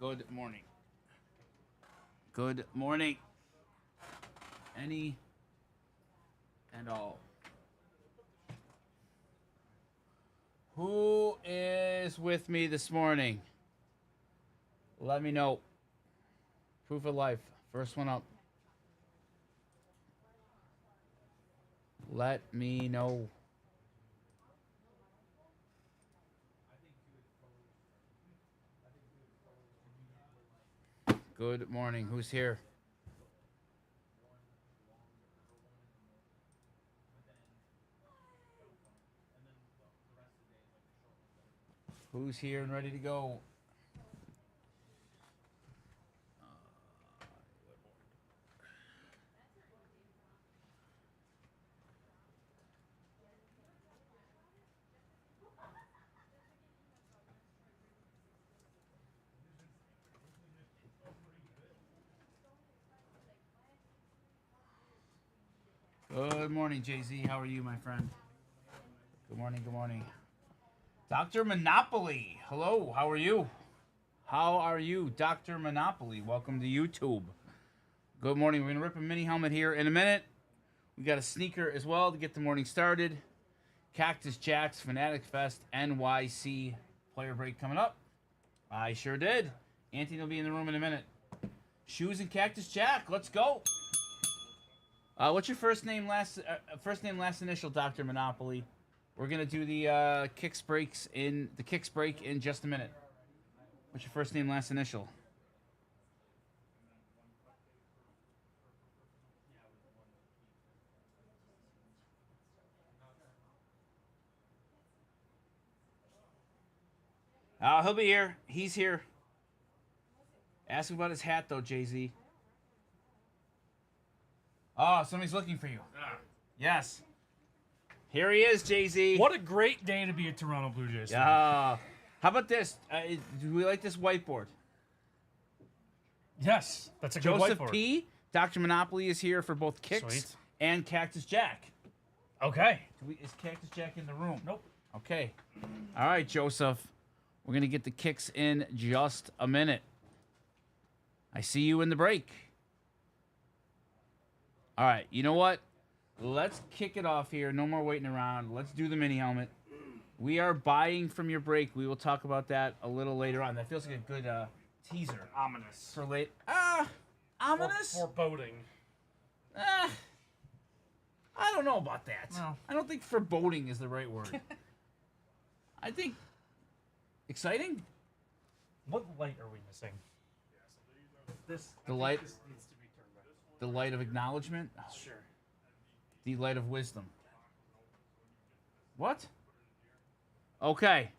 Good morning. Good morning. Any and all. Who is with me this morning? Let me know. Proof of life. First one up. Let me know. Good morning. Who's here? Who's here and ready to go? Good morning, Jay-Z. How are you, my friend? Good morning, good morning. Dr. Monopoly. Hello, how are you? How are you, Dr. Monopoly? Welcome to YouTube. Good morning. We're going to rip a mini helmet here in a minute. We got a sneaker as well to get the morning started. Cactus Jack's Fanatic Fest NYC player break coming up. I sure did. Anthony will be in the room in a minute. Shoes and Cactus Jack. Let's go. What's your first name, last initial, Dr. Monopoly? We're gonna do the kicks break in just a minute. What's your first name, last initial? He'll be here. He's here. Ask him about his hat, though, Jay-Z. Oh, somebody's looking for you. Yes. Here he is, Jay-Z. What a great day to be a Toronto Blue Jays fan. How about this? Do we like this whiteboard? Yes, that's a good Joseph whiteboard. P. Dr. Monopoly is here for both kicks Sweet. and Cactus Jack. Okay. Is Cactus Jack in the room? Nope. Okay. All right, Joseph. We're going to get the kicks in just a minute. I see you in the break. All right, you know what? Let's kick it off here. No more waiting around. Let's do the mini helmet. We are buying from your break. We will talk about that a little later on. That feels like a good teaser. Ominous. For late. Ominous? Foreboding. I don't know about that. No. I don't think foreboding is the right word. I think exciting? What light are we missing? The light. This needs to be turned back. The light of acknowledgement? Sure. The light of wisdom. What? Okay.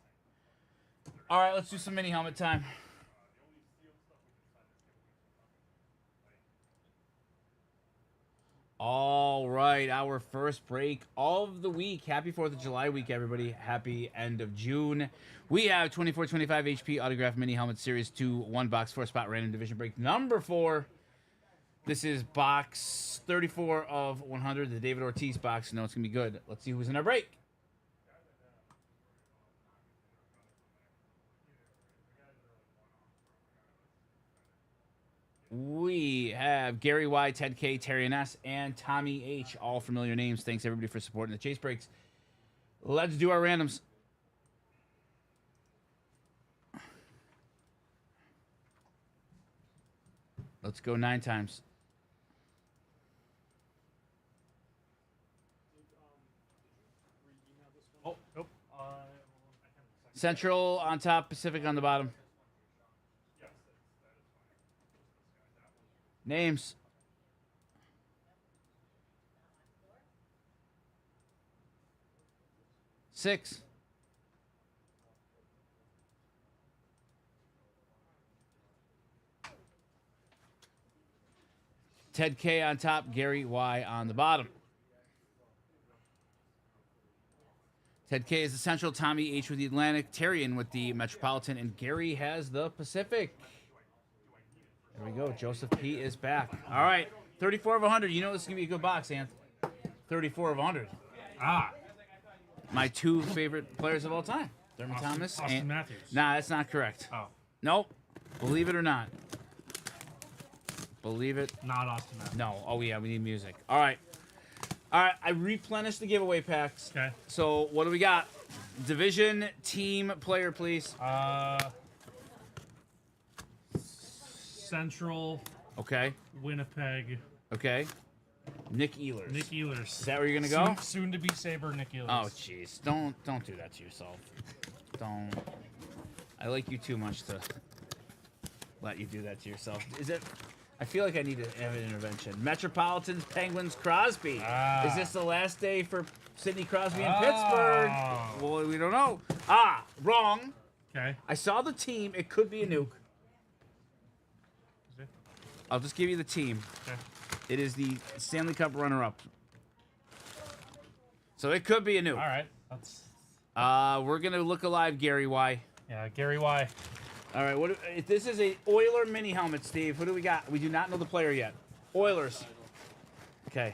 All right, let's do some mini helmet time. All right, our first break of the week. Happy 4th of July week, everybody. Happy end of June. We have 24-25 HP Autograph Mini Helmet Series 2, 1 box, 4 spot random division break number 4. This is box 34 of 100, the David Ortiz box. No, it's going to be good. Let's see who's in our break. We have Gary Y, Ted K, Terry N.S., and Tommy H. All familiar names. Thanks, everybody, for supporting the Chase Breaks. Let's do our randoms. Let's go 9 times. Oh, nope. Central on top, Pacific on the bottom. Names. Six. Ted K on top, Gary Y on the bottom. Ted K is the Central, Tommy H with the Atlantic, Terrian with the Metropolitan, and Gary has the Pacific. There we go. Joseph P is back. All right. 34 of 100. You know this is going to be a good box, Anth. 34 of 100. My 2 favorite players of all time. Thurman Thomas. Austin Matthews. Nah, that's not correct. Oh. Nope. Believe it or not. Believe it. Not Austin. No. Oh, yeah, we need music. All right. All right, I replenished the giveaway packs. Okay. So what do we got? Division, team, player, please. Central. Okay. Winnipeg. Okay. Nick Ehlers. Nick Ehlers. Is that where you're gonna go? Soon to be Saber Nick Ehlers. Oh, jeez. Don't do that to yourself. Don't. I like you too much to let you do that to yourself. Is it? I feel like I need to have an intervention. Metropolitans, Penguins, Crosby. Is this the last day for Sidney Crosby in Pittsburgh? Well, we don't know. Wrong. Okay. I saw the team. It could be a nuke. Is it? I'll just give you the team. Okay. It is the Stanley Cup runner-up. So it could be a nuke. All right. That's. We're gonna look alive, Gary Y. Yeah, Gary Y. All right. If this is a Oiler mini helmet, Steve? What do we got? We do not know the player yet. Oilers. Okay.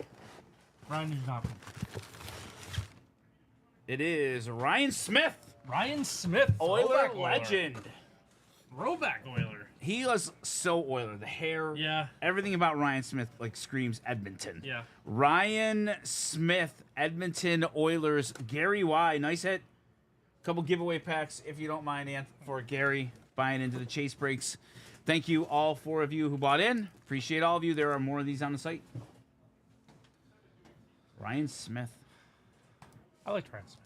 Ryan Nugent. It is Ryan Smith. Ryan Smith. Oiler throwback legend. Throwback Oiler. He was so Oiler. The hair. Yeah. Everything about Ryan Smith like screams Edmonton. Yeah. Ryan Smith, Edmonton Oilers. Gary Y. Nice hit. Couple giveaway packs, if you don't mind, for Gary buying into the chase breaks. Thank you, all 4 of you who bought in. Appreciate all of you. There are more of these on the site. Ryan Smith. I liked Ryan Smith.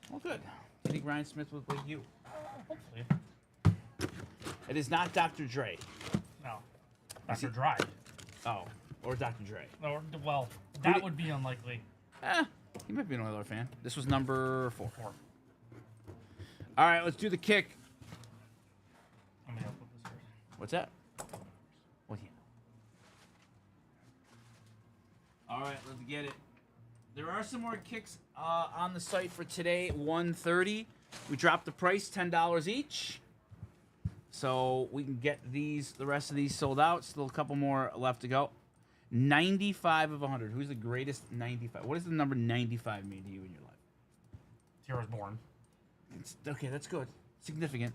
Well, good. I think Ryan Smith was like you. Hopefully. It is not Dr. Dre. No. Dr. Dry. Oh, or Dr. Dre. Or, well, that would be unlikely. He might be an Oiler fan. This was number 4. 4. All right, let's do the kick. Let me help with this first. What's that? What? Yeah. All right, let's get it. There are some more kicks on the site for today. 130. We dropped the price, $10 each. So we can get the rest of these sold out. Still a couple more left to go. 95 of 100. Who's the greatest 95? What does the number 95 mean to you in your life? Tierra's born. Okay, that's good. Significant.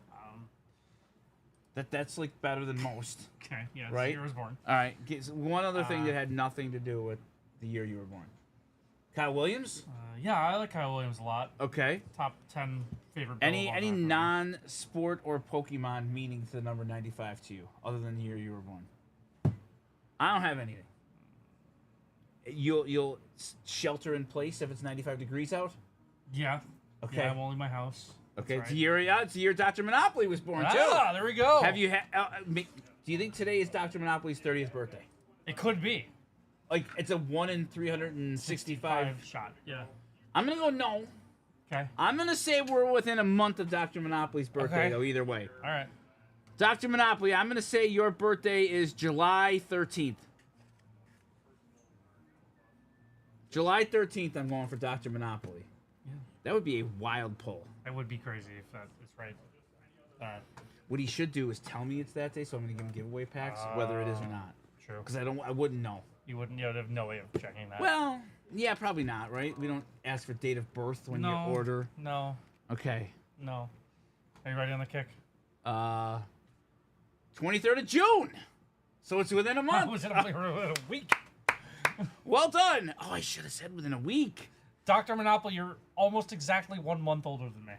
That's like better than most. Okay, yeah, right? Tierra's born. All right. One other thing that had nothing to do with the year you were born. Kyle Williams? Yeah, I like Kyle Williams a lot. Okay. Top 10 favorite. Any non-sport or Pokemon meaning to the number 95 to you, other than the year you were born? I don't have anything. You'll shelter in place if it's 95 degrees out? Yeah. Okay. Yeah, I'm only my house. Okay, That's it's the year Dr. Monopoly was born, too. Ah, there we go. Have you do you think today is Dr. Monopoly's 30th birthday? It could be. Like, it's a 1 in 365 shot. Yeah. I'm going to go no. Okay. I'm going to say we're within a month of Dr. Monopoly's birthday, Okay. though, either way. All right. Dr. Monopoly, I'm going to say your birthday is July 13th. July 13th, I'm going for Dr. Monopoly. Yeah. That would be a wild pull. That would be crazy if that is right. All right. What he should do is tell me it's that day, so I'm going to give him giveaway packs, whether it is or not. True. Because I wouldn't know. You wouldn't. You'd have no way of checking that. Well, yeah, probably not, right? We don't ask for date of birth when you order. No. Okay. No. Are you ready on the kick? 23rd of June. So it's within a month. Was it only a week? Well done. Oh, I should have said within a week. Dr. Monopoly, you're almost exactly 1 month older than me.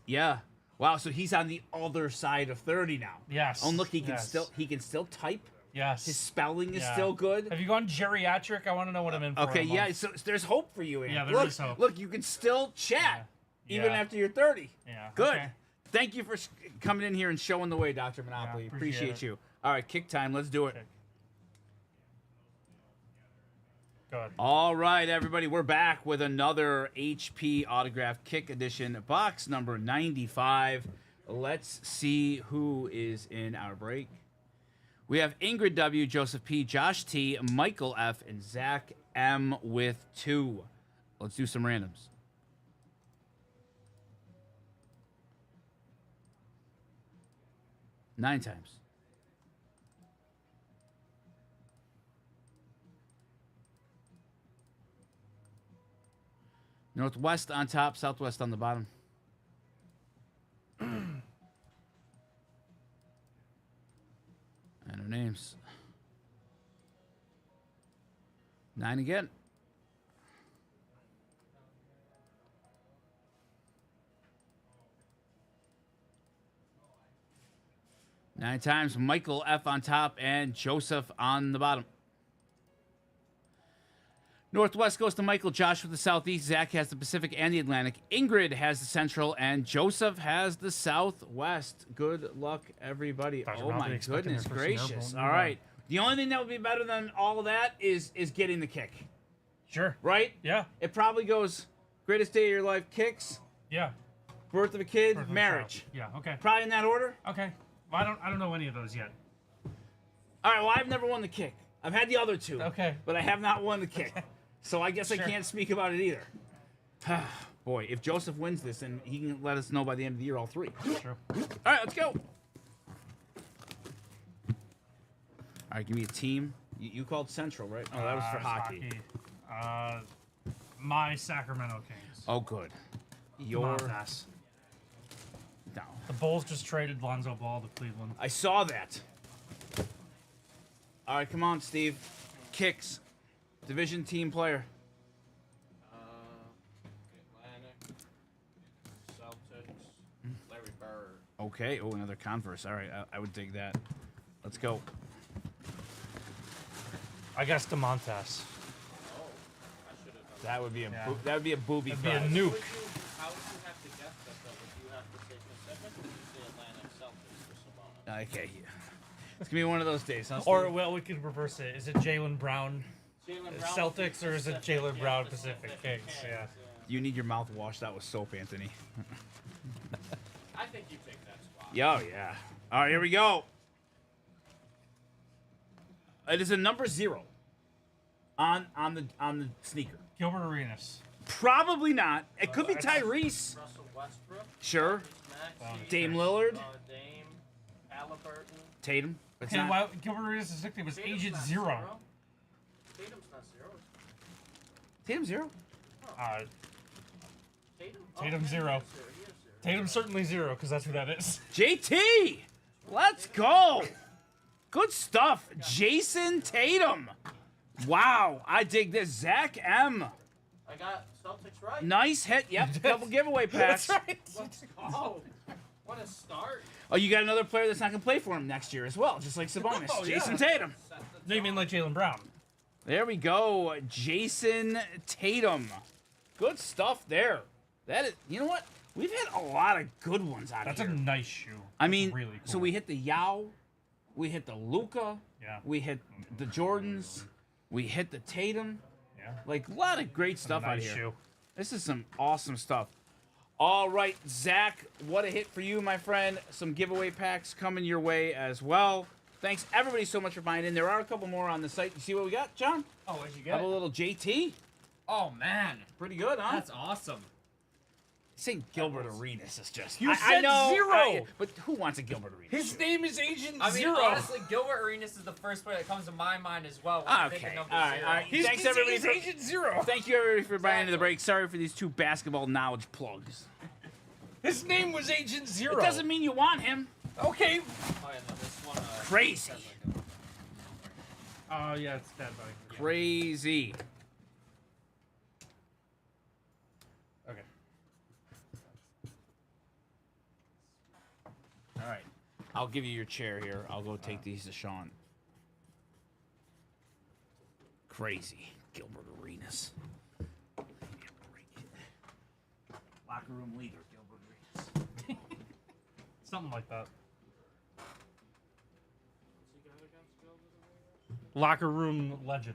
Yeah. Wow. So he's on the other side of 30 now. Yes. Oh, look, he can still type. Yes. His spelling is still good. Have you gone geriatric? I want to know what I'm in for. Okay. Yeah. So there's hope for you, Ann. Yeah, there is hope. Look, you can still chat even after you're 30. Yeah. Good. Okay. Thank you for coming in here and showing the way, Dr. Monopoly. Yeah, appreciate you. All right, kick time. Let's do it. Kick. Good. All right, everybody, we're back with another HP autograph kick edition, box number 95. Let's see who is in our break. We have Ingrid W, Joseph P, Josh T, Michael F, and Zach M with 2. Let's do some randoms. Nine times. Northwest on top, southwest on the bottom. No names. 9 again. Nine times. Michael F on top and Joseph on the bottom. Northwest goes to Michael. Josh with the Southeast. Zach has the Pacific and the Atlantic. Ingrid has the Central. And Joseph has the Southwest. Good luck, everybody. Dr. Oh, my Mobley expecting goodness their first gracious. airborne. All right. The only thing that would be better than all of that is getting the kick. Sure. Right? Yeah. It probably goes greatest day of your life, kicks, Yeah. birth of a kid, Birth of a marriage. child. Yeah. Okay. Probably in that order. Okay. Well, I don't know any of those yet. All right, well, I've never won the kick. I've had the other two. Okay. But I have not won the kick. So I guess I Sure. can't speak about it either. Boy, if Joseph wins this, then he can let us know by the end of the year, all three. True. All right, let's go. All right, give me a team. You called Central, right? Oh, that was for hockey. My Sacramento Kings. Oh, good. Your... Montas. No. The Bulls just traded Lonzo Ball to Cleveland. I saw that. All right, come on, Steve. Kicks. Division team player. Atlantic, Celtics, Larry Bird. Okay. Oh, another Converse. All right, I would dig that. Let's go. I guess DeMontas. Oh, I should have done That would be a Yeah. that would be a booby That'd be a prize. nuke. How would you have to guess that, though? Would you have to say Pacific or would you say Atlantic Celtics for Sabonis? Okay. Yeah. It's gonna be one of those days. Huh, Or, Steve? well, we could reverse it. Is it Jalen Brown Jalen Celtics or is it Jalen Brown Pacific Kings? Yeah. You need your mouth washed out with soap, Anthony. I think you take that spot. Oh yeah. All right, here we go. It is a number 0 on the sneaker. Gilbert Arenas. Probably not. It could be That's- Tyrese. Russell Westbrook. Sure. Maxey, Dame Lillard. Dame, Halliburton. Tatum. It's Okay, not. why Gilbert Arenas' nickname was Tatum's Agent not Zero. Tatum's not 0. Tatum 0. Tatum? Tatum yeah, zero. He is 0. He is 0. Tatum's certainly zero, because that's who that is. JT. Let's go. Good stuff. Jason Tatum. Wow, I dig this. Zach M. I got Celtics right. Nice hit. Yep, couple giveaway packs. That's right. Let's go. What a start. Oh, you got another player that's not going to play for him next year as well, just like Sabonis. Oh, yeah. Jason Tatum. Set the No, you mean like Jalen Brown? There we go. Jason Tatum. Good stuff there. That is, you know what? We've had a lot of good ones out That's of a here. nice shoe. I That's mean, really cool. so we hit the Yao, we hit the Luca, Yeah. we hit the Jordans, we hit the Tatum. Yeah. Like, a lot of great stuff out Nice here. shoe. This is some awesome stuff. All right, Zach, what a hit for you, my friend. Some giveaway packs coming your way as well. Thanks, everybody, so much for buying in. There are a couple more on the site. You see what we got, John? Oh, what'd you Have get? a little JT. Oh man, Pretty good, huh? that's awesome. Saying Gilbert Arenas is just... You I said know, zero! but who wants a Gilbert Arenas? His shoe? name is Agent I mean, Zero. honestly, Gilbert Arenas is the first player that comes to my mind as well. When I think of Okay, number all right, 0. all right. He's, Thanks, he's, everybody, he's for- Agent Zero. Thank you, everybody, for buying into the Exactly. break. Sorry for these 2 basketball knowledge plugs. His name was Agent Zero. It doesn't mean you want him. Okay. Oh, yeah, no, this one, Crazy. Oh, yeah, it's Bad Buddy. Yeah. Crazy. Okay. All right. I'll give you your chair here. I'll go take these to Sean. Crazy. Gilbert Arenas. Locker room leader, Gilbert Arenas. Something like that. Locker room legend.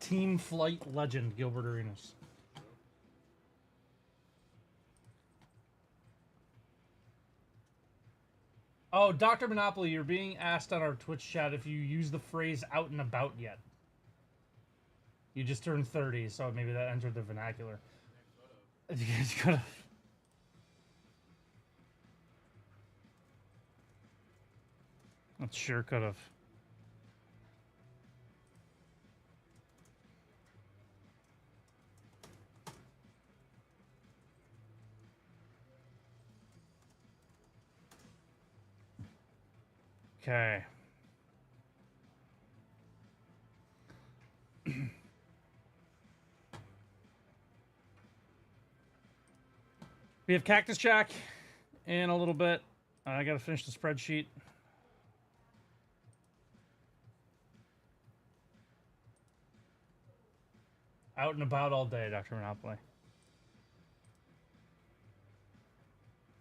Team flight legend, Gilbert Arenas. Oh, Dr. Monopoly, you're being asked on our Twitch chat if you use the phrase out and about yet. You just turned 30, so maybe that entered the vernacular. You guys could have. That sure could have. Okay. We have Cactus Jack in a little bit. I got to finish the spreadsheet. Out and about all day, Dr. Monopoly.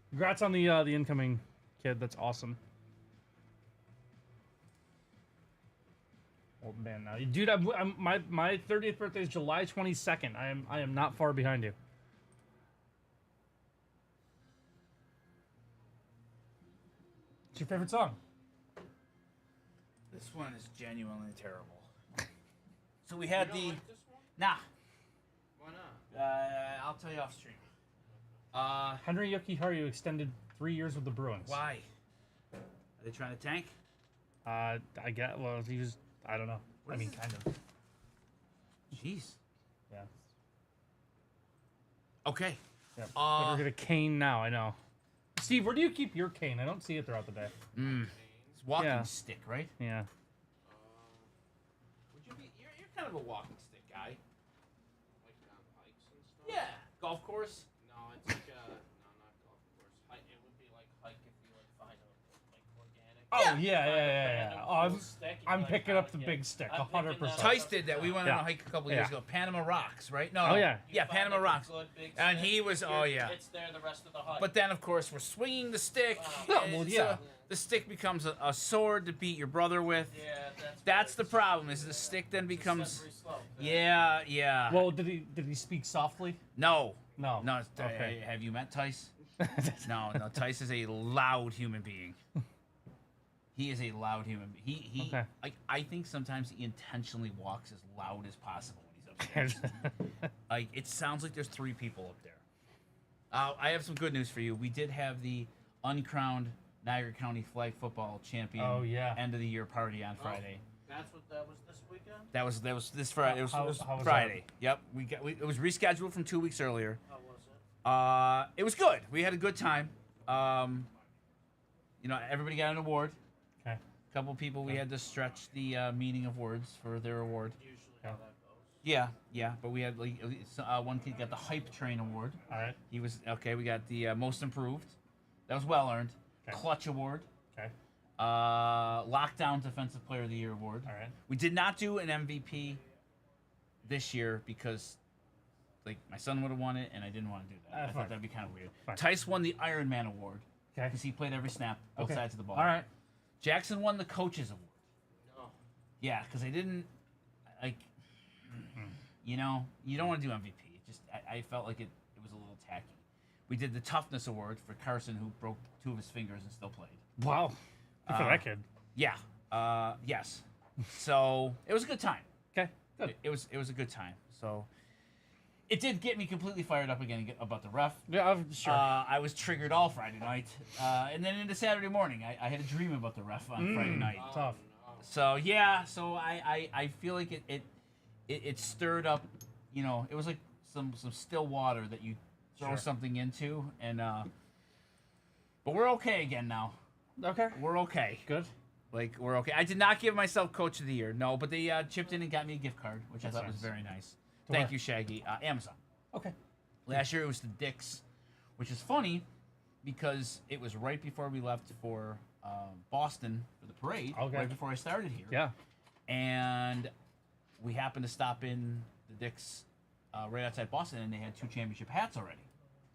Congrats on the incoming kid. That's awesome. Old man now, dude. My 30th birthday is July 22nd. I am not far behind you. What's your favorite song? This one is genuinely terrible. So we had You the don't like this one? nah. Why not? I'll tell you off stream. Henry Yokiharu extended 3 years with the Bruins. Why? Are they trying to tank? I get. Well, he was. I don't know. What I is mean, this? kind of. Jeez. Yeah. Okay. Yeah. But we're gonna cane now. I know. Steve, where do you keep your cane? I don't see it throughout the day. It's walking Yeah. stick, right? Yeah. Would you be? You're kind of a walking stick guy. Like on hikes and stuff? Yeah. Golf course. No, it's like no, not golf course. It would be like hike if you like find a like organic. Oh Yeah. yeah. Random stick, and I'm you're like, picking how up to the get- big stick, I'm picking 100%. that Tice up. did that. We went Yeah. on a hike a couple years Yeah. ago. Panama Rocks, right? No. Oh, yeah. You Yeah, find, Panama like, a Rocks. good big And stick, he was. Oh you're- yeah. It's there the rest of the hike. But then, of course, we're swinging the stick. Oh, and well, so yeah. the stick becomes a sword to beat your brother with. yeah, That's the very- problem. Is the stick then it's a becomes. slippery slope. Yeah. Well, did he speak softly? No. No. No. Okay. Have you met Tice? No. Tice is a loud human being. He is a loud human being. He Okay. I think sometimes he intentionally walks as loud as possible when he's upstairs. Like, it sounds like there's 3 people up there. I have some good news for you. We did have the uncrowned Niagara County flag football champion Oh, yeah. end of the year party on Friday. That's what that was this weekend? That was this Friday. It was, How it was was Friday. Yep. It was rescheduled from 2 weeks earlier. How was it? It was good. We had a good time. Everybody got an award. Okay. A couple people we had to stretch the meaning of words for their award. Usually how that goes. Yeah, but we had one kid got the hype train award. All right. He was okay. We got the most improved. That was well earned. Okay. Clutch award. Okay. Lockdown defensive player of the year award. All right. We did not do an MVP this year because like my son would have won it and I didn't want to do that. I Fine. thought that'd be kind of weird. Fine. Tice won the Iron Man award Okay. because he played every snap, both Okay. sides of the ball. All right. Jackson won the coaches award. No. Yeah, because I didn't like. You don't want to do MVP. It just I felt like it was a little tacky. We did the toughness award for Carson, who broke 2 of his fingers and still played. Wow. Good for that kid. Yeah. Yes. So it was a good time. Okay. Good. It was a good time. So it did get me completely fired up again about the ref. Yeah, I'm sure. I was triggered all Friday night, and then into Saturday morning. I had a dream about the ref on Friday night. Tough. So yeah, I feel like it stirred up, it was like some still water that you throw Sure. something into, and but we're okay again now. Okay. We're okay. Good. Like, we're okay. I did not give myself Coach of the Year, no, but they chipped in and got me a gift card, which That's I thought was nice. very nice. To Thank where? you, Shaggy. Amazon. Okay. Last year it was the Dicks, which is funny because it was right before we left for Boston for the parade, Okay. right before I started here. Yeah. And we happened to stop in the Dicks right outside Boston, and they had 2 championship hats already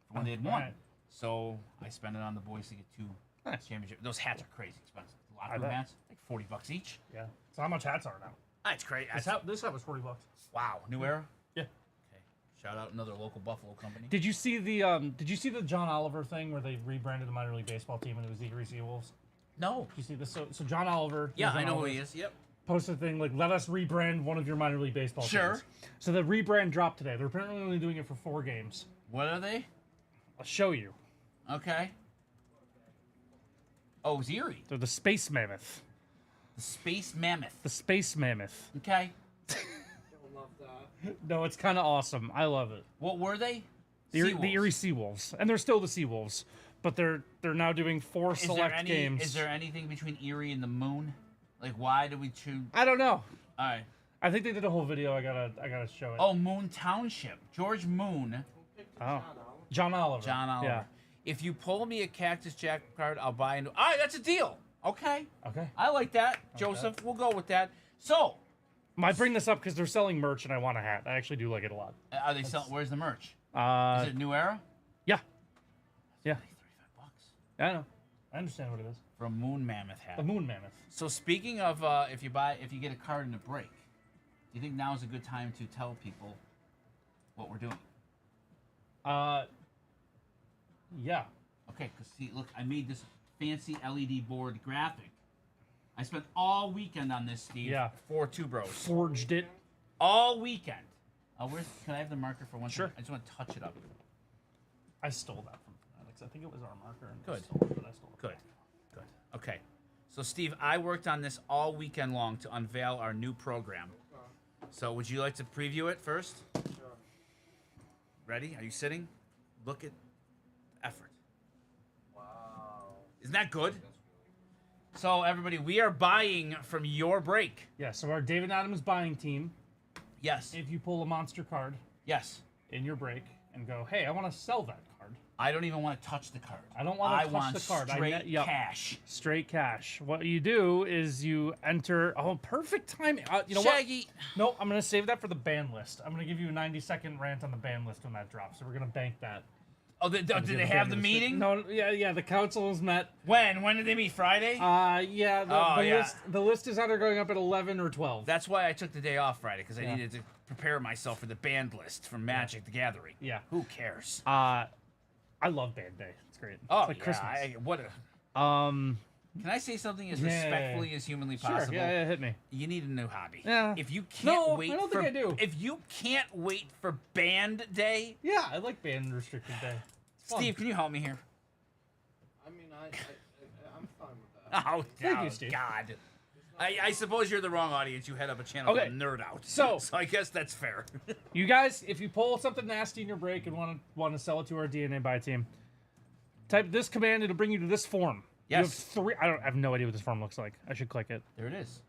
from when they had won. Alright. So I spent it on the boys to get 2 Nice. championship. Those hats are crazy expensive. The locker I room bet. hats, like $40 each. Yeah. So how much hats are now? That's great. This hat was $40. Wow, new era. Yeah. Okay, shout out another local Buffalo company. Did you see the John Oliver thing where they rebranded the minor league baseball team and it was the Erie Seawolves? No. Did you see this? So John Oliver. Yeah, John I know who Oliver he is. Yep. Posted a thing like, let us rebrand one of your minor league baseball Sure. teams. So the rebrand dropped today. They're apparently only doing it for 4 games. What are they? I'll show you. Okay. Oh, it was Erie. They're the Space Mammoth. The Space Mammoth. The Space Mammoth. Okay. Don't love that. No, it's kind of awesome. I love it. What were they? The Seawolves. Erie Seawolves, and they're still the Seawolves, but they're now doing 4 Is there select any? games. Is there anything between Erie and the moon? Like, why did we choose? I don't know. All right. I think they did a whole video. I gotta show it. Oh, Moon Township. George Moon. Who picked the Oh. John Oliver John Oliver. John Oliver. Yeah. If you pull me a Cactus Jack card, I'll buy into. All right, that's a deal. Okay. Okay. I like that, Joseph. We'll go with that. So, I bring this up because they're selling merch and I want a hat. I actually do like it a lot. are they selling? Where's the merch? Is it New Era? Yeah. Yeah. $35 I know. I understand what it is. for a Moon Mammoth hat. The Moon Mammoth. So speaking of, if you get a card in a break, do you think now is a good time to tell people what we're doing? Yeah. Okay, because see, look, I made this fancy LED board graphic. I spent all weekend on this, Steve. Yeah. For Two Bros. Forged it. All weekend. Can I have the marker for one Sure. second? I just want to touch it up. I stole that from Fanatics. I think it was our marker. And Good. I stole it, but I stole it. Good. Good. Okay. So, Steve, I worked on this all weekend long to unveil our new program. So, would you like to preview it first? Sure. Ready? Are you sitting? Look at effort. Wow. Isn't that good? So, everybody, we are buying from your break. Yeah, so our David Adams buying team, Yes. if you pull a monster card Yes. in your break and go, hey, I want to sell that card. I don't even want to touch the card. I don't want to touch want the card. Straight Yep. cash. Straight cash. What you do is you enter. Oh, perfect timing. You know Shaggy. what? No, I'm going to save that for the ban list. I'm going to give you a 90-second rant on the ban list when that drops. So we're going to bank that. Oh, did they have the meeting? No, yeah. The council has met. When? When did they meet? Friday? Yeah. Oh, yeah. The list is either going up at 11 or 12. That's why I took the day off Friday, because I Yeah. needed to prepare myself for the band list from Magic the Gathering. Yeah. Who cares? I love Band Day. It's great. Oh, It's like yeah, Christmas. Can I say something as Yeah. respectfully as humanly Sure. possible? Yeah, hit me. You need a new hobby. Yeah. If you can't No, wait I don't for think I do. if you can't wait for Band Day, Yeah, I like Band Restricted Day. It's fun. Steve, can you help me here? I mean, I'm fine with that. Oh, Thank you, oh, Steve. God. I suppose you're the wrong audience. You head up a channel Okay. called Nerd Out. So- I guess that's fair. You guys, if you pull something nasty in your break and want to sell it to our DNA buy team, type this command. It'll bring you to this form. You have Yes. three. I have no idea what this form looks like. I should click it. There it is.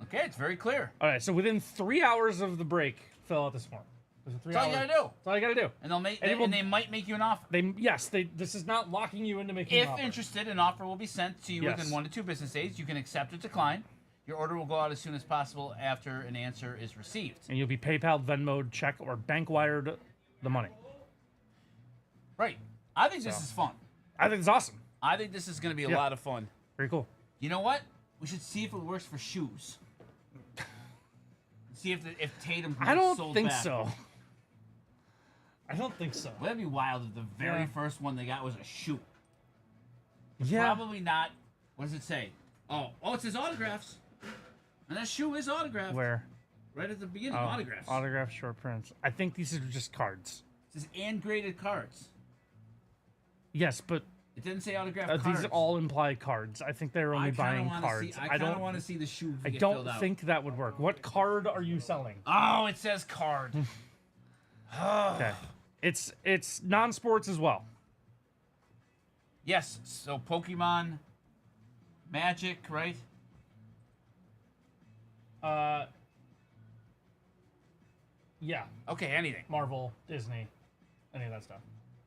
Okay, it's very clear. All right. So within 3 hours of the break, fill out this form. There's a 3 That's all hour. you gotta do. That's all you gotta do. And they'll make And it will- and they might make you an offer. This is not locking you into making. If an offer. interested, an offer will be sent to you Yes. within 1 to 2 business days. You can accept or decline. Your order will go out as soon as possible after an answer is received. And you'll be PayPal, Venmo, check, or bank wired the money. Right. I think this So. is fun. I think it's awesome. I think this is going to be a Yeah. lot of fun. Very cool. You know what? We should see if it works for shoes. See if Tatum can I get don't sold think back. so. I don't think so. Wouldn't that be wild if the very Yeah. first one they got was a shoe? Yeah. Probably not. What does it say? Oh, it says autographs. And that shoe is autographed. Where? Right at the beginning, Oh, autographs. Autograph short prints. I think these are just cards. It says and graded cards. Yes, but It didn't say autographed cards. these all imply cards. I think they're only buying cards. I kind of want to see the shoe I get don't filled out. think that would work. What card are you selling? Oh, it says card. Okay. It's non-sports as well. Yes, so Pokemon, Magic, right? Yeah. Okay, anything. Marvel, Disney, any of that stuff.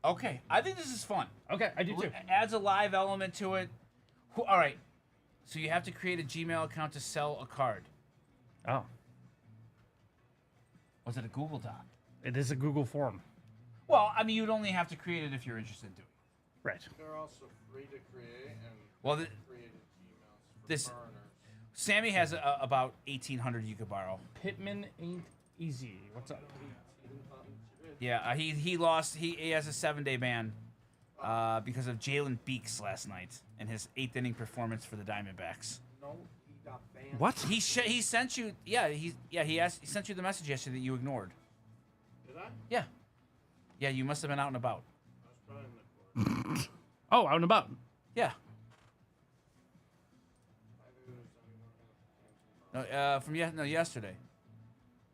Okay, I think this is fun. Okay, I do too. It adds a live element to it. All right, so you have to create a Gmail account to sell a card. Oh, Was it a Google Doc? it is a Google form. Well, I mean, you'd only have to create it if you're interested in doing it. Right. They're also free to create and Well, created Gmails for this- foreigners. Sammy has about 1,800 you could borrow. Pitman ain't easy. What's up? Yeah, he lost. He has a 7-day ban because of Jalen Beeks last night and his 8th inning performance for the Diamondbacks. No, he got banned. What? He sent you. Yeah, he sent you the message yesterday that you ignored. Did I? Yeah, yeah, you must have been out and about. I was probably in the court. Oh, out and about. Yeah. I think there was only one No, from yesterday.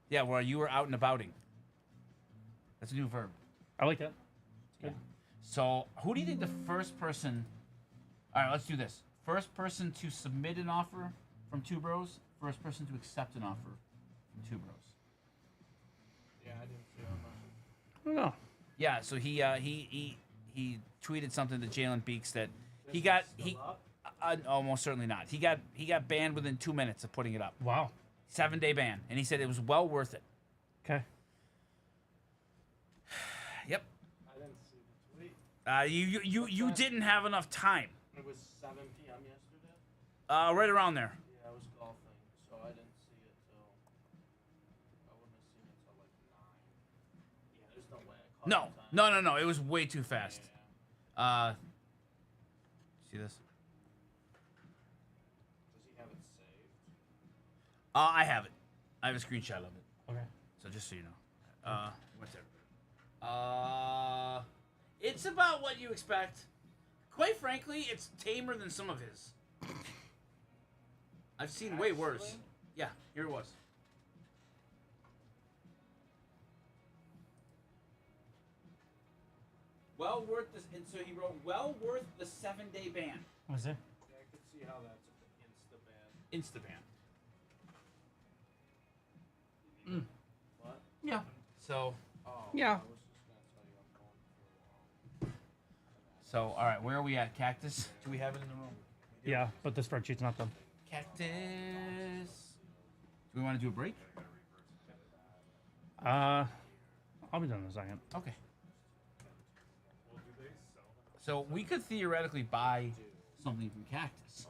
Yeah, well, you were out and abouting. That's a new verb. I like that. Yeah. So, who do you think the first person? All right, let's do this. First person to submit an offer from Two Bros. First person to accept an offer from Two Bros. Yeah, I didn't see that much. I don't know. Yeah, so he tweeted something to Jalen Beeks that he got almost certainly not. He got banned within 2 minutes of putting it up. Wow. 7-day ban, and he said it was well worth it. Okay. Yep. I didn't see the tweet. You didn't have enough time. It was 7 p.m. yesterday. Right around there. Yeah, I was golfing, so I didn't see it till. I wouldn't have seen it till like 9. Yeah, there's no way I caught it in time. No. It was way too fast. Yeah. See this? Does he have it saved? I have it. I have a screenshot of it. Okay. So just so you know. What's it? It's about what you expect. Quite frankly, it's tamer than some of his. I've seen way worse. Actually? Yeah, here it was. Well worth this, and so he wrote, well worth the 7-day ban. Was it? Yeah, I could see how that's an insta ban. Insta ban. What? Yeah. So, Oh. Yeah. I was just gonna tell you I'm going through. so all right, where are we at? Cactus? Do we have it in the room? Yeah, but the spreadsheet's not done. Cactus. Do we want to do a break? I'll be done in a second. Okay. So we could theoretically buy something from Cactus.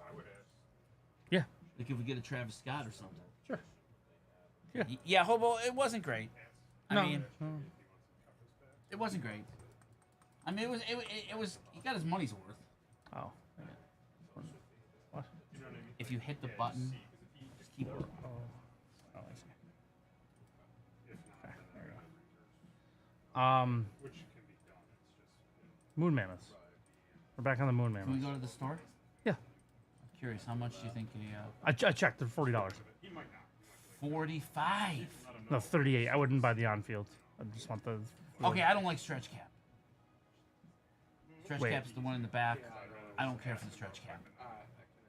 Yeah. Like if we get a Travis Scott or something. Sure. Yeah. Yeah, Hobo, it wasn't great. No. I mean, it wasn't great. I mean, it was. He got his money's worth. Oh. What? If you hit the button, just keep it. Oh, I see. Okay, there you go. Moon Mammoths. We're back on the Moon Can we Mammoths. go to the store? Yeah. I'm curious. How much do you think I checked. They're $40. 45. No, 38. I wouldn't buy the on-field. I just want the. Okay, I don't like stretch cap. Stretch Wait. cap's the one in the back. I don't care for the stretch cap.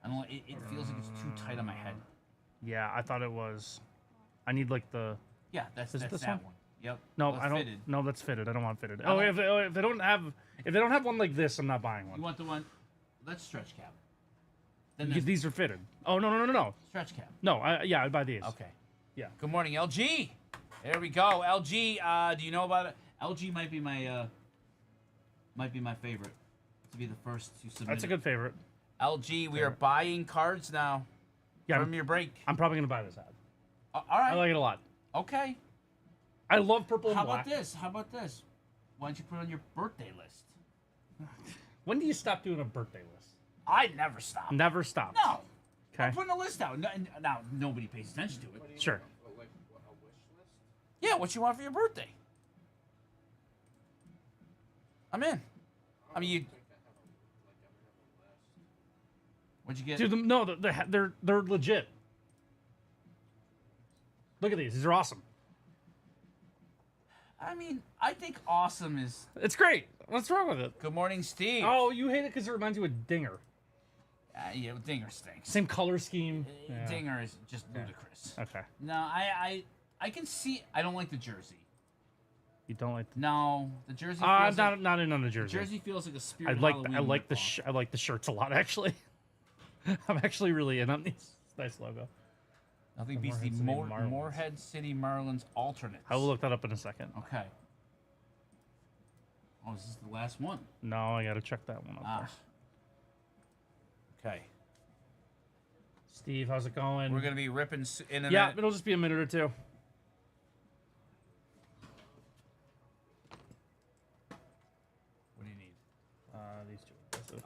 I don't. It feels like it's too tight on my head. Yeah, I thought it was. I need like the. Yeah, that's Is it that's this that one? one. Yep. No, Well, I don't. fitted. No, that's fitted. I don't want fitted. I Oh, don't- if they don't have one like this, I'm not buying You one. want the one? Let's stretch cap. Then there's These are fitted. Oh no. stretch cap. No, I'd buy these. Okay. Yeah. Good morning, LG. There we go. LG. Do you know about it? LG might be my favorite to be the first to submit. That's a it. good favorite. LG. We are buying cards now Yeah, from your break. I'm probably gonna buy this ad. All right. I like it a lot. Okay. I love purple and How black. about this? How about this? Why don't you put it on your birthday list? When do you stop doing a birthday list? I never stop. Never stop. No. I'm Okay. putting a list out. Now nobody pays attention to it. Sure. Like a wish list? Yeah, what you want for your birthday? I'm in. I mean, you. What'd you get? Dude, no, they're legit. Look at these. These are awesome. I mean, I think awesome is. It's great. What's wrong with it? Good morning, Steve. Oh, you hate it because it reminds you of Dinger. Yeah, Dinger stinks. Same color scheme. Yeah. Dinger is just ludicrous. Okay. No, I can see. I don't like the jersey. You don't like the... No, the jersey. I'm Feels like, not in on the jersey. jersey feels like a I spirit. like Halloween I like the ripoff. I like the shirts a lot actually. I'm actually really in on these. Nice logo. Nothing beats the Moorhead City Marlins. Moorhead City Marlins alternates. I will look that up in a second. Okay. Oh, this is the last one. No, I gotta check that one up. Ah. First. Okay. Steve, how's it going? We're gonna be ripping in a Yeah, minute. it'll just be a minute or two. What do you need? These two.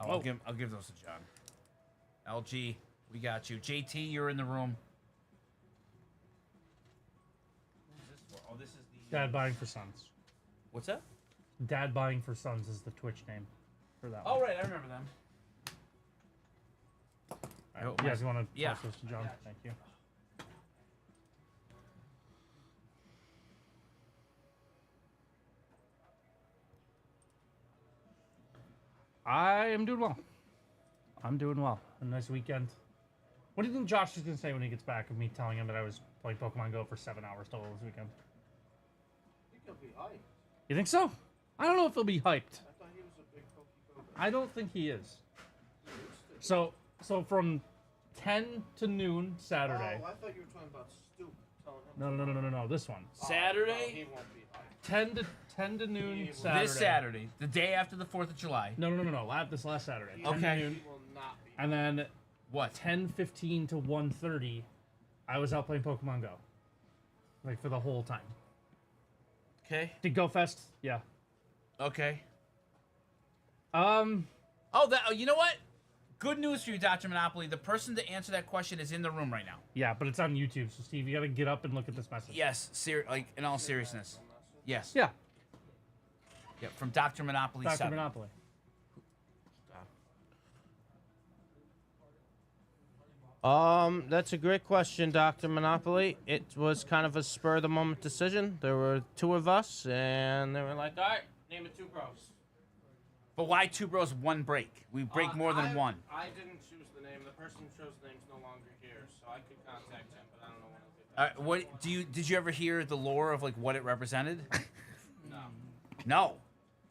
Oh, I'll give those to John. LG, we got you. JT, you're in the room. Who's this for? Oh, this is the. Dad buying for sons. What's that? Dad buying for sons is the Twitch name for that Oh, one. right, I remember them. I hope Yeah, if you want to Yeah. pass those to John, thank you. I am doing well. I'm doing well. A nice weekend. What do you think Josh is going to say when he gets back of me telling him that I was playing Pokemon Go for 7 hours total this weekend? I think he'll be hyped. You think so? I don't know if he'll be hyped. I thought he was a big Pokey Cobra. I don't think he is. So from 10 to noon Saturday. Oh, I thought you were talking about Stoop telling him. No. This one. Saturday? He won't be hyped. 10 to noon Saturday. This Saturday, the day after the 4th of July. No. This last Saturday. 10 to Okay. noon. He will not be. And then What? 10:15 to 1:30, I was out playing Pokemon Go. Like for the whole time. Okay. Did Go Fest? Yeah. Okay. Um. Oh, you know what? Good news for you, Dr. Monopoly. The person to answer that question is in the room right now. Yeah, but it's on YouTube, so Steve, you gotta get up and look at this message. Yes, like in all seriousness. Yes. Yeah. Yeah, from Dr. Monopoly Dr. 7. Monopoly. That's a great question, Dr. Monopoly. It was kind of a spur of the moment decision. There were two of us, and they were like, all right, name it two bros. But why two bros, one break? We break more than one. I didn't choose the name. The person who chose the name's no longer here, so I could contact him, but I don't know when I'll get back. Did you ever hear the lore of like what it represented? No. No.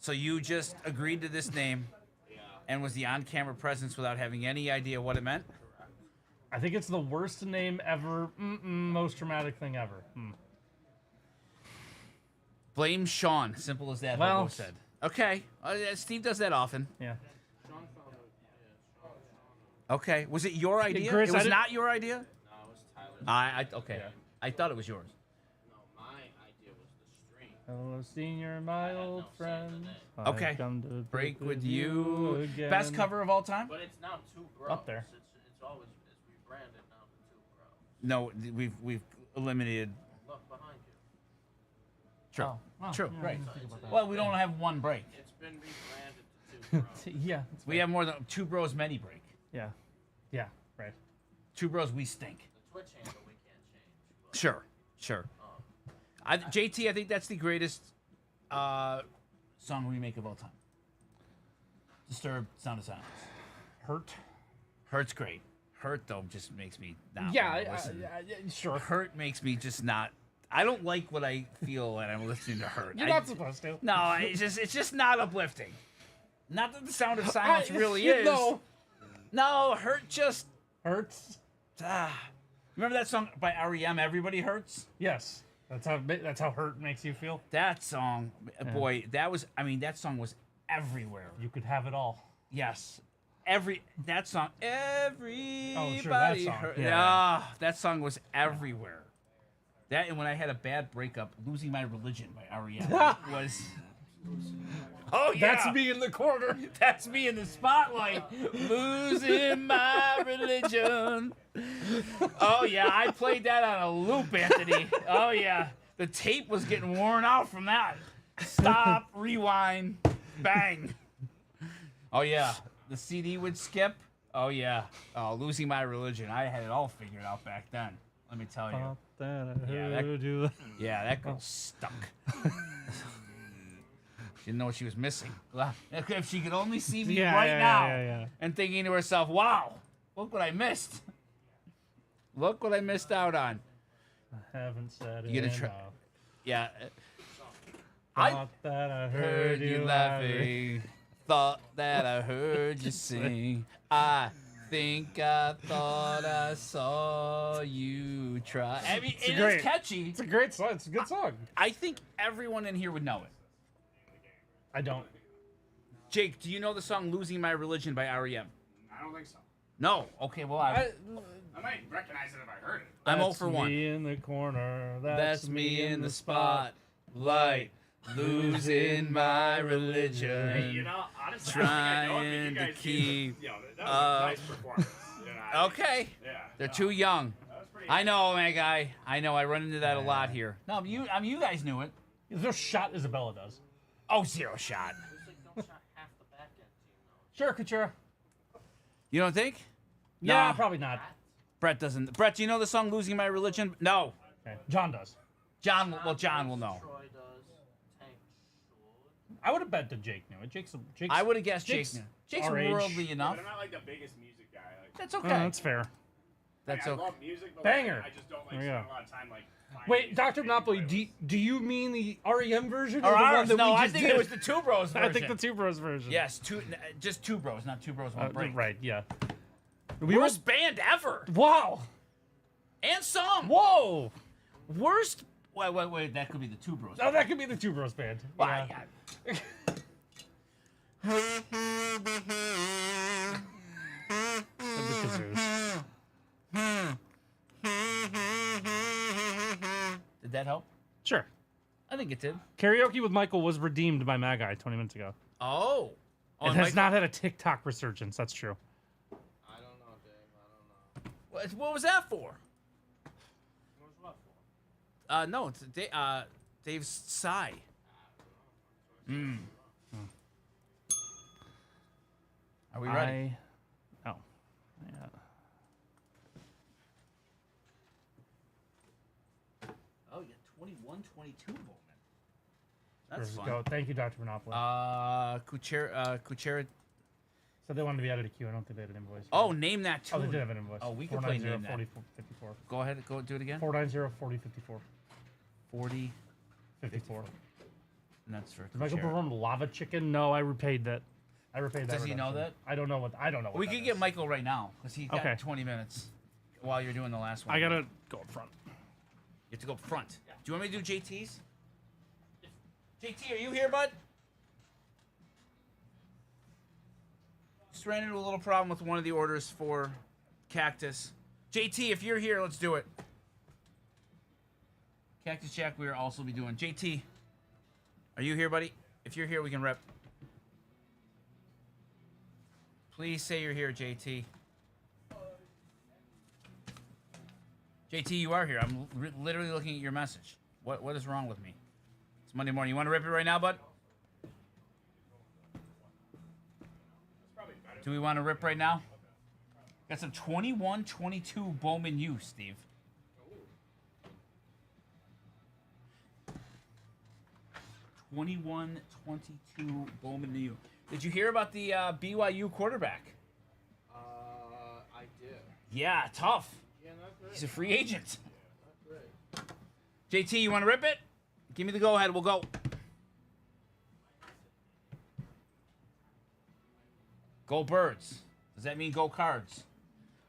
So you just agreed to this name Yeah. and was the on-camera presence without having any idea what it meant? I think it's the worst name ever. Most traumatic thing ever. Blame Sean. Simple as that. Well- Hobo said. Okay. Steve does that often. Yeah. Sean found it. Yeah, Sean. Okay. Was it your idea? Chris, It I was didn't- not your idea? No, it was Tyler's. Okay. Yeah. I thought it was yours. No, my idea was the stream. Hello, senior, my old no say friend. in the I've Okay. come to Break with you. again. Best cover of all time? But it's now two bros. Up there. It's always rebranded now to two bros. No, we've eliminated. Look behind you. True. Oh, wow. True. Yeah, I Right. didn't think about that. Well, we don't have one break. It's been rebranded to two bros. Yeah. It's We have more than two bros, many break. Yeah. Yeah. Right. Two bros, we stink. The Twitch handle we can't change. But, Sure. JT, I think that's the greatest song remake of all time. Disturbed, Sound of Silence. Hurt. Hurt's great. Hurt though just makes me not. Yeah. wanna listen. Sure. Hurt makes me just not. I don't like what I feel when I'm listening to Hurt. You're not supposed to. No, it's just not uplifting. Not that the Sound of Silence really you is. know. No, Hurt just. Hurts. Remember that song by REM? Everybody Hurts. Yes. That's how hurt makes you feel. That song, boy, that song was everywhere. You could have it all. Yes. That song, everybody song. hurt. Yeah. That song was everywhere. That and when I had a bad breakup, Losing My Religion by REM was. Oh yeah, That's me in the corner. That's me in the spotlight. Losing my religion. Oh yeah, I played that on a loop, Anthony. Oh yeah, the tape was getting worn out from that. Stop, rewind, bang. Oh yeah, the CD would skip. Oh yeah, Losing My Religion. I had it all figured out back then. Let me tell you. Yeah, that girl stuck. She didn't know what she was missing. If she could only see me right now and thinking to herself, wow, look what I missed. Look what I missed out on. I haven't said You it gonna try- enough. Yeah. Thought that I heard you laughing. Thought that I heard you sing. I think I thought I saw you try. I mean, it is catchy. It's a great song. It's a good song. I think everyone in here would know it. I don't. Jake, do you know the song Losing My Religion by REM? I don't think so. No. Okay, well, I might recognize it if I heard it. I'm 0 That's for 1. me in the corner. That's me in the spotlight, losing my religion. Hey, you know, honestly, I don't think I know it, but you Trying to guys keep. that was a nice performance. You know, Okay. Yeah. They're too young. That was pretty I know, my guy. I know. I run into that a lot here. No, you guys knew it. There's no shot Isabella does. Oh, zero shot. Who's like, don't shot half the back end team, though. Sure, Couture. You don't think? Yeah, Nah. probably not. Brett doesn't. Brett, do you know the song "Losing My Religion"? No. Okay. John does. John will know. Troy does. Tank should. I would have bet that Jake knew it. Jake's I would have guessed Jake Jake's knew. Jake's our age. worldly enough. But I'm not like the biggest music guy. Like, That's okay. That's fair. That's I okay. love music, but Banger. Like, I just don't like There you spend go. a lot of time like. finding Wait, music Dr. and Monopoly, playlists. do you mean the REM version Or or the one ours? that No, we I just think did? it was the Two Bros version. I think the Two Bros version. Yes, just Two Bros, not Two Bros One Break. Right, yeah. Worst band ever. Wow. And song. Whoa. Worst. Wait. That could be the Two Bros. Oh, that could be the Two Bros band. Why? Yeah. The kazoos. Did that help? Sure. I think it did. Karaoke with Michael was redeemed by Magi 20 minutes ago. Oh. It has not had a TikTok resurgence. That's true. I don't know, Dave. I don't know. What was that for? What was what for? No, it's Dave's sigh. Are we ready? Oh. Yeah. Oh, you got 21-22 Bowman. That's Let's fun. go. Thank you, Dr. Monopoly. Kuchera. So they wanted to be added to queue. I don't think they had an invoice. Oh, name that tune. Oh, they did have an invoice. Oh, we could play name that. 490-4054. Go ahead, do it again. 490-4054. 40, 54. and that's for Did Michael Kuchera. perform Lava Chicken? No, I repaid that. I repaid that. Does he know redemption. that? I don't know what. We that could is. get Michael right now because he's got Okay. 20 minutes while you're doing the last one. I gotta go up front. You have to go up front. Do you want me to do JT's? JT, are you here, bud? Just ran into a little problem with one of the orders for Cactus. JT, if you're here, let's do it. Cactus Jack, we will also be doing. JT, are you here, buddy? If you're here, we can rep. Please say you're here, JT. JT, you are here. I'm literally looking at your message. What is wrong with me? It's Monday morning. You want to rip it right now, bud? Do we want to rip right now? Got some 21-22 Bowman U, Steve. (21-22) Bowman U. Did you hear about the BYU quarterback? I did. Yeah, tough. Yeah, not great. He's a free agent. Not great. JT, you want to rip it? Give me the go-ahead. We'll go. Go Birds. Does that mean go Cards?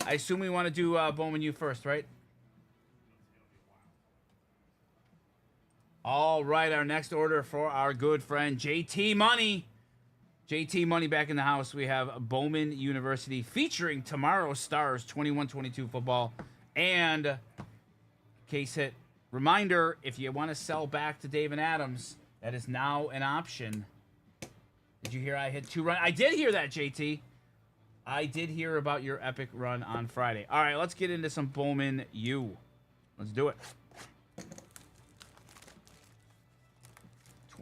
I assume we want to do Bowman U first, right? All right, our next order for our good friend JT Money. JT Money back in the house. We have Bowman University featuring tomorrow's Stars 21-22 football and case hit. Reminder, if you want to sell back to Dave and Adams, that is now an option. Did you hear I hit 2 runs? I did hear that, JT. I did hear about your epic run on Friday. All right, let's get into some Bowman U. Let's do it.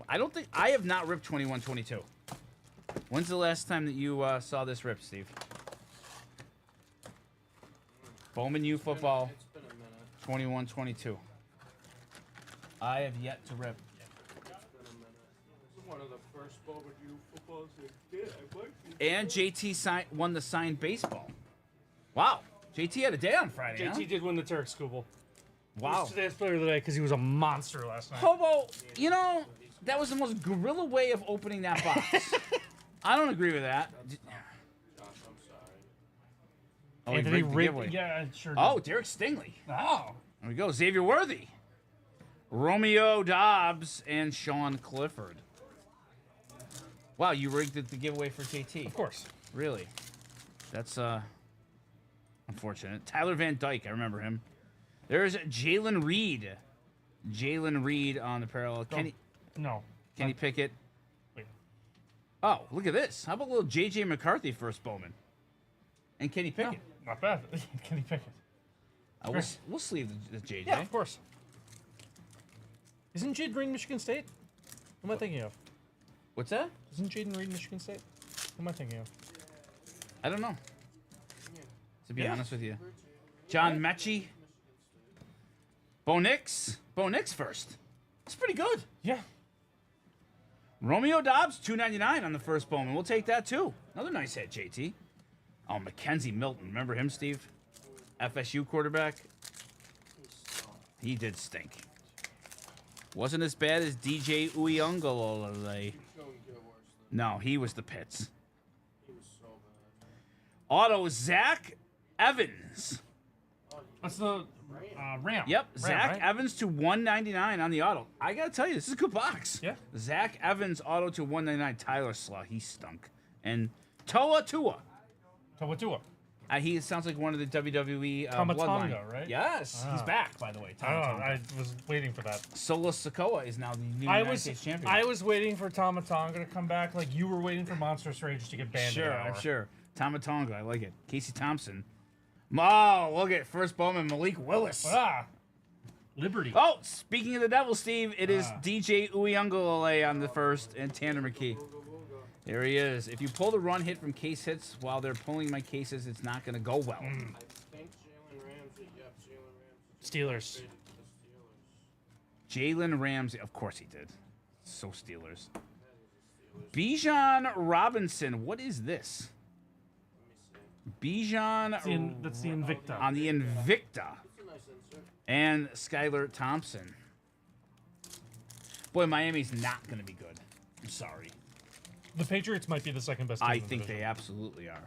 I don't think I have not ripped 21-22. When's the last time that you saw this rip, Steve? Bowman U football, It's been a minute. 21-22. I have yet to rip. It's been a minute. This is one of the first Bowman U footballs they did. I liked it. And JT won the signed baseball. Wow. JT had a day on Friday, huh? JT did win the Turk Scooble. Wow. He's today's player of the day because he was a monster last night. Hobo, you know, that was the most guerrilla way of opening that box. I don't agree with that. Josh, I'm sorry. Oh, he Anthony rigged the rigged. giveaway. Yeah, sure. Oh, Derek Stingley. Oh. There we go. Xavier Worthy. Romeo Dobbs and Sean Clifford. Wow, you rigged the giveaway for JT. Of course. Really? That's unfortunate. Tyler Van Dyke, I remember him. There's Jalen Reed. Jalen Reed on the parallel. No. Kenny Pickett. Wait. Oh, look at this. How about little J.J. McCarthy first Bowman? And Kenny Pickett. Not bad. Kenny Pickett. We'll sleeve the J.J. Yeah, of course. Isn't Jaden Reed Michigan State? Who am I thinking of? What's that? Isn't Jaden Reed Michigan State? Who am I thinking of? I don't know. To be Yeah. honest with you. John Mechie. Bo Nix. Bo Nix first. That's pretty good. Yeah. Romeo Dobbs, $2.99 on the first Bowman. We'll take that too. Another nice hit, JT. Oh, Mackenzie Milton. Remember him, Steve? FSU quarterback. He did stink. Wasn't as bad as DJ Uyunglele. He's going to get worse than No, he was the pits. he was so bad. Auto Zach Evans. That's the Ram. Yep, Ram, Zach right? Evans to 199 on the auto. I gotta tell you, this is a good box. Yeah. Zach Evans auto to 199. Tyler Slaw, he stunk. And Toa Tua. Tua. He sounds like one of the WWE Tama bloodline. Tonga, right? Yes, he's Ah. back, by the way. I don't know. Tonga. I was waiting for that. Sola Sokoa is now the new I United was States champion. I was waiting for Tama Tonga to come back, like you were waiting for Monstrous Rage to get banned. Sure, in an I'm hour. sure. Tama Tonga, I like it. Casey Thompson. Oh, look at first Bowman Malik Willis. Ah, Liberty. Oh, speaking of the devil, Steve, it is DJ Uyunglele on the first and Tanner McKee. There he is. If you pull the run hit from case hits while they're pulling my cases, it's not going to go well. I think Jalen Ramsey. Yep, Jalen Ramsey. Steelers. Traded to the Steelers. Jalen Ramsey. Of course he did. So Steelers. Bijan Robinson. What is this? Let me see. Bijan That's the Invicta. on the Invicta. That's a nice insert. And Skylar Thompson. Boy, Miami's not going to be good. I'm sorry. The Patriots might be the second best team I in the think division. they absolutely are.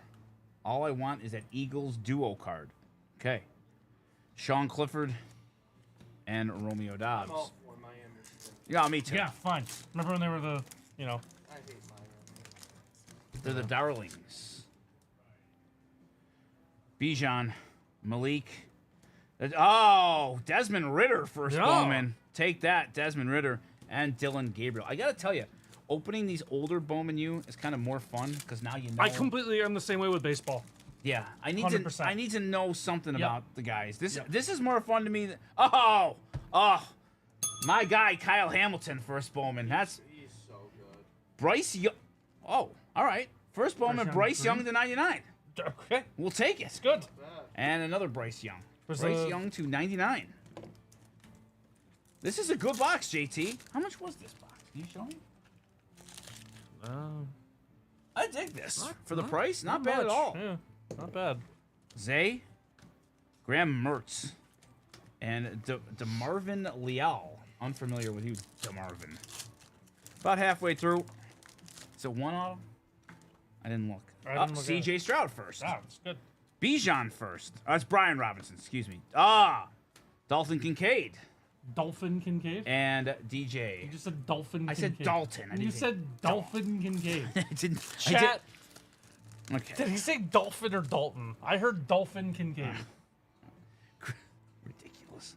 All I want is that Eagles duo card. Okay. Sean Clifford and Romeo Dobbs. I'm all for Miami. Yeah, me too. Yeah, fine. Remember when they were the, I hate Miami. They're the darlings. Bijan, Malik. Oh, Desmond Ritter first Yeah. Bowman. Take that, Desmond Ritter and Dylan Gabriel. I got to tell you, opening these older Bowman U is kind of more fun because now you know. I completely am the same way with baseball. Yeah, I need 100%. to. I need to know something Yep. about the guys. This Yep. this is more fun to me. My guy Kyle Hamilton, first Bowman. That's He's so good. Bryce Young. Oh, all right. First Bowman, Young, Bryce green. Young to 99. Okay, We'll take it. good. Bad. And another Bryce Young. Was Bryce the- Young to 99. This is a good box, JT. How much was this box? Can you show me? I dig this for the price. Not bad at much. all. Yeah, not bad. Zay, Graham Mertz, and DeMarvin Leal. Unfamiliar with you, DeMarvin. About halfway through. Is it one auto? I didn't look. I didn't look CJ Stroud first. Ah, it's good. Bijan first. Oh, it's Brian Robinson, excuse me. Dalton Kincaid Dolphin Kincaid. and DJ. You just said Dolphin. I said Kincaid. Dalton. I You didn't say said Dolphin Kincaid. I didn't. Chat. I did, Did okay. he say Dolphin or Dalton? I heard Dolphin Kincaid. Ridiculous.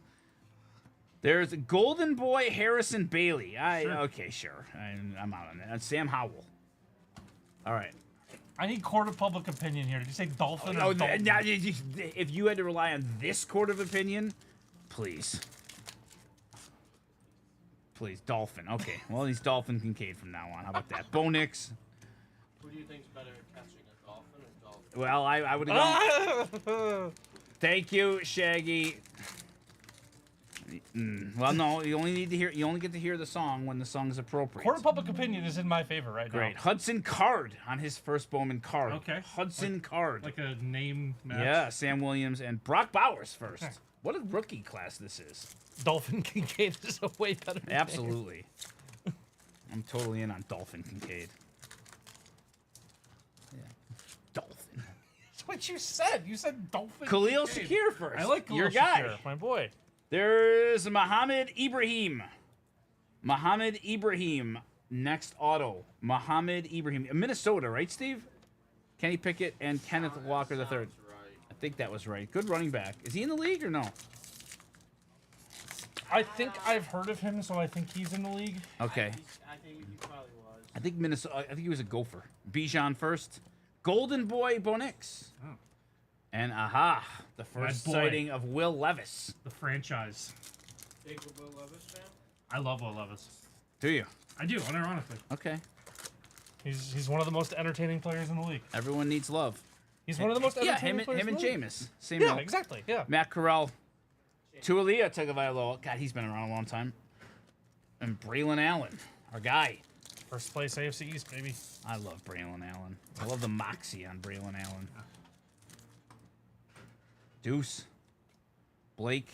There's Golden Boy Harrison Bailey. Sure. Okay, sure. I'm out on that. That's Sam Howell. All right. I need court of public opinion here. Did you say Dolphin or Oh, Dalton? now, if you had to rely on this court of opinion, please. Please, Dolphin. Okay. Well, he's Dolphin Kincaid from now on. How about that? Bo Nix. Who do you think's better at catching, a dolphin or dolphin? Well, I would have gone. Thank you, Shaggy. Well, no, you only need to hear. You only get to hear the song when the song's appropriate. Court of public opinion is in my favor right Great. now. Hudson Card on his first Bowman card. Okay. Hudson Card. Like a name match. Yeah, Sam Williams and Brock Bowers first. Okay. What a rookie class this is. Dolphin Kincaid is a way better name. Absolutely. I'm totally in on Dolphin Kincaid. Yeah. Dolphin. That's what you said. You said Dolphin Khalil Kincaid. Shakir first. I like Khalil Your guy. Shakir, my boy. There's Mohamed Ibrahim. Mohamed Ibrahim. Next auto. Mohamed Ibrahim. Minnesota, right, Steve? Kenny Pickett and Kenneth Walker III. Sounds right. I think that was right. Good running back. Is he in the league or no? I think I've heard of him, so I think he's in the league. Okay. I think he probably was. I think Minnesota. I think he was a Gopher. Bijan first. Golden Boy Bo Nix. Oh. And the first boy. sighting of Will Levis. The franchise. Big Will Levis fan? I love Will Levis. Do you? I do, unironically. Okay. He's one of the most entertaining players in the league. Everyone needs love. He's one of the most Yeah, entertaining him players and in the league. Jameis. Same Yeah, note. exactly. Yeah. Matt Corral. Tualia Tagovailoa. God, he's been around a long time. And Braylon Allen, our guy. First place AFC East, baby. I love Braylon Allen. I love the moxie on Braylon Allen. Deuce. Blake.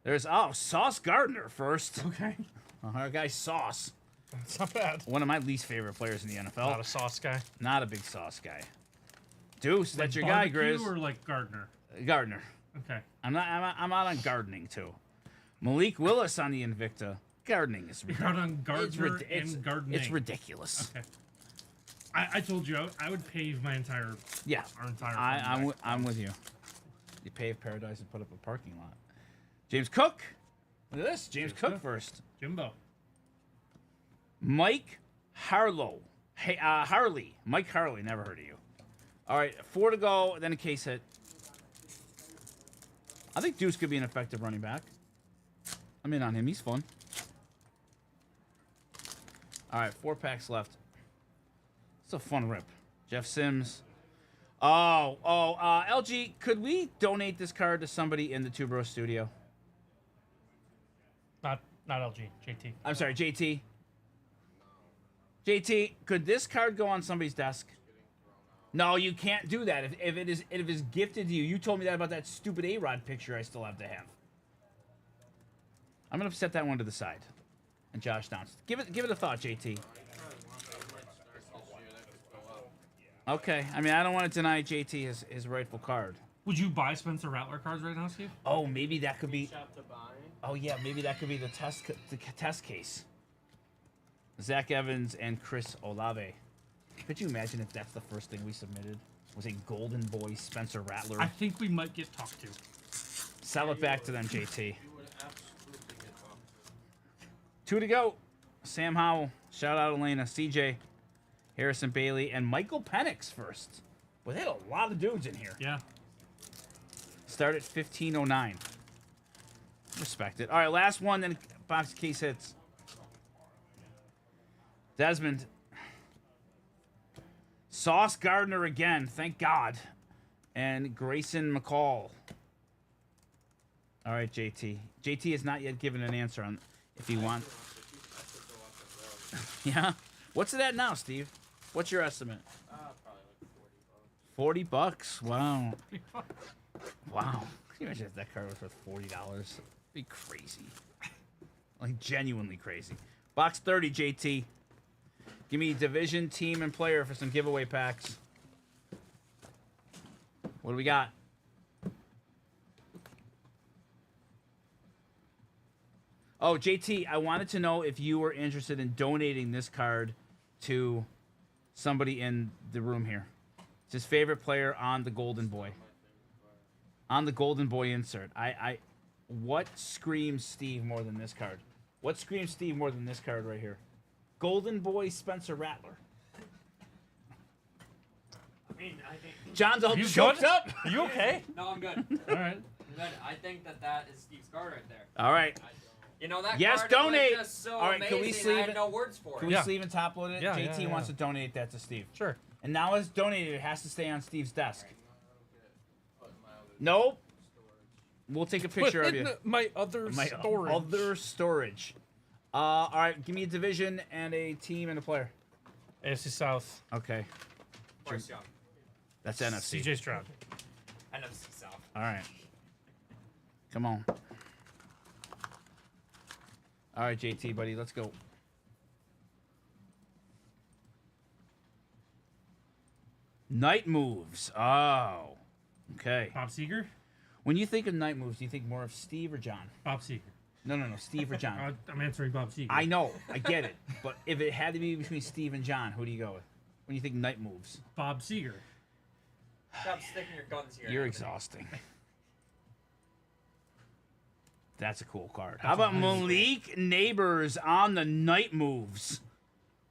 There's, Sauce Gardner first. Okay. Our guy Sauce. That's not bad. One of my least favorite players in the NFL. Not a sauce guy. Not a big Sauce guy. Deuce, that's Like your guy, barbecue Grizz. or like Gardner? Gardner. Okay. I'm out on gardening, too. Malik Willis on the Invicta. Gardening is You're out on Gardner it's and gardening. It's ridiculous. Okay. I told you I would pave my entire Yeah. our entire. farm back. I'm with you. You pave paradise and put up a parking lot. James Cook. Look at this. James Cook first. Jimbo. Mike Harlow. Hey, Harley. Mike Harley. Never heard of you. All right, 4 to go. Then a case hit. I think Deuce could be an effective running back. I'm in on him. He's fun. All right, 4 packs left. It's a fun rip. Jeff Sims. LG, could we donate this card to somebody in the Two Bro studio? Not LG. JT. I'm sorry, JT. JT, could this card go on somebody's desk? No, you can't do that. If it is gifted to you, you told me that about that stupid A-Rod picture I still have to have. I'm gonna set that one to the side. And Josh Downs. Give it a thought, JT. Okay. I mean, I don't want to deny JT his rightful card. Would you buy Spencer Rattler cards right now, Steve? Oh, maybe that could be. Shop to buy. Oh yeah, maybe that could be the test case. Zach Evans and Chris Olave. Could you imagine if that's the first thing we submitted? Was a Golden Boy Spencer Rattler? I think we might get talked to. Sell it back to them, JT. You would absolutely get bumped. 2 to go. Sam Howell. Shout out Elena. CJ. Harrison Bailey. And Michael Penix first. Well, they had a lot of dudes in here. Yeah. Start at 15:09. Respect it. All right, last one, then box case hits. Desmond. Sauce Gardner again. Thank God. And Grayson McCall. All right, JT. JT has not yet given an answer on if he wants. Yeah? What's it at now, Steve? What's your estimate? Probably like $40. $40? Wow. Wow. Can you imagine if that card was worth $40? Be crazy. Like, genuinely crazy. Box 30, JT. Give me division, team, and player for some giveaway packs. What do we got? Oh, JT, I wanted to know if you were interested in donating this card to somebody in the room here. It's his favorite player on the Golden Boy. On the Golden Boy insert. What screams Steve more than this card? What screams Steve more than this card right here? Golden Boy Spencer Rattler. I mean, I think. John's all You choked good? up. Are you okay? No, I'm good. All right. I'm good. I think that is Steve's card right there. All right. You know that Yes, card donate. was just so All right, can we amazing. sleeve I had it? no words for Can it. we Yeah. sleeve and top load it? Yeah, JT yeah, wants yeah. to donate that to Steve. Sure. And now it's donated. It has to stay on Steve's desk. Nope. We'll take a picture of you. My other My storage. other storage. All right, give me a division and a team and a player. AFC South. Okay, Bryce Young. that's NFC. CJ Stroud. NFC South. All right. Come on. All right, JT, buddy, let's go. Night moves. Oh, okay. Bob Seeger. When you think of night moves, do you think more of Steve or John? Bob Seeger. No, Steve or John. I'm answering Bob Seeger. I know, I get it. But if it had to be between Steve and John, who do you go with? When you think night moves? Bob Seeger. Stop sticking your guns here. You're exhausting. That's a cool card. How about Malik Neighbors on the night moves?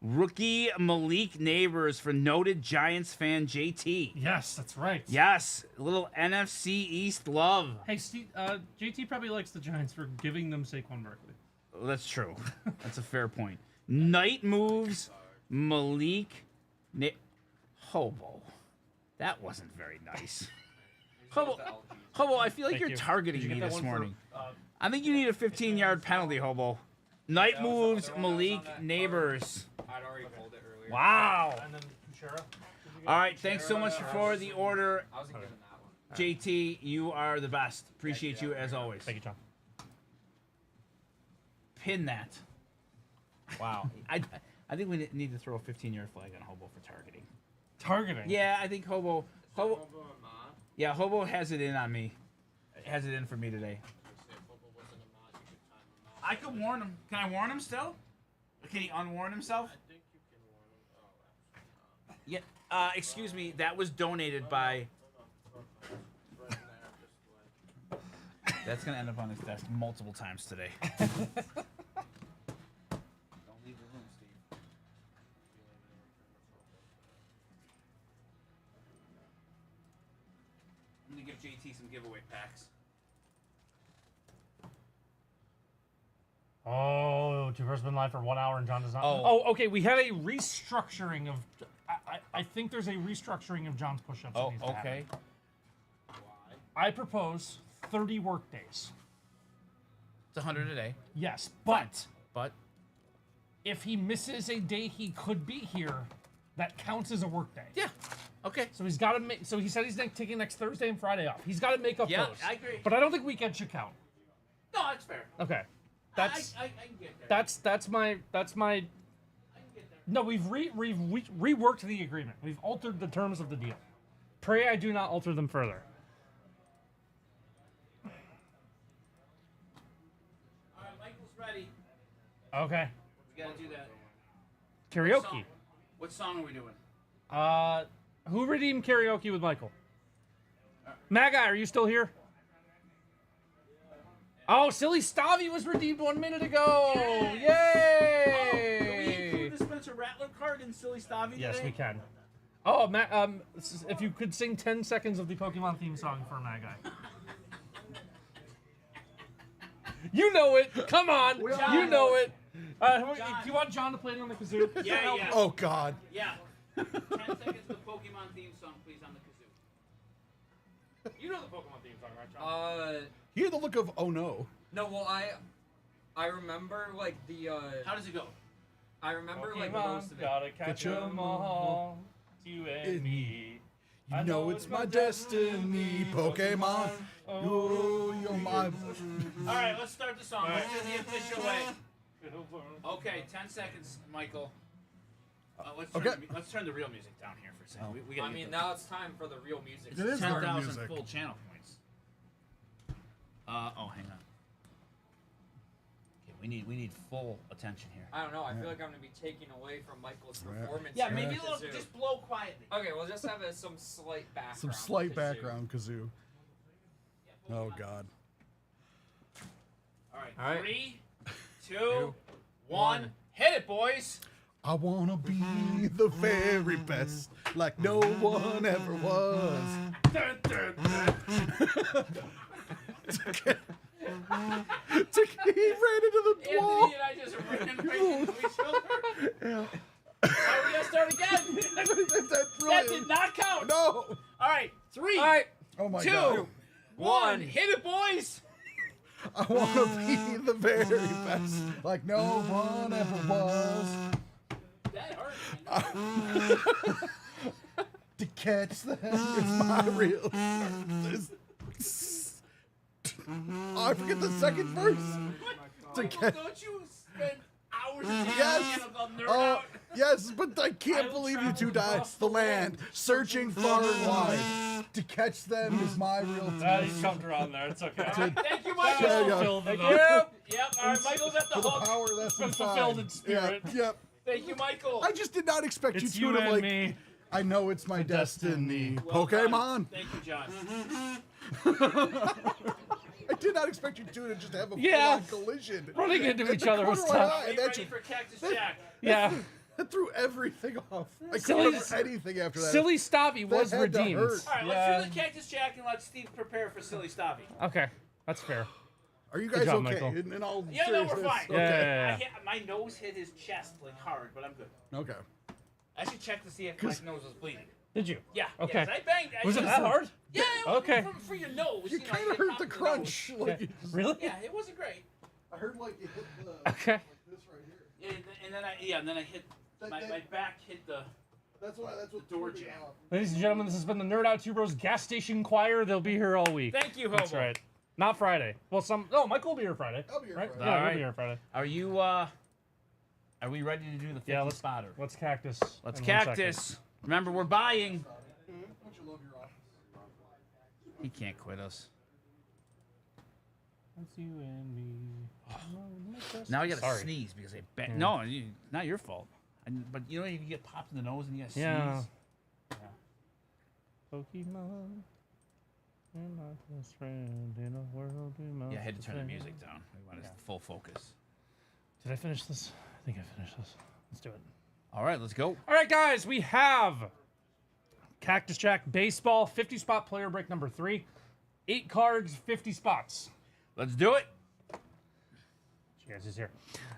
Rookie Malik Neighbors for noted Giants fan JT. Yes, that's right. Yes, a little NFC East love. Hey, Steve, JT probably likes the Giants for giving them Saquon Barkley. Well, that's true. That's a fair point. Night moves Malik Hobo. That wasn't very nice. Hobo, I feel like Thank you're you. targeting Did you me get that this one for, morning. I think you need a 15-yard penalty, Hobo. Night That was the moves other one that was Malik on that Neighbors. I'd already pulled it earlier. Wow. And then Kuchera. All right, thanks so much for the order. I wasn't given that JT, you are the best. Appreciate you as always. Thank you, John. Pin that. Wow. I think we need to throw a 15-yard flag on Hobo for targeting. Targeting? Yeah, I think Hobo. Yeah, Hobo has it in on me. Has it in for me today. I could warn him. Can I warn him still? Can he unwarn himself? I think you can warn him. Oh, Yeah. Excuse me. That was donated by. right there, just like. That's gonna end up on his desk multiple times today. Don't leave the room, Steve. I'm gonna give JT some giveaway packs. Oh, two person been live for 1 hour and John does not. Oh. Oh, okay. We had a restructuring of. I think there's a restructuring of John's push-ups. that Oh, needs to happen. okay. I propose 30 work days. It's 100 a day. Yes, but But if he misses a day he could be here, that counts as a work day. yeah, okay. So he's got to make. So he said he's taking next Thursday and Friday off. He's got to make up Yeah, those. I agree. But I don't think weekend should count. No, that's fair. Okay, that's I can get there. that's my. I can get there. No, we've reworked the agreement. We've altered the terms of the deal. Pray I do not alter them further. All right, Michael's ready. Okay. We gotta do that. Karaoke. What song are we doing? Who redeemed karaoke with Michael? Maga, are you still here? Oh, Silly Stavi was redeemed 1 minute ago! Can we Yay! include the Spencer Rattler card in Silly Stavi Yes, today? we can. Oh, if you could sing 10 seconds of the Pokemon theme song for Maga. You know it! Come on! You know it! Do you want John to play it on the kazoo? Yeah, yeah. Oh God. Yeah. 10 seconds of the Pokemon theme song, please, on the kazoo. You know the Pokemon theme song, right, John? Hear the look of oh no. No, well, I remember like the How does it go? I remember like Pokemon, most of it. gotta catch 'em all. You and me. You know it's my destiny, Pokemon. You're my. All right, let's start the song. Let's do the official way. Okay, 10 seconds, Michael. Let's turn the real music down here for a second. We gotta I get mean, the- now it's time for the real music. It is to start. 10,000 music. full channel points. Hang on. Okay, we need full attention here. I don't know. I feel like I'm gonna be taken away from Michael's performance. Yeah, here maybe with a little, kazoo. just blow quietly. Okay, we'll just have some slight background. Some slight kazoo. background kazoo. Oh God. All right, All right. 3, 2, 1, hit it, boys. I wanna be the very best, like no one ever was. Dun, dun, dun. He ran into the wall. Anthony and I just ran right into each other. All right, we gotta start again. That did not count. No. All right, 3, All right. Oh my 2, God. 1, hit it, boys. I wanna be the very best, like no one ever was. That hurt, man. To catch them is my real. Oh, I forget the second verse. To Michael, catch. don't you spend hours a day Yes. about nerd out? Yes, but I can't will believe you travel two died. across The the land, searching far and wide. To catch them is my real You task. jumped around there. It's okay. Thank you, Yeah, Michael. yeah. Fulfilled Thank enough. you. Yep. All right, Michael's at the For the hook. power that's Been inside. fulfilled in spirit. Yeah, yep. Thank you, Michael. I just did not expect It's you you two to and like. me. I know it's my destiny. Well done. Pokemon. Thank you, John. I did not expect you two to just have a Yeah. full-on collision. Running into At each the other was corner of my tough. eye, Are and you that ready ju- for Cactus Jack? Yeah. that threw everything off. I Silly- couldn't do anything after that. Silly Stavi was That had to redeemed. hurt. All right, Yeah. let's do the Cactus Jack and let Steve prepare for Silly Stavi. Okay, that's fair. Are you guys job, okay? Michael. In all Yeah, no, we're seriousness? fine. Okay. Yeah. My nose hit his chest like hard, but I'm good. Okay. I should check to see if my nose was bleeding. Did you? Yeah. Okay. Yes, I banged. Was it that hard? Yeah. Okay. For your nose. You know, kind get of hurt popped the in nose. crunch. Like, you just- Really? Yeah, it wasn't great. I heard like it hit the Okay. like this right here. And then I hit my back hit the That's what Door threw me jam. off. Ladies and gentlemen, this has been the Nerd Out Two Bros Gas Station Choir. They'll be here all week. Thank you, Hobo. That's right. Not Friday. Well, no, Michael will be here Friday. I'll be here right? Friday. Yeah, All he'll right. be here Friday. Are you, are we ready to do the 50 Yeah, let's spotter? Let's cactus. Let's in 1 second. cactus. Remember, we're buying. Don't you love your office? He can't quit us. It's you and me. Now you gotta Sorry. sneeze because they bet. Yeah. No, not your fault. But you know, you get popped in the nose and you gotta Yeah. sneeze. Pokemon, you're my best friend in a world we must Yeah, I had to turn the defend. music down. We wanted full focus. Did I finish this? I think I finished this. Let's do it. All right, let's go. All right, guys, we have Cactus Jack Baseball 50 spot player break number 3. 8 cards, 50 spots. Let's do it. You guys is here.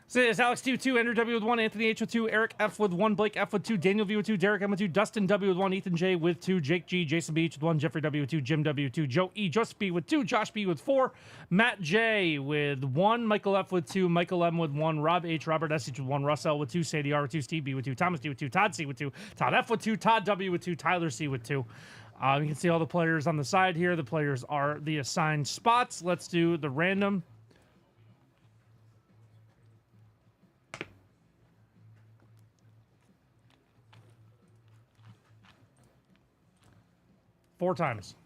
So it's Alex T with 2, Andrew W with 1, Anthony H with 2, Eric F with 1, Blake F with 2, Daniel V with 2, Derek M with 2, Dustin W with 1, Ethan J with 2, Jake G, Jason B with 1, Jeffrey W with 2, Jim W with 2, Joe E, Joseph B with 2, Josh B with 4, Matt J with 1, Michael F with 2, Michael M with 1, Rob H, Robert S with 1, Russ L with 2, Sadie R with 2, Steve B with 2, Thomas D with 2, Todd C with 2, Todd F with 2, Todd W with 2, Tyler C with 2. You can see all the players on the side here. The players are the assigned spots. Let's do the random. Four times.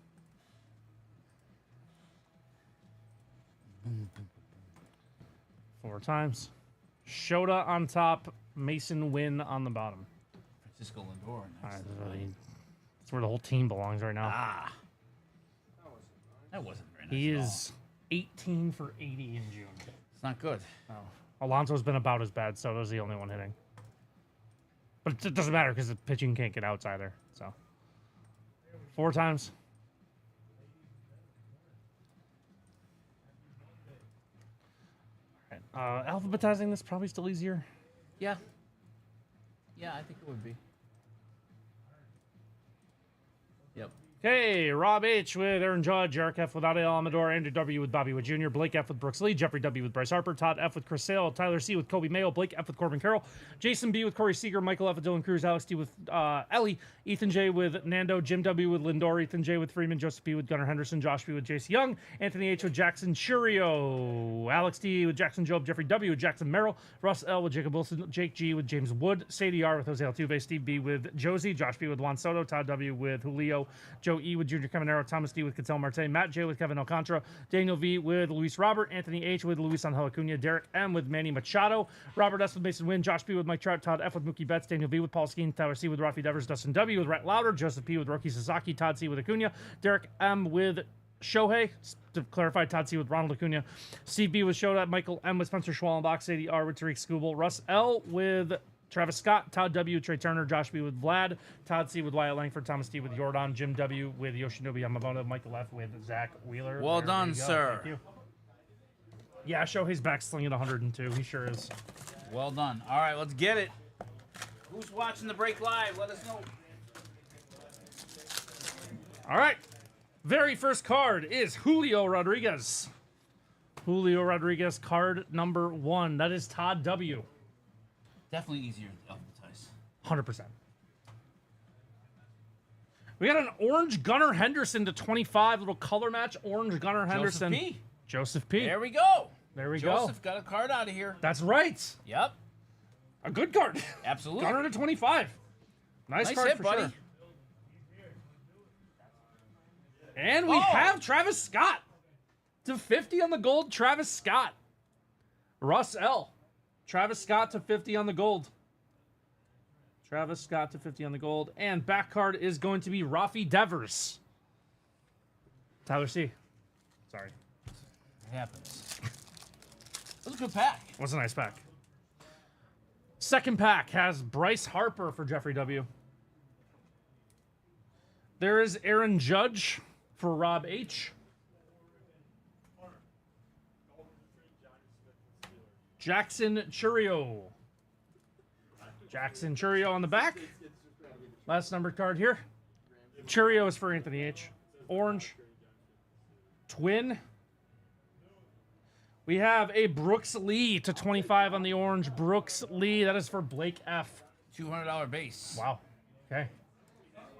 Four times. Shota on top, Mason Wynn on the bottom. Francisco Lindor. Next. That's where the whole team belongs right now. Ah. That wasn't very nice. He at all. is 18 for 80 in June. It's not good. Alonso's been about as bad. Soto's the only one hitting. But it doesn't matter because the pitching can't get outs either. So, four times. Alphabetizing this probably still easier. Yeah. Yeah, I think it would be. Yep. Okay, Rob H with Aaron Judge, Eric F with Adel Amador, Andrew W with Bobby Wood Jr., Blake F with Brooks Lee, Jeffrey W with Bryce Harper, Todd F with Chris Sale, Tyler C with Kobe Mayo, Blake F with Corbin Carroll, Jason B with Corey Seager, Michael F with Dylan Cruz, Alex T with Ellie, Ethan J with Nando, Jim W with Lindor, Ethan J with Freeman, Joseph P with Gunnar Henderson, Josh B with Jace Young, Anthony H with Jackson Churio, Alex T with Jackson Job, Jeffrey W with Jackson Merrill, Russ L with Jacob Wilson, Jake G with James Wood, Sadie R with Jose Altuve, Steve B with Josie, Josh B with Juan Soto, Todd W with Julio, Joe E with Junior Caminero, Thomas D with Cattell Marte, Matt J with Kevin Alcantara, Daniel V with Luis Robert, Anthony H with Luis Angel Acuna, Derek M with Manny Machado, Robert S with Mason Wynn, Josh B with Mike Trout, Todd F with Mookie Betts, Daniel V with Paul Skeen, Tyler C with Rafi Devers, Dustin W with Rhett Lauder, Joseph P with Roki Sasaki, Todd C with Acuna, Derek M with Shohei, to clarify, Todd C with Ronald Acuna, Steve B with Shota, Michael M with Spencer Schwallenbach, Sadie R with Tariq Skubal, Russ L with Travis Scott, Todd W, Trey Turner, Josh B with Vlad, Todd C with Wyatt Langford, Thomas D with Jordan, Jim W with Yoshinobu Yamamoto, Michael F with Zach Wheeler. Well There done, we go. sir. Thank you. Yeah, Shohei's back slinging 102. He sure is. Well done. All right, let's get it. Who's watching the break live? Let us know. All right. Very first card is Julio Rodriguez. Julio Rodriguez, card number 1. That is Todd W. Definitely easier to alphabetize. 100%. We got an orange Gunnar Henderson to 25. Little color match. Orange Gunnar Henderson. Joseph P. Joseph P. There we go. There we Joseph got a card out of here. That's right. Yep. A good card. Absolutely. Gunnar to 25. Nice card hit, for buddy. sure. And we Oh. have Travis Scott. To 50 on the gold, Travis Scott. Russ L. Travis Scott to 50 on the gold. Travis Scott to 50 on the gold. And back card is going to be Rafi Devers. Tyler C. Sorry. It happens. That was a good pack. What's a nice pack? Second pack has Bryce Harper for Jeffrey W. There is Aaron Judge for Rob H. Jackson Churio. Jackson Churio on the back. Last numbered card here. Churio is for Anthony H. Orange. Twin. We have a Brooks Lee to 25 on the orange. Brooks Lee, that is for Blake F. $200 base. Wow. Okay.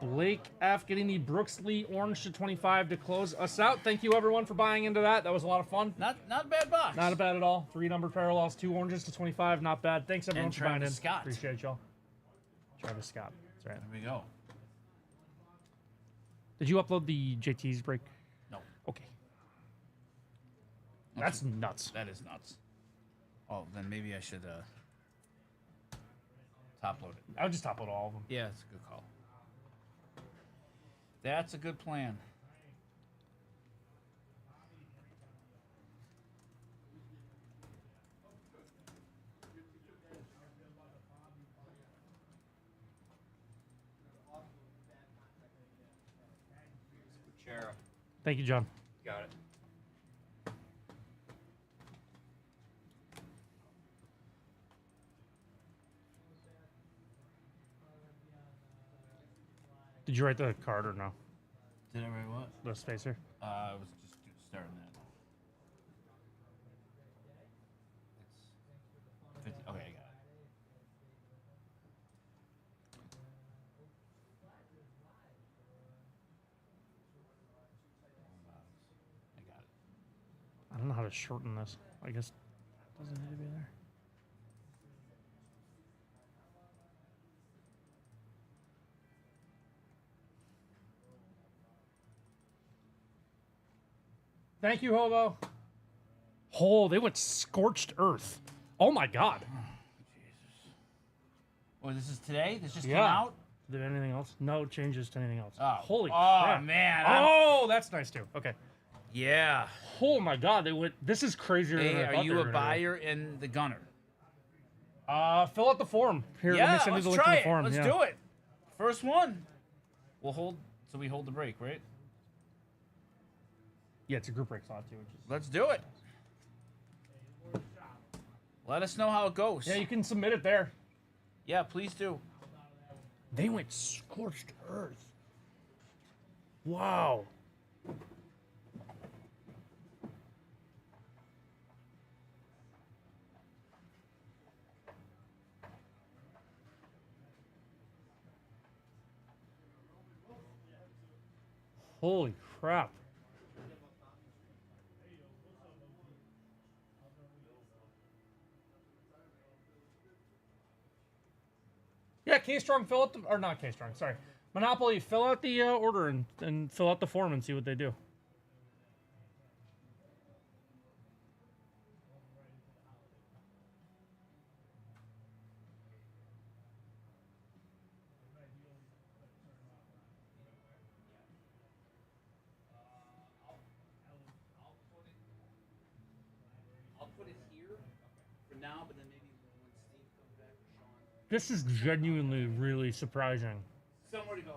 Blake F. getting the Brooks Lee orange to 25 to close us out. Thank you, everyone, for buying into that. That was a lot of fun. Not a bad box. Not bad at all. 3 number parallels, 2 oranges to 25. Not bad. Thanks, everyone, And for buying in. Travis Scott. Appreciate y'all. Travis Scott. That's right. There we go. Did you upload the JT's break? No. Okay. That's nuts. That is nuts. Oh, then maybe I should top load it. I would just top load all of them. Yeah, that's a good call. That's a good plan. Chera. Thank you, John. Got it. Did you write the card or no? Did I write what? The spacer? I was just starting that. It's 50. Okay, I got it. I got it. I don't know how to shorten this. I guess it doesn't need to be there. Thank you, Hobo. Oh, they went scorched earth. Oh my god. Jesus. Oh, this is today? This just came Yeah. out? Is there anything else? No changes to anything else. Oh. Holy Oh, crap. man. Oh, that's nice too. Okay. Yeah. Oh my god, they went. This is crazier Hey, than I are thought you they a were gonna buyer in the gunner? do. Fill out the form. Here, let me Yeah, send you let's the link to try the it. form. Let's yeah. do it. First one. We'll hold. So we hold the break, right? Yeah, it's a group break slot too. Which is... Let's do it. Let us know how it goes. Yeah, you can submit it there. Yeah, please do. They went scorched earth. Wow. Holy crap. Yeah, K-Strong, fill out the, or not K-Strong, sorry. Monopoly, fill out the order and fill out the form and see what they do. I'll put it here for now, but then maybe when Steve comes back or Sean. This is genuinely really surprising. Somewhere to go.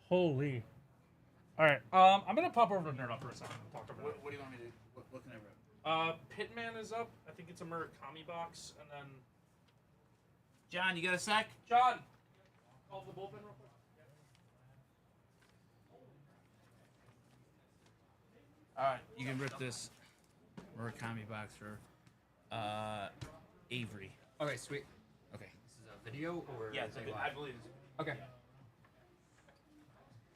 Holy. All right, I'm gonna pop over to Nerd Up for a second and talk about it. What do you want me to do? What can I rip? Pitman is up. I think it's a Murakami box, and then John, you got a sec? John. Call the bullpen real quick. All right, you can rip this Murakami box for Avery. Okay, sweet. Okay. This is a video or Yeah, is it I live? believe it's. Okay.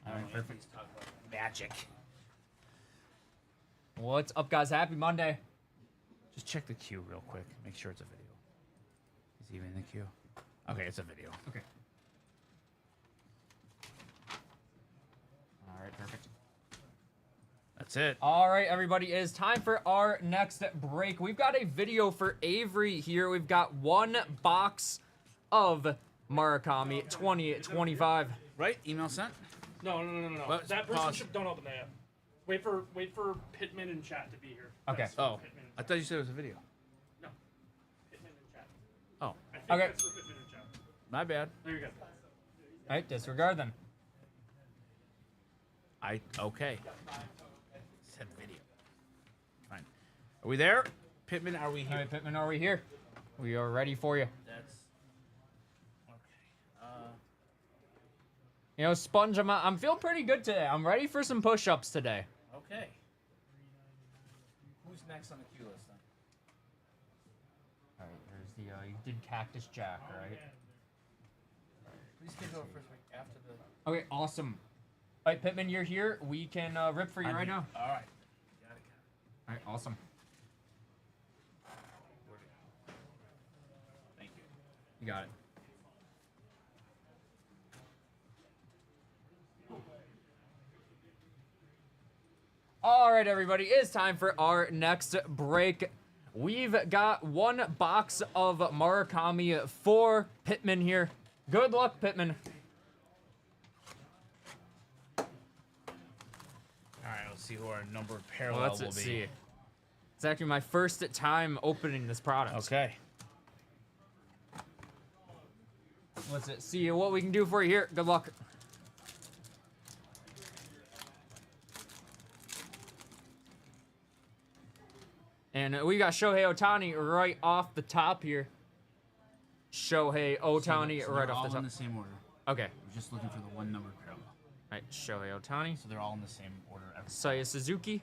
All right, perfect. Talk about magic. What's up, guys? Happy Monday. Just check the queue real quick. Make sure it's a video. Is he even in the queue? Okay, it's a video. Okay. All right, perfect. That's it. All right, everybody, it is time for our next break. We've got a video for Avery here. We've got one box of Murakami 2025. Right? Email sent? No. What? That person Pause. should, don't open that yet. Wait for Pitman in chat to be here. Okay. That's for Oh, Pitman in I chat. thought you said it was a video. No. Pitman in chat. Oh, I think Okay. that's for Pitman in chat. my bad. There you go. All right, disregard them. Okay. Said video. Fine. Are we there? Pittman, are we All here? right, Pittman, are we here? We are ready for you. That's okay. You know, Sponge, I'm feeling pretty good today. I'm ready for some push-ups today. Okay. Who's next on the queue list then? All right, there's the you did Cactus Jack, right? Please schedule our first week after the. Okay, awesome. All right, Pittman, you're here. We can rip for you right now. All right. Got it. All right, awesome. Thank you. You got it. All right, everybody, it's time for our next break. We've got one box of Murakami for Pittman here. Good luck, Pittman. All right, let's see who our number Well, parallel let's will be. see. It's actually my first time opening this product. Okay. Let's see what we can do for you here. Good luck. And we got Shohei Ohtani right off the top here. Shohei Ohtani So right they're off all the top. in the same order. Okay. We're just looking for the one number parallel. All right, Shohei Ohtani. So they're all in the same order. Saya Suzuki.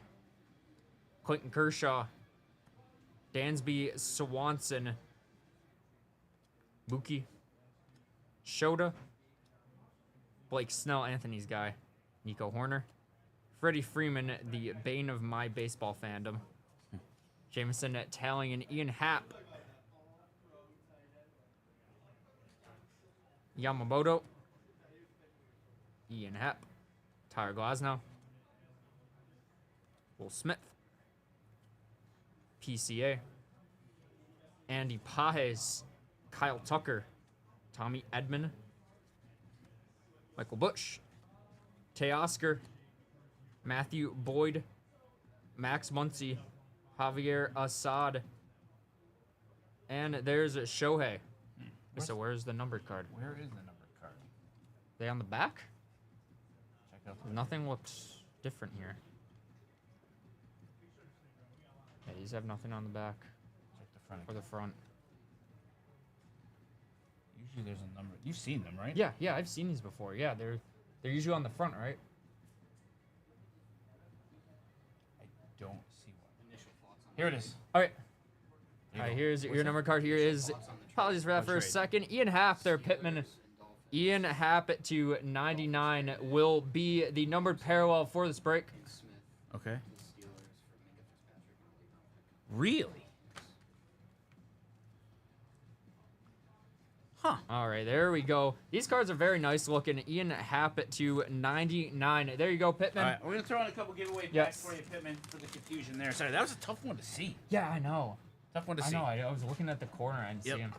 Clayton Kershaw. Dansby Swanson. Mookie. Shota. Blake Snell, Anthony's guy. Nico Horner. Freddie Freeman, the bane of my baseball fandom. Jameson Talling and Ian Happ. Yamamoto. Ian Happ. Tyler Glasnow. Will Smith. PCA. Andy Pages. Kyle Tucker. Tommy Edman. Michael Bush. Teoscar. Matthew Boyd. Max Muncy. Javier Assad. And there's Shohei. So where's the numbered card? Where is the numbered card? They on the back? Check out the Nothing looks different here. Yeah, these have nothing on the back check the front. or the front. Usually there's a number. You've seen them, right? Yeah, I've seen these before. Yeah, they're usually on the front, right? I don't see one. Here it is. All right. There All right, you go. here's your number card. Here is. Apologies for that for a trade. second. Ian Happ there, Pittman. Ian Happ to 99 will be the numbered parallel for this break. Okay. Really? Huh. All right, there we go. These cards are very nice looking. Ian Happ to 99. There you go, Pittman. All right, we're gonna throw in a couple giveaway packs Yes. for you, Pittman, for the confusion there. Sorry, that was a tough one to see. Yeah, I know. Tough one to I see. know. I was looking at the corner. I didn't Yep. see him.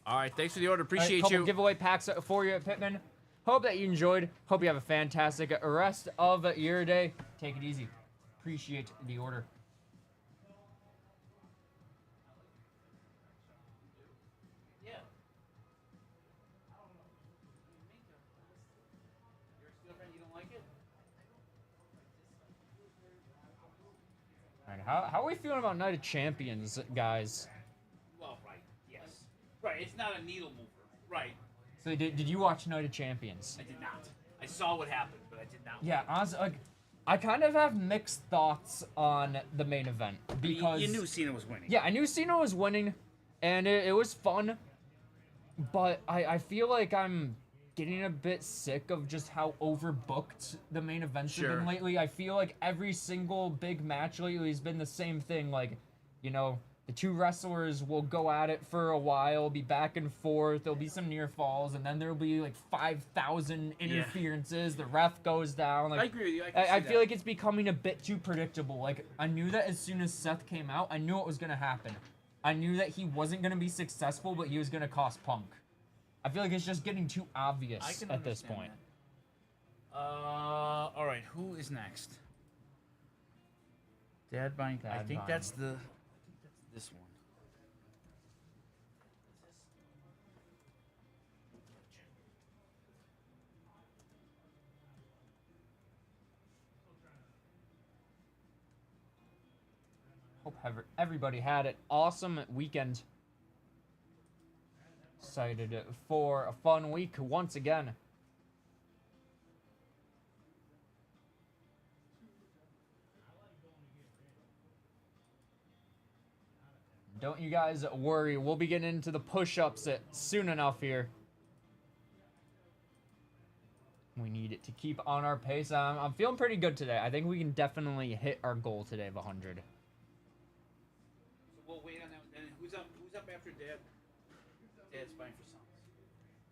All right, thanks for the order. All right, Appreciate couple you. giveaway packs for you, Pittman. Hope that you enjoyed. Hope you have a fantastic rest of your day. Take it easy. Appreciate the order. Yeah. Your ex-girlfriend, you don't like it? All right, how are we feeling about Night of Champions, guys? Well, right. Yes. Right. It's not a needle mover. Right. So did you watch Night of Champions? I did not. I saw what happened, but I did not. Yeah, honestly, like, I kind of have mixed thoughts on the main event because you knew Cena was winning. yeah, I knew Cena was winning, and it was fun, but I feel like I'm getting a bit sick of just how overbooked the main events have Sure. been lately. I feel like every single big match lately has been the same thing. Like, you know, the two wrestlers will go at it for a while, be back and forth. There'll be some near falls, and then there'll be like 5,000 interferences. The ref goes down. Like, I agree with you. I can I see feel that. like it's becoming a bit too predictable. Like, I knew that as soon as Seth came out, I knew it was going to happen. I knew that he wasn't going to be successful, but he was going to cost Punk. I feel like it's just getting too I obvious can at this understand point. that. All right. Who is next? Dad buying. I Dad think buying. that's the. This one. Hope everybody had an awesome weekend. Excited for a fun week once again. Don't you guys worry, we'll be getting into the push-ups soon enough here. We need it to keep on our pace. I'm feeling pretty good today. I think we can definitely hit our goal today of 100. So we'll wait on that. And who's up? Who's up after Dad? Dad's buying for songs.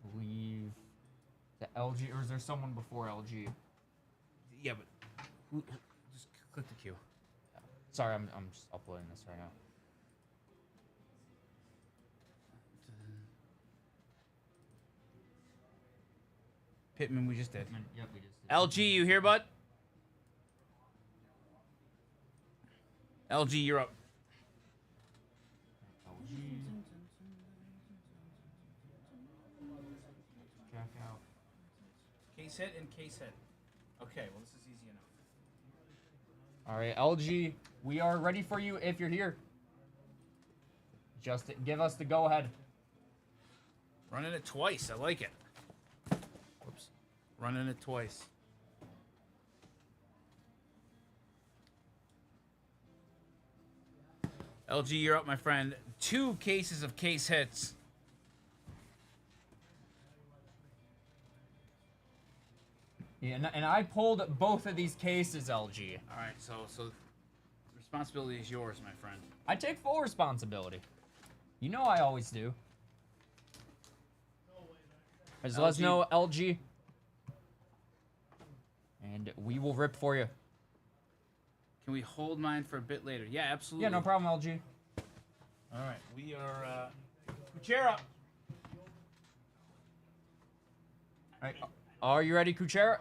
I believe the LG, or is there someone before LG? Yeah, but who? Just click the queue. Sorry, I'm just uploading this right now. Pittman, we just did. Yep, we just did. LG, you here, bud? LG, you're up. LG. Check out. Case hit and case hit. Okay, well, this is easy enough. All right, LG, we are ready for you if you're here. Just give us the go-ahead. Running it twice. I like it. Whoops. Running it twice. LG, you're up, my friend. 2 cases of case hits. Yeah, and I pulled both of these cases, LG. All right, so the responsibility is yours, my friend. I take full responsibility. You know I always do. Just let us LG. know, LG. And we will rip for you. Can we hold mine for a bit later? Yeah, absolutely. Yeah, no problem, LG. All right, we are. Chair up. All right. Are you ready, Kuchera?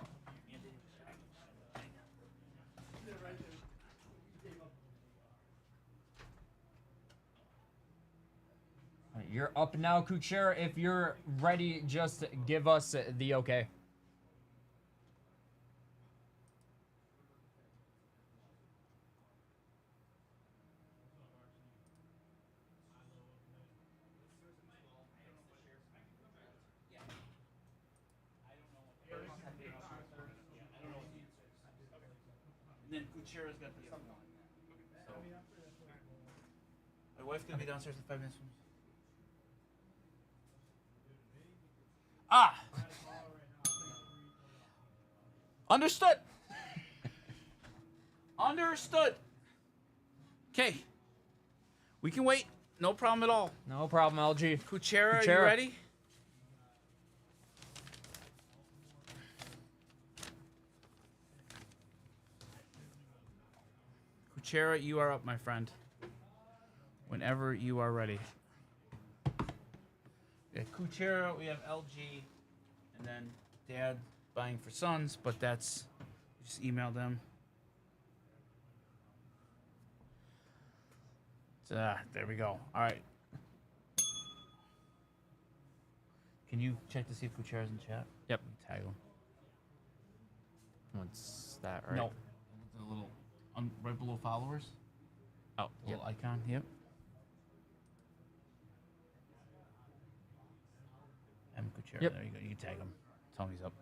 Alright, you're up now, Kuchera. If you're ready, just give us the okay. And then Kuchera's got the other one. So, my wife's gonna be downstairs in 5 minutes. Ah! Understood. Understood. Okay. We can wait. No problem at all. No problem, LG. Kuchera, are you Kuchera. ready? Kuchera, you are up, my friend. Whenever you are ready. Yeah, Kuchera, we have LG, and then Dad buying for sons, but that's just email them. There we go. All right. Can you check to see if Kuchera's in chat? Yep. Tag him. What's that, right? No. The little right below followers. Oh, The yep. little icon. Yep. M. Kuchera. Yep. There you go. You can tag him. Tell him he's up.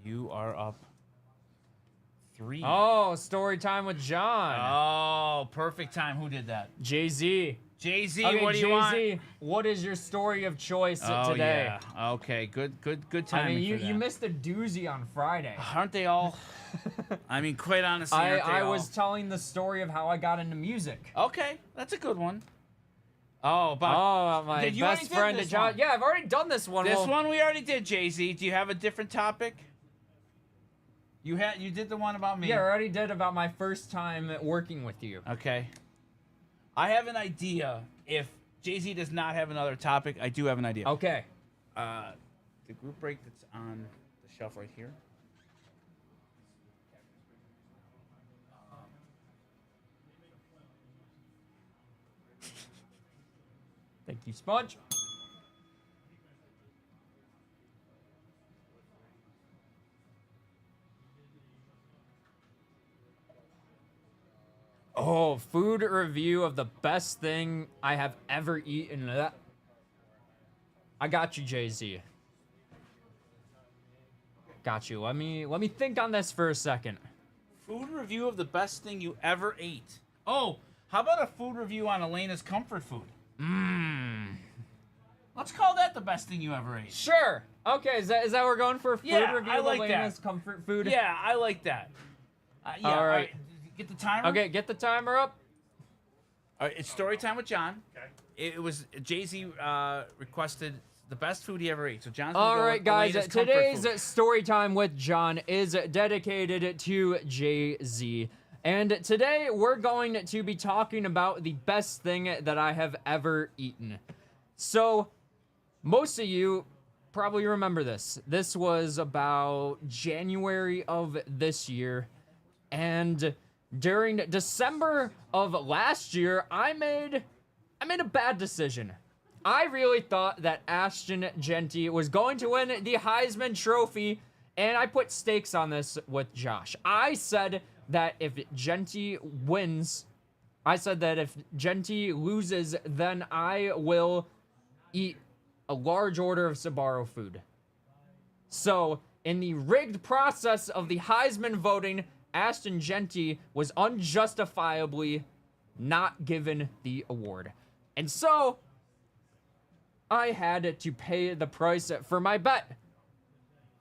You are up 3. Oh, story time with John. Oh, perfect time. Who did that? Jay-Z. Jay-Z, Okay, what do you want? Jay-Z, what is your story of choice today? Yeah. Okay, good I timing mean, for you that. missed a doozy on Friday. Aren't they all? I mean, quite honestly, aren't they I all? was telling the story of how I got into music. Okay, that's a good one. Oh, about my Did you already best did friend, this John. one? Yeah, I've already done this one. This Well, one we already did, Jay-Z. Do you have a different topic? You did the one about me. Yeah, I already did about my first time working with you. Okay. I have an idea. If Jay-Z does not have another topic, I do have an idea. Okay. The group break that's on the shelf right here. Thank you, Sponge. Oh, food review of the best thing I have ever eaten. I got you, Jay-Z. Got you. Let me think on this for a second. Food review of the best thing you ever ate. Oh, how about a food review on Elena's comfort food? Let's call that the best thing you ever ate. Sure. Okay, is that what we're going for? Food Yeah, review I of like Elena's that. comfort food? Yeah, I like that. Yeah, All right. Get the timer. Okay, get the timer up. All right, it's story time with John. Okay. It was Jay-Z requested the best food he ever ate. So John's gonna All go right, with guys. Elena's comfort Today's food. story time with John is dedicated to Jay-Z. And today we're going to be talking about the best thing that I have ever eaten. So, most of you probably remember this. This was about January of this year. And during December of last year, I made a bad decision. I really thought that Ashton Genty was going to win the Heisman Trophy, and I put stakes on this with Josh. I said that if Genty loses, then I will eat a large order of Sbarro food. So, in the rigged process of the Heisman voting, Ashton Genty was unjustifiably not given the award. And so, I had to pay the price for my bet.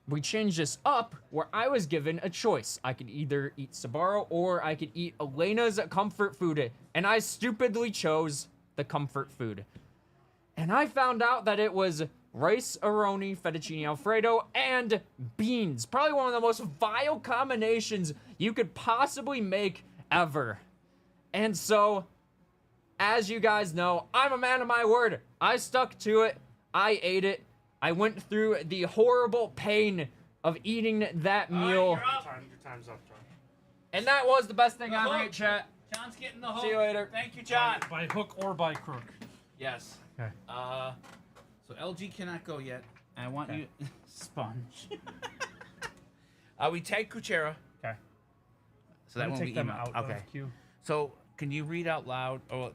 We changed this up where I was given a choice. I could either eat Sbarro or I could eat Elena's comfort food. And I stupidly chose the comfort food. And I found out that it was rice, aroni, fettuccine alfredo, and beans. Probably one of the most vile combinations you could possibly make ever. And so, as you guys know, I'm a man of my word. I stuck to it. I ate it. I went through the horrible pain of eating that meal. Your time's up, John. And that was the best thing I ever ate, chat. John's getting the hook. See you later. Thank you, John. By hook or by crook. Yes. Okay. So LG cannot go yet. I want you sponge. We tag Kuchera. Okay. So that I'm won't gonna be take them emailed. out Okay. of queue. So can you read out loud? Oh,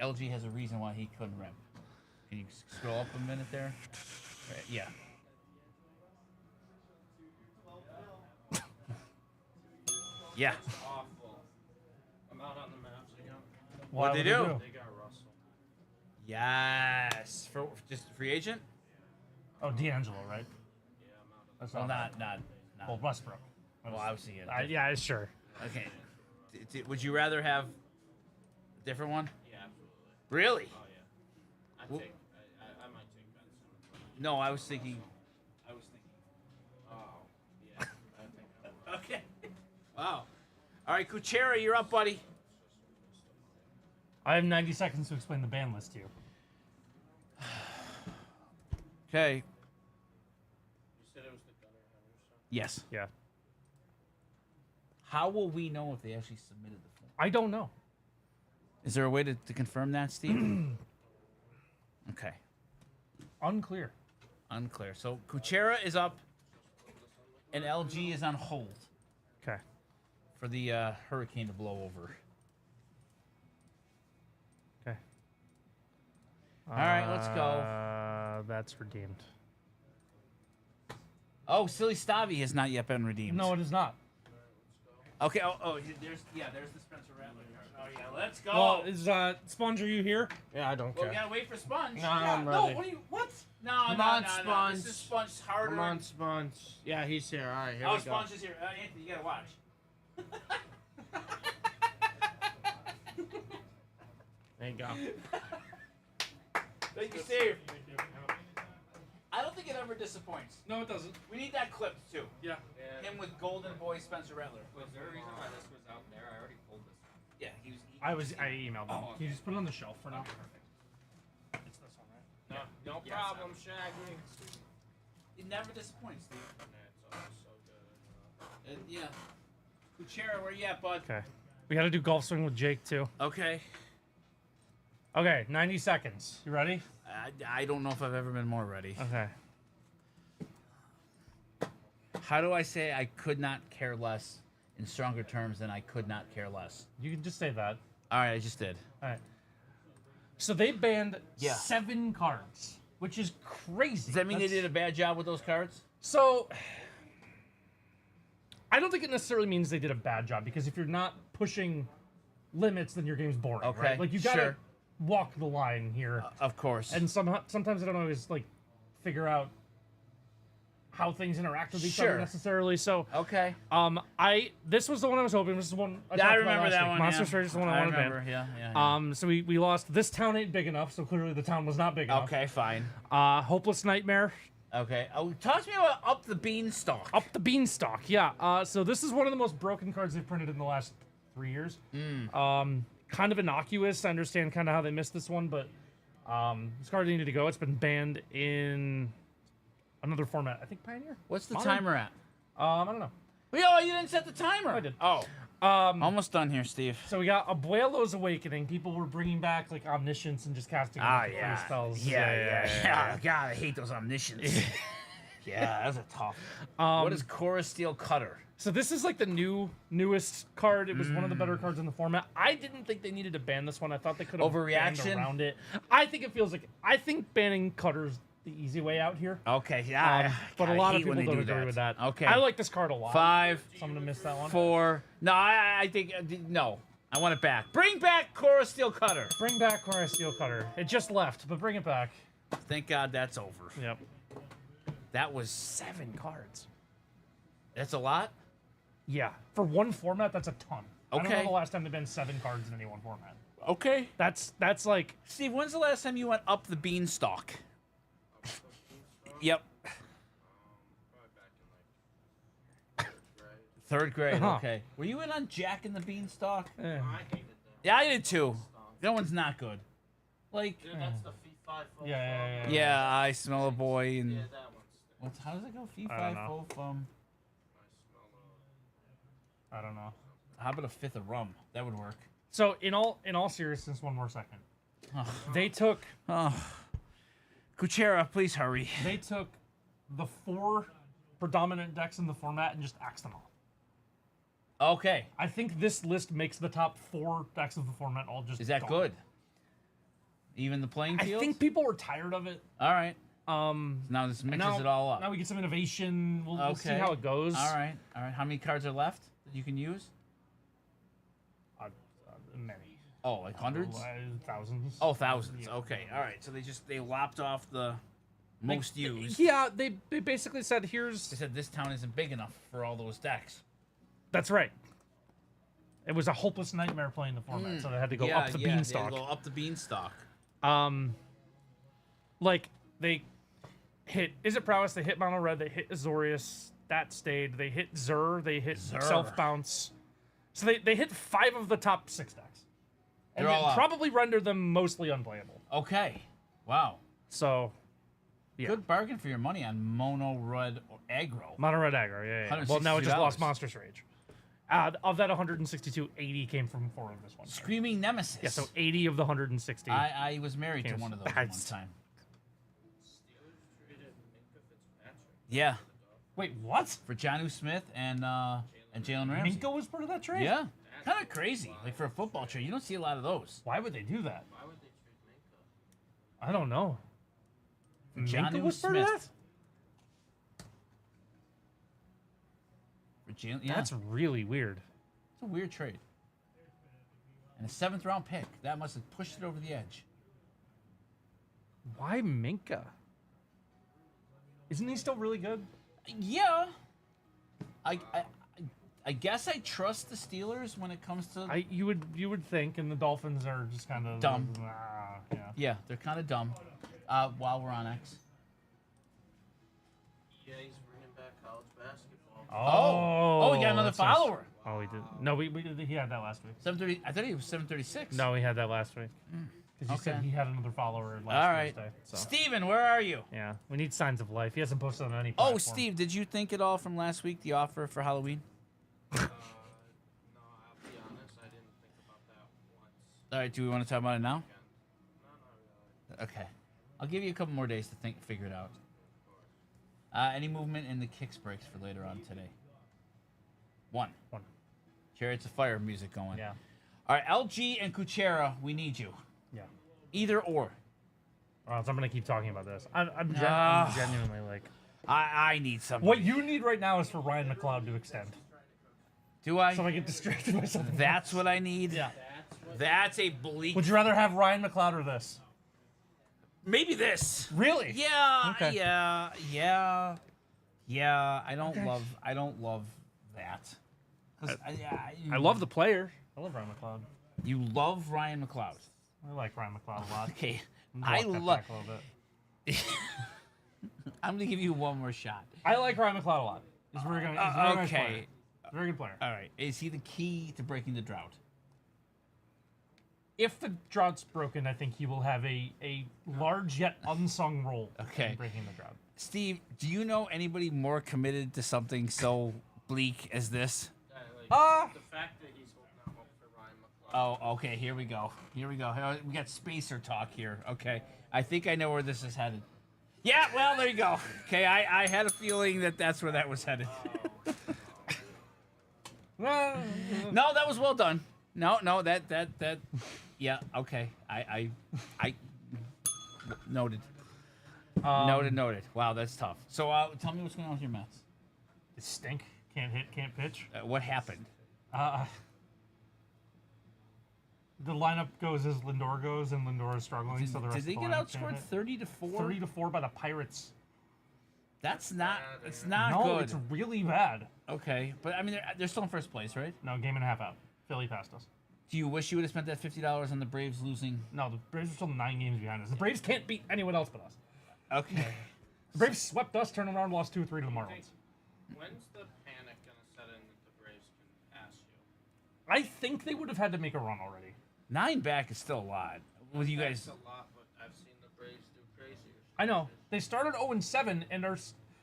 LG has a reason why he couldn't rep. Can you scroll up a minute there? Right, yeah. Yeah. Awful. I'm out on the maps again. What'd they do? They got Russell. Yes. For just free agent? Oh, D'Angelo, right? Yeah, I'm out That's Well, not. not. Well, Westbrook. Well, obviously, yeah. Yeah, sure. Okay. Would you rather have a different one? Yeah, absolutely. Really? Oh yeah. I Well- take. I might take Ben Simmons. No, I was thinking. Oh yeah. I think. Okay. Wow. All right, Kuchera, you're up, buddy. I have 90 seconds to explain the ban list to you. Okay. You said it was the Gunnar Henderson. Yes. Yeah. How will we know if they actually submitted the form? I don't know. Is there a way to confirm that, Steve? Okay. Unclear. Unclear. So Kuchera is up, and LG is on hold Okay. for the hurricane to blow over. Okay. All right, let's go. That's redeemed. Oh, Silly Stavi has not yet been redeemed. No, it is not. Okay. There's the Spencer Rattler card. Oh yeah, let's go. Well, is Sponge? Are you here? Yeah, I don't Well, care. we gotta wait for Sponge. No, I'm ready. What? No, Come no, on, no, Sponge. No. This is Sponge harder. Come on, Sponge. Yeah, he's here. All right, here Oh, we go. Sponge is here. Anthony, you gotta watch. There you go. Thank you, Steve. I don't think it ever disappoints. No, it doesn't. We need that clip too. Yeah. Him with Golden Boy Spencer Rattler. Was there a reason why this was out there? I already pulled this. Yeah, he was. I emailed him. Oh, Can you just put it on the shelf for now? It's this one, right? No Yes, problem, Shaggy. It never disappoints, Steve. It's always so good. Yeah. Kuchera, where you at, bud? Okay. We got to do golf swing with Jake too. Okay. Okay, 90 seconds. You ready? I don't know if I've ever been more ready. Okay. How do I say I could not care less in stronger terms than I could not care less? You can just say that. All right, I just did. All right. So they banned Yeah. 7 cards, which is crazy. Does that mean they did a bad job with those cards? So I don't think it necessarily means they did a bad job, because if you're not pushing limits, then your game's boring. Okay, Right? Like you gotta. sure. walk the line here, Of course. and sometimes I don't always like figure out how things interact with each Sure. other necessarily. So, okay. this was the one I was hoping. This is the one I Yeah, I talked about remember last that week. one. Monster yeah. Surge is the one I wanted remember. banned. Yeah. So we lost. This town ain't big enough, so clearly the town was not big enough. Okay, fine. Hopeless Nightmare. Okay. Oh, talk to me about Up the Beanstalk. Up the Beanstalk, yeah. So this is one of the most broken cards they've printed in the last 3 years. Kind of innocuous. I understand kind of how they missed this one, but this card needed to go. It's been banned in another format. I think Pioneer. What's the Modern? timer at? I don't know. Yo, you didn't set the timer. I did. Oh. Almost done here, Steve. So we got Abuelo's Awakening. People were bringing back like Omniscience and just casting free spells. Yeah. God, I hate those omniscience. Yeah, that's a tough. What is Chorus Steel Cutter? So this is like the newest card. It was one of the better cards in the format. I didn't think they needed to ban this one. I thought they could have banned Overreaction? around it. I think banning Cutter's the easy way out here. Okay, yeah. But God, a lot I of hate when people they don't do agree with that. Okay. I like this card a lot. 5, So I'm gonna miss that one. 4. No, I think no. I want it back. Bring back Chorus Steel Cutter. Bring back Cora Steel Cutter. It just left, but bring it back. Thank God that's over. Yep. That was 7 cards. That's a lot. Yeah. For one format, that's a ton. I don't Okay. know the last time they've been 7 cards in any one format. Okay. That's like Steve, when's the last time you went up the beanstalk? Yep. Third grade. Huh. Okay. Were you in on Jack and the Beanstalk? eh. I hated that. Yeah, I did too. That one's not good. Like, Dude, that's the fee 5 Yeah. yeah, I smell a boy and Yeah, that one's what's how does it go? Fee I five don't know. fo fum. I don't know. How about a fifth of rum? That would work. So in all seriousness, one more second. They took Oh, Kuchera, please hurry. they took the 4 predominant decks in the format and just axed them all. Okay, I think this list makes the top 4 decks of the format all just. is that gone. good? Even the playing I field. think people were tired of it. All right. Um, Now this mixes now, it all up. Now we get some innovation. We'll see Okay. how it goes. All right. All right. How many cards are left that you can use? Many. Oh, like hundreds? Thousands. Oh, thousands. Okay. All right. So they lopped off the most used. Yeah, they basically said They here's. said this town isn't big enough for all those decks. That's right. It was a hopeless nightmare playing the format, so they had to go up the They had beanstalk. to go up the beanstalk. Like they hit Is It Prowess, they hit Mono Red, they hit Azorius, that stayed, they hit Zur, they hit Zur. Self Bounce. So they hit 5 of the top 6 decks. And They're all it out. probably rendered them mostly unplayable. Okay. Wow. So yeah. Good bargain for your money on mono red or aggro. Mono Red Aggro, yeah. Well, now it just $162. lost Monstrous Rage. Of that 162, 80 came from 4 of this one. Screaming Nemesis. Yeah, so 80 of the 160. I was married to Yes. one of those one That's- time. Steelers traded Minka Fitzpatrick. Yeah, Wait, what? for Jonnu Smith and Jalen Ramsey. Minka was part of that trade? Yeah, kind of crazy. Like for a football trade, you don't see a lot of those. Why would they do that? Why would they trade Minka? I don't know. Minka Jonnu was part of that? Smith. For Jalen, yeah, That's really weird. it's a weird trade. And a 7th round pick that must have pushed it over the edge. Why Minka? Isn't he still really good? Yeah, I guess I trust the Steelers when it comes to. You would think, and the Dolphins are just kind of Dumb. Yeah. Yeah, they're kind of dumb. While we're on X. EA's bringing back college basketball. Oh, we got another that's nice. follower. Oh, we did. No, he had that last week. 730. I thought he was 736. No, he had that last week. Because he said Okay. he had another follower last All right. Thursday. So. Steven, where are you? Yeah, we need signs of life. He hasn't posted on any Oh, platform. Steve, did you think at all from last week the offer for Halloween? No, I'll be honest, I didn't think about that once. All right, do we want to talk about it now? No, not really. Okay. I'll give you a couple more days to figure it out. Any movement in the kicks breaks for later on today? One. Chariots of Fire music going. Yeah. All right, LG and Kuchera, we need you. Yeah. Either or. So I'm gonna keep talking about this. I'm Ah. genuinely like. I need something. What you need right now is for Ryan McLeod to extend, Do I? so I get distracted by something. That's what I need? Yeah. That's a bleak. Would you rather have Ryan McLeod or this? Maybe this. Really? Yeah, Okay. yeah. I don't love that. 'Cause I love the player. I love Ryan McLeod. You love Ryan McLeod. I like Ryan McLeod a lot. Okay, I'm gonna I walk that love. back a little bit. I'm gonna give you one more shot. I like Ryan McLeod a lot. He's a very good. He's a very nice player. Okay. Very good player. All right. Is he the key to breaking the drought? If the drought's broken, I think he will have a large yet unsung role Okay. in breaking the drought. Steve, do you know anybody more committed to something so bleak as this? The fact that he's holding out hope for Ryan McLeod. Oh, okay. Here we go. We got spacer talk here. Okay. I think I know where this is headed. Yeah. Well, there you go. Okay. I had a feeling that that's where that was headed. No, that was well done. No, that. Yeah. Okay. I noted. Noted. Wow, that's tough. So, tell me what's going on with your Mets. It stink. Can't hit. Can't pitch. What happened? The lineup goes as Lindor goes, and Lindor is struggling. So the rest Did they of the get lineup can't outscored hit. 30-4? 30-4 by the Pirates. That's not. It's not No, good. it's really bad. Okay, but I mean, they're still in first place, right? No, game and a half out. Philly passed us. Do you wish you would have spent that $50 on the Braves losing? No, the Braves are still 9 games behind us. The Braves can't beat anyone else but us. Okay. The Braves swept us, turned around, and lost 2-3 to the Marlins. When's the panic gonna set in that the Braves can pass you? I think they would have had to make a run already. 9 back is still a lot. With you That's guys, a lot, but I've seen the Braves do crazier. I know. They started 0-7, and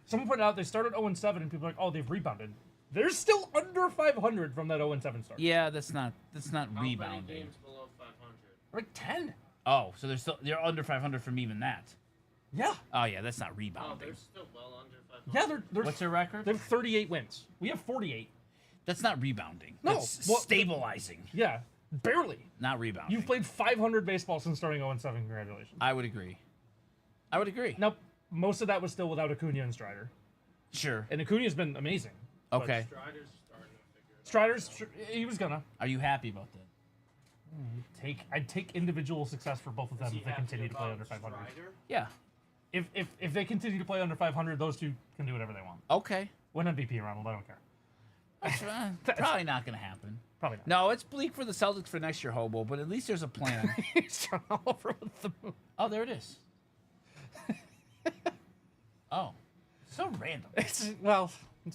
someone pointed out they started 0-7, and people are like, oh, they've rebounded. They're still under 500 from that 0-7 start. yeah, that's not How rebounding. many games below 500? Like 10. Oh, so they're under 500 from even that. Yeah. Oh yeah, that's not Oh, rebounding. they're still well under 500. Yeah, they're What's their record? They're 38 wins. We have 48. That's not rebounding. No, That's well, stabilizing, Yeah, barely. not rebounding. You've played 500 baseball since starting 0-7. Congratulations. I would agree. Now, most of that was still without Acuna and Strider. Sure. And Acuna's been amazing. but Okay. Strider's starting to figure it Strider's, he was gonna. Are you happy about that? I'd take individual success for both of them out. if they continue to play under 500. Strider? Yeah. If they continue to play under 500, those two can do whatever they want. Okay. Win MVP, Ronald. I don't care. That's probably not going to happen. Probably not. No, it's bleak for the Celtics for next year, Hobo, but at least there's a plan. He's trying all over with the moon. Oh, there it is. Oh, so random. It's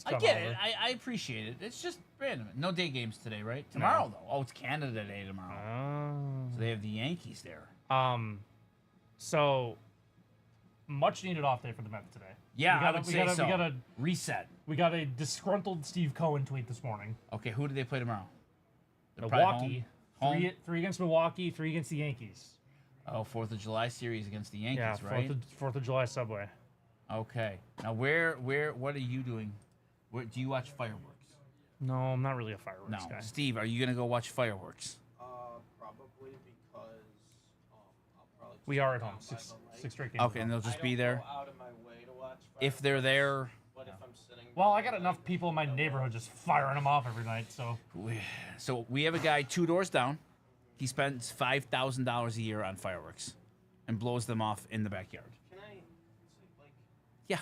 I get it. I appreciate it. It's just random. No day games today, right? Tomorrow, though. Oh, it's Canada Day tomorrow. So they have the Yankees there. So much needed off day for the Mets today. Yeah, we got I would say so. Reset. We got a disgruntled Steve Cohen tweet this morning. Okay, who do they play tomorrow? They're probably Milwaukee. home? Three against Milwaukee, 3 against the Yankees. Oh, 4th of July series against the Yankees, Yeah, right? 4th of July subway. Okay. Now, what are you doing? Where do you watch fireworks? No, I'm not really a fireworks No. guy. Steve, are you gonna go watch fireworks? Probably because I'll probably just We are at sit home. down by Six the lake. straight games. Okay, and they'll just I be don't there. go out of my way to watch If they're there, But if I'm sitting Well, by I got the enough lake, people in my neighborhood just firing them off every night, so. we have a guy 2 doors down. He spends $5,000 a year on fireworks, and blows them off in the backyard. Can I say, like, Yeah,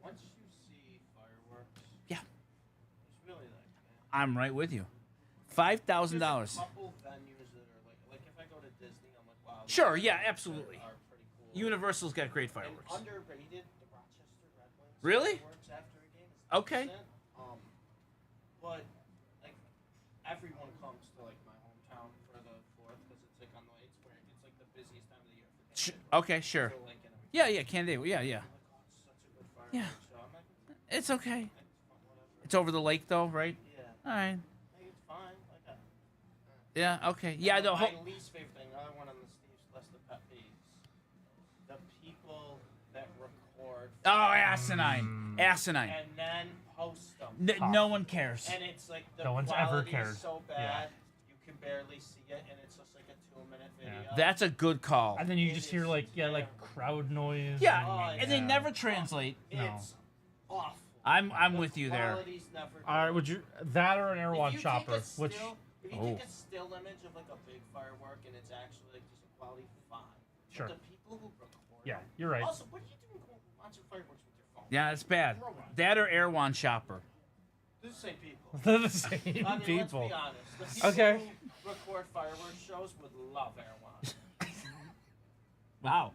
once you see fireworks, yeah. it's really like, man. I'm right with you. There's $5,000. a couple venues that are like if I go to Disney, I'm like, wow. these Sure, yeah, fireworks absolutely. Are pretty cool. Universal's got great And fireworks. underrated, the Rochester Red Wings. Really? Fireworks after a game is Okay. decent. But like everyone comes to like my hometown for the 4th because it's like on the it's where it's like the busiest time of the year for Canada. Okay, sure. So, like, and everything. Yeah, Canada. Yeah, yeah. I'm like, oh, it's such a good fireworks Yeah. show. I'm like, It's okay. it's fun, whatever. It's over the lake, though, right? Yeah. All right. Like, it's fine. Like, Yeah. Okay. Yeah. No. my least favorite thing, another one on the Steve's list of pet peeves, the people that record Oh, asinine. Asinine. and then post them. No one cares. And it's like the No one's ever quality cared. is so Yeah. bad you can barely see it, and it's just like a 2-minute video. That's a good call. And then you It just hear is like terrible. crowd noise. Yeah, Oh, and they yeah. never translate. It's awful. I'm The with you there. quality's never All right, good. would you that or an If Erewhon you chopper? take a Which still If you Oh. take a still image of like a big firework and it's actually like just a quality fine. Sure. But the people who record. Yeah, you're right. Also, what are you doing watching fireworks with your phone? Yeah, it's bad. That or Erewhon Shopper. They're the same people. They're the same I mean, let's people. be honest. The people Okay. who record fireworks shows would love Erewhon. Wow.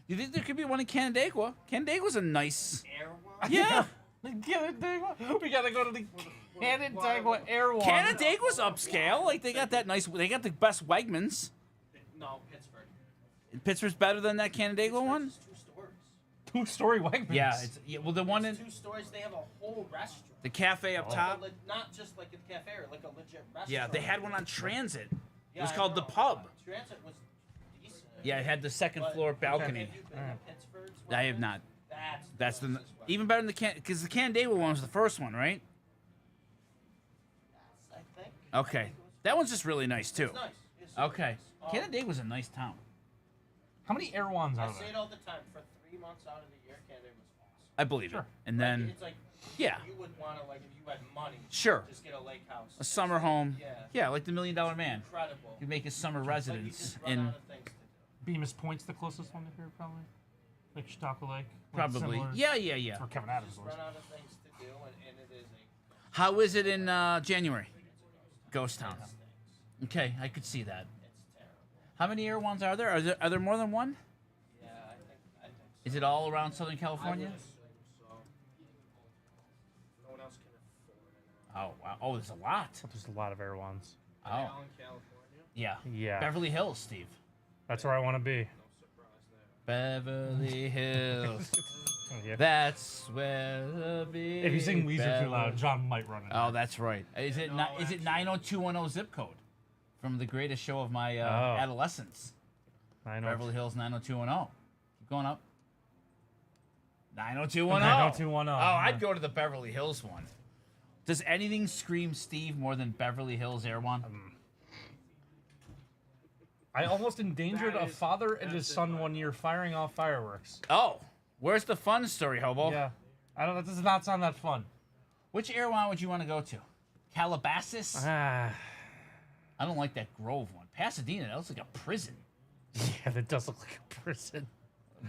You think there could be one in Canandaigua? Canandaigua's a nice. Erewhon? Yeah. Canandaigua. We gotta go to the Canandaigua Airwalk. Canandaigua's upscale. Like they got that nice. They got the best Wegmans. No, Pittsburgh. Pittsburgh's better than that Canandaigua one. It's 2 stories. Two-story Wegmans. Yeah. Well, the one in It's 2 stories. They have a whole restaurant. the cafe up top. Not just like a cafe or like a legit restaurant. Yeah, they had one on Transit. Yeah, It was I called the know. Pub. Transit was decent. Yeah, it had the second But floor Have balcony. you been to Pittsburgh's I have Wegmans? not. That's the closest one. even better than the because the Canandaigua one was the first one, right? Yes, I think. Okay, that one's just really nice too. It's nice. It's super Okay, nice. Canandaigua's a nice town. How many Airwans I are say there? it all the time. For 3 months out of the year, Canada was awesome. I believe it. And Like, then it's like yeah, you would want to like if you had money. Sure. Just get a lake house. a summer home. Yeah. Yeah, like the $1 Million Man. Incredible. You make a summer Like you residence just run in out of things to do. Bemis Point's the closest one to here, probably. Like Chautauqua Lake. Like probably. similar- Yeah. That's where Kevin Adams Just was. run out of things to do, and it is a How is it in January? Ghost Town. stinks. Okay, I could see that. It's terrible. How many Air Ones are there? Are there more than one? Yeah, I think so. Is it all around Southern I would California? assume so. No one else can afford it. Oh wow. Oh, there's a lot. There's a lot of Airwans. Are they Oh all in California? yeah. Yeah. Beverly Hills, Steve. That's where I want to be. No surprise there. Beverly Hills. Yeah. That's where the big If you sing Weezer too Beverly- loud, John might run it. Oh, that's right. Is it No, is it 90210 zip code from the greatest show of my Oh. adolescence? I know. Beverly Hills 90210. Keep going up. 90210. 90210. Oh, I'd go to the Beverly Hills one. Does anything scream Steve more than Beverly Hills Air One? I almost endangered That a is- father and his that's son it. 1 year firing off fireworks. Oh, where's the fun story, Hobo? Yeah. I don't. That does not sound that fun. Which Air One would you want to go to? Calabasas? Ah. I don't like that Grove one. Pasadena, that looks like a prison. Yeah, that does look like a prison.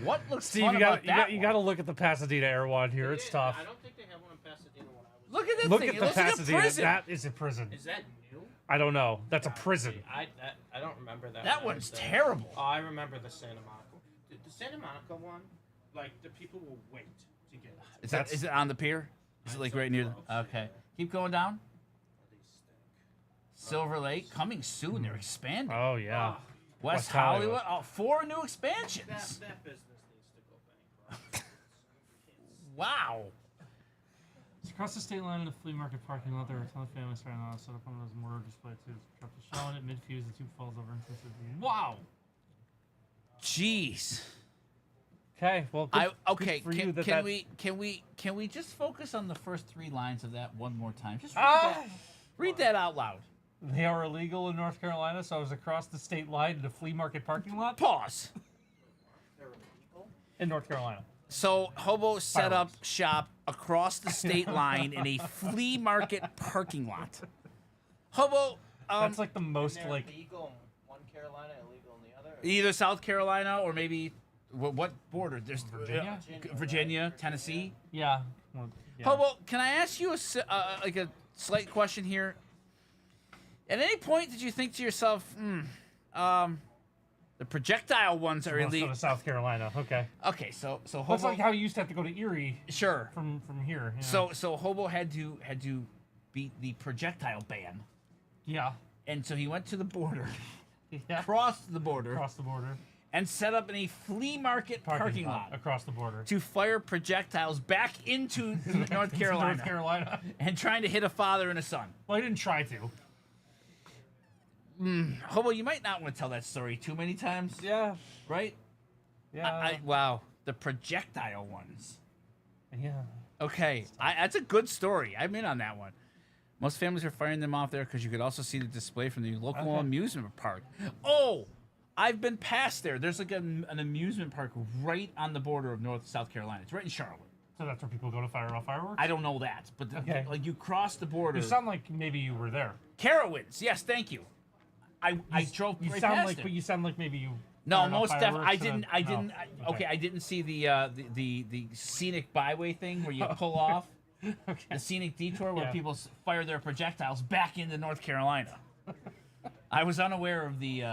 What looks Steve, fun you about got that you one? got to look at the Pasadena Airwad here. It's tough. I don't think they have one in Pasadena when I was. Look at that Look thing. at It the looks like a Pasadena. prison. That is a prison. Is that new? I don't know. That's a prison. I don't remember that. That when I one's was there. terrible. Oh, I remember the Santa Monica. The Santa Monica one, like the people will wait to get it. Is it on the pier? Is it like right near? Okay. Keep going down. These stink. Silver Lake coming soon. They're expanding. Oh yeah. West West Hollywood. Hollywood. Oh, 4 new expansions. That business needs to go bankrupt. Wow. It's across the state line in the flea market parking lot. There are a ton of families starting to set up one of those mortar display too. Drop the shell in it, mid-fuse, the tube falls over into the. Wow. Jeez. Okay. Well. Good, Okay. good for you Can we just focus on the first 3 lines of that one more time? Just Ah! read that out loud. They are illegal in North Carolina, so I was across the state line in a flea market parking lot Pause. They're illegal. in North Carolina. So Hobo set up shop across the state line in a flea market parking lot. Hobo, That's like the most They're like. legal in one Carolina, illegal in the other. either South Carolina or maybe what border? There's Virginia? Virginia, Tennessee. Yeah. Well, yeah. Hobo, can I ask you like a slight question here? At any point did you think to yourself, the projectile ones are Let's go illegal? to South Carolina. Okay. Okay, so That's Hobo, like how you used to have to go to Erie sure. from here. Yeah. So Hobo had to beat the projectile ban, yeah. and so he went to the border, Yeah. crossed the border, Across the border. and set up in a flea market parking lot across the border. to fire projectiles back into North Carolina North Carolina. and trying to hit a father and a son. Well, I didn't try to. Hobo, you might not want to tell that story too many times, Yeah. right? Yeah. Wow, the projectile ones. Yeah. Okay, that's a good story. I'm in on that one. Most families are firing them off there because you could also see the display from the local Okay. amusement park. Oh, I've been past there. There's like an amusement park right on the border of South Carolina. It's right in Charlotte. So that's where people go to fire off fireworks? I don't know that, but Okay. like you cross the border. You sound like maybe you were there. Carowinds, yes, thank you. I drove You right sound past like, it. but you sound like maybe you. No, fired off most definitely. fireworks I and didn't. then- I no. didn't. Okay, I didn't see the scenic byway thing where you pull off. Okay. The scenic detour where Yeah. people fire their projectiles back into North Carolina. I was unaware of the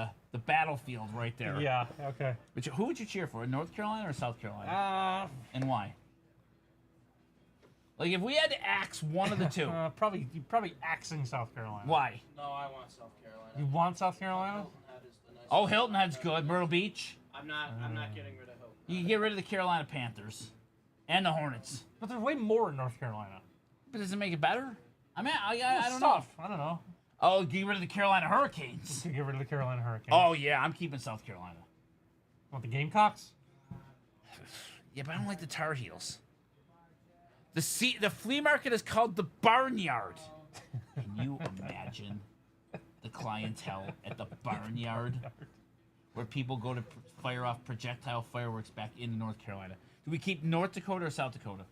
battlefield right there. Yeah. Okay. But who would you cheer for, North Carolina or South Carolina, and why? Like if we had to axe one of the two, Probably axing South Carolina. why? No, I want South Carolina. You want South Carolina? Hilton Head is the nicest. Oh, Hilton Head's good. Myrtle Beach. I'm not getting rid of Hilton. You can get rid of the Carolina Panthers and the Hornets. But there's way more in North Carolina. But does it make it better? I mean, I don't Stuff. know. I don't know. Oh, get rid of the Carolina Hurricanes. To get rid of the Carolina Hurricanes. Oh yeah, I'm keeping South Carolina. Want the Gamecocks? Yeah, but I don't like the Tar Heels. The flea market is called the Barnyard. Can you imagine the clientele at the Barnyard, where people go to fire off projectile fireworks back into North Carolina? Do we keep North Dakota or South Dakota?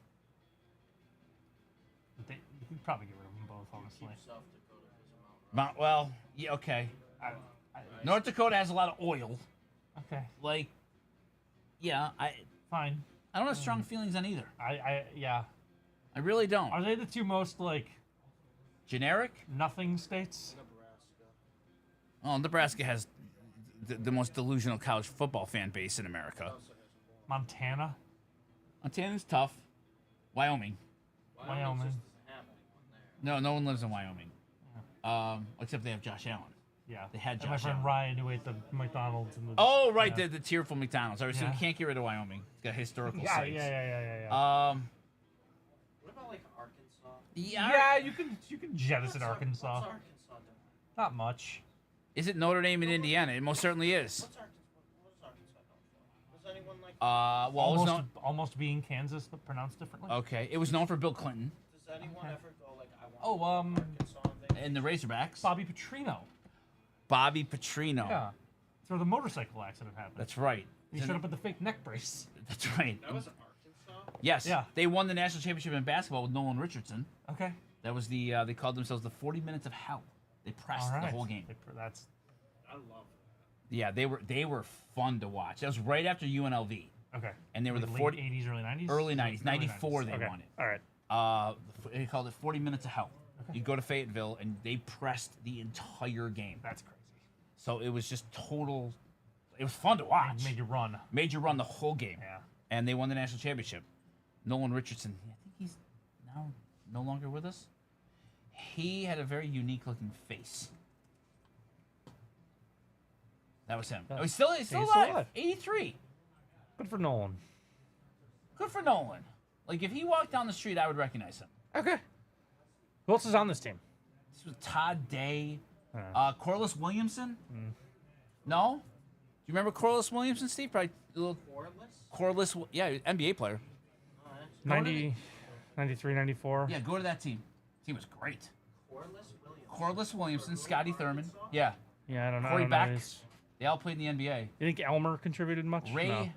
You can probably get rid of them both, honestly. South Dakota is a mountain. Well, yeah, okay. North Dakota has a lot of oil. Okay. Like, yeah, Fine. I don't have strong feelings on either. Yeah. I really don't. Are they the two most like Generic? nothing states? Well, Nebraska has the most delusional college football fan base in America. Montana? Montana's tough. Wyoming. Wyoming. Just doesn't have anyone there. No one lives in Wyoming. Except they have Josh Allen. Yeah. They had And my Josh friend Allen. Ryan who ate the McDonald's and the Oh, right, yeah. the tearful McDonald's. All right, so Yeah. we can't get rid of Wyoming. It's got historical Yeah, sites. yeah. What about like Arkansas? Yeah, you can jettison Arkansas. What's Arkansas doing? Not much. Is it Notre Dame in Indiana? It most certainly is. What's Arkansas known for? Was anyone like? Well, it was known. Almost being Kansas but pronounced differently. Okay, it was known for Bill Clinton Does anyone ever go like? I want. Oh, Arkansas on vacation? and the Razorbacks. Bobby Petrino. Bobby Petrino. Yeah. That's where the motorcycle accident happened. That's right. He showed up with the fake neck brace. That's right. That was Arkansas. Yes. Yeah. They won the national championship in basketball with Nolan Richardson. Okay. That was the they called themselves the 40 minutes of hell. They pressed All right. the whole game. That's I love that. Yeah, they were fun to watch. That was right after UNLV. okay. And they were Like the late 40 80s, early 90s. early 90s. 94 they Okay. won it. All right. They called it 40 minutes of hell. You go to Fayetteville and they pressed the entire game. That's crazy. So it was just total. It was fun to watch. Made you run. Made you run the whole game. Yeah. And they won the national championship. Nolan Richardson, I think he's now no longer with us. He had a very unique looking face. That was him. Oh, he's still alive. 83. Good for Nolan. Good for Nolan. Like if he walked down the street, I would recognize him. Okay. Who else is on this team? This was Todd Day, Uh. Corliss Williamson. No, do you remember Corliss Williamson, Steve? Probably a little Cordless? Corliss. Yeah, NBA player. Oh, that's 90, 93, 94. Yeah, go to that team. Team was great. Cordless Williams. Corliss Williamson, Scotty Thurman. Yeah, Yeah, I don't know. Corey I don't know Beck. his- They all played in the NBA. You think Elmer contributed much? Ray. No.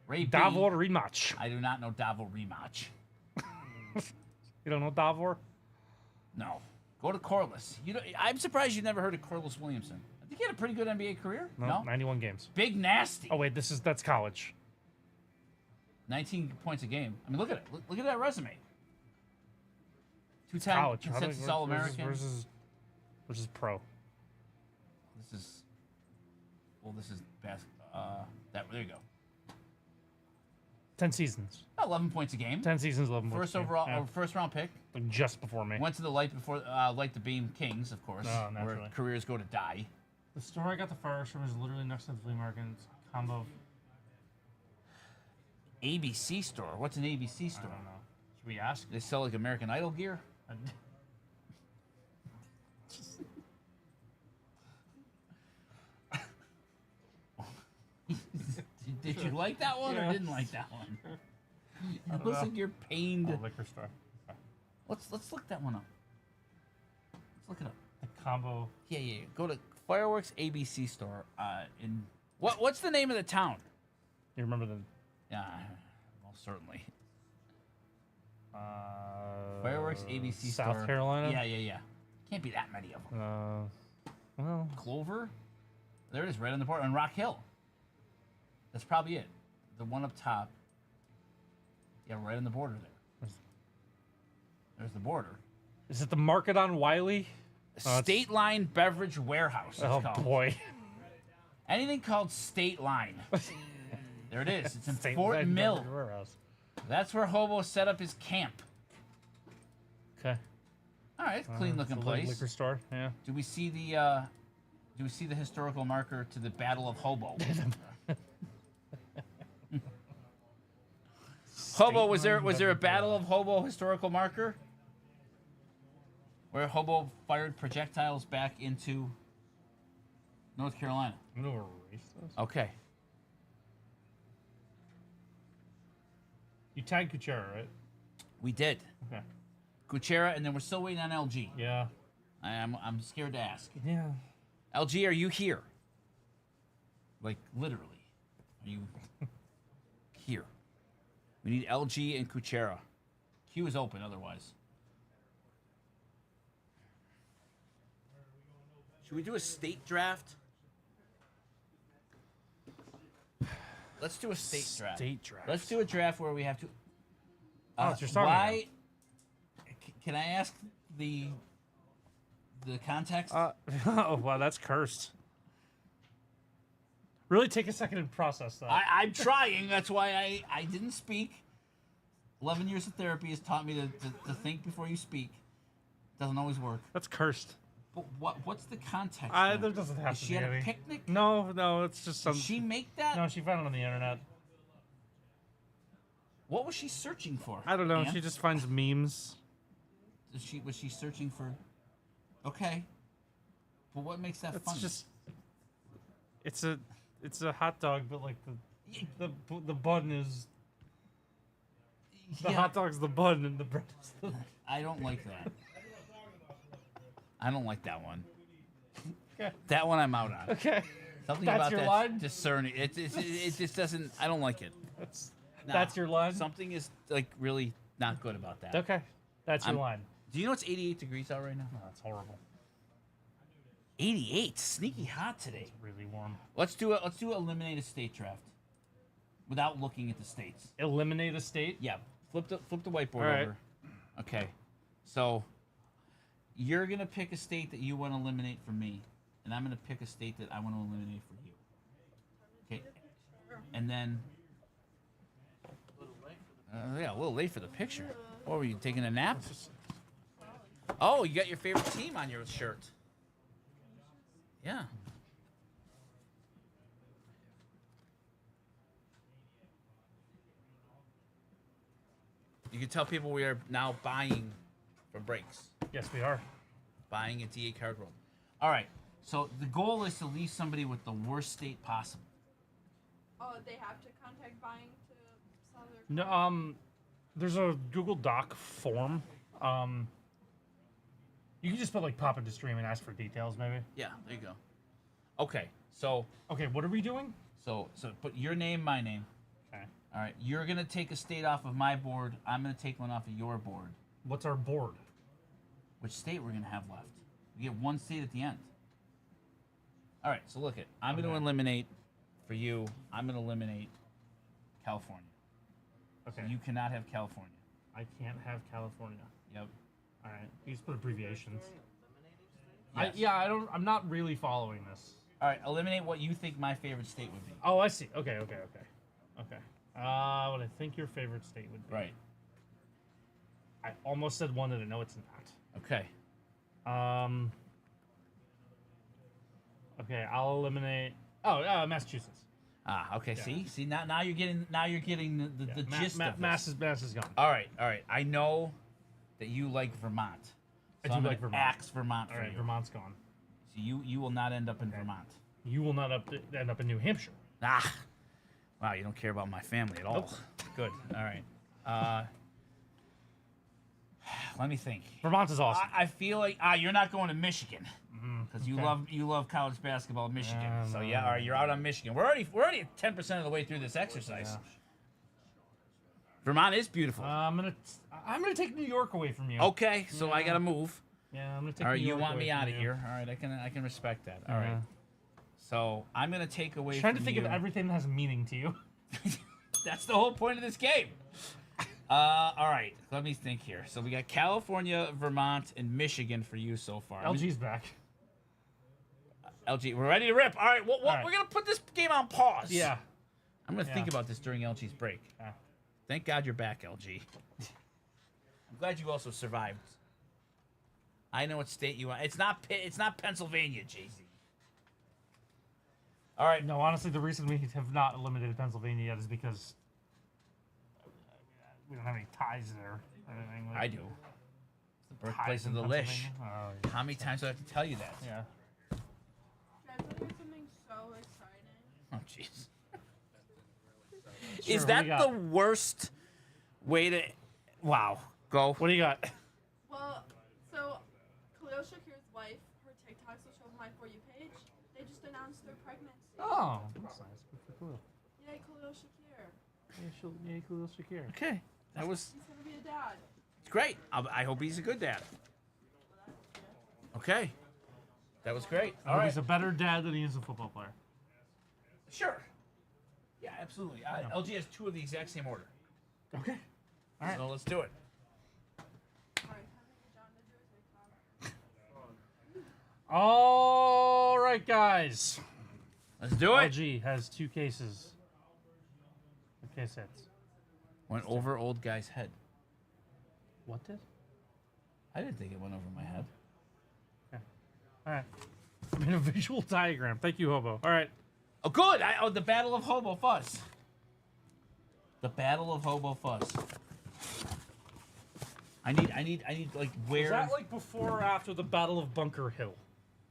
Ray B. Davor Rematch. I do not know Davor rematch. You don't know Davor? No. Go to Corliss. I'm surprised you never heard of Corliss Williamson. I think he had a pretty good NBA career. No, 91 games. Big nasty. Oh wait, that's college. 19 points a game. I mean, look at it. Look at that resume. Two-time College. consensus All-American. Versus pro. This is. Well, this is best. There you go. 10 seasons. 11 points a game. 10 seasons, 11 First points a game. overall, Yeah. first round pick. Like just before me. Went to the light the Beam Kings, of course, Oh, where naturally. careers go to die. The store I got the first from is literally next to the flea market. It's a combo. ABC store. What's an ABC I store? don't know. Should we ask? They sell like American Idol gear. Did you like that one or Yeah. didn't like that one? It looks like you're pained. Oh, liquor store. Okay. Let's look that one up. Let's look it up. The combo. Yeah. Go to Fireworks ABC store. In what's the name of the town? You remember the? Yeah, well, certainly. Fireworks ABC South store. Carolina? Yeah. Can't be that many of them. Well, Clover. There it is, right on the border. On Rock Hill. That's probably it. The one up top. Yeah, right on the border there. There's the border. is it the Market on Wiley? State Line Beverage Warehouse. It's Oh called. boy. Anything called State Line. There it is. It's in St. Fort Len Mill. Beverage Warehouse. That's where Hobo set up his camp. Okay. All right, clean looking It's a place. liquor store. Yeah. Do we see the historical marker to the Battle of Hobo? Hobo, was there a Battle of Hobo historical marker? Where Hobo fired projectiles back into North Carolina. I'm gonna erase this. Okay. You tagged Kuchera, right? We did. Okay. Kuchera, and then we're still waiting on LG. Yeah. I'm scared to ask. Yeah. LG, are you here? Like, literally. Are you here? We need LG and Kuchera. Queue is open otherwise. Should we do a state draft? Let's do a state draft. State draft. Let's do a draft where we have to. Oh, it's your starting why? Can I ask the context? Oh wow, that's cursed. Really take a second and process that. I'm trying. That's why I didn't speak. 11 years of therapy has taught me to think before you speak. Doesn't always work. That's cursed. But what's the context? There though? doesn't have Is to she be at a any. picnic? No, it's just some. Did she make that? No, she found it on the internet. What was she searching for? I don't know. Ant? She just finds memes. Was she searching for? Okay. But what makes that It's funny? just. It's a hot dog, but like the bun is. The hot dog's the bun and the bread is the. I don't like that. I don't like that one. Okay. That one I'm out on. Okay. Something That's about your that line? discerning. It just doesn't. I don't like it. Nah, That's your line. Something is like really not good about that. Okay. That's your line. Do you know it's 88 degrees out right now? Oh, that's horrible. 88, sneaky hot today. Really warm. Let's do eliminate a state draft without looking at the states. Eliminate a state. Yeah, flip the whiteboard All right. over. Okay, so you're gonna pick a state that you want to eliminate for me, and I'm gonna pick a state that I want to eliminate for you. Okay, and then yeah, a little late for the picture. What were you taking a nap? Oh, you got your favorite team on your shirt. Yeah. You can tell people we are now buying from breaks. Yes, we are. Buying at DA Card World. All right. So the goal is to leave somebody with the worst state possible. Oh, they have to contact buying to sell their. No, there's a Google Doc form. You can just put like pop into stream and ask for details, maybe. Yeah, there you go. Okay. So Okay, what are we doing? so put your name, my name. Okay. All right. You're gonna take a state off of my board. I'm gonna take one off of your board. What's our board? Which state we're gonna have left? We get one state at the end. All right. So look it. I'm gonna Okay. eliminate for you. I'm gonna eliminate California. Okay. So you cannot have California. I can't have California. Yep. All right. You just put abbreviations. Yes. I'm not really following this. All right. Eliminate what you think my favorite state would be. Oh, I see. Okay. What I think your favorite state would be. Right. I almost said one that I know it's not. Okay. Okay, I'll eliminate. Oh, Massachusetts. Ah, okay. Yeah. See, now you're getting the gist of this. Mass is gone. All right. I know that you like Vermont. I So do I'm like gonna Vermont. Axe Vermont All for right, you. Vermont's gone. So you will not end up in Vermont. You will not end up in New Hampshire. Ah. Wow, you don't care about my family at all. Nope. Good. All right. Let me think. Vermont is awesome. I feel like you're not going to Michigan because you love college basketball in Michigan. So yeah, all right, you're out on Michigan. We're already at 10% of the way through this exercise. Vermont is beautiful. I'm gonna take New York away from you. Okay, so I Yeah. gotta move. Yeah, I'm gonna take. All right, New you York want away me from out of you. here. All right, I can respect that. All right. Yeah. So I'm gonna take away. Trying to from think you. of everything that has meaning to you. That's the whole point of this game. All right, let me think here. So we got California, Vermont, and Michigan for you so far. LG's back. LG, we're ready to rip. All right, All right. we're gonna put this game on pause. Yeah. I'm gonna think Yeah. about this during LG's break. Yeah. Thank God you're back, LG. I'm glad you also survived. I know what state you want. It's not Pennsylvania, Jay-Z. All right. No, honestly, the reason we have not eliminated Pennsylvania yet is because we don't have any ties there. or anything like- I do. It's the ties birthplace of in the Lish. Pennsylvania? Oh, yeah. How many times do I have to tell you that? Yeah. Should I tell you something so exciting? Oh, jeez. Sure, Is what that do you the got? worst way to... Wow. Go. What do you got? Well, so Khalil Shakir's wife, her TikToks will show up on my For You page. They just announced their pregnancy. Oh, that's nice. Good for Khalil. Yay, Khalil Shakir. Yay, Khalil Shakir. Okay. That was He's gonna be a dad. great. I hope he's a good dad. Okay. That was great. I hope he's a better dad than he is a football player. Sure. Yeah, absolutely. LG has two of the exact same order. Okay. All right. So let's do it. Alright, time to get down to Jersey. All right, guys. Let's do it. LG has 2 cases. of case hits. Went over old guy's head. What did? I didn't think it went over my head. All right. I made a visual diagram. Thank you, Hobo. All right. Oh, good. The Battle of Hobo Fuzz. The Battle of Hobo Fuzz. I need like where Was that like before or after the Battle of Bunker Hill?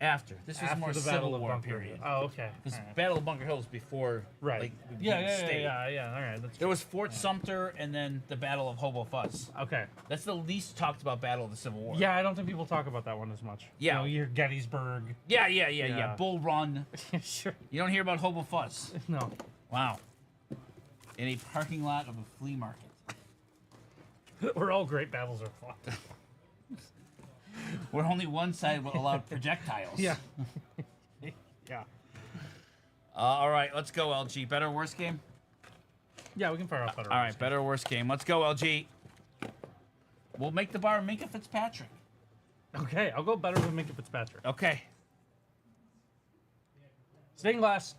after. This was After more the Civil Battle of War Bunker period. Hill. Oh, okay. Because All right. Battle of Bunker Hill is before. Right. Like, we Yeah, became a yeah, state. yeah. All right. That's There was Fort Sumter and then the Battle of Hobo Fuzz. okay. That's the least talked about battle of the Civil War. Yeah, I don't think people talk about that one as much. Yeah. You know, you hear Gettysburg. Yeah. Yeah. Bull Run. Sure. You don't hear about Hobo Fuzz. No. Wow. In a parking lot of a flea market. Where all great battles are fought. Where only one side allowed projectiles. Yeah. Yeah. All right, let's go, LG. Better or worse game? Yeah, we can fire off better. All right, better or worse game. Let's go, LG. We'll make the bar Minka Fitzpatrick. Okay, I'll go better than Minka Fitzpatrick. Okay. Stained glass.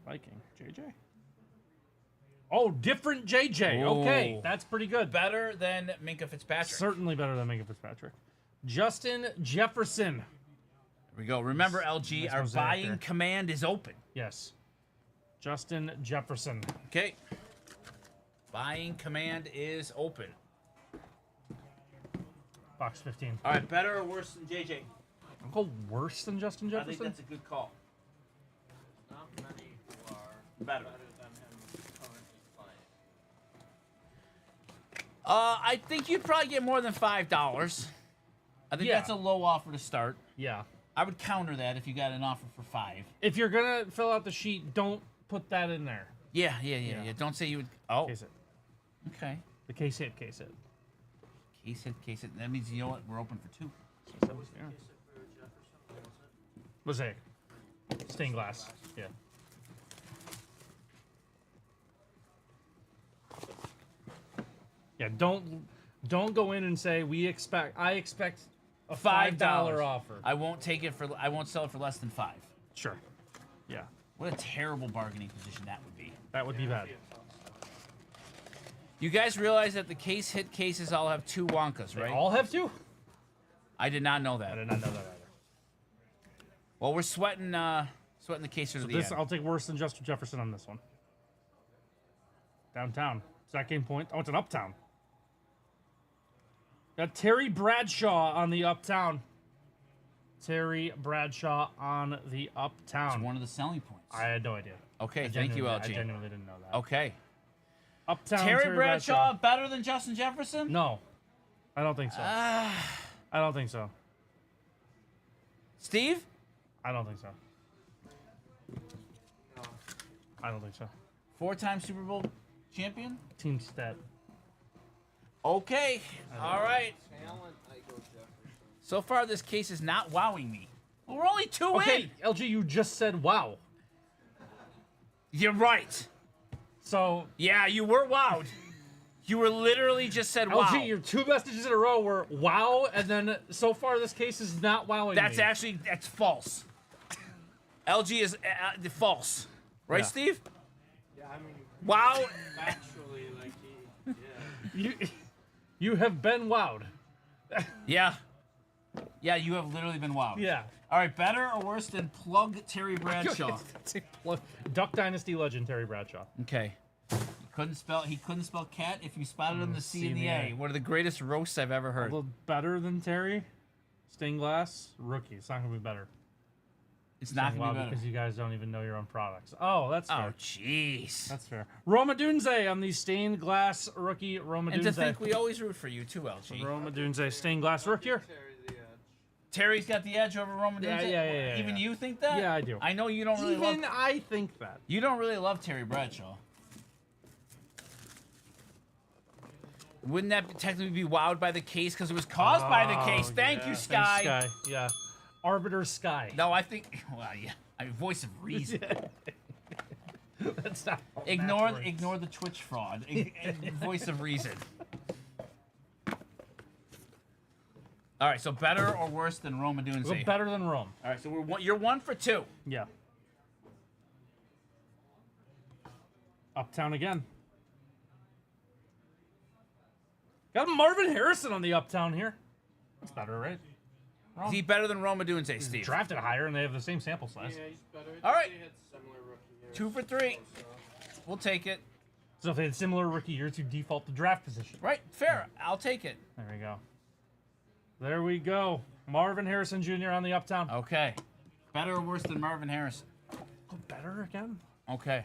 Viking. JJ. Oh, different JJ. Okay, Ooh. that's pretty good. Better than Minka Fitzpatrick. Certainly better than Minka Fitzpatrick. Justin Jefferson. There we go. Remember, LG, Nice our mosaic buying there. command is open. Yes. Justin Jefferson. Okay. Buying command is open. Box 15. All right, better or worse than JJ? I'll go worse than Justin I think Jefferson. that's a good call. Not many who are Better. than him currently playing. I think you'd probably get more than $5. I think Yeah. that's a low offer to start. Yeah. I would counter that if you got an offer for $5. If you're gonna fill out the sheet, don't put that in there. Yeah. Yeah. Don't say you would. Oh, Case it. okay. The case hit. Case it. Case it. That means, you know what? We're open for 2. Yeah. Mosaic. Stained glass. Yeah. Yeah. Don't go in and say I expect a $5 offer. I won't take it for. I won't sell it for less than 5. Sure. Yeah. What a terrible bargaining position that would be. That would be bad. You guys realize that the case hit cases all have 2 Wonkas, They right? all have to? I did not know I that. did not know that either. Well, we're sweating the cases to the This end. I'll take worse than Justin Jefferson on this one. Downtown. Is that game point? Oh, it's an uptown. Got Terry Bradshaw on the uptown. Terry Bradshaw on the It's uptown. one of the selling points. I had no idea. Okay, I thank you, genuinely- LG. I genuinely didn't know that. Okay. Uptown Terry Bradshaw better than Justin Jefferson? No, I don't think so. I don't think so. Steve? I don't think so. I don't think so. 4-time Super Bowl champion. Team stat. Okay. All right. Talent, I go Jefferson. So far, this case is not wowing me. Well, we're only 2 Okay, in. LG, you just said wow. You're right. So, Yeah, you were wowed. You were literally just said wow. LG, your 2 messages in a row were wow, and then so far this case is not wowing That's me. actually false. LG is false, right, Yeah. Steve? Yeah, I mean, Wow. actually, like he, yeah. You have been wowed. Yeah. Yeah, you have literally been wowed. Yeah. All right, better or worse than plug Terry Bradshaw? Duck Dynasty legend Terry Bradshaw. Okay. He couldn't spell cat if you spotted him the C and the A. One of the greatest roasts I've ever A heard. little better than Terry. Stained glass rookie. It's not gonna be better. It's not Saying gonna wow be better. because you guys don't even know your own products. Oh, that's Oh, fair. jeez. That's fair. Roma Dunze on the stained glass rookie. Roma And Dunze. to think we always root for you too, LG. Roma Dunze stained glass rookie. Terry the edge. Terry's got the edge over Roman. Yeah, Dunze? yeah. Even you think that? Yeah, I do. I know you don't really Even love. I think that. You don't really love Terry Bradshaw. Wouldn't that technically be wowed by the case because it was caused by the case? Thank you, Thanks, Sky. Sky. Yeah. Arbiter Sky. No, I think. Well, yeah. I mean, voice of reason. That's not. how math Ignore works. the Twitch fraud. Voice of reason. All right, so better or worse than Roma Go Dunze? better than Rome. All right, so you're 1 for 2. Yeah. Uptown again. Got Marvin Harrison on the Uptown here. That's better, right? Is he better than Roma Dunze, Steve? Drafted higher, and they have the same sample size. Yeah, he's better. All right. They had similar rookie years. 2 for 3. We'll take it. So if they had similar rookie years, you default to draft position. Right, fair. I'll take it. There we go. There we go. Marvin Harrison Jr. on the Uptown. Okay. Better or worse than Marvin Harrison? Oh, better again? Okay.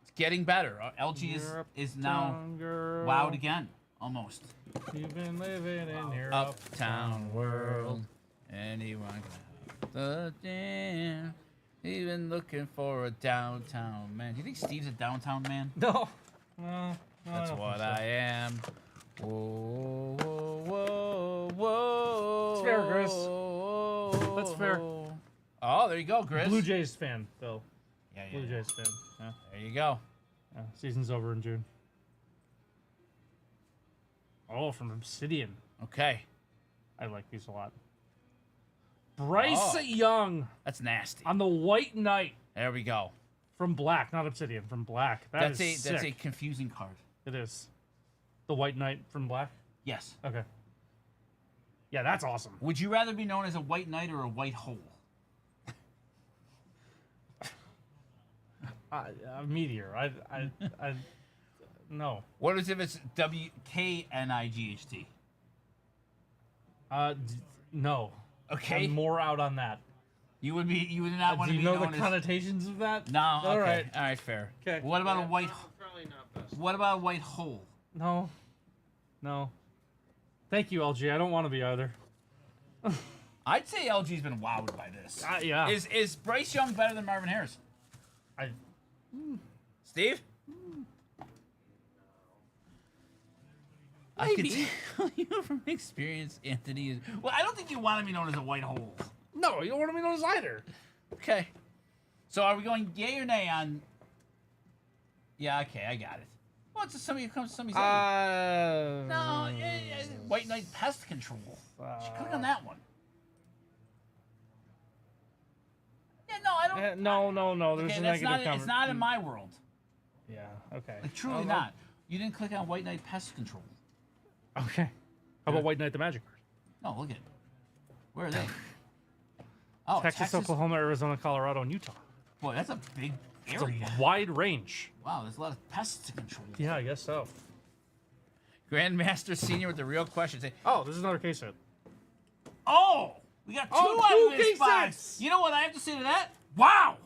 It's getting better. LG is now wowed again, almost. You've been living in your Uptown world. Anyone can have the jam. He's been looking for a downtown man. Do you think Steve's a downtown man? No. No. That's don't what think so. I am. Whoa, whoa, whoa, whoa. That's fair, Grizz. That's fair. Oh, there you go, Grizz. Blue Jays fan, Phil. Yeah, Blue Jays fan. Yeah. There you go. Yeah. Season's over in June. Oh, from Obsidian. Okay. I like these a lot. Bryce Oh. Young That's nasty. on the White Knight There we go. from Black, not Obsidian, from Black. That's is a sick. confusing card. It is. The White Knight from Black? Yes. Okay. Yeah, that's awesome. Would you rather be known as a white knight or a white hole? Meteor. No. What if it's WKNIGHT? No. Okay. I'm more out on that. You would not want Do to you be know the known as. connotations of that? No. All Okay. right. All right. Fair. 'Kay. What about Yeah, a white? Probably not best. What about a white hole? No. No. Thank you, LG. I don't want to be either. I'd say LG's been wowed by this. Yeah. Is Bryce Young better than Marvin Harrison? Steve? I can tell you from experience, Anthony is. Well, I don't think you want to be known as a white hole. No, you don't want to be known as either. Okay. So are we going yay or nay on? Yeah. Okay, I got it. Well, it's just somebody who comes to somebody's. No, yeah, White Knight Pest Control. You should click on that one. Yeah, no, I don't. No. There's Okay, a that's negative not. comment. It's not in my world. Yeah. Okay. Like truly not. You didn't click on White Knight Pest Control. Okay. How about White Knight the Magic card? No, look at it. Where are they? Oh, Texas, Oklahoma, Arizona, Colorado, and Utah. Boy, that's a big It's area. a wide range. Wow, there's a lot of pests to control. Yeah, I guess so. Grandmaster Senior with the real question. Oh, this is another case hit. Oh, we got two Oh, out two of this case box. hits. You know what I have to say to that? Wow.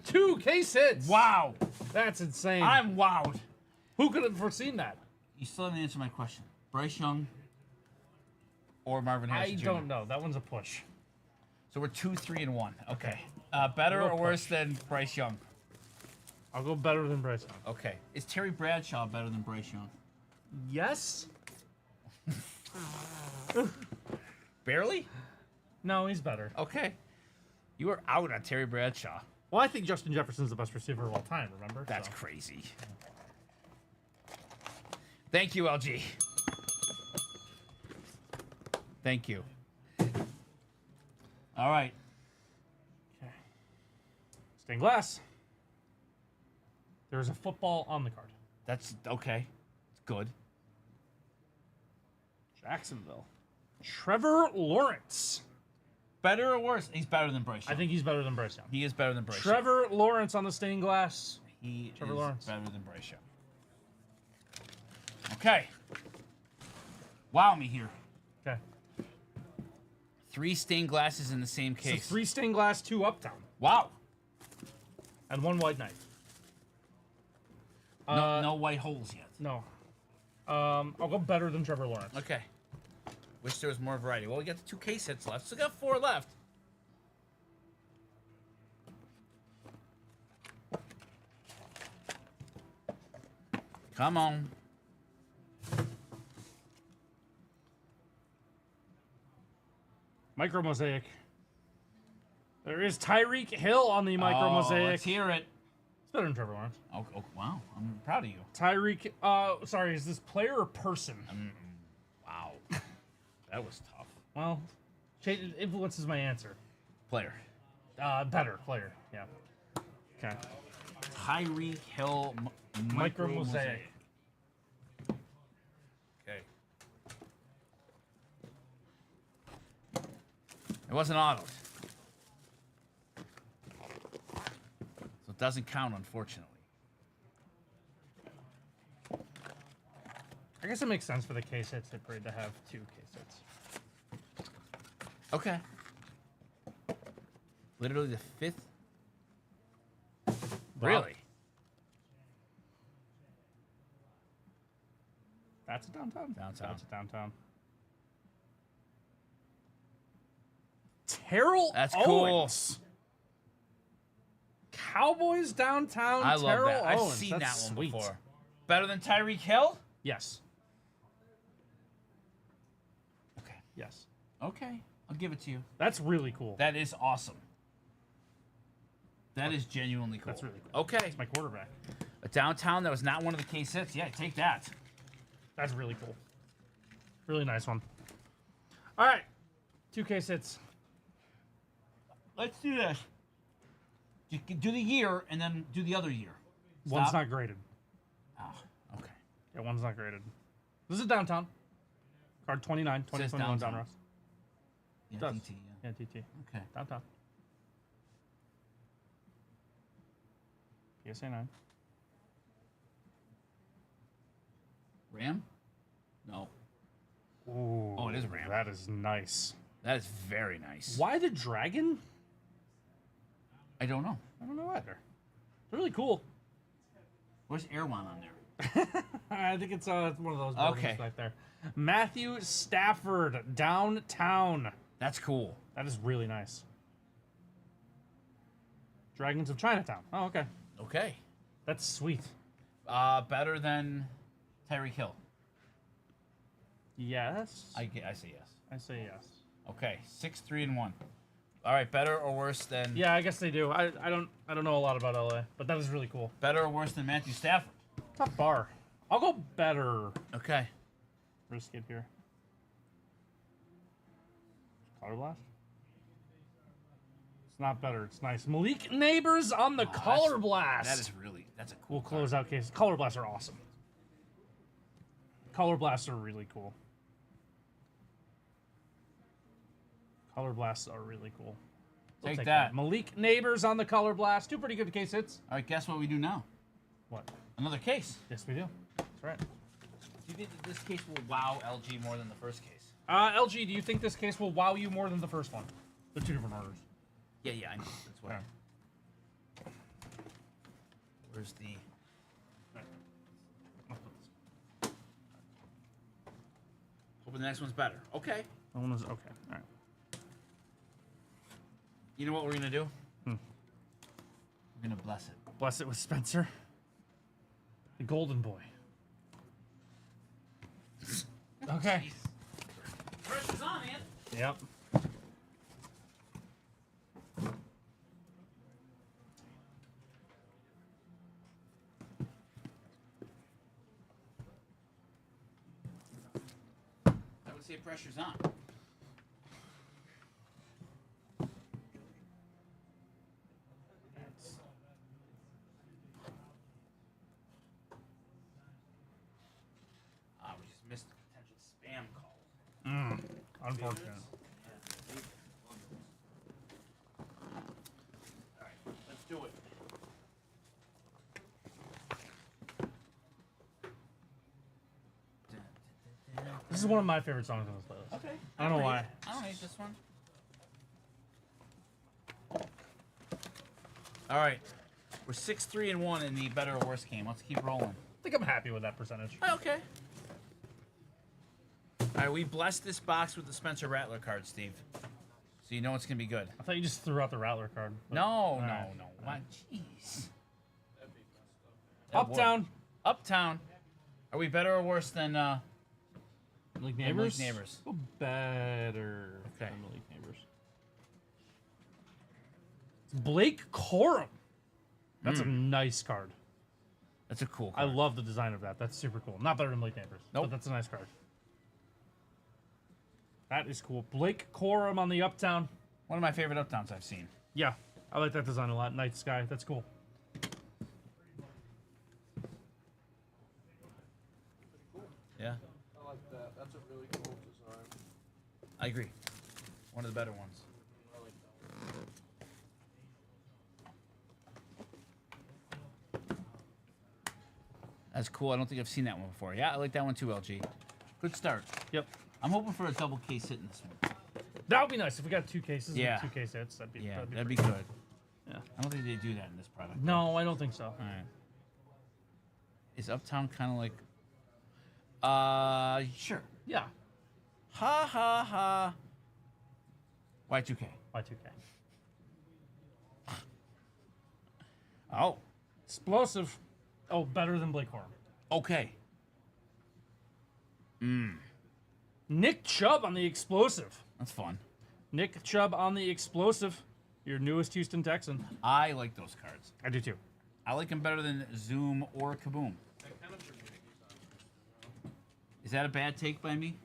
2 case hits. Wow. That's insane. I'm wowed. Who could have foreseen that? You still haven't answered my question. Bryce Young or Marvin I Harrison Jr.? don't know. That one's a push. So we're 2, 3, and 1. Okay. Better I'll or go worse than Bryce Young? I'll go better than Bryce Young. Okay. Is Terry Bradshaw better than Bryce Young? Yes? Barely? No, he's better. Okay. You were out on Terry Bradshaw. Well, I think Justin Jefferson's the best receiver of all time, remember? That's So. crazy. Thank you, LG. Thank you. All right. Stained glass. There is a football on the card. That's okay. It's good. Jacksonville. Trevor Lawrence. Better or worse? He's better than Bryce Young. I think he's better than Bryce Young. he is better than Bryce Young. Trevor Lawrence on the stained glass. He Trevor is Lawrence. better than Bryce Young. Okay. Wow me here. Okay. 3 stained glasses in the same So case. 3 stained glass, 2 uptown, Wow. and 1 white knight. No white holes yet. No. I'll go better than Trevor Lawrence. Okay. Wish there was more variety. Well, we got the 2 case hits left. Still got 4 left. Come on. Micro Mosaic. There is Tyreek Hill on the Micro Mosaic. Let's hear it. It's better than Trevor Lawrence. Oh, wow. I'm proud of you. Tyreek, sorry, is this player or person? Wow. That was tough. Well, it influences my answer. Player. Better player, yeah. Okay. Tyreek Hill Micro Mosaic. Okay. It wasn't autos. So it doesn't count, unfortunately. I guess it makes sense for the case hits hit parade to have 2 case hits. Okay. Literally the 5th. Really? That's a downtown. Downtown. That's a downtown. Terrell That's Owens. cool. Cowboys downtown. I love Terrell that. I've Owens. seen That's that one sweet. before. Better than Tyreek Hill? Yes. Okay. Yes. Okay. I'll give it to you. That's really cool. That is awesome. That is genuinely cool. That's really cool. Okay. That's my quarterback. A downtown that was not one of the case hits. Yeah, take that. That's really cool. Really nice one. All right. 2 case hits. Let's do this. Do the year and then do the other year. One's Stop. not graded. Oh, okay. Yeah, one's not graded. This is downtown. Card 29, Says 2021 downtown. Donruss. Yeah, Does. DT, yeah. Yeah, TT. Okay. Downtown. PSA 9. Ram? No. Ooh, Oh, it is Ram. That is nice. That is very nice. Why the dragon? I don't know. I don't know either. It's really cool. Where's Erwan on there? I think it's one of those buildings Okay. back there. Matthew Stafford, downtown. That's cool. That is really nice. Dragons of Chinatown. Oh, okay. Okay. That's sweet. Better than Tyreek Hill. Yes. I say yes. I say yes. Okay. 6-3-1. All right. Better or worse than? Yeah, I guess they do. I don't know a lot about LA, but that is really cool. Better or worse than Matthew Stafford? Tough bar. I'll go better. Okay. Risk it here. Color blast. It's not better. It's nice. Malik Neighbors on the color blast. That's a cool. We'll close out case. Color blasts are awesome. Color blasts are really cool. Color blasts are really cool. We'll Take that. Malik Neighbors on the color blast. 2 pretty good case hits. All right. Guess what we do now? What? Another case. Yes, we do. That's right. Do you think that this case will wow LG more than the first case? LG, do you think this case will wow you more than the first one? They're 2 different orders. Yeah, I know. That's why. Where's the? Hoping the next one's better. Okay. That one is okay. All right. You know what we're gonna do? I'm gonna bless it. Bless it with Spencer. The golden boy. Okay. Pressure's on, man. Yep. I would say pressure's on. We just missed a potential spam call. Unfortunate. All right, let's do it. This is one of my favorite songs on this playlist. Okay. I don't know why. I don't hate this one. All right, we're 6-3-1 in the better or worse game. Let's keep rolling. I think I'm happy with that percentage. Okay. All right, we blessed this box with the Spencer Rattler card, Steve. So you know it's gonna be good. I thought you just threw out the Rattler card. but- No, Alright. no. Why? Jeez. Uptown. Uptown. Are we better or worse than? Like Like neighbors. Neighbors. Oh, better. Okay. Than Like neighbors. It's Blake Corum. That's a nice card. That's a cool I card. love the design of that. That's super cool. Not better than Blake Neighbors. Nope. But that's a nice card. That is cool. Blake Corum on the Uptown. One of my favorite Uptowns I've seen. Yeah, I like that design a lot. Night Sky. That's cool. Yeah, I like that. That's a really cool design. I agree. One of the better ones. I like that one. That's cool. I don't think I've seen that one before. Yeah, I like that one too, LG. Good start. Yep. I'm hoping for a double case hit in this one. That would be nice if we got 2 cases. Yeah. And 2 case hits. That'd be. Yeah, that'd pretty be cool. good. Yeah. I don't think they do that in this product. No, I don't think so. All right. Is Uptown kind of like? Sure. Yeah. Ha ha ha. Y2K. Y2K. Oh. Explosive. Oh, better than Blake Corum. Okay. Nick Chubb on the Explosive. That's fun. Nick Chubb on the Explosive. Your newest Houston Texan. I like those cards. I do too. I like them better than Zoom or Kaboom. Is that a bad take by me?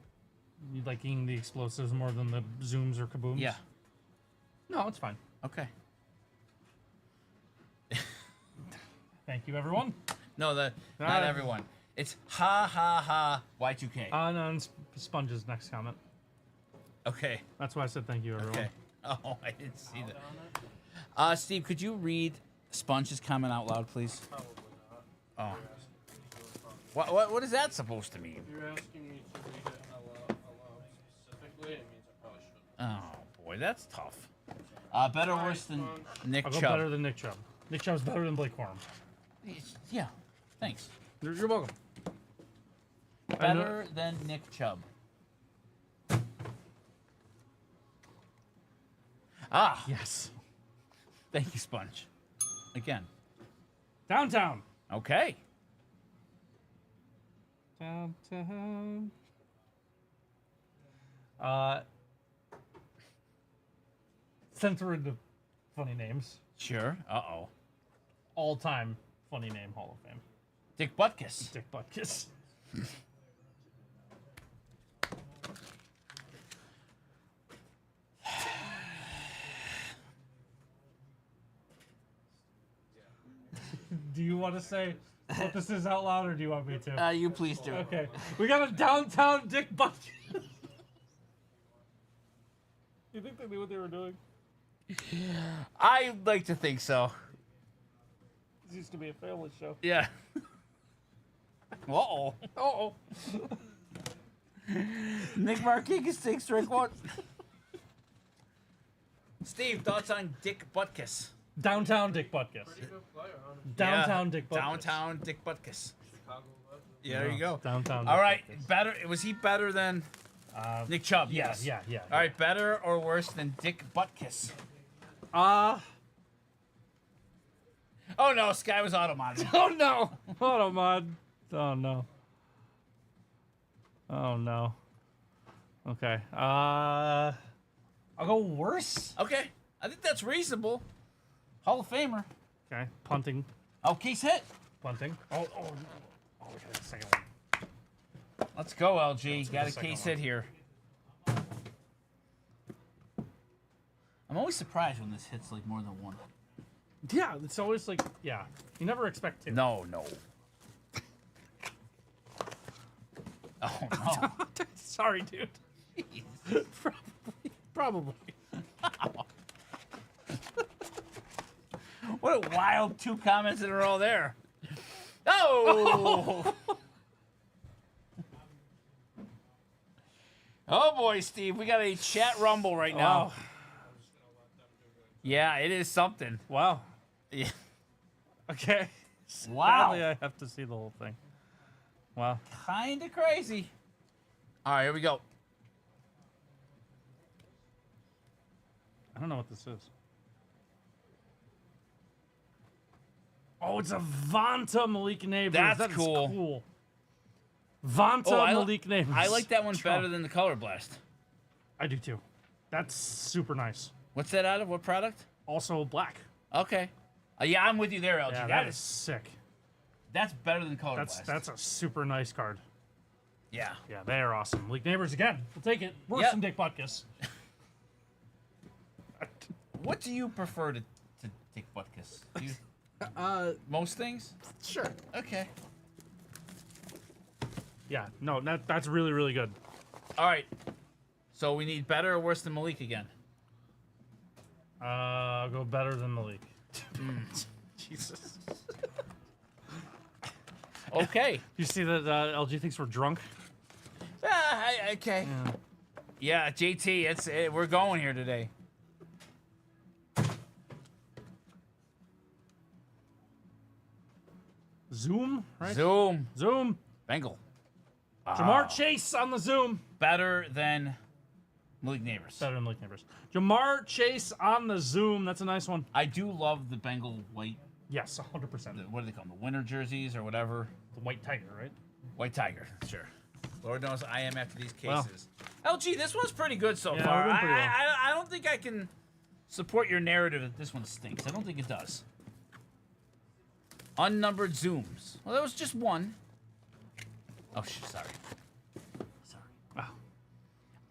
You liking the Explosives more than the Zooms or Kabooms? Yeah. No, it's fine. Okay. Thank you, everyone. No, not Uh, everyone. It's ha ha ha Y2K. On Sponge's next comment. Okay. That's why I said thank you, everyone. Okay. Oh, I didn't see that. Steve, could you read Sponge's comment out loud, please? Probably not. Oh. What is that supposed to mean? If you're asking me to read it aloud specifically, it means I probably shouldn't. Oh boy, that's tough. Better or worse than Nick I'll go Chubb? better than Nick Chubb. Nick Chubb's better than Blake Corum. Yeah. Thanks. You're welcome. Better than Nick Chubb. Ah, Yes. thank you, Sponge. Again. Downtown. Okay. Downtown. Since we're into funny names, Sure. Uh-oh. all-time funny name Hall of Fame. Dick Butkus. Dick Butkus. Do you want to say what this is out loud, or do you want me to? You please do. Okay. We got a downtown Dick Butkus. You think they knew what they were doing? I like to think so. This used to be a family show. Yeah. Uh-oh. Uh-oh. Nick Markakis takes strike one. Steve, thoughts on Dick Butkus? Downtown Dick Butkus. Pretty good player, honestly. Downtown Yeah, Dick Butkus. Downtown Dick Butkus. Chicago legend. Yeah, there you go. Downtown All Dick right, Butkus. better. Was he better than Nick Chubb? Yeah, Yes. yeah. All right, better or worse than Dick Butkus? Oh no, Sky was auto-modded. Oh no! Auto mod. Oh no. Oh no. Okay. I'll go worse. Okay, I think that's reasonable. Hall of Famer. Okay. Punting. Oh, case hit. Punting. Oh, we got a second one. Let's go, LG. Let's Got go a the case second hit here. I'm always surprised when this hits like more than one. Yeah, it's always like, yeah. You never expect to. No. Oh no. Sorry, dude. Probably. What a wild 2 comments in a row there. Oh! Oh boy, Steve, we got a chat rumble right now. Oh. Yeah, it is something. Wow. Yeah. Okay. Wow. Sadly, I have to see the whole thing. Wow. Kinda crazy. All right, here we go. I don't know what this is. Oh, it's a Vanta Malik Neighbors. That's That is cool. Vanta Oh, Malik Neighbors. I like that one better than the Color Blast. I do too. That's super nice. What's that out of? What product? Also black. Okay. Yeah, I'm with you there, LG. Yeah, that is sick. That's better than Color Blast. That's a super nice card. Yeah. Yeah, they are awesome. Malik Neighbors again. We'll take it. Worse Yep. than Dick Butkus. What do you prefer to take Butkus? Do you, most things? Sure. Okay. Yeah, no, that's really, really good. All right. So we need better or worse than Malik again? I'll go better than Malik. Jesus. Okay. You see that LG thinks we're drunk? Okay. Yeah, JT, we're going here today. Zoom, right? Zoom. Bengal. Jamar Chase on the Zoom. Better than Malik Neighbors. Better than Malik Neighbors. Jamar Chase on the Zoom. That's a nice one. I do love the Bengal white. Yes, 100%. What do they call them? The winter jerseys or whatever. The White Tiger, right? White Tiger, sure. Lord knows I am after these Well. cases. LG, this one's pretty good so Yeah, far. we're doing pretty well. I don't think I can support your narrative that this one stinks. I don't think it does. Unnumbered zooms. Well, that was just one. Oh, sorry. Sorry. Wow.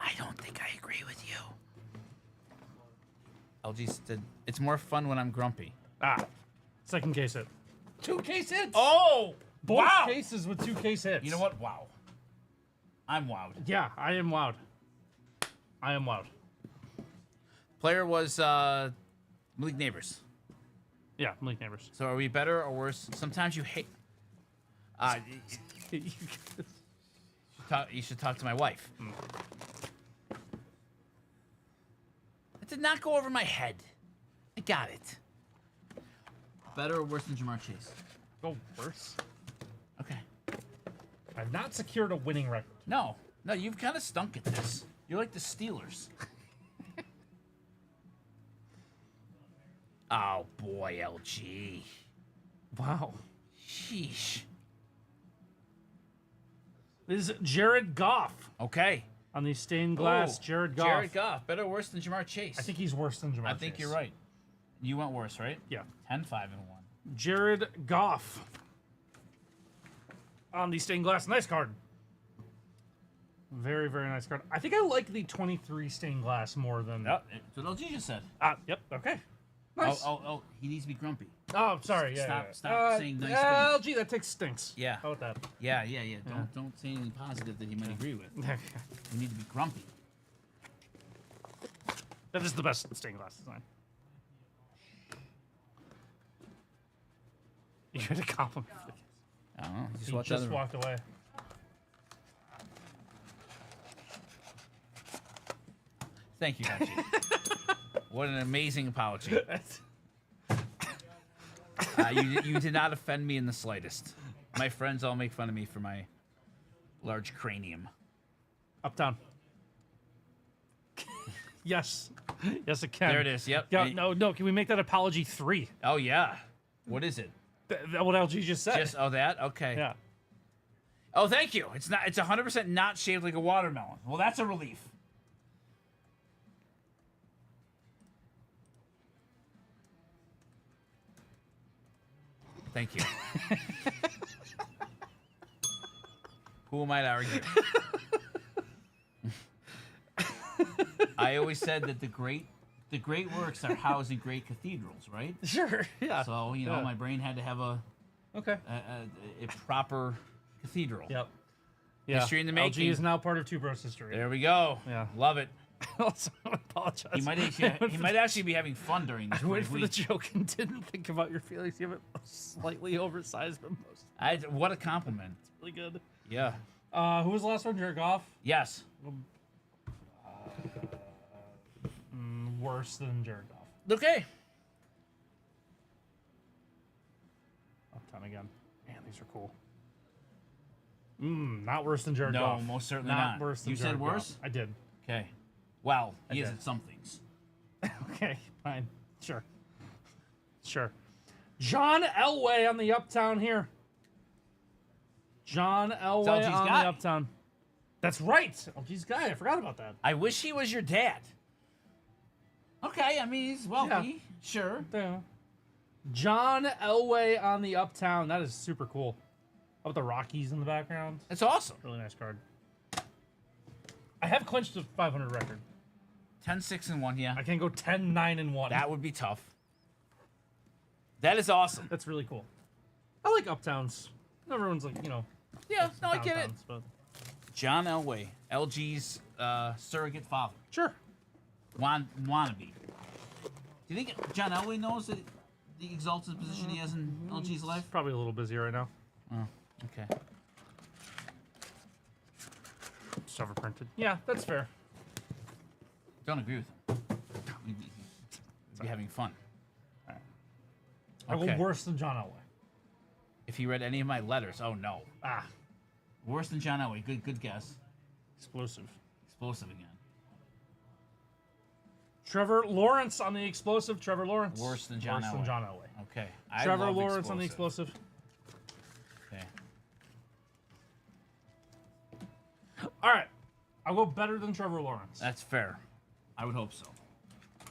I don't think I agree with you. LG said, it's more fun when I'm grumpy. Second case hit. 2 case hits? Oh! Both wow! cases with 2 case hits. You know what? Wow. I'm wowed. Yeah, I am wowed. I am wowed. Player was Malik Neighbors. Yeah, Malik Neighbors. So are we better or worse? Sometimes you hate. You should talk to my wife. That did not go over my head. I got it. Better or worse than Jamar Chase? Go worse. Okay. I've not secured a winning record. No, you've kind of stunk at this. You're like the Steelers. Oh boy, LG. Wow. Sheesh. This is Jared Goff Okay. on the stained glass. Oh, Jared Goff. Jared Goff. Better or worse than Jamar Chase? I think he's worse than Jamar I think Chase. you're right. You went worse, right? Yeah. 10, 5, and 1. Jared Goff on the stained glass. Nice card. Very, very nice card. I think I like the 23 stained glass more than... Yep. That's what LG just said. Yep. Okay. Nice. Oh, he needs to be grumpy. Oh, sorry. Yeah. Stop- yeah. stop saying nice LG, that takes stinks. Yeah. How about that? Yeah. Don't say anything positive that he might agree with. We need to be grumpy. That is the best stained glass design. You had a compliment. I don't know. He just walked away. Thank you, LG. What an amazing apology. You did not offend me in the slightest. My friends all make fun of me for my large cranium. Uptown. Yes. Yes, it can. There it is. Yep. Yeah, no. Can we make that apology 3? Oh yeah. What is it? What LG just said. Just that? Okay. Yeah. Oh, thank you. It's not. It's 100% not shaped like a watermelon. Well, that's a relief. Thank you. Who am I to argue? I always said that the great works are housed in great cathedrals, right? Sure. Yeah. So Yeah. my brain had to have a Okay. proper cathedral. Yep. Yeah. History in the making. LG is now part of Two Bros history. There we go. Yeah. Love it. Also, I apologize. He might actually be having fun during this. I went for week. the joke and didn't think about your feelings. You have it slightly oversized, but most. What a compliment. It's really good. Yeah. Who was the last one? Jerk off? Yes. Worse than jerk off. Okay. Uptown again. Man, these are cool. Not worse than jerk No, off. most certainly not. Worse than You said jerk worse? off. I did. Okay. Well, I he is did. at some things. Okay, fine. Sure. John Elway on the Uptown here. John Elway LG's on guy. the Uptown. That's right. LG's guy. I forgot about that. I wish he was your dad. Okay, I mean he's wealthy. Yeah. Sure. Yeah. John Elway on the Uptown. That is super cool. How about the Rockies in the background? That's awesome. Really nice card. I have clinched a 500 record. 10-6-1. Yeah. I can go 10-9-1. That would be tough. That is awesome. That's really cool. I like Uptowns. Everyone's like, Yeah. No, I get it. downtowns, but John Elway, LG's surrogate father. sure. Wannabe. Do you think John Elway knows the exalted position he has in LG's life? Probably a little busy right now. Oh, okay. Just overprinted. Yeah, that's fair. Don't agree with him. We'd be having fun. I Okay. go worse than John Elway. If he read any of my letters, oh no. Ah, Worse than John Elway. Good guess. explosive. Explosive again. Trevor Lawrence on the explosive. Trevor Lawrence. Worse than John Worse than Elway. John Elway. Okay. Trevor love Lawrence on the explosive. Okay. All right. I'll go better than Trevor Lawrence. That's fair. I would hope so.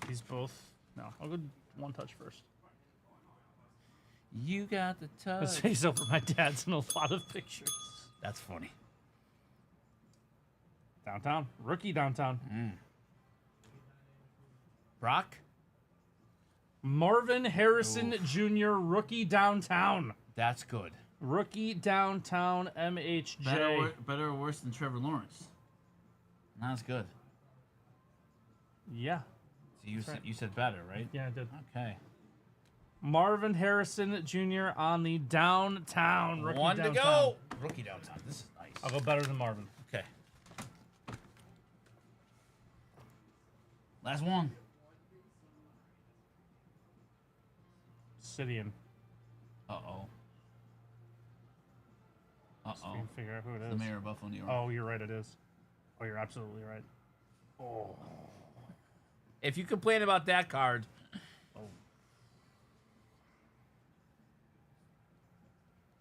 He's both. No, I'll go one touch first. You got the His touch. face over my dad's in a lot of pictures. That's funny. Downtown. Rookie downtown. Brock? Marvin Harrison Jr. Rookie downtown. That's good. Rookie downtown MHJ. Better or worse than Trevor Lawrence? Not as good. Yeah. So you right. you said better, right? Yeah, I did. Okay. Marvin Harrison Jr. on the downtown. Rookie One downtown. to go. Rookie downtown. This is nice. I'll go better than Marvin. Okay. Last one. Sidian. Uh-oh. So we can figure out who it The is. mayor of Buffalo, New York. Oh, you're right, it is. Oh, you're absolutely right. Oh. If you complain about that card,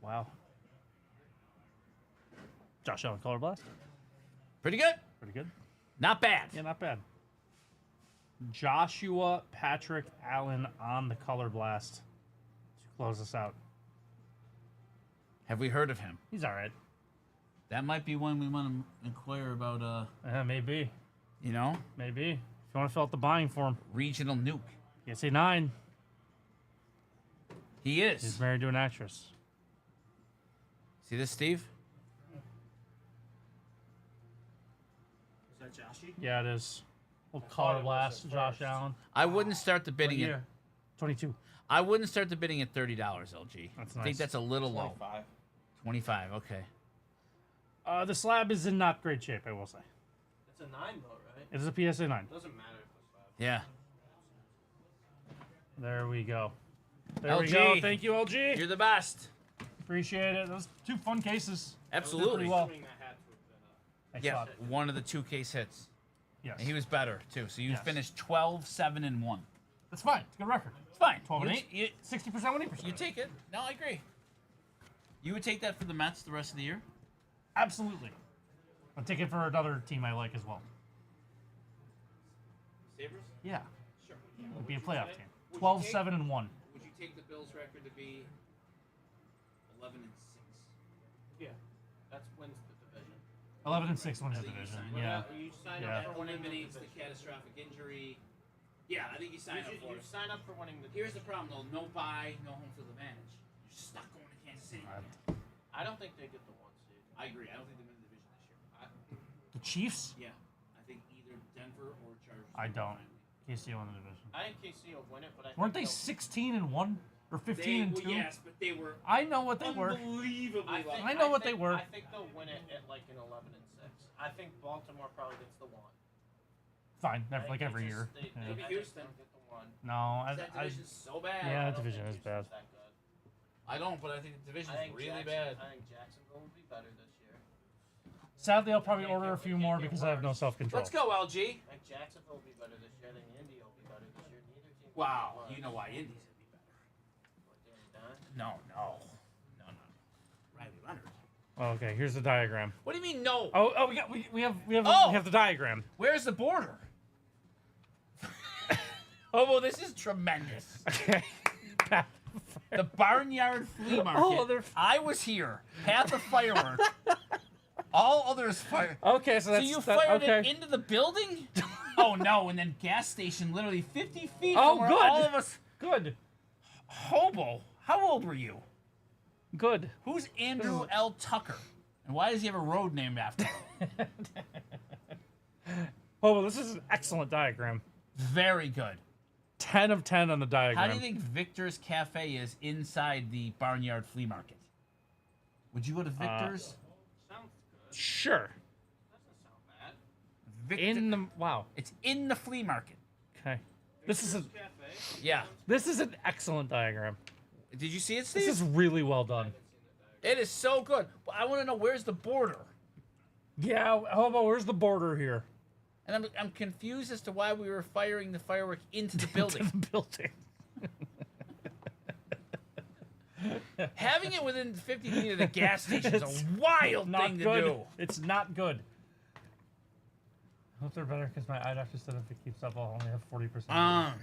Wow. Josh Allen, Color Blast. pretty good. Pretty good. Not bad. Yeah, not bad. Joshua Patrick Allen on the Color Blast to close us out. Have we heard of him? He's all right. That might be one we want to inquire about, Maybe. maybe. If you want to fill out the buying form. Regional nuke. PSA 9. He is. He's married to an actress. See this, Steve? Is that Joshy? Yeah, it is. Well, Color Blast, Josh Allen. I wouldn't start the bidding at 22. I wouldn't start the bidding at $30, LG. That's I think nice. that's a little low. 25. 25, okay. The slab is in not great shape, I will say. It's a 9 though, right? It is a PSA 9. Doesn't matter if it's 5. Yeah. There we go. There we LG. go. Thank you, LG. You're the best. Appreciate it. Those 2 fun cases. Absolutely. well. Assuming that had to have been Thanks, Yeah, Bob. one of the 2 case hits. Yes. And he was better, too. So you Yes. finished 12, 7, and 1. That's fine. It's a good record. It's fine. 12 and You- 8. you- 60% winning percentage. You take it. No, I agree. You would take that for the Mets the rest of the year? Absolutely. I'll take it for another team I like as well. Sabres? Yeah. Sure. It'd be a playoff team. 12, 7, and 1. Would you take the Bills' record to be 11 and 6? Yeah, that's wins the division. 11 and 6 wins the think you division. signed Yeah. You sign Yeah. up That for winning eliminates the the division. catastrophic injury. Yeah, I think you sign up for You it. sign up for winning the Here's the division. problem, though. No bye, no home field advantage. You're stuck going to Kansas City. I don't think they get the 1 seed. I agree. I don't think they win the division this year. The Chiefs? Yeah. I think either Denver or Chargers. I will don't. finally. KC won the division. I think KC will win it, but I Weren't they think 16 and 1 or 15 and 2? Yes, but they were I know what they were. unbelievably lucky. I know what they were. I think they'll win it at like an 11 and 6. I think Baltimore probably gets the 1. Fine, I think like they every just- year. They, Yeah. I think Houston. they'll get the 1. No, That division's so bad. Yeah, I that don't division think is bad. Houston's that good. I don't, but I think the division's I think really bad. I think Jacksonville will be better this year. Sadly, I'll probably order a few more because I have no self-control. Let's go, LG. I think Jacksonville will be better this year. I think Indy will be better this year. Neither team. will Wow, be worse. you know why Indy's gonna be better. What, Danny Dimes? No. Riley Leonard. Okay, here's the diagram. What do you mean no? Oh, we Oh! have the diagram. Where's the border? Oh, well, this is tremendous. Okay. The Barnyard Flea Market. Oh, they're- I was here. Path of Fireworks. All others fire. Okay, so So that's you that- fired okay. it into the building? Oh no! And then gas station, literally 50 feet Oh, from where good. all of us. Good. Hobo. How old were you? Good. Who's Andrew L. Tucker? And why does he have a road named after him? Oh, well, this is an excellent diagram. Very good. 10 of 10 on the diagram. How do you think Victor's Cafe is inside the Barnyard Flea Market? Would you go to Victor's? Sounds good. Sure. Doesn't sound bad. Victor, In the wow. it's in the flea market. Okay. This is Cafe. Yeah. an excellent diagram. Did you see it, This Steve? is really well done. It is so good. Well, I want to know where's the border. Yeah. How about where's the border here? And I'm confused as to why we were firing the firework into the building. The building. Having it within 50 feet of the gas station is a wild Not thing to good. do. It's not good. I hope they're better because my eye doctor said if it keeps up, I'll only have 40%. I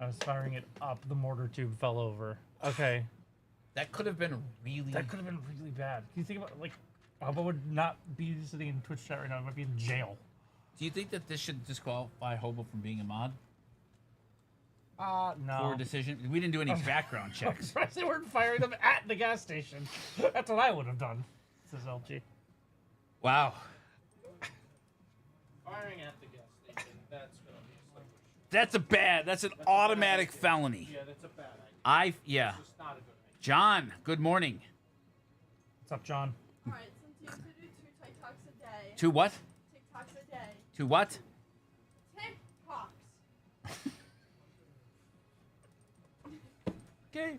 was firing it up. The mortar tube fell over. Okay. That could have been really. That could have been really bad. Can you think about like, Bubba would not be sitting in Twitch chat right now. He might be in jail. Do you think that this should disqualify Hobo from being a mod? No. Poor decision. We didn't do any background I'm checks. surprised they weren't firing them at the gas station. That's what I would have done. Says LG. Wow. Firing at the gas station. That's gonna be a slippery. That's an automatic felony. Yeah, that's a bad idea. Yeah. It's just not a good idea. John, good morning. What's up, John? All right, since you have to do 2 TikToks a day. To what? TikToks a day. To what? TikToks. Okay.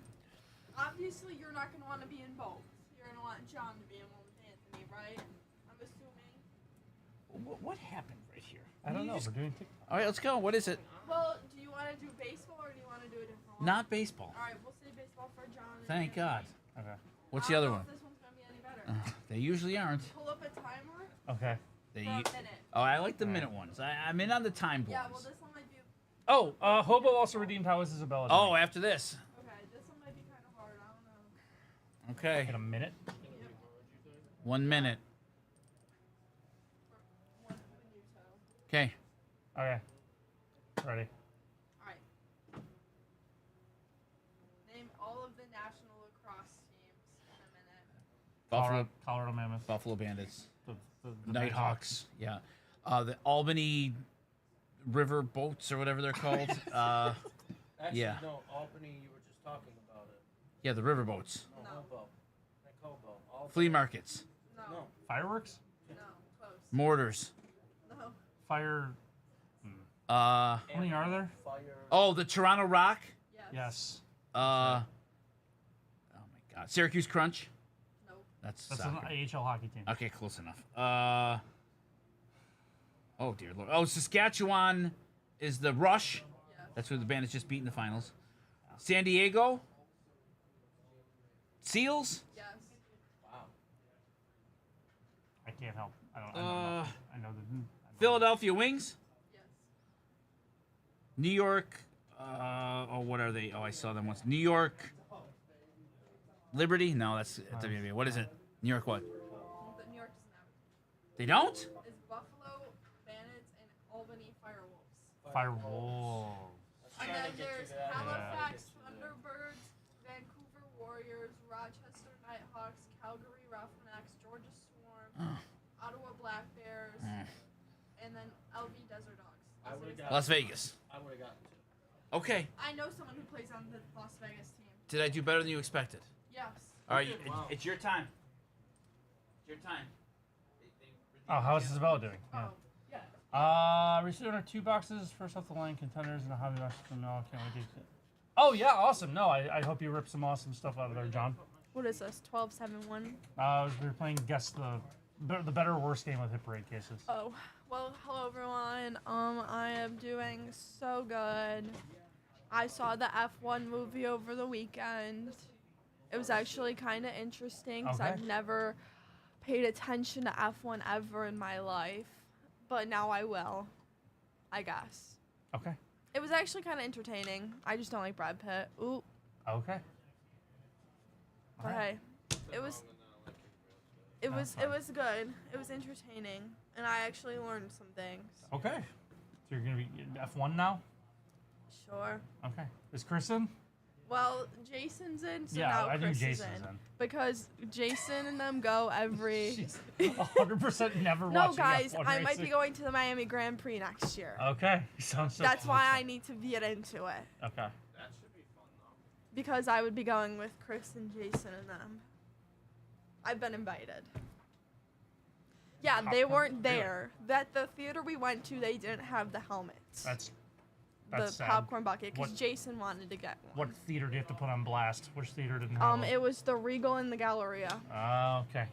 Obviously, you're not gonna want to be in both. You're gonna want John to be in one with Anthony, right? I'm assuming. What happened right here? I don't know. You just- We're doing TikTok. All right, let's go. What is it? Well, do you want to do baseball or do you want to do a different one? Not baseball. All right, we'll say baseball for John. and Thank God. Anthony. Okay. What's I the don't other know one? if this one's gonna be any better. They usually aren't. Pull up a timer Okay. They. for a minute. Oh, I like the minute ones. I'm in on the time Yeah, well, blocks. this one might be. Oh, Hobo also redeemed How Is Isabella? Oh, doing? after this. Okay, this one might be kind of hard. I don't know. Okay. In a minute. 1 minute. One minuto. Okay. Okay. Ready. All right. Name all of the national lacrosse teams in a minute. Buffalo. Colorado Mammoth. Buffalo Bandits. The Nighthawks. Yeah. The Albany River Boats or whatever they're called. Actually, Yeah. no, Albany, you were just talking about it. Yeah, the river boats. No, No. Hobo. Like Hobo. Albany. Flea markets. No. No. Fireworks. No. Close. Mortars. No. Fire. Uh. How many are there? Fire. Oh, the Toronto Rock. Yes. Yes. Oh my God. Syracuse Crunch. Nope. That's That's soccer. an AHL hockey team. Okay, close enough. Oh dear Lord. Oh, Saskatchewan is the Rush. Yes. That's who the Bandits just beat in the finals. San Diego. Seals. Yes. Wow. I can't help. I don't know. Nothing. I know the. Philadelphia Wings. Yes. New York. Oh, what are they? Oh, I saw them once. New York. Liberty? No, that's WNBA. What is it? New York what? The New York doesn't have it. They don't? It's Buffalo Bandits and Albany Firewolves. Firewall. And Trying then to get there's to that. Halifax Thunderbirds, Vancouver Warriors, Rochester Nighthawks, Calgary Roughnecks, Georgia Swarm, Ottawa Black Bears, and then LV Desert Dogs. I would've got- Las Vegas. I would have gotten two. Okay. I know someone who plays on the Las Vegas team. Did I do better than you expected? Yes. All right, Wow. it's your time. It's your time. Oh, how is Isabella doing? Oh. Yeah. Receiving our 2 boxes, first off the line contenders and a hobby box from Mel. Can't wait to. Oh yeah, awesome. No, I hope you rip some awesome stuff out of there, John. What is this? 12-7-1? We were playing guess the better or worse game with hip parade cases. Oh. Well, hello everyone. I am doing so good. I saw the F1 movie over the weekend. It was actually kind of interesting because Okay. I've never paid attention to F1 ever in my life, but now I will, I guess. Okay. It was actually kind of entertaining. I just don't like Brad Pitt. Ooh, Okay. but Alright. hey, it was good. It was entertaining, and I actually learned some things. Okay. So you're gonna be F1 now? Sure. Okay. Is Chris in? Well, Jason's in, so Yeah, now I knew Chris is Jason's in. in. Because Jason and them go every. She's 100% never No, watching guys, F1 I might be racing. going to the Miami Grand Prix next year. Okay. Sounds so That's why I awesome. need to get into it. Okay. That should be fun though. Because I would be going with Chris and Jason and them. I've been invited. Yeah, they Popcorn? weren't there. That the theater we went to, they didn't have the helmets. That's the sad. popcorn bucket, because What- Jason wanted to get one. What theater do you have to put on blast? Which theater didn't have one? It was the Regal in the Galleria. Okay.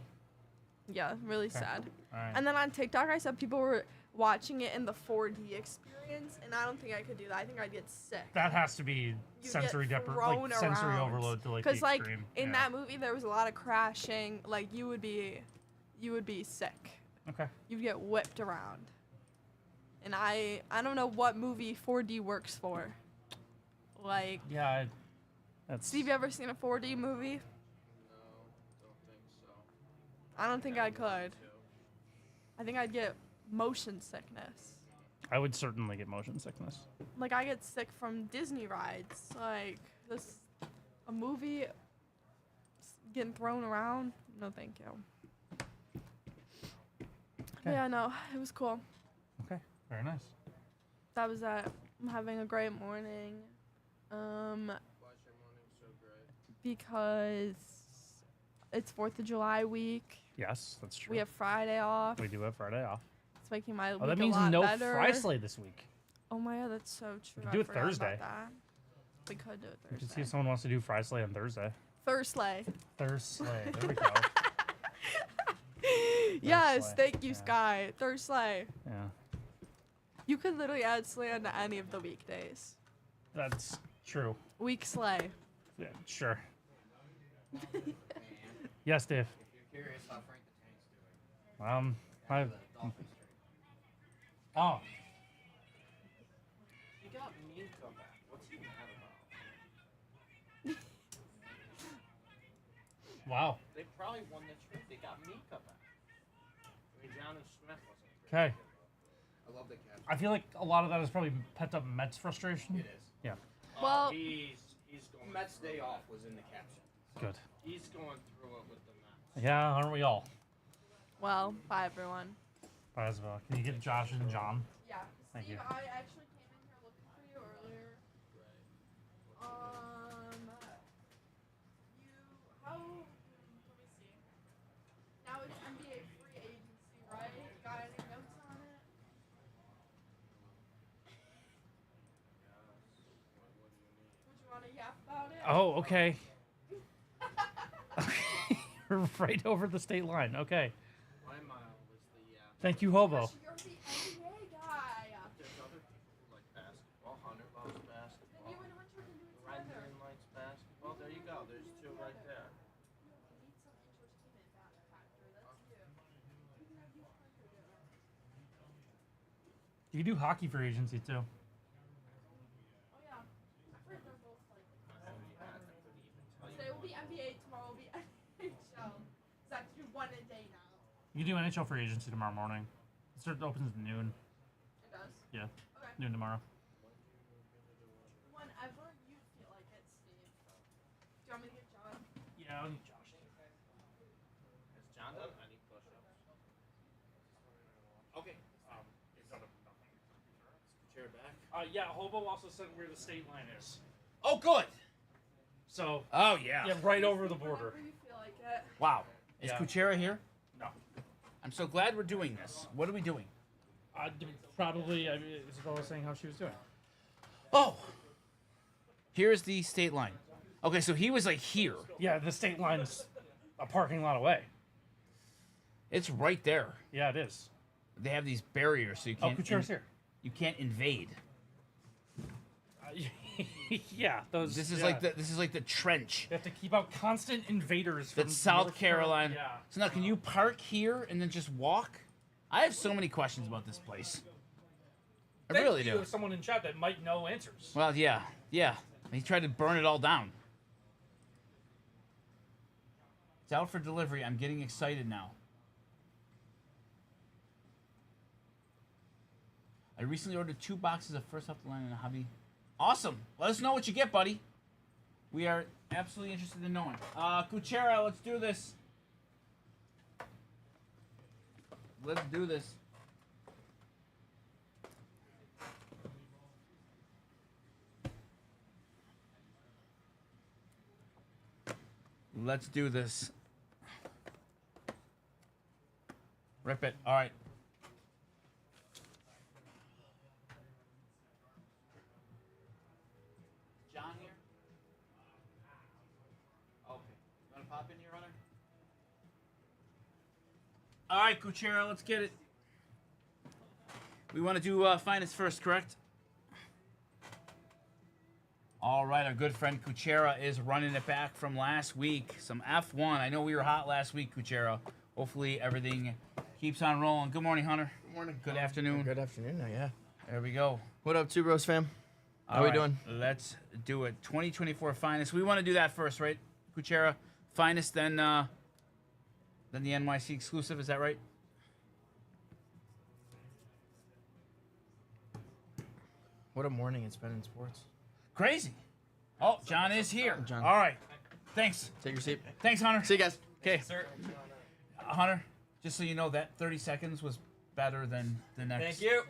Yeah, really Okay. sad. All right. And then on TikTok, I saw people were watching it in the 4D experience, and I don't think I could do that. I think I'd get sick. That has to be sensory thrown sensory around. overload to like Because the like extreme. in Yeah. that movie, there was a lot of crashing. Like you would be sick. Okay. You'd get whipped around. And I don't know what movie 4D works for. Like, Yeah. That's. Steve, you ever seen a 4D movie? No, don't think so. I don't think I could. I think I'd get motion sickness. I would certainly get motion sickness. Like I get sick from Disney rides. Like a movie getting thrown around. No, thank you. Okay. Yeah, no, it was cool. Okay. Very nice. That was that. I'm having a great morning. Why's your morning so great? Because it's 4th of July week. Yes, that's true. We have Friday off. We do have Friday off. It's making my week Oh, that a means lot no better. Fry Slay this week. Oh my god, that's so true. could I do it forgot about Thursday. that. We could do it We can see Thursday. if someone wants to do Fry Slay on Thursday. Thursday. Thursday. There we go. Yes, Thursday. thank you, Yeah. Sky. Thursday. Yeah. You could literally add Slay onto any of the weekdays. That's true. Week Slay. Yeah, sure. Yes, Dave. If you're curious how Frank the Tank's doing. I. Dolphin Street. Oh. He got Minka back. What's he mad about? Wow. They probably won the trip. They got Minka back. I mean, John and Smith wasn't great. Okay. I love the catch. I feel like a lot of that is probably pent up Mets frustration. It is. Yeah. Well- he's going. Mets day off was in the caption. Good. He's going through it with the Mets. Yeah, aren't we all? Well, bye everyone. Might as well. Can you get Josh and John? Yeah. Thank Steve, you. I actually came in here looking for you earlier. Let me see. Now it's NBA free agency, right? Got any notes on it? Would you want to yap about it? Oh, okay. Right over the state line. Okay. My mile was the Thank you, Hobo. Gosh, you're the NBA guy. There's other people who like basketball. Hunter loves Then basketball. you and Hunter can do it Ren together. You can do hockey for agency too. Oh yeah. I've heard they're both like. Today will be NBA. Tomorrow will be NHL. So I have to do one a day now. You can do NHL for agency tomorrow morning. It opens at noon. It does. Yeah, Okay. noon tomorrow. Whenever you feel like it, Steve. Do you want me to get John? Yeah, I'll need Josh. Is John done? I need push-ups. Okay. Is that nothing? Chair back. Yeah, Hobo also said where the state line is. Oh, good. So, Oh, yeah. yeah, right over the border. Whenever you feel like it. Wow. Is Yeah. Kuchera here? No. I'm so glad we're doing this. What are we doing? Probably, Isabella was saying how she was doing. Oh. Here's the state line. Okay, so he was like here. Yeah, the state line's a parking lot away. It's right there. Yeah, it is. They have these barriers so you Oh, can't Kuchera's here. you can't invade. Yeah, those. This is yeah. like the trench. You have to keep out constant invaders from That's South North Carolina. Yeah. So now can you park here and then just walk? I have so many questions about this place. I Thank really you do. to someone in chat that might know answers. Well, yeah. Yeah. He tried to burn it all down. It's out for delivery. I'm getting excited now. I recently ordered 2 boxes of first off the line in a hobby. Awesome. Let us know what you get, buddy. We are absolutely interested in knowing. Kuchera, let's do this. Let's do this. Let's do this. Rip it. All right. John here? Okay. You want to pop in here, Hunter? All right, Kuchera, let's get it. We want to do finest first, correct? All right, our good friend Kuchera is running it back from last week. Some F1. I know we were hot last week, Kuchera. Hopefully everything keeps on rolling. Good morning, Hunter. Good morning. Good afternoon. Good afternoon now, yeah. There we go. What up, Two Bros fam? How All we right, doing? Let's do it. 2024 finest. We want to do that first, right, Kuchera? Finest, then the NYC exclusive. Is that right? What a morning it's been in sports. Crazy. Oh, John is here. John. All right. Thanks. Take your seat. Thanks, Hunter. See you guys. Okay. Sir. Hunter, just so you know, that 30 seconds was better than the next. Thank you.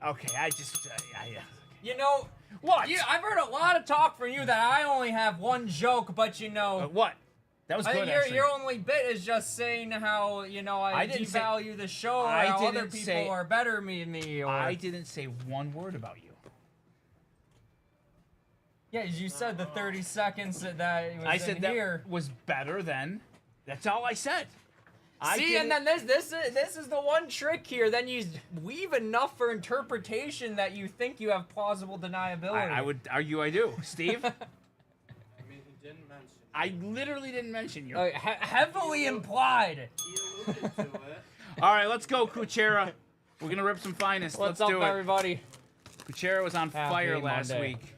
Okay, I just, You know, What? I've heard a lot of talk from you that I only have one joke, but you know, what? That was I good, think actually. your only bit is just saying how I I didn't say- devalue the show, or I how other didn't people say- are better than me. Or I didn't say one word about you. yeah, you said the 30 seconds that it was I said in that here. was better than. That's all I said. See, and then this is the one trick here. Then you weave enough for interpretation that you think you have plausible deniability. I would argue I do. Steve? I mean, he didn't mention. I literally didn't mention you. Heavily implied. He alluded to it. All right, let's go, Kuchera. We're going to rip some finest. What's Let's up, do it. everybody? Kuchera was on Happy fire last Monday. week.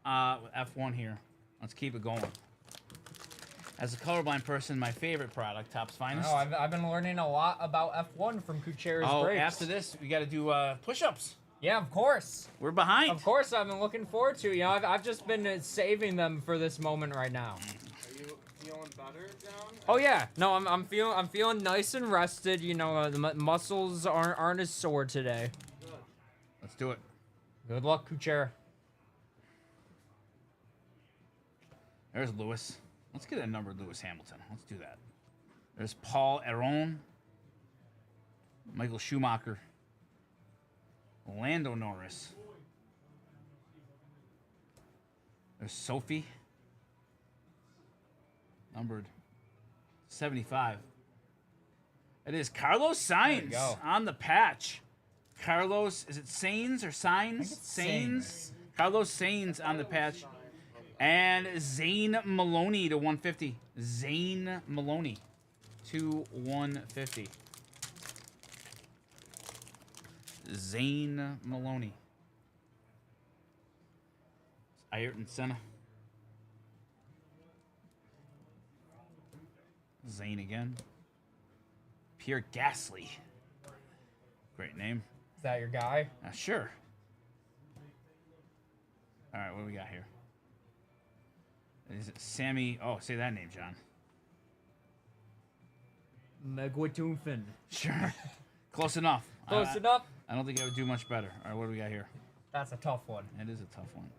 F1 here. Let's keep it going. As a colorblind person, my favorite product, Topps Finest. Oh, I've been learning a lot about F1 from Kuchera's breaks. After this, we got to do push-ups. Yeah, of course. We're behind. Of course, I've been looking forward to. I've just been saving them for this moment right now. Are you feeling better, John? Oh yeah, no, I'm feeling nice and rested. The muscles aren't as sore today. Good. Let's do it. Good luck, Kuchera. There's Lewis. Let's get a numbered Lewis Hamilton. Let's do that. There's Paul Aron. Michael Schumacher. Lando Norris. There's Sophie. Numbered 75. It is Carlos Sainz go. on the patch. Carlos, is it Sainz or Sainz? Sainz. Carlos Sainz on the patch. And Zane Maloney to 150. Zane Maloney to 150. Zane Maloney. Ayrton Senna. Zane again. Pierre Gasly. Great name. Is that your guy? Sure. All right, what do we got here? Is it Sammy? Oh, say that name, John. Megwitoofen. Sure. Close enough. Close enough. I don't think I would do much better. All right, what do we got here? That's a tough one. It is a tough one.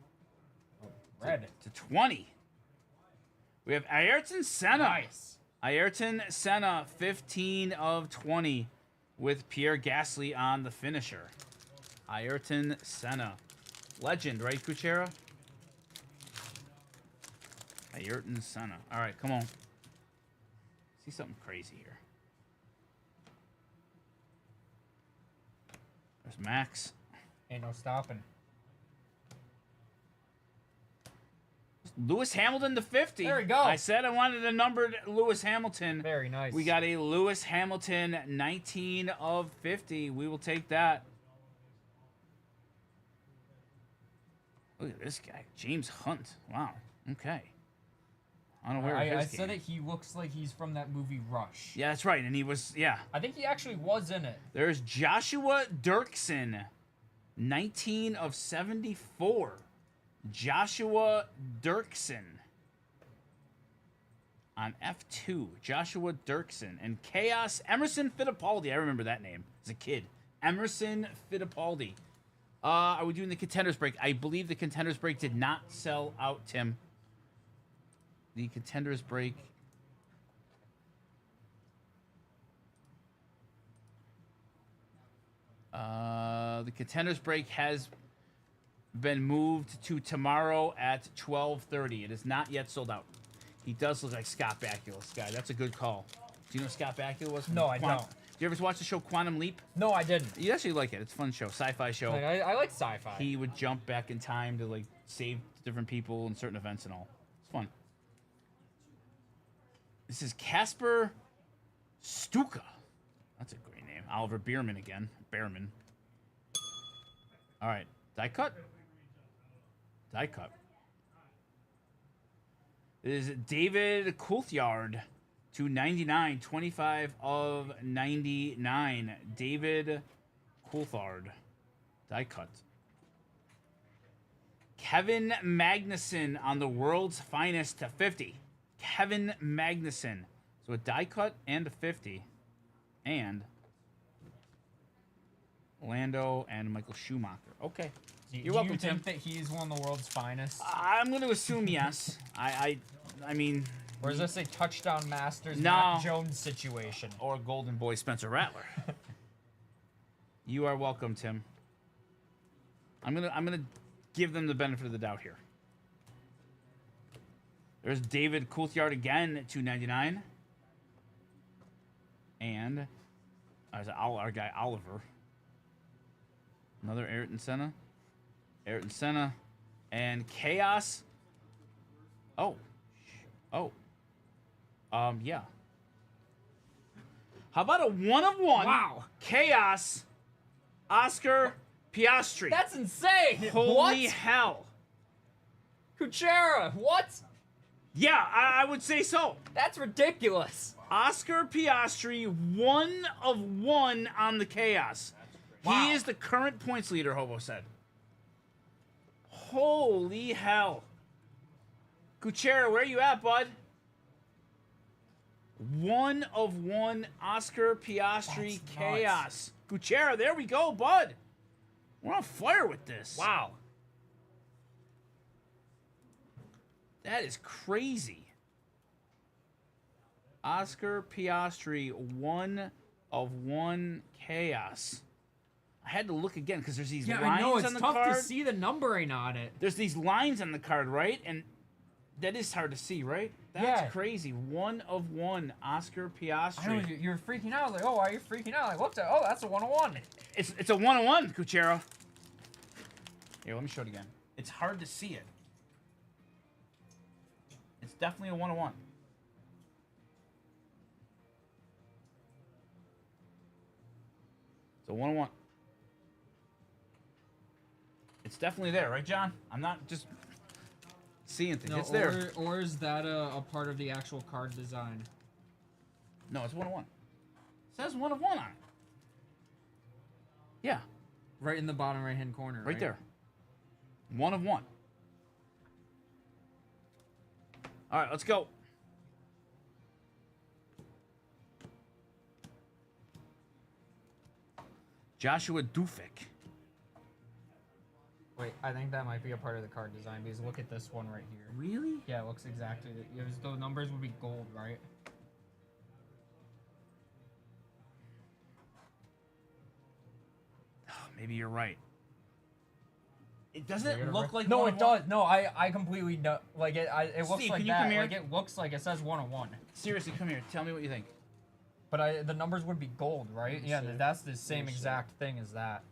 Red. To 20. We have Ayrton Senna. Nice. Ayrton Senna, 15 of 20 with Pierre Gasly on the finisher. Ayrton Senna. Legend, right, Kuchera? Ayrton Senna. All right, come on. See something crazy here. There's Max. Ain't no stopping. Lewis Hamilton to 50. There we go. I said I wanted a numbered Lewis Hamilton. Very nice. We got a Lewis Hamilton 19 of 50. We will take that. Look at this guy. James Hunt. Wow. Okay. Unaware of his I game. said it. He looks like he's from that movie Rush. Yeah, that's right. And he was, yeah. I think he actually was in it. There's Joshua Dirksen. 19 of 74. Joshua Dirksen. On F2. Joshua Dirksen. And Chaos Emerson Fittipaldi. I remember that name as a kid. Emerson Fittipaldi. Are we doing the contenders break? I believe the contenders break did not sell out, Tim. The contenders break. The contenders break has been moved to tomorrow at 12:30. It is not yet sold out. He does look like Scott Bakula, this guy. That's a good call. Do you know who Scott Bakula was? No, I don't. Do you ever watch the show Quantum Leap? No, I didn't. You actually like it. It's a fun show. Sci-fi show. Like, I like sci-fi. He would jump back in time to like save different people in certain events and all. It's fun. This is Casper Stuka. That's a great name. Oliver Bierman again. Behrman. All right. Die cut. Die cut. This is David Coulthard. 299. 25 of 99. David Coulthard. Die cut. Kevin Magnussen on the world's finest to 50. Kevin Magnussen. So a die cut and a 50. And Lando and Michael Schumacher. Okay. You're welcome, Do you Tim. think that he's one of the world's finest? I'm going to assume yes. I mean... Or is this a touchdown masters No. Mac Jones situation? Or Golden Boy Spencer Rattler. You are welcome, Tim. I'm gonna give them the benefit of the doubt here. There's David Coulthard again at 299. And our guy Oliver. Another Ayrton Senna. Ayrton Senna. And Chaos. Oh. Yeah. How about a 1 of 1? Wow. Chaos. Oscar Piastri. That's insane. Holy What? hell. Kuchera, what? Yeah, I would say so. That's ridiculous. Oscar Piastri, 1 of 1 on the Chaos. Wow. He is the current points leader, Hobo said. Holy hell. Kuchera, where you at, bud? 1 of 1 Oscar Piastri That's Chaos. nuts. Kuchera, there we go, bud. We're on fire with this. Wow. That is crazy. Oscar Piastri, 1 of 1 Chaos. I had to look again because there's these Yeah, lines I know. It's on the tough card. to see the numbering on it. There's these lines on the card, right? And that is hard to see, right? That's Yeah. crazy. 1 of 1 Oscar I Piastri. know, you're freaking out. Like, oh, why are you freaking out? Like, what's that? Oh, that's a 101. It's a 1 of 1, Kuchera. Here, let me show it again. It's hard to see it. It's definitely a 1 of 1. It's a 1 of 1. It's definitely there, right, John? I'm not just seeing things. No, It's there. or is that a part of the actual card design? No, it's 1 of 1. It says 1 of 1 on it. Yeah, Right in the bottom right-hand corner. right there. 1 of 1. All right, let's go. Joshua Dufik. Wait, I think that might be a part of the card design because look at this one right here. Really? Yeah, it looks exactly. The numbers would be gold, right? Maybe you're right. It doesn't look like no, 1 it of 1. does. No, I completely know. Like it looks Steve, like can you that. come here? Like it looks like it says 1 of 1. Seriously, come here. Tell me what you think. But the numbers would be gold, right? me Yeah, see. that's the same me see. exact thing as that.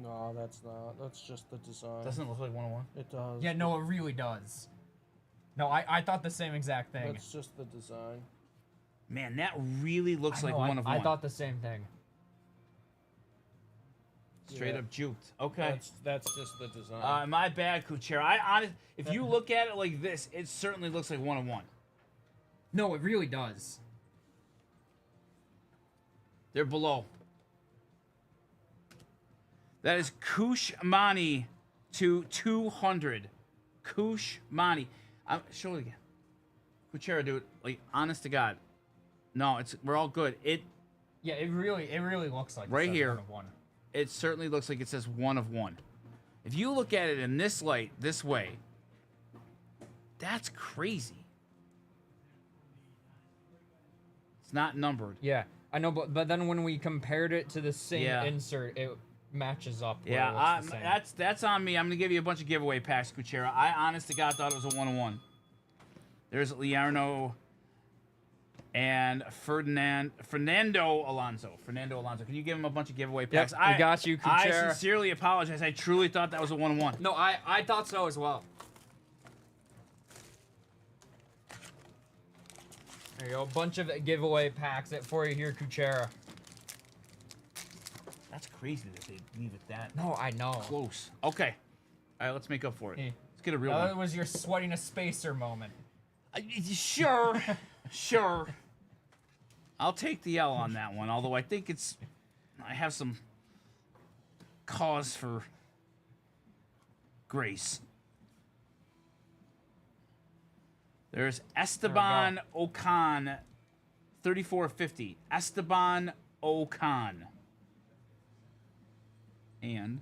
No, that's not. That's just the design. Doesn't it look like 1 of 1? It does. Yeah, no, it really does. No, I thought the same exact thing. That's just the design. Man, that really looks like 1 of 1. I thought the same thing. Straight Yeah. up juked. Okay. That's just the design. My bad, Kuchera. If you look at it like this, it certainly looks like 1 of 1. No, it really does. They're below. That is Kush Mani to 200. Kush Mani. Show it again. Kuchera, dude. Like, honest to God. No, we're all good. Yeah, it really looks like Right it says here. 1 of 1. It certainly looks like it says 1 of 1. If you look at it in this light, this way, that's crazy. It's not numbered. Yeah, I know, but then when we compared it to the same Yeah. insert, it matches up. Where it Yeah, looks the same. that's on me. I'm gonna give you a bunch of giveaway packs, Kuchera. I honest to God thought it was a 1 of 1. There's Leonardo and Fernando Alonso. Fernando Alonso. Can you give him a bunch of giveaway packs? we got you, I Kuchera. sincerely apologize. I truly thought that was a 1 of 1. No, I thought so as well. There you go, a bunch of giveaway packs for you here, Kuchera. That's crazy that they leave it that No, I know. close. Okay. All right, let's make up for it. Hey. Let's get a real That one. was your sweating a spacer moment. Sure. Sure. I'll take the L on that one, although I think I have some cause for grace. There's Esteban Ocon, 3450. Esteban Ocon. And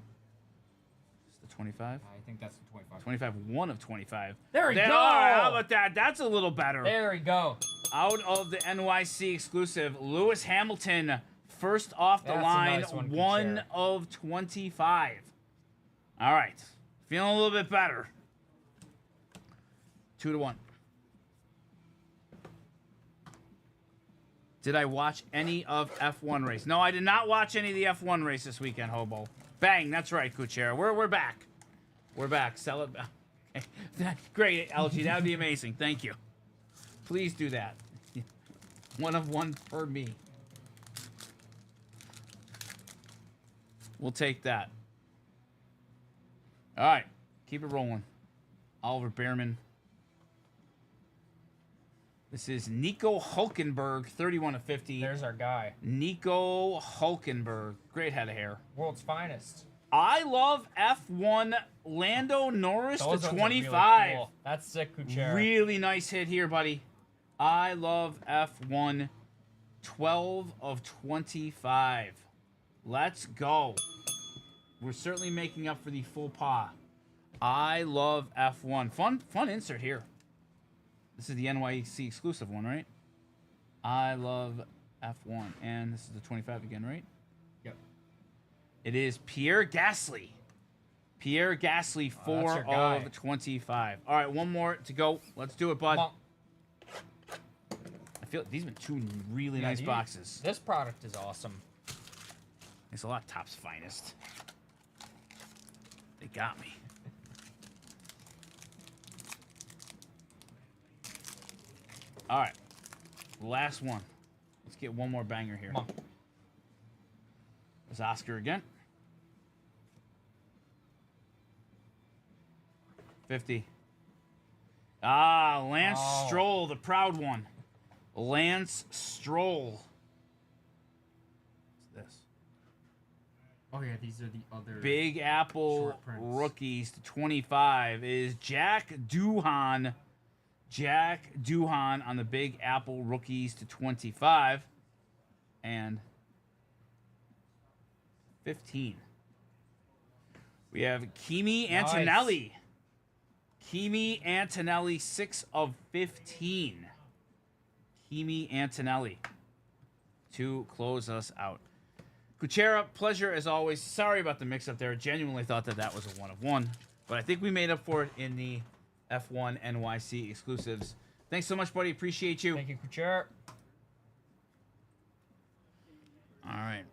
it's the 25? I think that's the 25. 25, 1 of 25. There we go! How about that? That's a little better. There we go. Out of the NYC exclusive, Lewis Hamilton, first off the That's a line, nice one, 1 Kuchera. of 25. All right. Feeling a little bit better. 2 to 1. Did I watch any of F1 race? No, I did not watch any of the F1 race this weekend, Hobo. Bang, that's right, Kuchera. We're back. We're back. Sell it back. Okay. Great, LG. That would be amazing. Thank you. Please do that. 1 of 1 for me. We'll take that. All right. Keep it rolling. Oliver Behrman. This is Nico Hulkenberg, 31 of 50. There's our guy. Nico Hulkenberg. Great head of hair. World's finest. I love F1 Lando Norris Those to ones are 25. Really cool. That's sick, Kuchera. Really nice hit here, buddy. I love F1 12 of 25. Let's go. We're certainly making up for the faux pas. I love F1. Fun insert here. This is the NYC exclusive one, right? I love F1. And this is the 25 again, right? Yep. It is Pierre Gasly. Pierre Gasly, that's 4 your guy. of 25. All right, one more to go. Let's do it, bud. Come on. I feel like these have been 2 really Yeah, nice these- boxes. This product is awesome. It's a lot of Top's finest. They got me. All right, last one. Let's get one more banger here. Come on. There's Oscar again. 50. Ah, Lance Oh. Stroll, the proud one. Lance Stroll. What's this? Oh yeah, these are the other. Big Apple Short prints. rookies to 25 is Jack Doohan. Jack Doohan on the Big Apple rookies to 25. And 15. We have Kimi Antonelli. Kimi Antonelli, 6 of 15. Kimi Antonelli to close us out. Kuchera, pleasure as always. Sorry about the mix-up there. Genuinely thought that was a 1 of 1. But I think we made up for it in the F1 NYC exclusives. Thanks so much, buddy. Appreciate you. Thank you, Kucher. All right.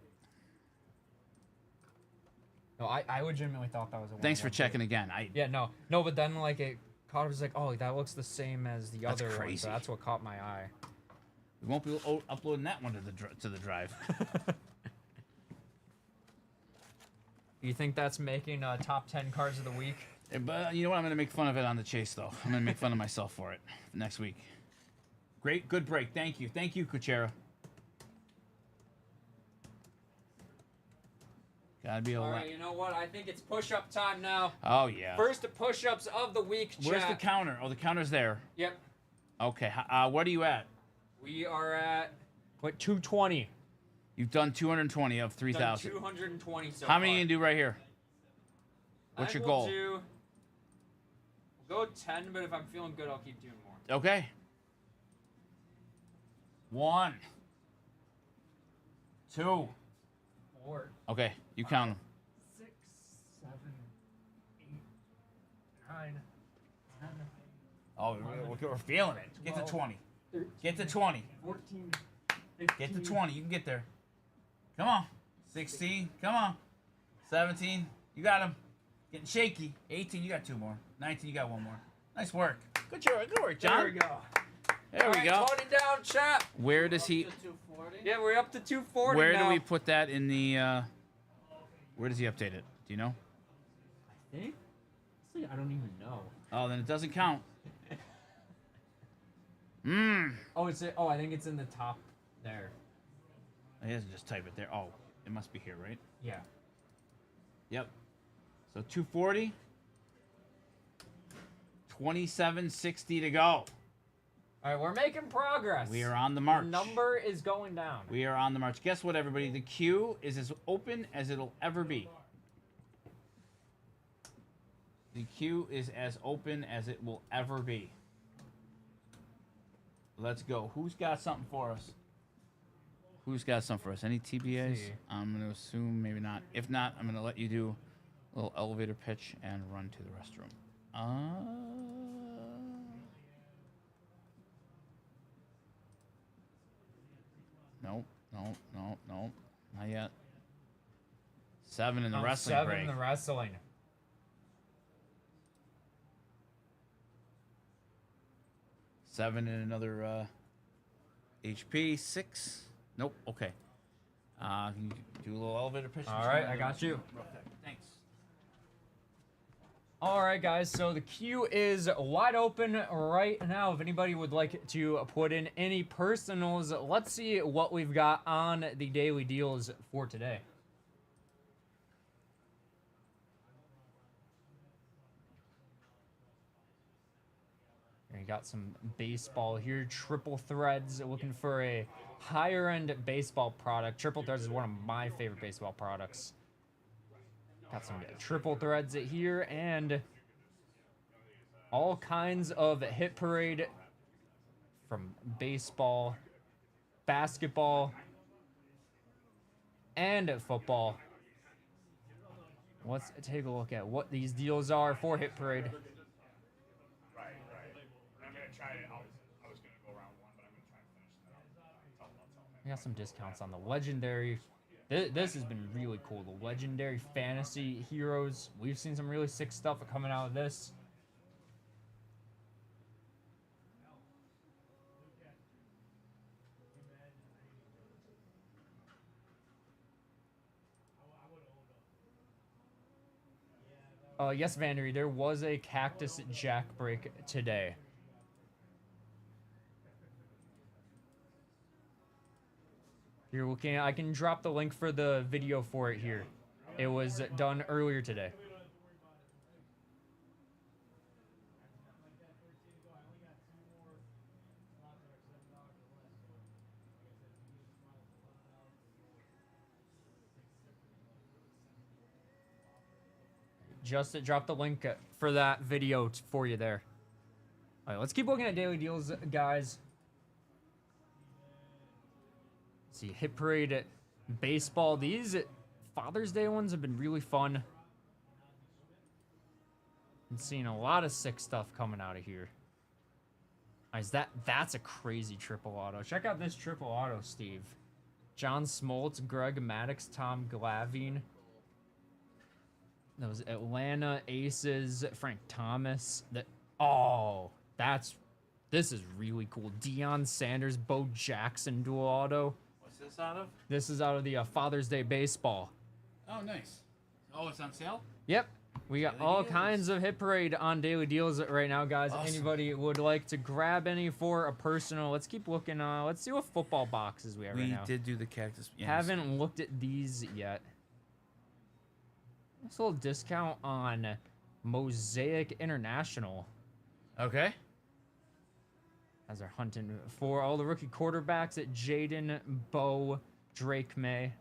No, I legitimately thought that was a 1. Thanks for checking again. Yeah, no, but then like it caught. It was like, oh, that looks the same as the That's other one. crazy. So that's what caught my eye. We won't be uploading that one to the drive. You think that's making top 10 cards of the week? But you know what? I'm going to make fun of it on the chase, though. I'm going to make fun of myself for it next week. Good break. Thank you, Kuchera. Gotta be a All lot. right, you know what? I think it's push-up time now. Oh yeah. First push-ups of the week. Where's the chat. counter? Oh, the counter's there. Yep. Okay. What are you at? We are at 220. You've done 220 of 3,000. 220 so How many far. you gonna do right here? What's your goal? We'll go 10, but if I'm feeling good, I'll keep doing more. Okay. 1, 2. 4. Okay, you count them. 6, 7, 8, 9, 10, Oh, we're feeling it. Get to 20. Get to 20. 14, Get to 20. You can get there. Come on. 16. Come on. 17. You got him. Getting shaky. 18. You got 2 more. 19. You got 1 more. Nice work. Good work, John. There we go. There we All go. right, tone it down, chap. Where does he? To 240. Yeah, we're up to 240 Where now. do we put that in the? Where does he update it? Do you know? I think? I don't even know. Oh, then it doesn't count. Oh, I think it's in the top there. He doesn't just type it there. Oh, it must be here, right? Yeah. Yep. So 240. 2760 to go. All right, we're making progress. We are on the march. The number is going down. We are on the march. Guess what, everybody? The queue is as open as it'll ever be. The queue is as open as it will ever be. Let's go. Who's got something for us? Who's got something for us? Any TBAs? See. I'm going to assume maybe not. If not, I'm going to let you do a little elevator pitch and run to the restroom. Nope. Not yet. 7 in the wrestling 7 break. in the wrestling. 7 in another HP. 6. Nope. Okay. Can you do a little elevator pitch? All right, I got you. Okay. Thanks. All right, guys. So the queue is wide open right now. If anybody would like to put in any personals, let's see what we've got on the daily deals for today. You got some baseball here. Triple Threads, looking for a higher end baseball product. Triple Threads is one of my favorite baseball products. Got some Triple Threads here and all kinds of hit parade from baseball, basketball, and football. Let's take a look at what these deals are for hit parade. Right. I'm gonna try it. I was gonna go round 1, but I'm gonna try and finish that up. We got some discounts on the legendary. This has been really cool. The legendary fantasy heroes. We've seen some really sick stuff coming out of this. Yes, Vandery, there was a Cactus Jack break today. You're looking at, I can drop the link for the video for it here. It was done earlier today. Just dropped the link for that video for you there. All right, let's keep looking at daily deals, guys. Let's see, Hit Parade baseball. These Father's Day ones have been really fun. Been seeing a lot of sick stuff coming out of here. Nice, that's a crazy triple auto. Check out this triple auto, Steve. John Smoltz, Greg Maddux, Tom Glavine. Those Atlanta Aces, Frank Thomas. This is really cool. Deion Sanders, Bo Jackson dual auto. What's this out of? This is out of the Father's Day baseball. Oh, nice. Oh, it's on sale? Yep. We got Daily all deals. kinds of Hit Parade on daily deals right now, guys. Awesome. Anybody would like to grab any for a personal? Let's keep looking. Let's see what football boxes we have right now. We did do the cactus. Yes. Haven't looked at these yet. This little discount on Mosaic International. Okay. As they're hunting for all the rookie quarterbacks at Jaden, Bo, Drake May.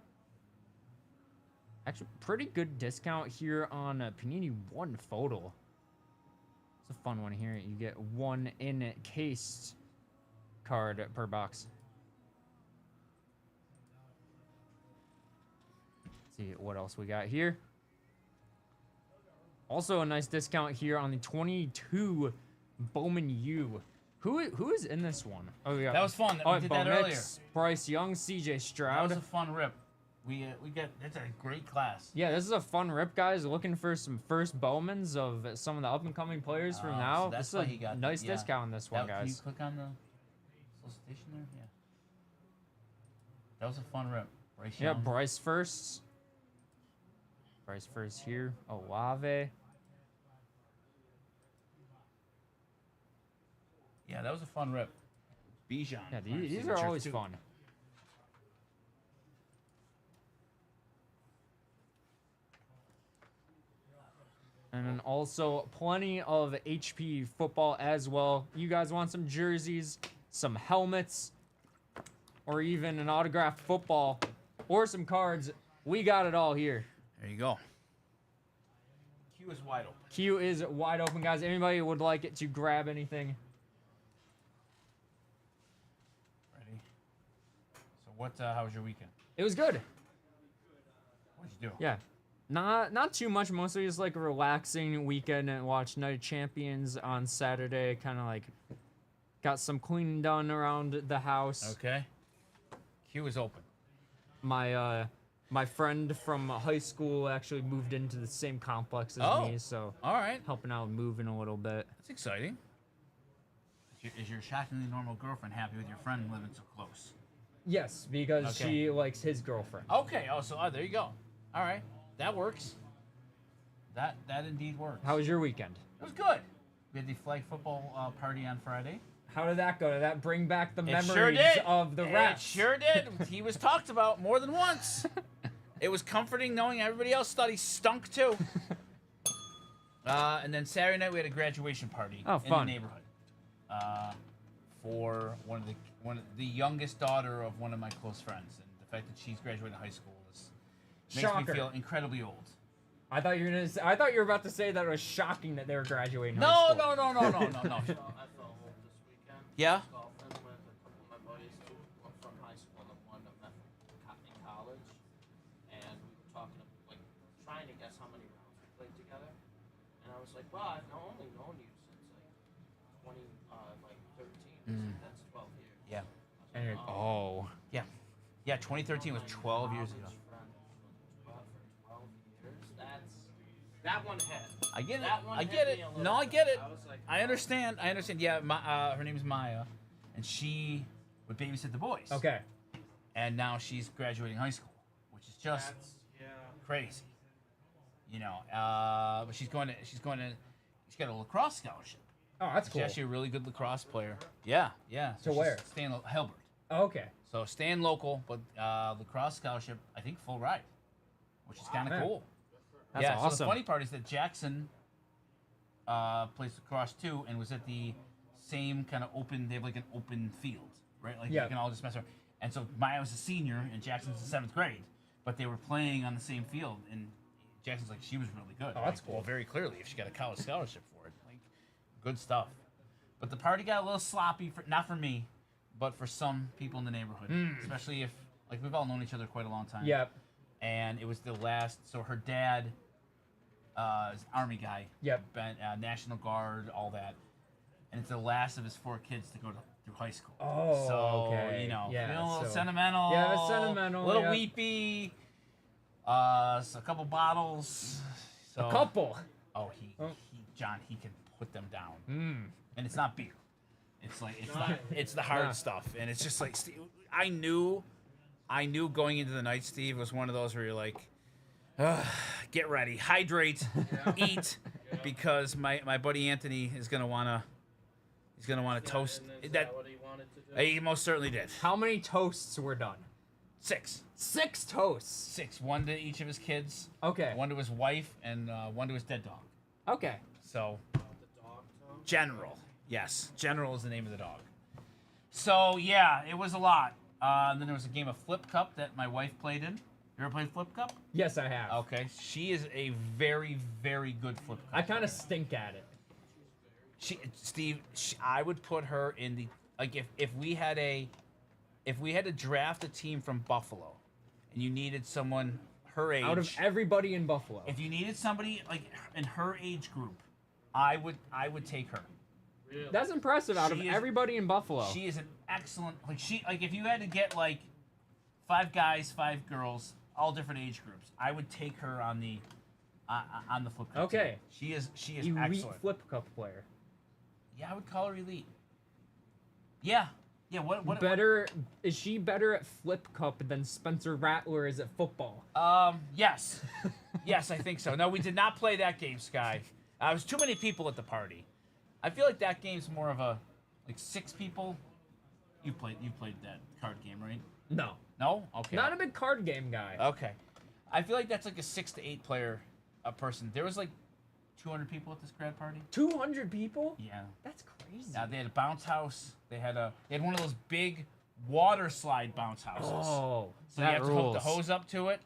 Actually, pretty good discount here on Panini One Photo. It's a fun one here. You get one encased card per box. Let's see what else we got here. Also a nice discount here on the 22 Bowman U. Who is in this one? Oh, yeah. That was fun. Oh, We did Bo that Nix, earlier. Bryce Young, CJ That Stroud. was a fun rip. We got, that's a great class. Yeah, this is a fun rip, guys. Looking for some first Bowmans of some of the up-and-coming players from So now. that's This is why a he got nice yeah. discount on this one, Can you guys. click on the solicitation there? Yeah. That was a fun rip. Bryce Yeah, Young. Bryce first. Bryce first here. Olave. Yeah, that was a fun rip. Bijan. Yeah, our these are signature always too. fun. And then also plenty of HP football as well. You guys want some jerseys, some helmets, or even an autographed football, or some cards? We got it all here. There you go. Q is wide open. Q is wide open, guys. Anybody would like it to grab anything? Ready? So what? How was your weekend? It was good. What'd you do? Yeah. Not too much, mostly just like a relaxing weekend and watched Night of Champions on Saturday. Kind of like got some cleaning done around the house. Okay. Q is open. My friend from high school actually moved into the same complex as me, so All right. helping out moving a little bit. That's exciting. Is your shockingly normal girlfriend happy with your friend living so close? Yes, because Okay. she likes his girlfriend. Okay. Oh, so there you go. All right. That works. That indeed works. How was your weekend? It was good. We had the flag football party on Friday. How did that go? Did that bring back the It memories sure did. of the It refs? sure did. He was talked about more than once. It was comforting knowing everybody else thought he stunk too. And then Saturday night we had a graduation party Oh, in fun. the neighborhood for one of the youngest daughter of one of my close friends, and the fact that she's graduating high school makes Shocker. me feel incredibly old. I thought you were about to say that it was shocking that they were graduating high No, school. no. I fell home this weekend. Yeah? Golfing with a couple of my buddies, two from high school and one I met in college. And we were talking, like, trying to guess how many rounds we played together. And I was like, well, I've only known you since, like, 13. That's 12 years. Yeah. And you're, oh. Yeah, 2013 was 12 years ago. That one hit. I get it. That one I hit get me it. a little No, I bit. get it. I was like, I understand. Yeah, her name is Maya, and she would babysit the boys. Okay. And now she's graduating high school, which is just yeah. crazy. You know, but she's got a lacrosse scholarship. Oh, that's cool. She's actually a really good lacrosse player. Yeah, yeah. To she's where? Staying Hilbert. Oh, okay. So staying local, but lacrosse scholarship, I think full ride, which is kind of man. cool. That's yeah. So awesome. the funny part is that Jackson plays lacrosse too, and was at the same kind of open. They have like an open field, right? Like Yeah. you can all just mess around. And so Maya was a senior, and Jackson's in 7th grade, but they were playing on the same field, and Jackson's like, she was really good. Oh, that's Like, cool. Well, very clearly, if she got a college scholarship for it, like, good stuff. But the party got a little sloppy, not for me, but for some people in the neighborhood, especially if, like, we've all known each other quite a long time. Yep. And it was the last, so her dad is an Army guy. Yep. National Guard, all that. And it's the last of his 4 kids to go through high school. Oh, so, okay. you know, Yeah, feeling a little so- sentimental. Yeah, it's sentimental, A little yeah. weepy. So a couple bottles. So, A couple. Oh, John, he can put them down. And it's not beer. It's like it's the hard Yeah. stuff, and it's just like Steve, I knew going into the night, Steve, was one of those where you're like, get ready, hydrate, eat, because my buddy Anthony is gonna wanna toast Is that. what he wanted to do? He most certainly did. How many toasts were done? 6, 6 toasts. 6, one to each of his kids, Okay. one to his wife, and one to his dead dog. Okay. So. The dog tone? General. Yes, General is the name of the dog. So, yeah, it was a lot. And then there was a game of Flip Cup that my wife played in. You ever played Flip Cup? Yes, I have. Okay. She is a very, very good Flip Cup I kind player. of stink at it. Steve, I would put her in the, like, if we had to draft a team from Buffalo and you needed someone her age. Out of everybody in Buffalo. If you needed somebody, like, in her age group, I would take her. Really? That's impressive. Out of She is- everybody in Buffalo. She is an excellent, like if you had to get like 5 guys, 5 girls, all different age groups, I would take her on the Flip Cup. Okay. team. She is Elite excellent. flip cup player. Yeah, I would call her elite. Yeah. What Better is she better at flip cup than Spencer Rattler is at football? Yes. Yes, I think so. No, we did not play that game, Sky. There was too many people at the party. I feel like that game's more of a, like, 6 people. You played that card game, right? No. No? Okay. Not a big card game guy. Okay. I feel like that's like a 6 to 8 player a person. There was like 200 people at this grad party. 200 people? Yeah. That's crazy. Now they had a bounce house. They had one of those big water slide bounce houses. Oh. So you that have to hook the rules. hose up to it.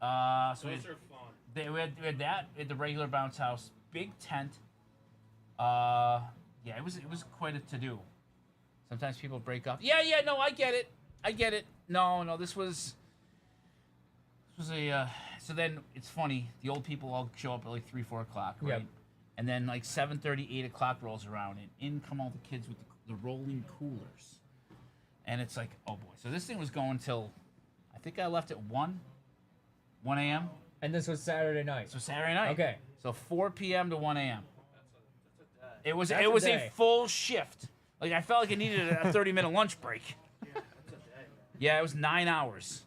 So Those are fun. we had that at the regular bounce house, big tent. Yeah, it was quite a to do. Sometimes people break off. Yeah, no, I get it. No, this was a. So then it's funny. The old people all show up at like 3-4 o'clock, right? Yep. And then like 7:30, 8 o'clock rolls around, and in come all the kids with the rolling coolers. And it's like, oh boy. So this thing was going till, I think I left at 1 a.m. And this was Saturday night. So Saturday night. Okay. So 4 p.m. to 1 a.m. That's a day. It was That's it a was day. a full shift. Like I felt like I needed a 30-minute lunch break. That's a day, man. Yeah, it was 9 hours.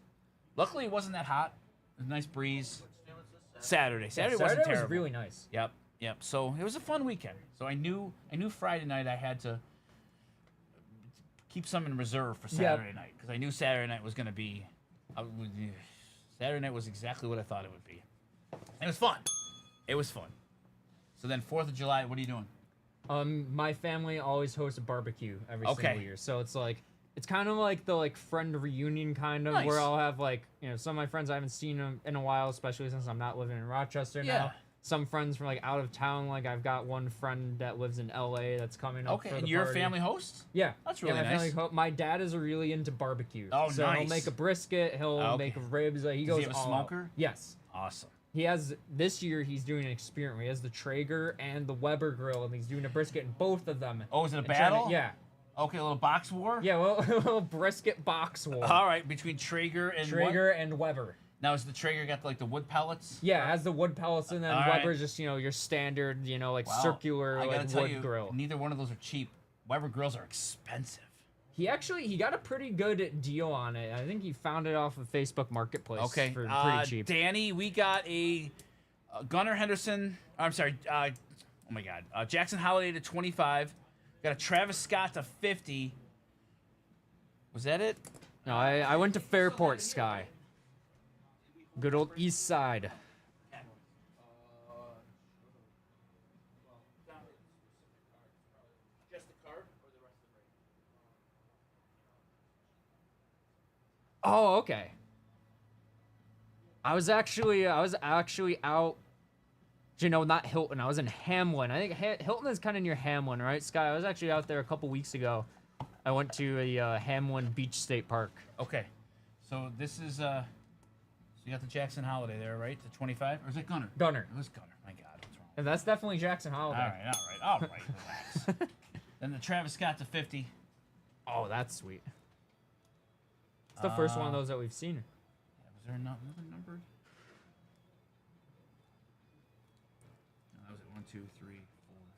Luckily, it wasn't that hot. It was a nice breeze. Which day was this? Saturday wasn't Saturday terrible. was really nice. Yep. So it was a fun weekend. So I knew Friday night I had to keep some in reserve for Saturday night because I knew Saturday night was going to be. Saturday night was exactly what I thought it would be. And it was fun. So then 4th of July, what are you doing? My family always hosts a barbecue every Okay. single year. So it's kind of like the friend reunion kind of Nice. where I'll have some of my friends I haven't seen in a while, especially since I'm not living in Rochester Yeah. now. Some friends from out of town, like I've got one friend that lives in LA that's coming up. Okay, for and the you're a party. family host? Yeah, That's really my nice. my dad is really into barbecue. Oh, so nice. he'll make a brisket. He'll Okay. make ribs. He Does goes he have a all out. smoker? Yes. Awesome. He has this year. He's doing an experiment. Where he has the Traeger and the Weber grill, and he's doing a brisket in both of them. Oh, is it a and trying battle? to- yeah, Okay, a little box war? yeah. Well, a little brisket box war. All right, between Traeger and Traeger and Weber. What? Now, is the Traeger got the wood pellets? Yeah, it has the wood pellets, and then All right. Weber's just your standard, Wow. circular I gotta tell wood you, grill. neither one of those are cheap. Weber grills are expensive. He got a pretty good deal on it. I think he found it off of Facebook Marketplace Okay, for pretty cheap. Danny, we got a Gunnar Henderson. I'm sorry. Oh my God. Jackson Holiday to 25. Got a Travis Scott to 50. Was that it? No, I went to Fairport Sky. Good old East Side. Just the card or the rest of the break? Oh, okay. I was actually out. You know, not Hilton. I was in Hamlin. I think Hilton is kind of near Hamlin, right, Sky? I was actually out there a couple weeks ago. I went to a Hamlin Beach State Park. Okay. So this is so you got the Jackson Holiday there, right? To 25, or is it Gunnar? Gunnar. It was Gunnar. My God, what's wrong? And that's definitely Jackson Holiday. All right. Relax. Then the Travis Scott to 50. Oh, that's sweet. It's the first one of those that we've seen. Yeah, was there another numbered? No, that was it. 1, 2, 3, 4,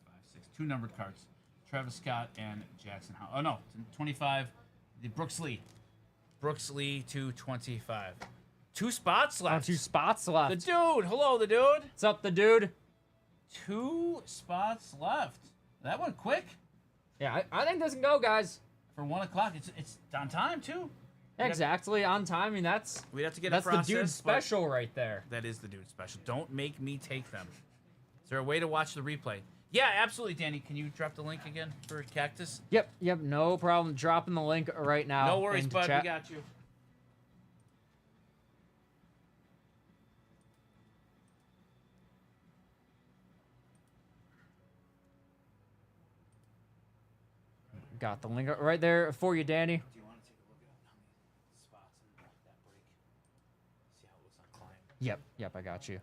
5, 6. 2 numbered cards. Travis Scott and Jackson Holiday. Oh no, 25. The Brooks Lee. Brooks Lee to 25. 2 spots left. 2 spots left. The dude. Hello, the dude. What's up, the dude? 2 spots left. That went quick. Yeah, I think this can go, guys. For 1 o'clock. It's on time too. Exactly on time. I mean, We'd have to get that's a process, the dude special right there. That is the dude special. Don't make me take them. Is there a way to watch the replay? Yeah, absolutely, Danny. Can you drop the link again for Cactus? Yep, no problem. Dropping the link right now. No worries, into bud. chat. We got you. Got the link right there for you, Danny. Do you want to take a look at how many spots in that break? See how it looks on client. Yep, I got you.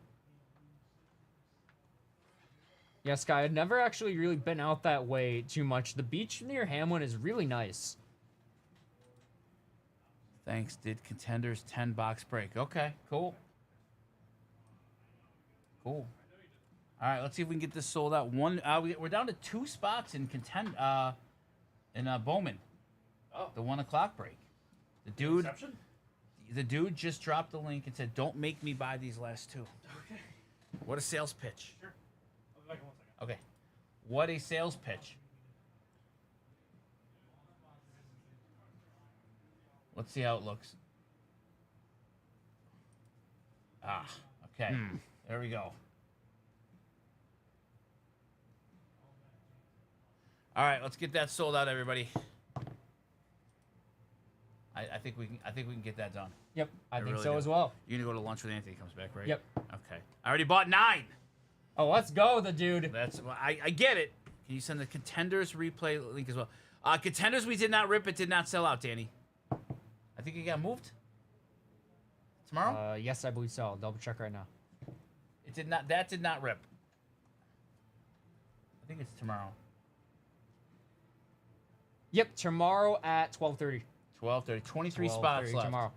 Yes, Sky, I've never actually really been out that way too much. The beach near Hamlin is really nice. Thanks. Did Contenders 10 box break? Okay, cool. All right, let's see if we can get this sold out. We're down to 2 spots in Bowman. Oh. The 1 o'clock break. The dude just dropped the link and said, "Don't make me buy these last 2." Okay. What a sales pitch. Sure. I'll be back in 1 second. Okay. What a sales pitch. Let's see how it looks. Okay. There we go. All right, let's get that sold out, everybody. I think we can get that done. Yep, I think really so do. as well. You're gonna go to lunch with Anthony comes back, right? Yep. Okay. I already bought 9. Oh, let's go, the dude. I get it. Can you send the Contenders replay link as well? Contenders, we did not rip. It did not sell out, Danny. I think it got moved. Tomorrow? Yes, I believe so. I'll double check right now. It did not. That did not rip. I think it's tomorrow. Yep, tomorrow at 12:30. 12:30. 23 spots left. Tomorrow.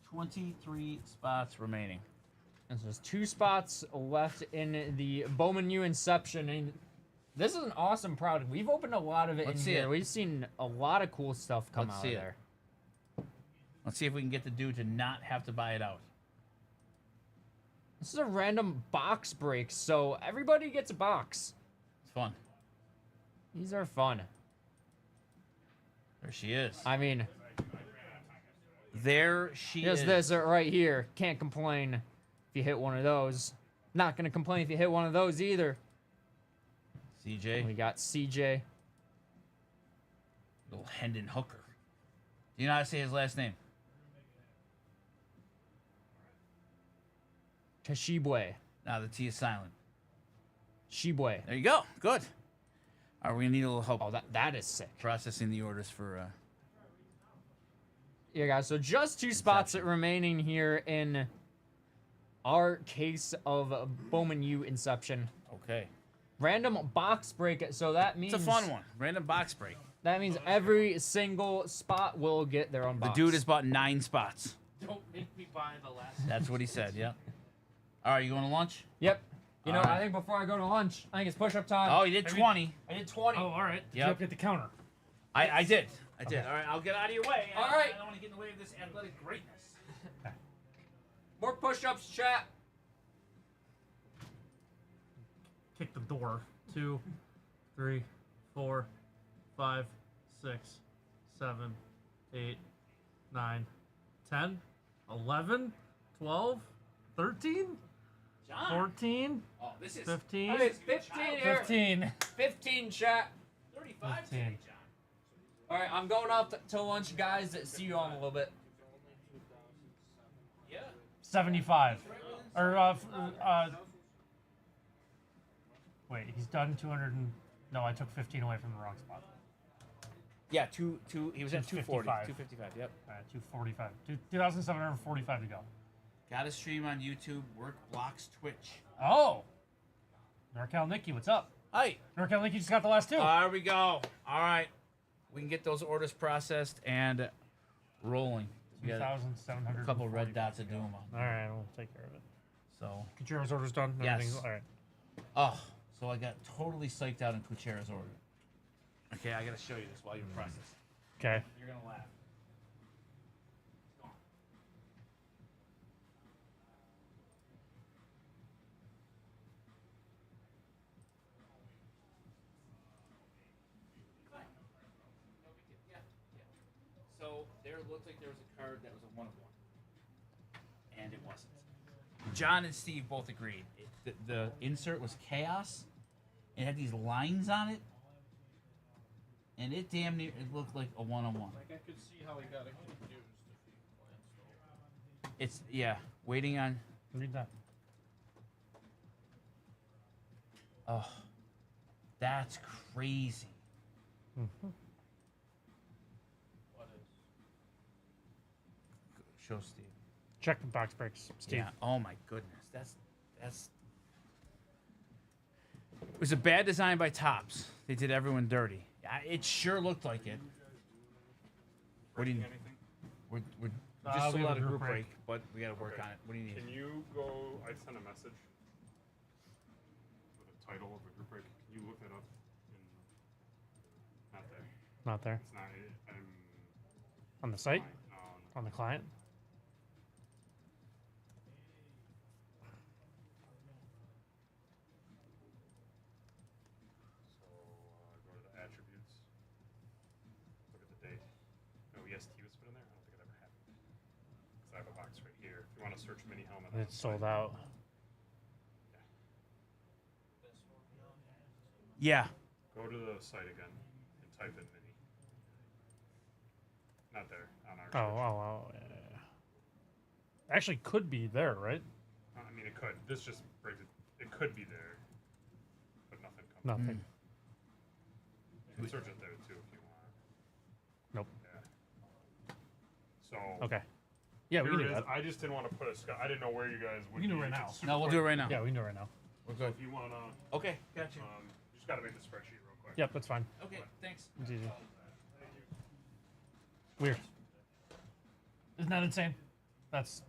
23 spots remaining. And so there's 2 spots left in the Bowman U Inception. And this is an awesome product. We've opened a lot of it Let's in see here. it. We've seen a lot of cool stuff come Let's out see of it. there. Let's see if we can get the dude to not have to buy it out. This is a random box break, so everybody gets a box. It's fun. These are fun. There she is. I mean, There she just is. this right here. Can't complain if you hit one of those. Not going to complain if you hit one of those either. CJ. We got CJ. Little Hendon Hooker. Do you know how to say his last name? Tashibwe. Now the T is silent. Shibwe. There you go. Good. All right, we're gonna need a little help Oh, that is sick. processing the orders for. Yeah, guys, so just 2 spots remaining here in our case of Bowman U Inception. Okay. Random box break, so that means... It's a fun one. Random box break. That means every single spot will get their own The box. dude has bought 9 spots. Don't make me buy the last. That's what he said. Yep. All right, you going to lunch? Yep. You know, All right. I think before I go to lunch, I think it's push-up time. Oh, he did 20. I did 20. Oh, all right. Yep. Did you update the counter? I did. I did. All right, I'll get out of your way. All right. I don't want to get in the way of this athletic greatness. More push-ups, chat. kick the door. 2, 3, 4, 5, 6, 7, 8, 9, 10, 11, 12, 13, John. 14, Oh, this is 15, Hey, it's 15 here. 15. 15 chat. 35 15. today, John. All right, I'm going off to lunch, guys. See you all in a little bit. Yeah. 75. Or, wait, he's done 200 and... No, I took 15 away from the wrong spot. Yeah, he was at 240. 255. 255, yep. All right, 245. 2,745 to go. Got a stream on YouTube, work blocks Twitch. Oh! NorCal Nikki, what's up? Hi. NorCal Nikki just got the last 2. There we go. All right. We can get those orders processed and rolling. We got 2,700. a couple red dots to do them on. All right, we'll take care of it. So, Kuchero's order's done? Yes. Everything's- All right. oh, so I got totally psyched out in Kuchera's order. Okay, I got to show you this while you're processing. Okay. You're going to laugh. So there looked like there was a card that was a 1/1, and it wasn't. John and Steve both agreed. The insert was chaos. It had these lines on it, and it damn near it looked like a 1/1. Like I could see how he got it confused if he glanced over. It's waiting on. Read that. Oh, that's crazy. Mm-hmm. What is? Show Steve. Check the box breaks, Steve. Yeah. Oh my goodness. That's. It was a bad design by Topps. They did everyone dirty. It sure looked like it. What do you? Anything? We're we just have still a out of group group break, break. but we got to work Okay. on it. What do you need? Can you go? I sent a message with a title of the group break. Can you look that up? Not there. Not there. It's not. I'm On the site? fine. No. On the client? So go to the attributes. Look at the date. No EST was put in there. I don't think it ever happened. Because I have a box right here. If you want to search mini helmet, on It's the sold site. out. Yeah. Go to the site again and type in mini. Not there on our. Oh. Yeah. Actually, could be there, right? I mean, it could. This just breaks it. It could be there, but nothing comes. Nothing. You can search it there too if you want. Nope. Yeah. So. Okay. Yeah, we here can it do is. that. I just didn't want to put a. I didn't know where you guys would. We can do be. it right It's now. super No, we'll quick. do it right now. Yeah, we can do it right now. We're So good. if you wanna, Okay, gotcha. you just gotta make the spreadsheet real quick. Yep, that's fine. Okay, thanks. It's easy. Weird. Isn't that insane? That's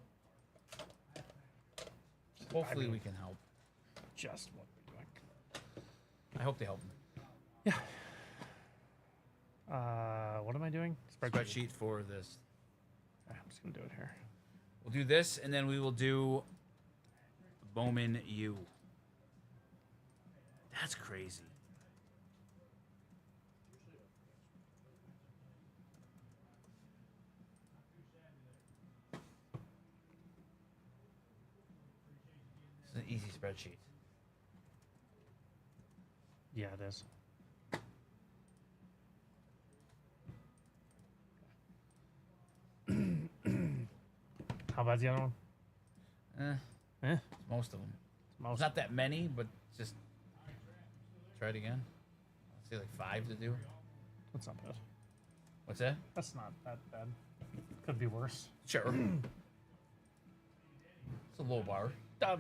Hopefully we can help. just what we're doing. I hope they help. What am I doing? Spreadsheet for this. I'm just gonna do it here. We'll do this, and then we will do Bowman U. That's crazy. It's an easy spreadsheet. Yeah, it is. How bad's the other one? Eh, Eh, most of them. most. It's not that many, but just try it again. Let's say like 5 to do. That's not bad. What's that? That's not that bad. Could be worse. Sure. It's a low bar.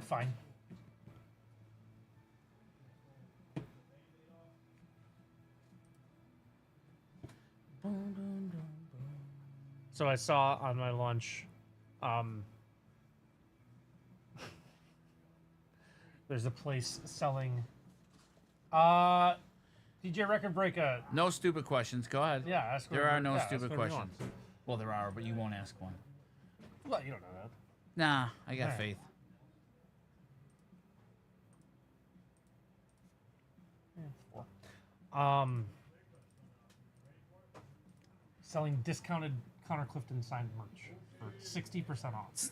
Fine. So I saw on my lunch, there's a place selling, DJ Record Breaker. No stupid questions. Go ahead. Yeah, ask There whatever- are no yeah, ask stupid whatever you questions. want. Well, there are, but you won't ask one. Well, you don't know that. Nah, I got Alright. faith. Selling discounted Connor Clifton signed merch for 60% off.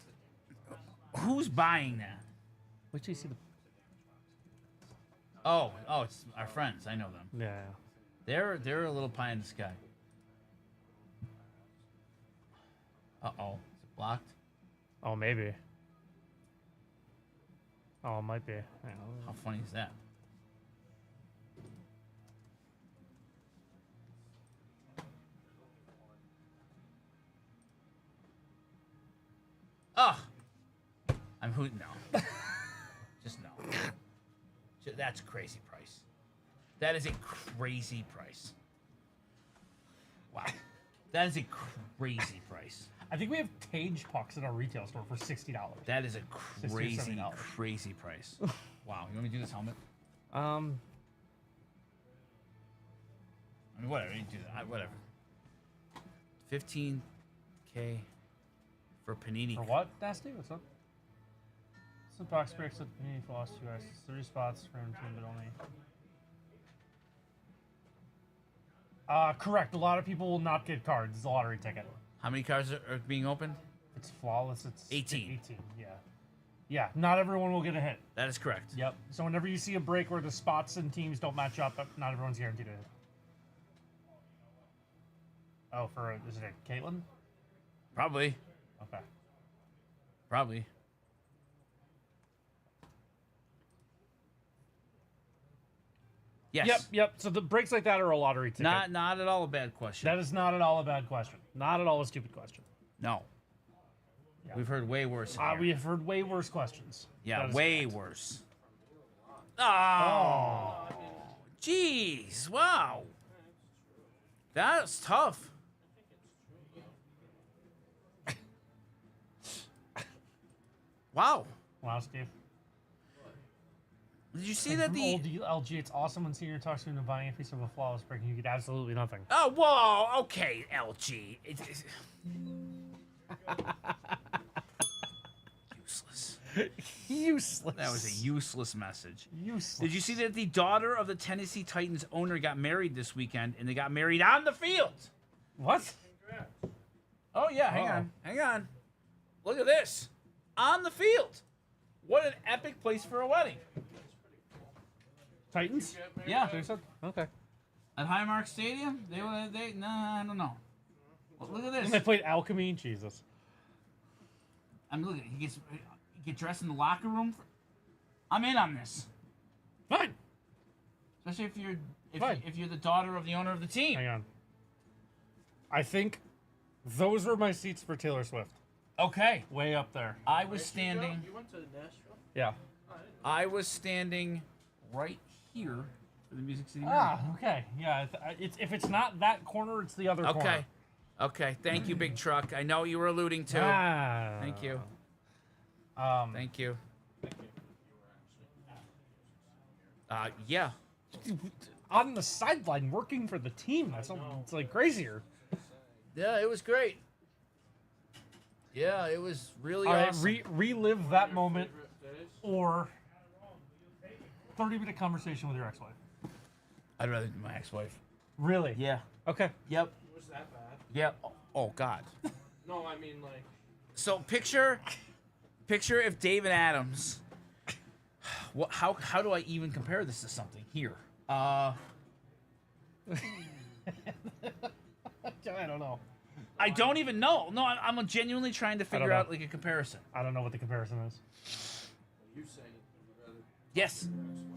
Who's buying that? Wait till you see the. Oh, it's our friends. I know them. Yeah. They're a little pie in the sky. Uh-oh. Is it blocked? Oh, maybe. Oh, it might be. Hang on. How funny is that? Oh! I'm hooting now. Just no. That's a crazy price. That is a crazy price. Wow. That is a crazy price. I think we have Tage pucks at our retail store for $60. That is a crazy, $70. crazy price. Wow. You want me to do this helmet? I mean, whatever. You do that. Whatever. 15K for Panini. For what, Nasty? What's up? Some box breaks at Panini for lost 2 guys. 30 spots for team, but only. Correct. A lot of people will not get cards. It's a lottery ticket. How many cards are being opened? It's flawless. It's 18. 18. Yeah. Yeah. Not everyone will get a hit. That is correct. Yep. So whenever you see a break where the spots and teams don't match up, not everyone's guaranteed a hit. Oh, is it a Caitlin? Probably. Okay. Probably. Yes. Yep. So the breaks like that are a lottery ticket. Not at all a bad question. That is not at all a bad question. Not at all a stupid question. No. Yeah. We've heard way worse. We have heard way worse questions. Yeah, way worse. Oh. Jeez. Wow. That's tough. Wow. Wow, Steve. Did you see that From the old LG? It's awesome when senior talks to him buying a piece of a flawless break and you get absolutely nothing. Oh, whoa. Okay, LG. Useless. Useless. That was a useless message. Useless. Did you see that the daughter of the Tennessee Titans owner got married this weekend, and they got married on the field? What? Oh, yeah, hang on. Look at this. On the field. What an epic place for a wedding. Titans? Yeah. They said? Okay. At Highmark Stadium? No, I don't know. Well, look at And they this. played Alchemy? Jesus. I'm looking. He get dressed in the locker room. I'm in on this. Fine. Especially Fine. if you're the daughter of the owner of the team. Hang on. I think those were my seats for Taylor Swift. Okay. Way up there. I was standing. You went to Nashville? Yeah. I was standing right here for the Music City Miracle. Okay. Yeah. If it's not that corner, it's the other corner. Okay. Thank you, Big Truck. I know what you were alluding to. Thank you. Thank you. Yeah. On the sideline, working for the team. It's like crazier. Yeah, it was great. Yeah, it was really All right, awesome. relive that moment, or 30-minute conversation with your ex-wife. I'd rather do my ex-wife. Really? Yeah. Okay. Yep. Was that bad? Yep. Oh God. No, I mean like. So picture if David Adams. How do I even compare this to something here? I don't know. I don't even know. No, I'm genuinely trying to figure know. out like a comparison. I don't know what the comparison is. You say it. Rather. Yes.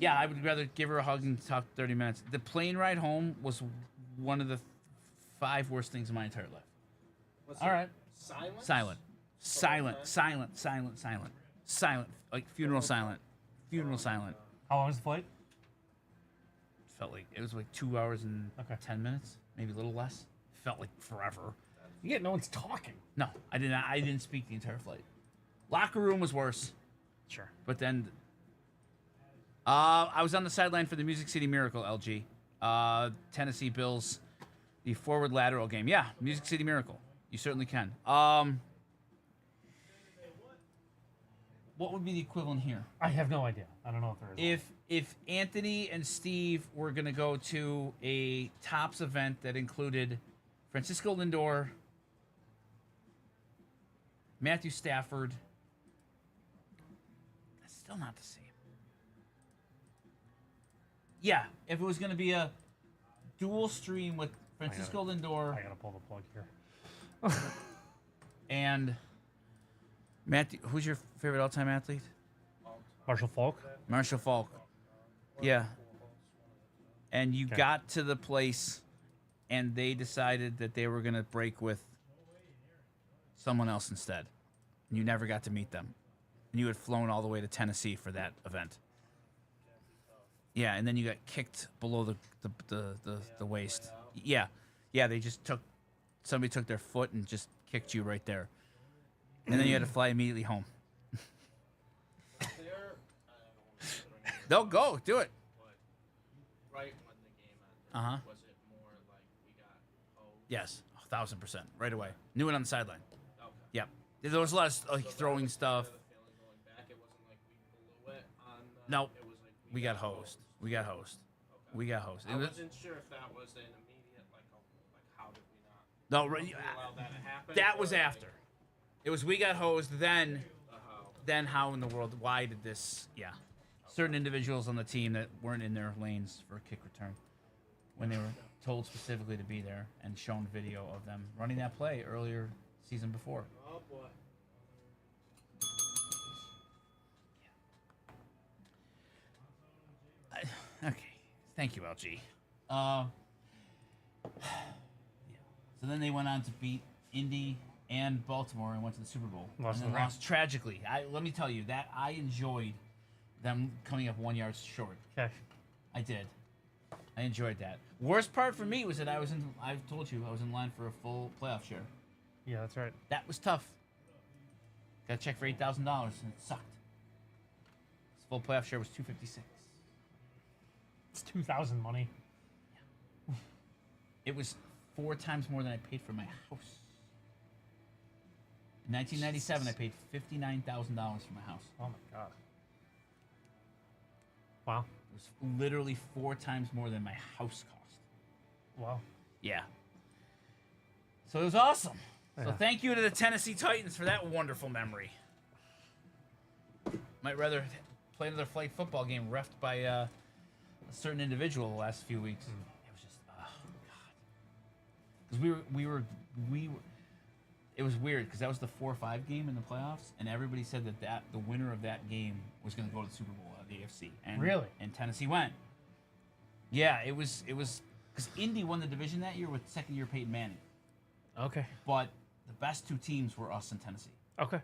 Yeah, I would rather give her a hug and talk 30 minutes. The plane ride home was one of the 5 worst things in my entire life. All right. Silent. Silent. Like funeral silent. How long is the flight? Felt like it was like 2 hours and Okay. 10 minutes, maybe a little less. Felt like forever. Yeah, no one's talking. No, I didn't speak the entire flight. Locker room was worse. Sure. But then, I was on the sideline for the Music City Miracle, LG. Tennessee Bills, the forward lateral game. Yeah, Music City Miracle. You certainly can. what would be the equivalent here? I have no idea. I don't know if there is. If Anthony and Steve were gonna go to a Tops event that included Francisco Lindor, Matthew Stafford, that's still not the same. Yeah, if it was gonna be a dual stream with Francisco Lindor I gotta pull the plug here. and Matthew, who's your favorite all-time athlete? Marshall Falk. Marshall Falk. Yeah. And you Okay. got to the place and they decided that they were going to break with someone else instead. And you never got to meet them. And you had flown all the way to Tennessee for that event. Yeah, and then you got kicked below the waist. Yeah. Yeah, they just somebody took their foot and just kicked you right there. And then you had to fly immediately home. No, go, do it. Right when the game ended, Uh-huh. was it more like we got hosed? Yes, 1,000%, right away. Knew it on the sideline. Okay. Yep. There was a lot of throwing stuff. The feeling going back, it wasn't like we blew it on the, No, it was like we got hosed. We got hosed. Okay. We got hosed. I It was, wasn't sure if that was an immediate, like how did we not no, right, allow that to happen? that or, was like, after. It was we got hosed. Then how? how in the world? Why did this? Yeah, certain individuals on the team that weren't in their lanes for a kick return when they were told specifically to be there and shown video of them running that play earlier season before. Oh boy. Okay, thank you, LG. Yeah. So then they went on to beat Indy and Baltimore and went to the Super Bowl. Lost and then the Rams. lost tragically. Let me tell you that I enjoyed them coming up 1 yard short. Okay. I did. I enjoyed that. Worst part for me was that I've told you I was in line for a full playoff share. Yeah, that's right. That was tough. Got a check for $8,000 and it sucked. This full playoff share was $256. It's 2,000 money. It was 4 times more than I paid for my house. In 1997, I paid $59,000 for my house. Oh my god. Wow. It was literally 4 times more than my house cost. Wow. Yeah. So it was awesome. So Yeah. thank you to the Tennessee Titans for that wonderful memory. Might rather play another flag football game reffed by a certain individual the last few weeks. It was just, oh god. Because we were. It was weird because that was the 4-5 game in the playoffs, and everybody said that the winner of that game was going to go to the Super Bowl out of the AFC. And, Really? And Tennessee went. Yeah, it was because Indy won the division that year with second-year Peyton Manning, Okay. but the best 2 teams were us and Tennessee. Okay.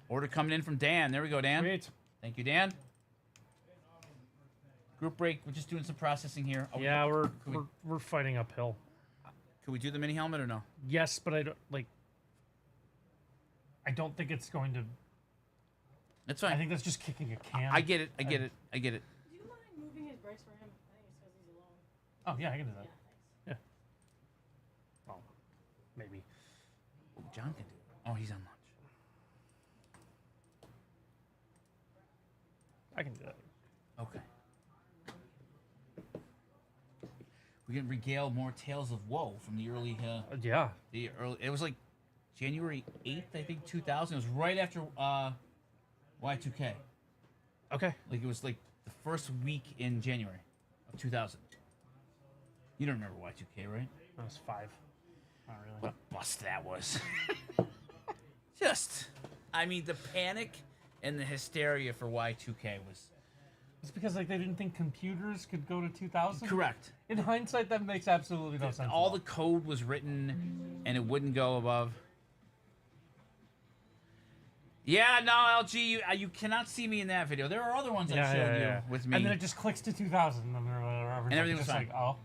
Order coming in from Dan. There we go, Dan. Sweet. Thank you, Dan. Group break. We're just doing some processing here. Oh, Yeah, we- we're fighting uphill. Could we do the mini helmet or no? Yes, but I don't I don't think it's going to. That's fine. I think that's just kicking a can. I get it. I get it. I get it. Do you mind moving his brakes for him? I think it's because he's alone. Oh yeah, I can do that. Yeah, thanks. Well, maybe. Oh, John can do it. Oh, he's on lunch. I can do that. Okay. We can regale more tales of woe from the early, Yeah. It was like January 8th, I think, 2000. It was right after Y2K. Okay. Like it was like the first week in January of 2000. You don't remember Y2K, right? That was 5. Not really. What a bust that was. Just, I mean, the panic and the hysteria for Y2K was It's because like they didn't think computers could go to 2000. correct. In hindsight, that makes absolutely no sense. All at the code was written and it wouldn't go above. Yeah, no, LG, you cannot see me in that video. There are other ones I showed you with me. And then it just clicks to 2000, and then everything was just fine. like, oh,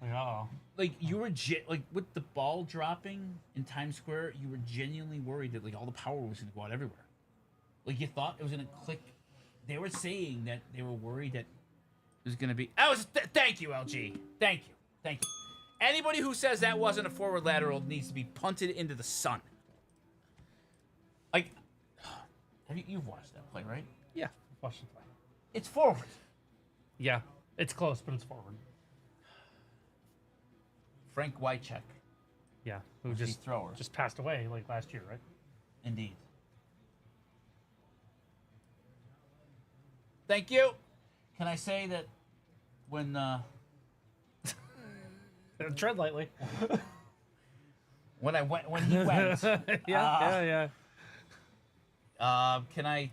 like, uh-oh. Like you were like with the ball dropping in Times Square, you were genuinely worried that like all the power was going to go out everywhere. Like you thought it was going to click. They were saying that they were worried that it was going to be. Thank you, LG. Thank you. Anybody who says that wasn't a forward lateral needs to be punted into the sun. Like, You've watched that play, right? Yeah. Watch the play. It's forward. Yeah. It's close, but it's forward. Frank Wycheck. Yeah. Who was the just thrower. just passed away like last year, right? Indeed. Thank you. Can I say that when Tread lightly. when he went, yeah. can I?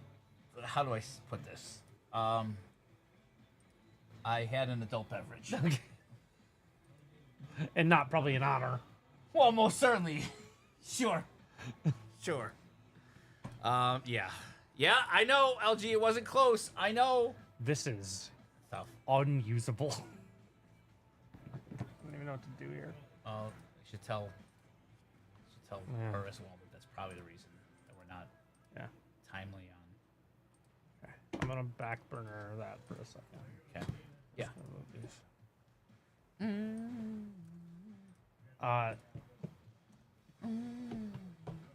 How do I put this? I had an adult beverage. And not probably an honor. Well, most certainly. Sure. Yeah. Yeah, I know, LG. It wasn't close. I know. This is Tough. unusable. I don't even know what to do here. Oh, you should tell. Yeah. Her as well. But that's probably the reason that we're not timely on. Okay. I'm gonna back burner that for a second. Okay. Yeah.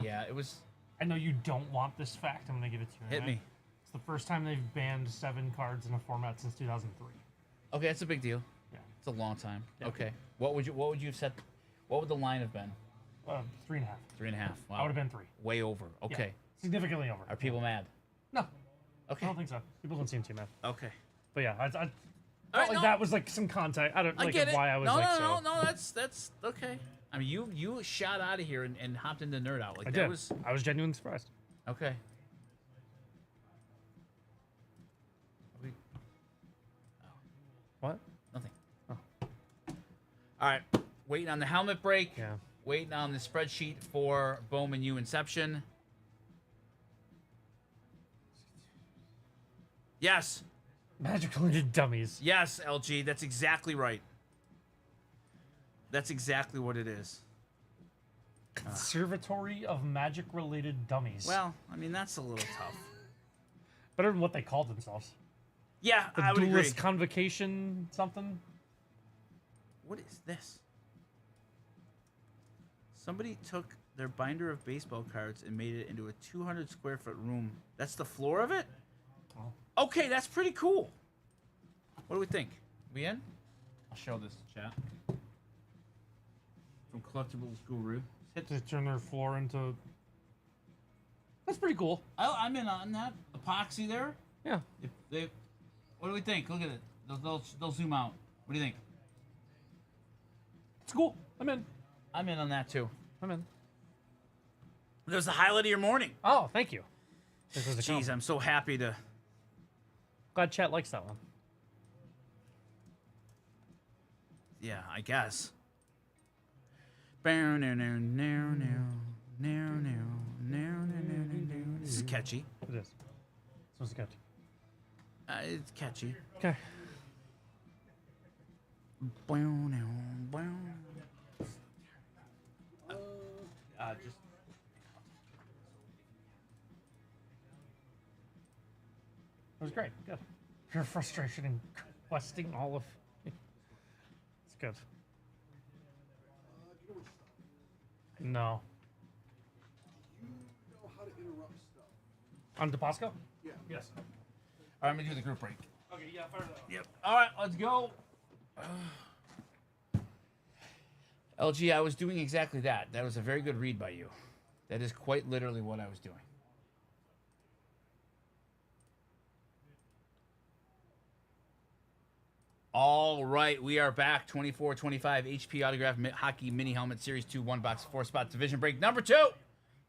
Yeah, it was. I know you don't want this fact. I'm gonna give it to you. Hit right? me. It's the first time they've banned 7 cards in a format since 2003. Okay, that's a big deal. Yeah. It's a long time. Yeah. Okay. What would you have said? What would the line have been? 3.5. 3.5. Wow. I would have been 3. Way over. Okay. Yeah. Significantly over. Are people mad? No. Okay. I don't think so. People don't seem too mad. Okay. But yeah, I felt right, like no. that was like some context. I don't I like get it. why I was no, like no, so. no. That's okay. I mean, you shot out of here and hopped into Nerd Out. Like I that did. was I was genuinely surprised. okay. What? Nothing. Oh. All right. Waiting on the helmet break. Yeah. Waiting on the spreadsheet for Bowman U Inception. Yes. Magic related dummies. Yes, LG. That's exactly right. That's exactly what it is. Conservatory of magic related dummies. Well, I mean, that's a little tough. Better than what they called themselves. Yeah, The I would agree. Duelist Convocation something. What is this? Somebody took their binder of baseball cards and made it into a 200 square foot room. That's the floor of it? Oh. Okay, that's pretty cool. What do we think? We in? I'll show this to chat. From Collectibles Guru. To turn their floor into. That's pretty cool. I'm in on that. Epoxy there. Yeah. What do we think? Look at it. They'll zoom out. What do you think? It's cool. I'm in. I'm in on that too. I'm in. That was the highlight of your morning. Oh, thank you. This was a Jeez, compliment. I'm so happy to. Glad chat likes that one. Yeah, I guess. This is catchy. It is. So it's good. It's catchy. Okay. Just It was great. Good. Your frustration in questing all of. It's good. No. You know how to interrupt stuff. On DePasco? Yeah. Yes. all right, I'm gonna do the group break. Okay, yeah, fire that. Yep. All right, let's go. LG, I was doing exactly that. That was a very good read by you. That is quite literally what I was doing. All right, we are back. 24-25 HP Autograph Hockey Mini Helmet Series 2 1 box 4 spot division break number 2.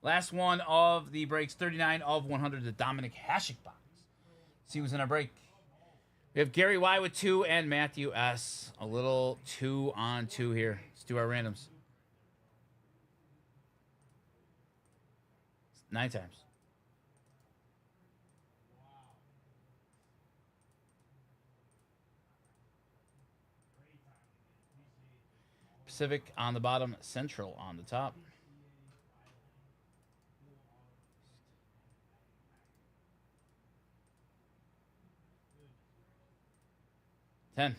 Last one of the breaks, 39 of 100, the Dominic Hasek box. See who's in our break. We have Gary Y with 2 and Matthew S. A little 2 on 2 here. Let's do our randoms. 9 times. Pacific on the bottom, Central on the top. Ten.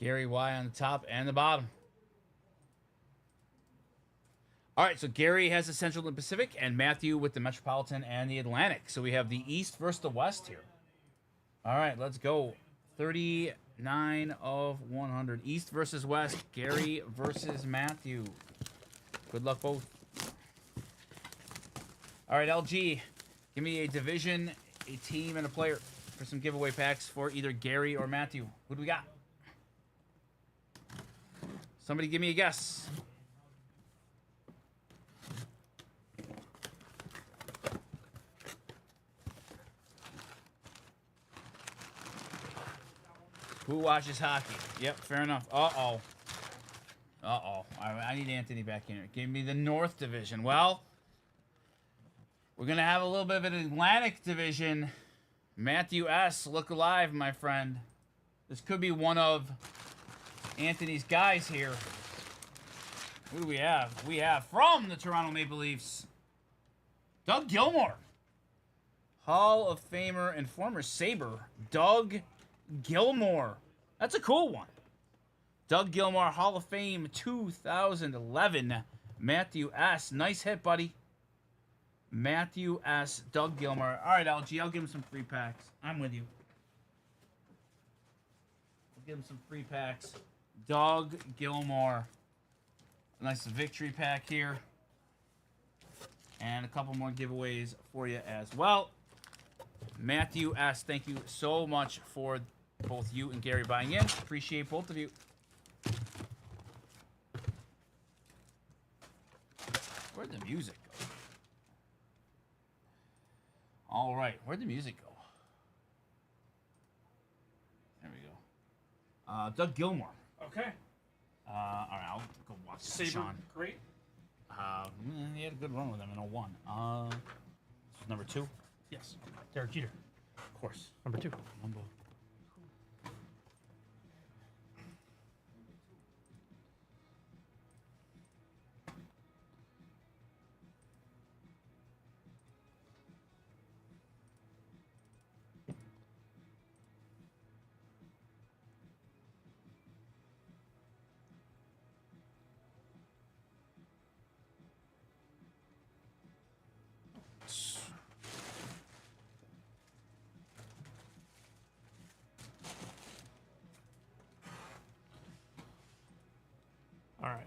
Gary Y on the top and the bottom. All right, so Gary has the Central and Pacific, and Matthew with the Metropolitan and the Atlantic. So we have the East versus the West here. All right, let's go. 39 of 100. East versus West. Gary versus Matthew. Good luck, both. All right, LG, give me a division, a team, and a player for some giveaway packs for either Gary or Matthew. Who do we got? Somebody give me a guess. Who watches hockey? Yep, fair enough. Uh-oh. Uh-oh. I need Anthony back in here. Give me the North Division. Well, we're going to have a little bit of an Atlantic Division. Matthew S., look alive, my friend. This could be one of Anthony's guys here. Who do we have? We have from the Toronto Maple Leafs, Doug Gilmour. Hall of Famer and former Sabre, Doug Gilmour. That's a cool one. Doug Gilmour, Hall of Fame 2011. Matthew S. Nice hit, buddy. Matthew S. Doug Gilmour. All right, LG, I'll give him some free packs. I'm with you. I'll give him some free packs. Doug Gilmour. A nice victory pack here. And a couple more giveaways for you as well. Matthew S., thank you so much for both you and Gary buying in. Appreciate both of you. Where'd the music go? All right, where'd the music go? There we go. Doug Gilmour. Okay. All right, I'll go watch Sabre, Sean. great. He had a good run with them in 01. This is number 2? Yes. Derek Jeter. Of course. Number 2. Number. All right.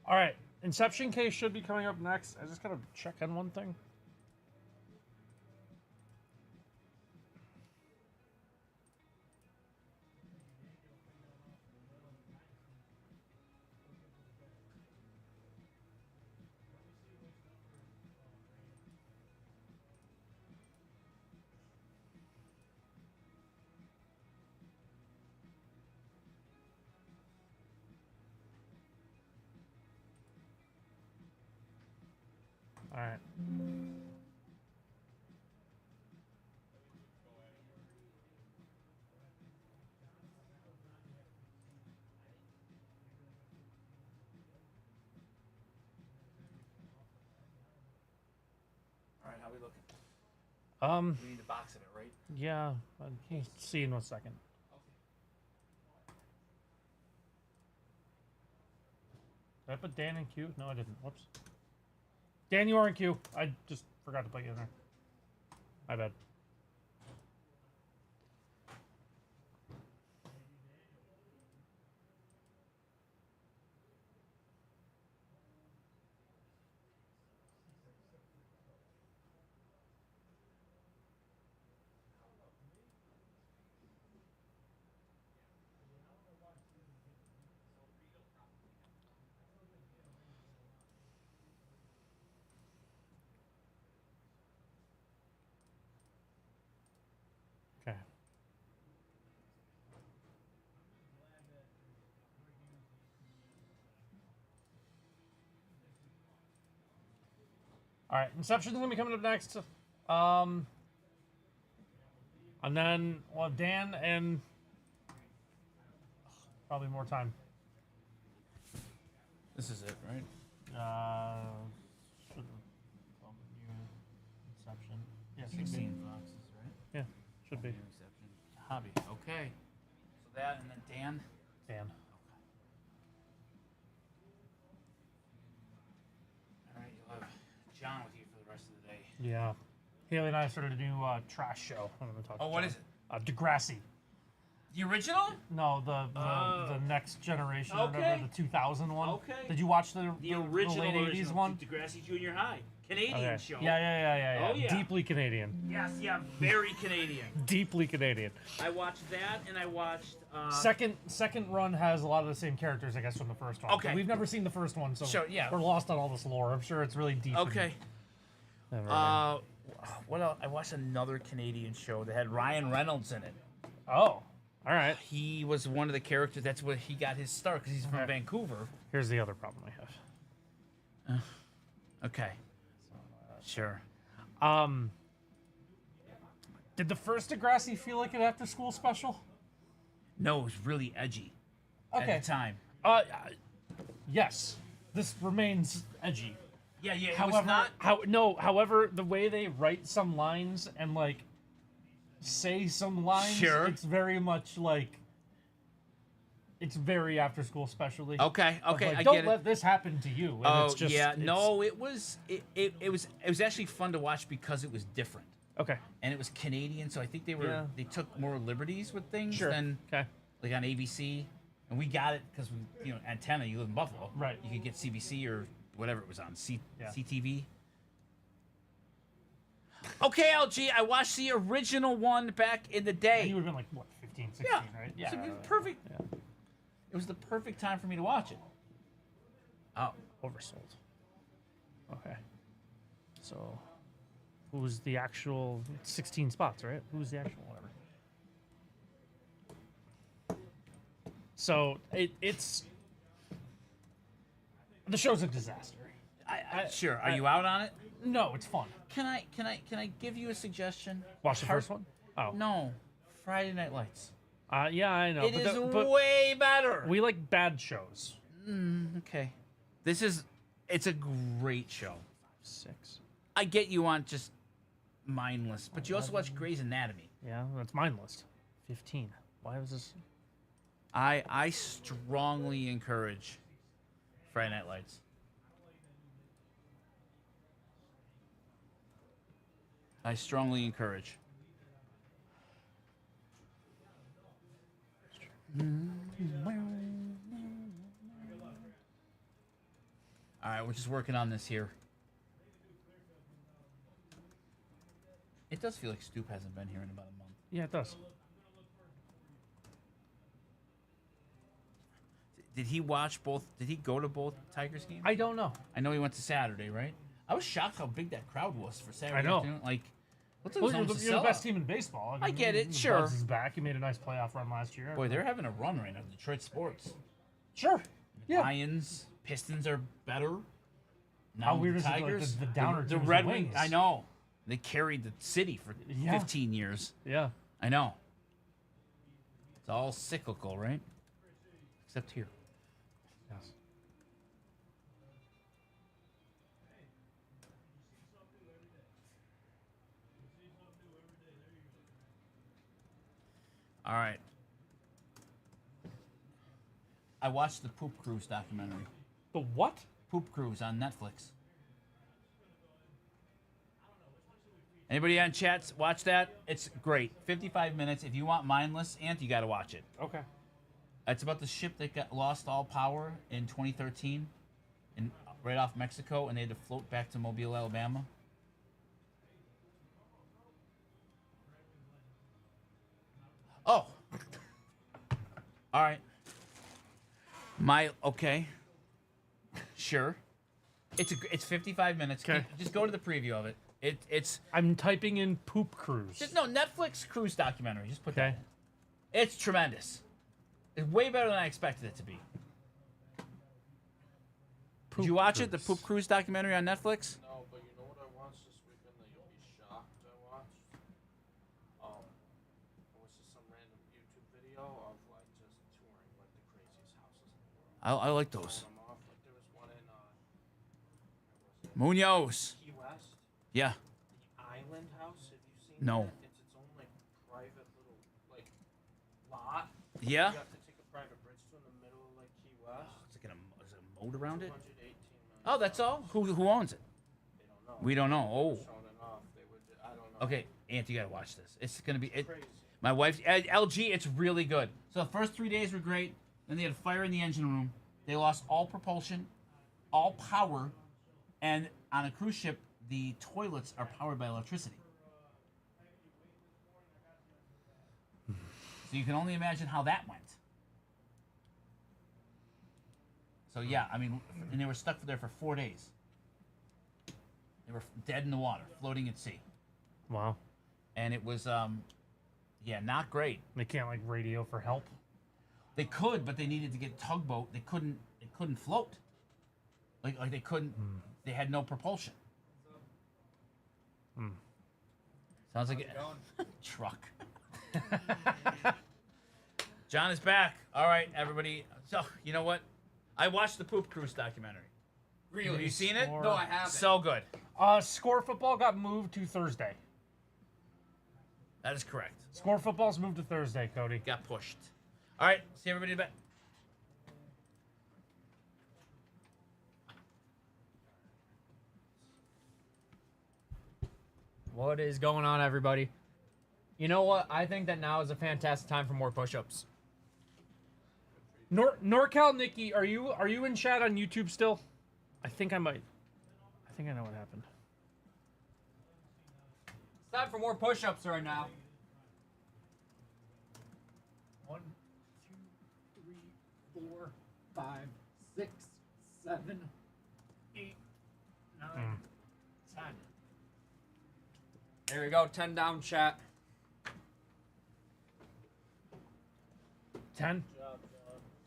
All right. Inception case should be coming up next. I just gotta check on one thing. All right. All right, how we looking? We need to box it, right? Yeah. I'll see in 1 second. Did I put Dan in queue? No, I didn't. Whoops. Dan, you are in queue. I just forgot to put you in there. My bad. All right, Inception's gonna be coming up next. And then we'll have Dan and probably more time. This is it, right? Should have Inception. Yeah, 16 boxes, right? Yeah, should be. Inception. Hobby. Okay. So that and then Dan. Dan. All right, you'll have John with you for the rest of the day. Yeah. Haley and I started a new trash show. I'm gonna talk. Oh, to what John. is it? Degrassi. The original? No, the next generation, or Okay. whatever, the 2000 one. Okay. Did you watch the original late 80s version one? of Degrassi Junior High. Canadian Okay. show. Yeah. Oh, yeah. Deeply Canadian. Yes, yeah, very Canadian. Deeply Canadian. I watched that, and I watched. Second run has a lot of the same characters, I guess, from the first one. Okay. We've never seen the first one, so Sure, yeah. we're lost on all this lore. I'm sure it's really deep. and Okay. everything. What else? I watched another Canadian show that had Ryan Reynolds in it. Oh, all right. He was one of the characters. That's where he got his start because he's from Okay. Vancouver. Here's the other problem I have. Okay. Sure. Did the first Degrassi feel like an after-school special? No, it was really edgy Okay. at the time. Yes. This remains edgy. Yeah, it However, was not. however, the way they write some lines and like say some lines, Sure. it's very much like it's very after school specially. Okay, Of, okay, like, I don't get let it. this happen to you. And Oh it's just, yeah, it's- no, it was actually fun to watch because it was different Okay. and it was Canadian, so I think Yeah. they took more liberties with things Sure. than Okay. like on ABC, and we got it because we antenna. You live in Buffalo, Right. You could get CBC or whatever it was on Yeah. CTV. Okay, LG, I watched the original one back in the day. And you would have been like what, 15, 16, Yeah, right? so it was perfect. Yeah. It was the perfect time for me to watch it. Oh, Oversold. Okay. So, who's the actual 16 spots, right? Who's the actual whatever? So it's the show's a disaster. sure. Are you out on it? No, it's fun. Can I give you a suggestion? Watch the first one. Oh, No, Friday Night Lights. Yeah, I know. It is but way better. we like bad shows. Okay, it's a great show. 6. I get you on just mindless, but you also watch Grey's Anatomy. Yeah, that's mindless. 15. Why was this? I strongly encourage Friday Night Lights. I strongly encourage. All right, we're just working on this here. It does feel like Stoop hasn't been here in about a month. Yeah, it does. Did he watch both? Did he go to both Tigers games? I don't know. I know he went to Saturday, right? I was shocked how big that crowd was for Saturday I know. afternoon. Like, looks like it Well, was you're, almost a you're the best sellout. team in baseball. I get it, the sure. Buzz is back. He made a nice playoff run last year. Boy, they're having a run right now. Detroit sports. Sure. Yeah. Lions, Pistons are better. Now How with weird the is it, like, Tigers, the downer the team is the Red Wings. Wings? I know. They carried the city for Yeah. 15 years. Yeah. I know. It's all cyclical, right? Except here. Yes. All right. I watched the Poop Cruise documentary. The what? Poop Cruise on Netflix. Anybody on chats watch that? It's great. 55 minutes. If you want mindless, Ant, you got to watch it. Okay. It's about the ship that got lost all power in 2013, and right off Mexico, and they had to float back to Mobile, Alabama. Oh. All right. Okay. Sure. It's 55 minutes. Okay. Just go to the preview of it. It's I'm typing in poop cruise. just no Netflix cruise documentary. Just put that. Okay. in. It's tremendous. It's way better than I expected it to be. Did you watch it? The Poop Cruise documentary on Netflix? No, but you know what I I like those. them off. Like there was one in Munoz. Key West, Yeah. the Island House. Have you seen No. that? It's its own like private little like lot. Yeah. You have to take a private bridge to in the middle of like Key West. Is it a moat around it? 218 million. Oh, that's all. Who owns it? They don't know. We don't know. Oh. Showing it off. They would. I don't know. Okay, Aunt, you gotta watch this. It's gonna be it. Crazy. My wife's LG. It's really good. So the first 3 days were great. Then they had a fire in the engine room. They lost all propulsion, all power, and on a cruise ship, the toilets are powered by electricity. So you can only imagine how that went. So yeah, I mean, and they were stuck there for 4 days. They were dead in the water, floating at sea, Wow. and it was, yeah, not great. They can't like radio for help. They could, but they needed to get a tugboat. They couldn't. It couldn't float. Like they couldn't. They had no propulsion. Sounds like a truck. John is back. All right, everybody. So you know what? I watched the Poop Cruise documentary. Really? Have you seen it? Score. No, I haven't. So good. Score football got moved to Thursday. That is correct. Score football's moved to Thursday, Cody. Got pushed. All right. See everybody in bed. What is going on, everybody? You know what? I think that now is a fantastic time for more push-ups. NorCal Nikki, are you in chat on YouTube still? I think I might. I think I know what happened. It's time for more push-ups right now. 1, 2, 3, 4, 5, 6, 7, 8, 9, 10. There we go. 10 down, chat. 10?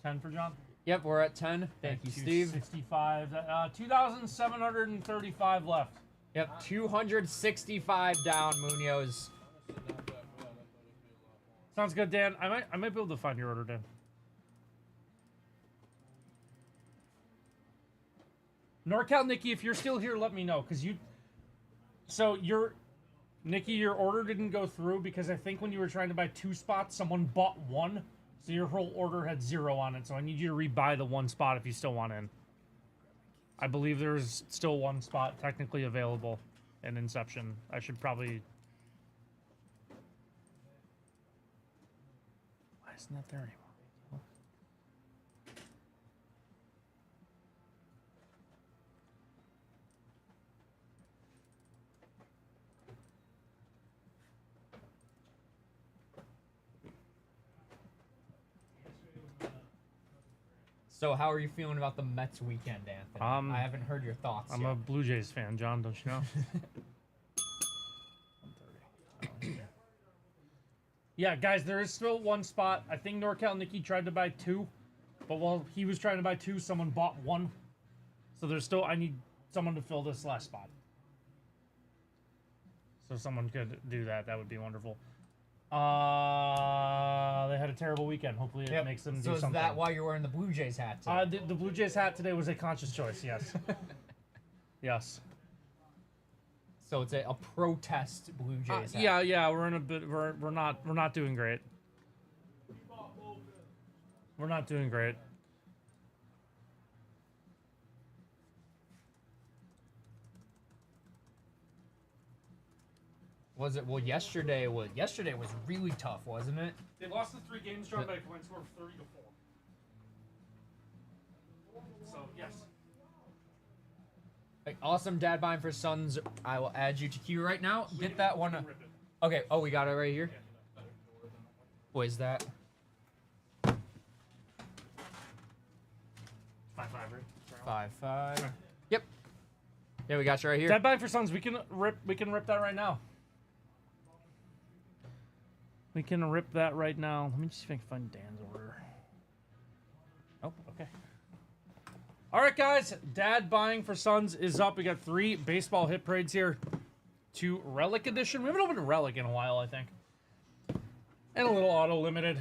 10 for John? Yep, we're at 10. Thank you, Steve. 65. 2,735 left. Yep, 265 down, Munoz. Sounds good, Dan. I might be able to find your order, Dan. NorCal Nikki, if you're still here, let me know, because you. So Nikki, your order didn't go through because I think when you were trying to buy 2 spots, someone bought 1, so your whole order had 0 on it. So I need you to rebuy the 1 spot if you still want in. I believe there's still 1 spot technically available in Inception. I should probably. Why isn't that there anymore? So, how are you feeling about the Mets weekend, Anthony? I haven't heard your thoughts I'm yet. a Blue Jays fan, John. Don't you know? 130. Yeah, guys, there is still 1 spot. I think NorCal Nikki tried to buy 2, but while he was trying to buy 2, someone bought 1. So there's still. I need someone to fill this last spot. So someone could do that. That would be wonderful. They had a terrible weekend. Hopefully it makes them do something. So is that why you're wearing the Blue Jays hat today? The Blue Jays hat today was a conscious choice, yes. Yes. So it's a protest Blue Jays hat. Yeah, we're in a bit we're not doing great. We're not doing great. Was it? Well, yesterday was really tough, wasn't it? They lost the 3 games, John, by a combined score of 30-4. So yes. Like, awesome dad buying for sons. I will add you to queue right now. Get that one. Okay. Oh, we got it right here. What is that? 5-5, right? 5-5. Yep. Yeah, we got you right here. Dead buying for sons. We can rip that right now. We can rip that right now. Let me just see if I can find Dan's order. Oh, okay. All right, guys. Dad buying for sons is up. We got 3 baseball hit parades here. 2 Relic Edition. We haven't opened a Relic in a while, I think. And a little auto limited.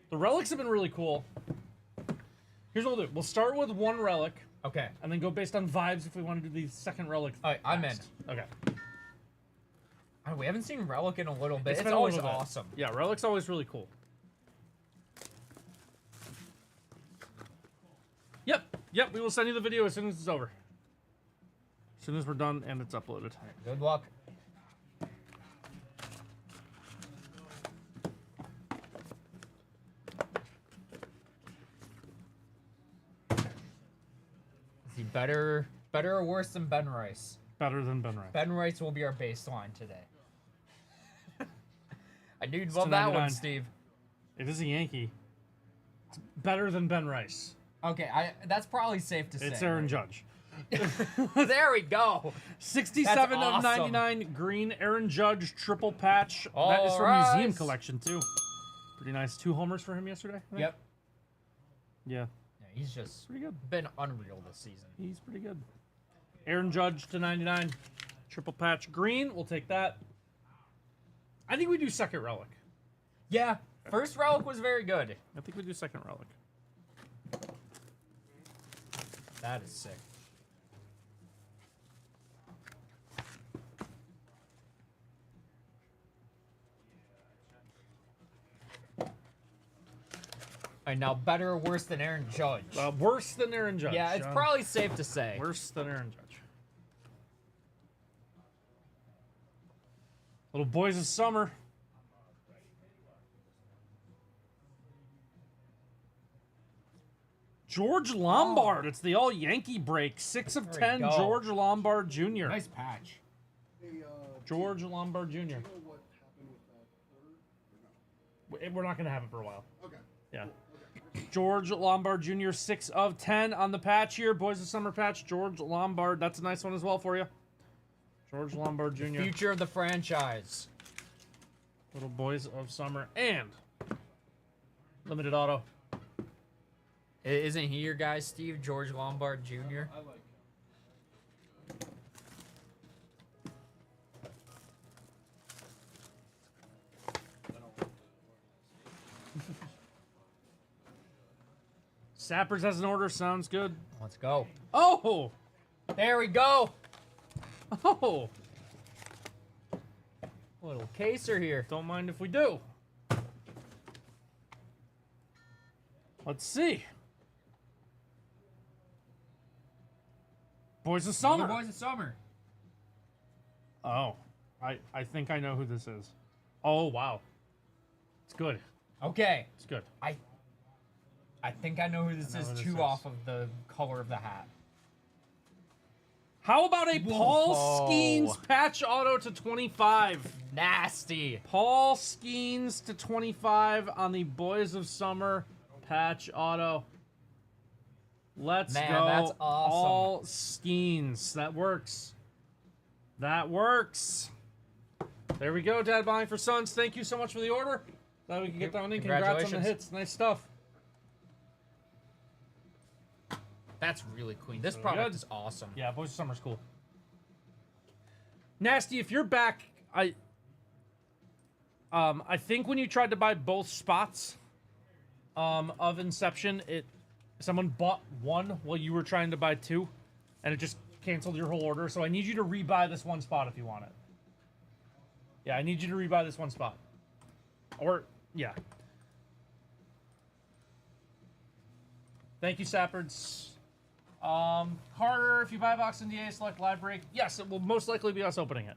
The Relics have been really cool. Here's what we'll do. We'll start with one relic, Okay. and then go based on vibes if we want to do the second relic. All right, I'm in. fast. Okay. Oh, we haven't seen Relic in a little bit. It's been a always little bit. awesome. Yeah, relic's always really cool. Yep, we will send you the video as soon as it's over. As soon as we're done and it's uploaded. Good luck. Is he better or worse than Ben Rice? Better than Ben Rice. Ben Rice will be our baseline today. I knew you'd It's love that one, 299. Steve. It is a Yankee. It's better than Ben Rice. Okay, that's probably safe to say. It's Aaron Judge. There we go. 67 That's of awesome. 99 green Aaron Judge triple patch. That is from Alright. Museum Collection too. Pretty nice. 2 homers for him yesterday. I think? Yep. Yeah, Yeah, he's just pretty good. been unreal this season. He's pretty good. Aaron Judge to 99. Triple patch green. We'll take that. I think we do second relic. Yeah, first relic was very good. I think we do second relic. That is sick. All right, now better or worse than Aaron Judge? Worse than Aaron Judge. Yeah, it's probably safe to say. worse than Aaron Judge. Little boys of summer. George Lombard. It's the all Yankee break. 6 of There 10. we go. George Lombard Jr. Nice patch. George Lombard Jr. What happened with that order? We're not going to have it for a while. Okay. Yeah. George Lombard Jr. 6 of 10 on the patch here. Boys of Summer patch. George Lombard. That's a nice one as well for you. George Lombard Jr. Future of the franchise. Little Boys of Summer. And limited auto. Isn't he your guy, Steve? George Lombard Jr.? Sappers has an order. Sounds good. Let's go. Oh! There we go. Oh! Little caser here. Don't mind if we do. Let's see. Boys of Summer. The Boys of Summer. Oh. I think I know who this is. Oh, wow. It's good. Okay. It's good. I think I know who this I know is who this too is. off of the color of the hat. How about a Paul Whoa. Skeens patch auto to 25? Nasty. Paul Skeens to 25 on the Boys of Summer patch auto. Let's Man, go. that's awesome. Paul Skeens. That works. That works. There we go, Dad Buying for Sons. Thank you so much for the order. Glad we can get down in. Congrats on the Congratulations. hits. Nice stuff. That's really clean. This Really product good. is awesome. Yeah, Boys of Summer's cool. Nasty, if you're back, I think when you tried to buy both spots of Inception, someone bought one while you were trying to buy 2, and it just canceled your whole order. So I need you to rebuy this one spot if you want it. Yeah, I need you to rebuy this one spot. Or yeah. Thank you, Sappards. Carter, if you buy a box in DA, select live break. Yes, it will most likely be us opening it.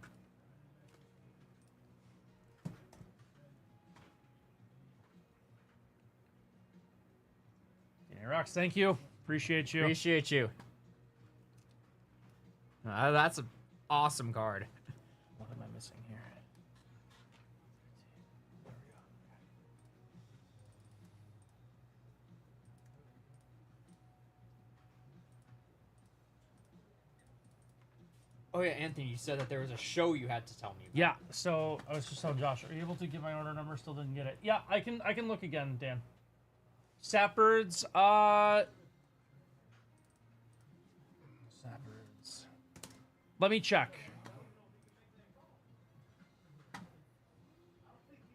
Yeah, Rocks, thank you. Appreciate you. Appreciate you. That's an awesome card. What am I missing here? Oh yeah, Anthony, you said that there was a show you had to tell me about. Yeah, so I was just telling Josh, are you able to get my order number? Still didn't get it. Yeah, I can look again, Dan. Sappards, Sappards. Let me check.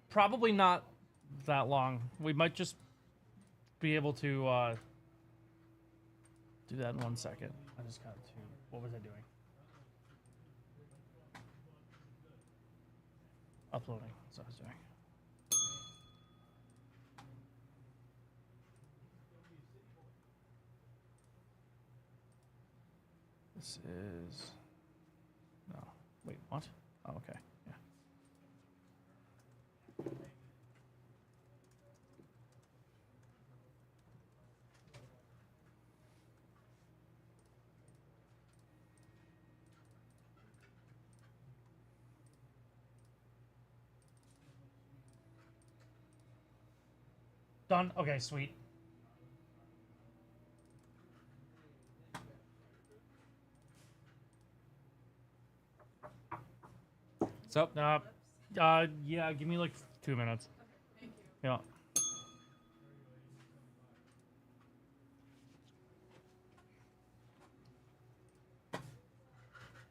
Probably not that long. We might just be able to do that in 1 second. I just got to. What was I doing? Uploading. That's what I was doing. This is. No. Wait, what? Oh, okay. Yeah. Done? Okay, sweet. What's up? Yeah, give me like 2 minutes. Thank you. Yeah.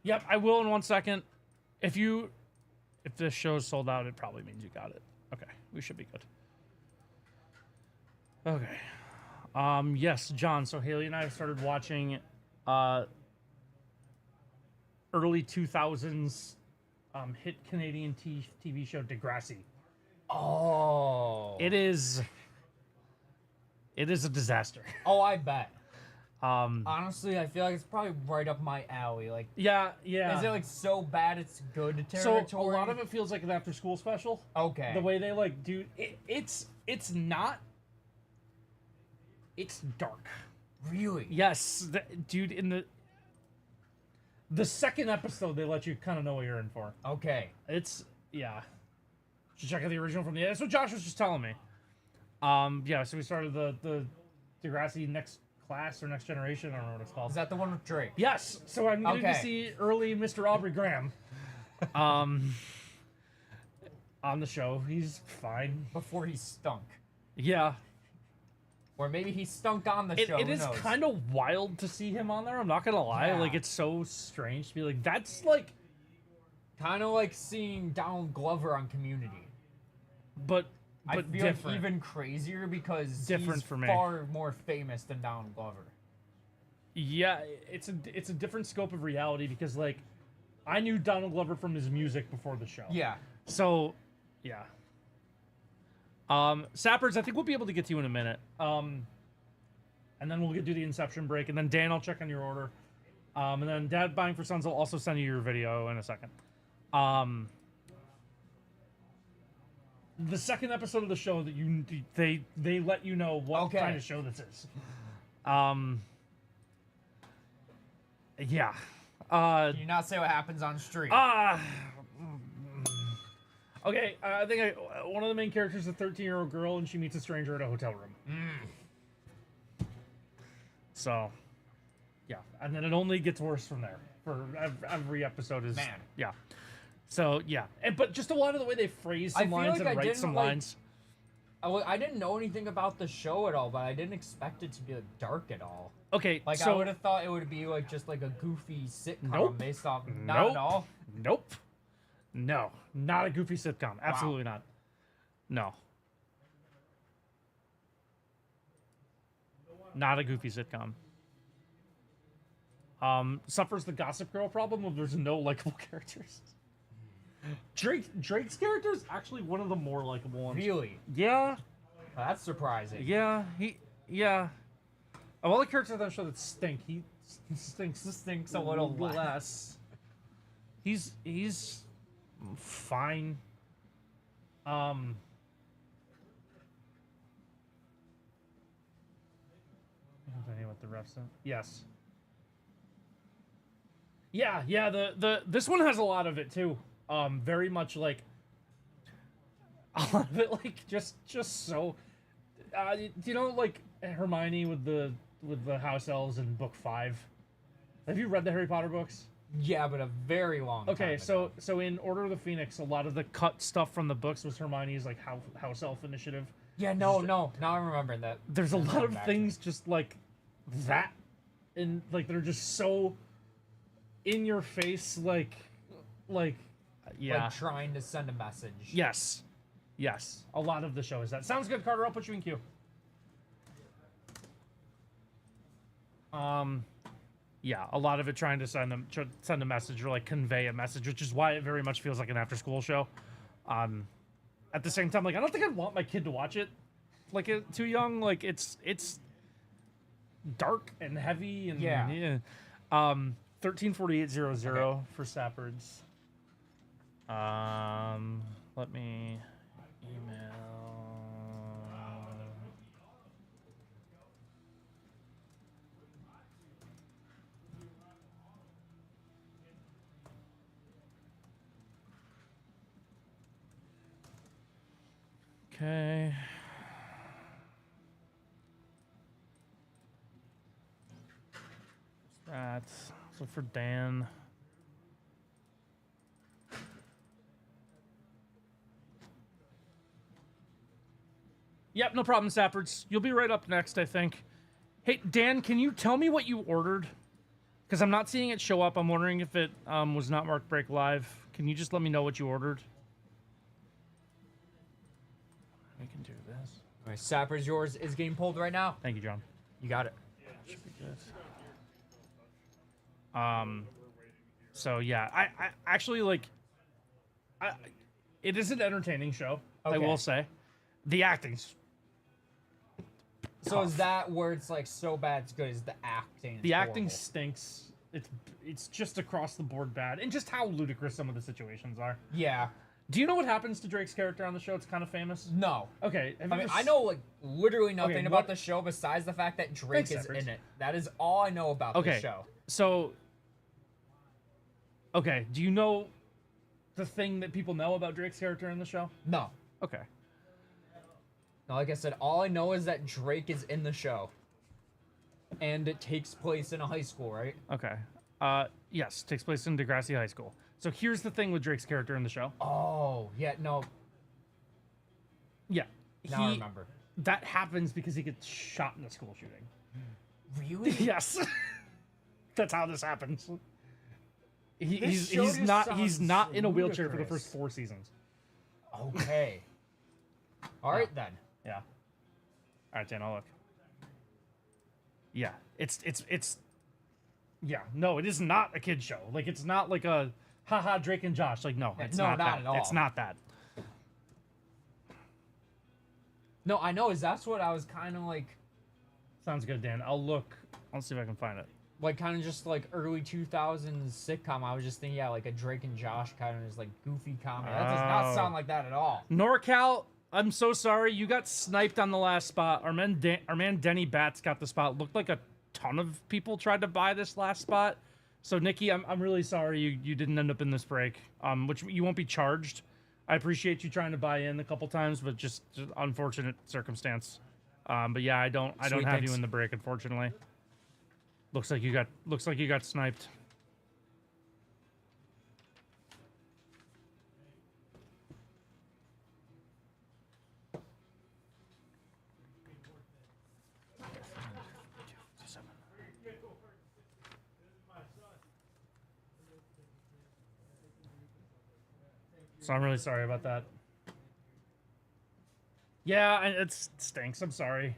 Yep, I will in 1 second. If this show's sold out, it probably means you got it. Okay, we should be good. Okay. Yes, John. So Haley and I started watching early 2000s hit Canadian TV show Degrassi. Oh. It is a disaster. Oh, I bet. Honestly, I feel like it's probably right up my alley. Like, Yeah. is it like so bad it's good territory? So a lot of it feels like an after-school special. Okay. The way they like do it, it's not. It's dark. Really? Yes, dude. In the second episode, they let you kind of know what you're in for. Okay. It's yeah. Should check out the original from the. That's what Josh was just telling me. Yeah. So we started the Degrassi Next Class or Next Generation. I don't know what it's called. Is that the one with Drake? Yes. So I'm getting to Okay. see early Mr. Aubrey Graham. On the show, he's fine. Before he stunk. Yeah. Or maybe he stunk on the show. It who is knows? kind of wild to see him on there. I'm not gonna lie. Yeah. Like it's so strange to be like that's like, kind of like seeing Donald Glover on Community. but I feel different. like even crazier because Different he's for me. far more famous than Donald Glover. Yeah, it's a different scope of reality because like, I knew Donald Glover from his music before the show. Yeah. So, yeah. Sappers, I think we'll be able to get to you in a minute. And then we'll do the Inception break, and then Dan, I'll check on your order. And then Dad Buying for Sons will also send you your video in a second. The second episode of the show that they let you know what Okay. kind of show this is. Yeah. Can you not say what happens on stream? Okay, I think one of the main characters is a 13-year-old girl, and she meets a stranger at a hotel room. So, yeah, and then it only gets worse from there. For every episode is Man. yeah. So yeah, but just a lot of the way they phrase I some feel lines like and I write didn't, some like- lines. I didn't know anything about the show at all, but I didn't expect it to be like dark at all. Okay, Like I so would have thought it would be like just like a goofy sitcom Nope. based off not Nope. at all. Nope. No, not a goofy sitcom. Absolutely not. No. Not a goofy sitcom. Suffers the Gossip Girl problem of there's no likable characters. Drake's character is actually one of the more likable ones. Really? Yeah. That's surprising. Yeah. Yeah. Of all the characters on that show that stink, he Stinks a little less. He's fine. What the refs said? Yes. Yeah. The this one has a lot of it too. Very much like a lot of it, like just so. You know, like Hermione with the house elves in book 5. Have you read the Harry Potter books? Yeah, but a very long time Okay, ago. so in Order of the Phoenix, a lot of the cut stuff from the books was Hermione's like house elf initiative. Yeah, no. Now I remember that. There's a I'm lot going of back things just like that, and like they're just so in your face, like yeah. Like trying to send a message. Yes. A lot of the show is that. Sounds good, Carter. I'll put you in queue. Yeah, a lot of it trying to send a message or like convey a message, which is why it very much feels like an after-school show. At the same time, like I don't think I'd want my kid to watch it like too young. Like it's dark and heavy and Yeah. 134800 for Sappards. Let me email. Okay. That's so for Dan. Yep, no problem, Sappards. You'll be right up next, I think. Hey, Dan, can you tell me what you ordered? Because I'm not seeing it show up. I'm wondering if it was not marked Break Live. Can you just let me know what you ordered? We can do this. All right, Sapper's yours is getting pulled right now. Thank you, John. You got it. Should be good. So yeah, I actually like. It is an entertaining show. I Okay. will say, the acting's. So is that where it's like so bad it's good? Is the acting? The acting horrible? stinks. It's just across the board bad, and just how ludicrous some of the situations are. Yeah. Do you know what happens to Drake's character on the show? It's kind of famous. No. Okay. I mean, I know like literally nothing Okay, about what- the show besides the fact that Drake Thanks, is Seppards. in it. That is all I know about Okay. the show. So. Okay. Do you know the thing that people know about Drake's character in the show? No. Okay. No, like I said, all I know is that Drake is in the show. And it takes place in a high school, right? Okay. Yes, takes place in Degrassi High School. So here's the thing with Drake's character in the show. Oh, yeah, no. Yeah. Now I remember. That happens because he gets shot in a school shooting. Really? Yes. That's how this happens. This He's show just not sounds in a wheelchair for the ludicrous. first 4 seasons. Okay. All right, then. Yeah. All right, Dan, I'll look. Yeah, it's yeah, no, it is not a kid show. Like it's not like a haha Drake and Josh. Like no, it's no, not not that. at all. It's not that. No, I know. That's what I was kind of like Sounds good, Dan. I'll look. I'll see if I can find it. kind of just like early 2000s sitcom. I was just thinking, yeah, like a Drake and Josh kind of just like goofy comedy. That does not Oh. sound like that at all. NorCal, I'm so sorry. You got sniped on the last spot. Our man Denny Batts got the spot. Looked like a ton of people tried to buy this last spot. So Nikki, I'm really sorry you didn't end up in this break. Which you won't be charged. I appreciate you trying to buy in a couple times, but just unfortunate circumstance. But yeah, I don't Sweet, have thanks. you in the break, unfortunately. Looks like you got sniped. So I'm really sorry about that. Yeah, it stinks. I'm sorry.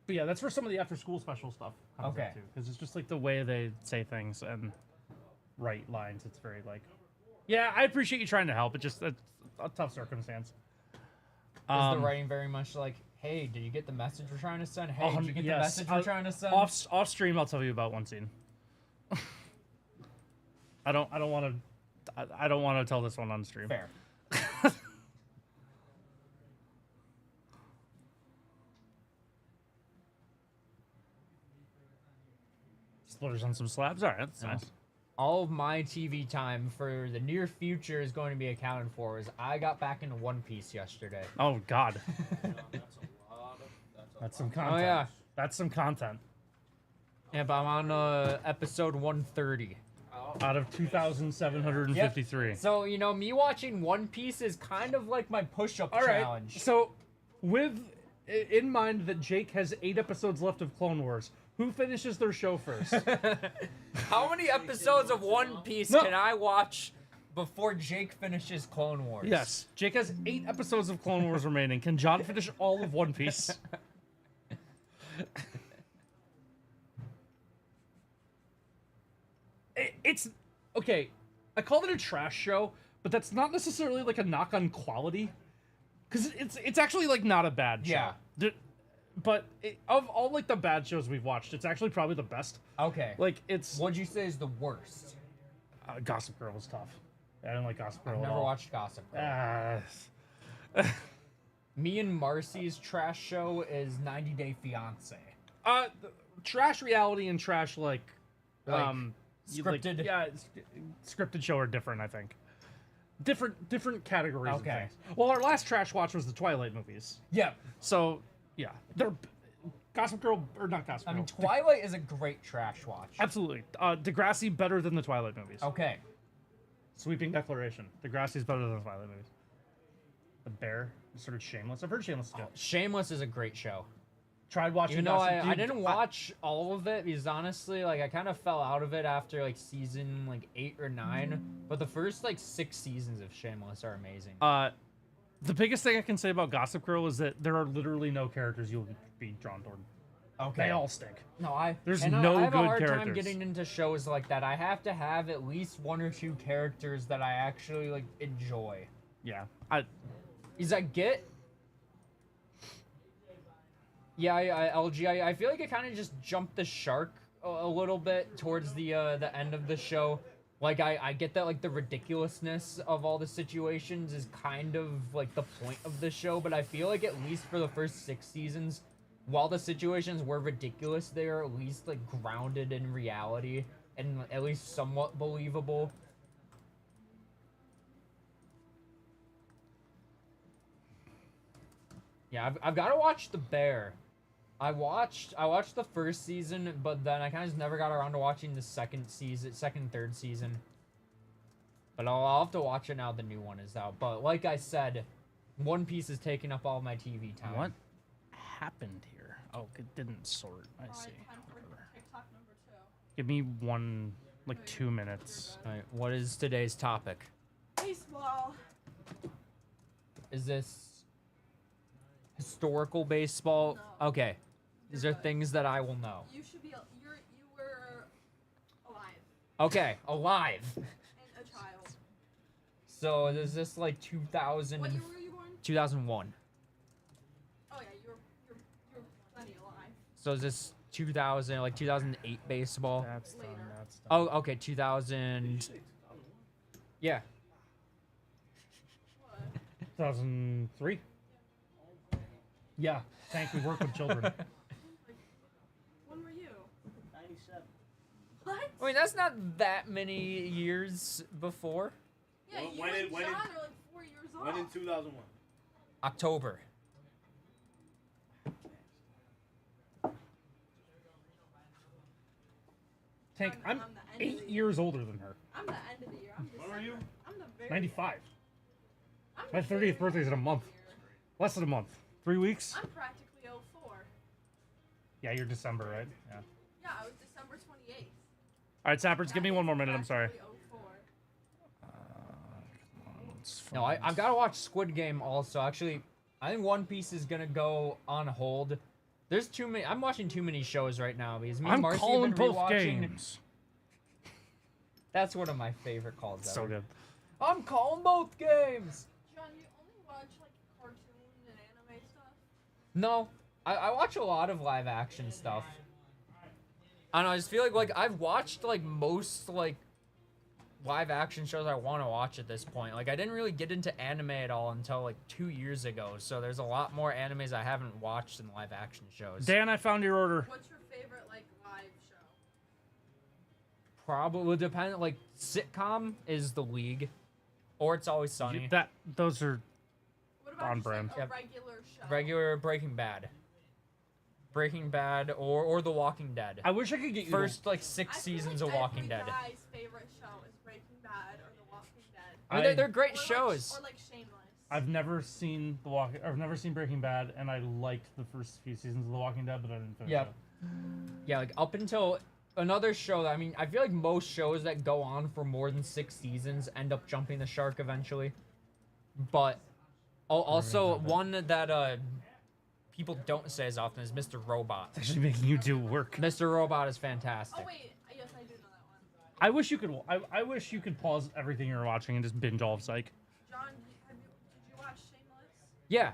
But yeah, that's where some of the after-school special stuff comes Okay. into, because it's just like the way they say things and write lines. It's very like, yeah, I appreciate you trying to help. It's just a tough circumstance. Is the writing very much like, hey, did you get the message we're trying to send? Hey, did you get the yes, message we're trying to send? Off stream, I'll tell you about one scene. I don't want to tell this one on stream. Fair. Splitters on some slabs. All right, that's nice. All of my TV time for the near future is going to be accounted for. Is I got back into One Piece yesterday. Oh God, That's a lot of. that's some content. Oh yeah, That's some content yeah. But I'm on episode 130. out of 2,753. So you know, me watching One Piece is kind of like my push-up All right. challenge. So, with in mind that Jake has 8 episodes left of Clone Wars, who finishes their show first? How many episodes of One Piece No. can I watch before Jake finishes Clone Wars. Yes. Jake has 8 episodes of Clone Wars remaining. Can John finish all of One Piece? It's okay. I called it a trash show, but that's not necessarily like a knock on quality, because it's actually like not a bad show. Yeah. But of all like the bad shows we've watched, it's actually probably the best. Okay. Like it's What'd you say is the worst? Gossip Girl was tough. I didn't like Gossip Girl I've at never all. watched Gossip Girl. Me and Marcy's trash show is 90 Day Fiance. Trash reality and trash like Like, scripted. scripted show are different. I think different categories. Okay. Of things. Well, our last trash watch was the Twilight movies. Yeah. So yeah, they're Gossip Girl or not Gossip Girl. I mean, Twilight is a great trash watch. Absolutely. Degrassi better than the Twilight movies. Okay. Sweeping declaration. Degrassi's better than the Twilight movies. The Bear is sort of Shameless. I've heard Shameless is good. Shameless is a great show. Tried watching. Even though Gossip. I didn't watch all of it because honestly, like I kind of fell out of it after like season like 8 or 9. But the first like 6 seasons of Shameless are amazing. The biggest thing I can say about Gossip Girl is that there are literally no characters you'll be drawn toward. Okay. They all stink. No, There's and no I have good a hard time characters. getting into shows like that. I have to have at least 1 or 2 characters that I actually like enjoy. Yeah. Is that Git? Yeah, I feel like it kind of just jumped the shark a little bit towards the end of the show. Like I get that like the ridiculousness of all the situations is kind of like the point of the show, but I feel like at least for the first 6 seasons, while the situations were ridiculous, they are at least like grounded in reality and at least somewhat believable. Yeah, I've got to watch The Bear. I watched the first season, but then I kind of just never got around to watching the second, third season. But I'll have to watch it now the new one is out. But like I said, One Piece is taking up all my TV time. What happened here? Oh, it didn't sort. I see. Time for TikTok number 2. Give me 2 minutes. All right, what is today's topic? Baseball. Is this historical baseball? No. Okay. These are Good. things that I will know. You should be. You were alive Okay, alive. and a child. So is this like 2000? What year were you born? 2001. Oh yeah, you're plenty alive. So is this 2000, like 2008 baseball? That's done. Later. That's done. Oh, okay, 2000. Yeah. What? 2003. Yeah. Thank we work with children. When were you? 97. What? I mean, that's not that many years before. Yeah, When- you when and it- when John it- are like 4 years old. When in 2001? October. Tank, I'm the end of 8 the years older than her. I'm the end of the year. I'm When were you? I'm the very. 95. I'm My the very 30th birthday's in a end of month. the year. Less than a month. 3 weeks? I'm practically 04. Yeah, you're December, right? Yeah. Yeah, I was December 28th. All right, Sappers, give me 1 more minute. I'm sorry. Practically 04. No, I've got to watch Squid Game also. Actually, I think One Piece is gonna go on hold. There's too many. I'm watching too many shows right now because me and I'm Marcy have calling been both rewatching. games. That's one of my favorite calls So ever. good. I'm calling both games. John, you only watch like cartoons and anime stuff? No, I watch a lot of live action stuff. I don't know. I just feel like I've watched like most like live action shows I want to watch at this point. Like I didn't really get into anime at all until like 2 years ago. So there's a lot more animes I haven't watched in live action shows. Dan, I found your order. What's your favorite like live show? Probably would depend. Like sitcom is The League, or It's Always Sunny. Those are What about On just, brand. like, a Yep. regular show? Regular Breaking Bad. Breaking Bad or The Walking Dead. I wish I could get you First like I 6 feel seasons like of Walking every Dead. guy's favorite show is Breaking Bad or The Walking Dead. I mean, they're great Or like- shows. Or like Shameless. I've never seen I've never seen Breaking Bad, and I liked the first few seasons of The Walking Dead, but I didn't finish Yeah. it. Yeah, like up until another show that, I mean, I feel like most shows that go on for more than 6 seasons end up jumping the shark eventually. But also one that people don't say as often is Mr. Robot. It's actually making you do work. Mr. Robot is fantastic. Oh wait, yes, I do know that one. I wish you could. I wish you could pause everything you're watching and just binge all of Psych. John, did you watch Shameless? Yeah.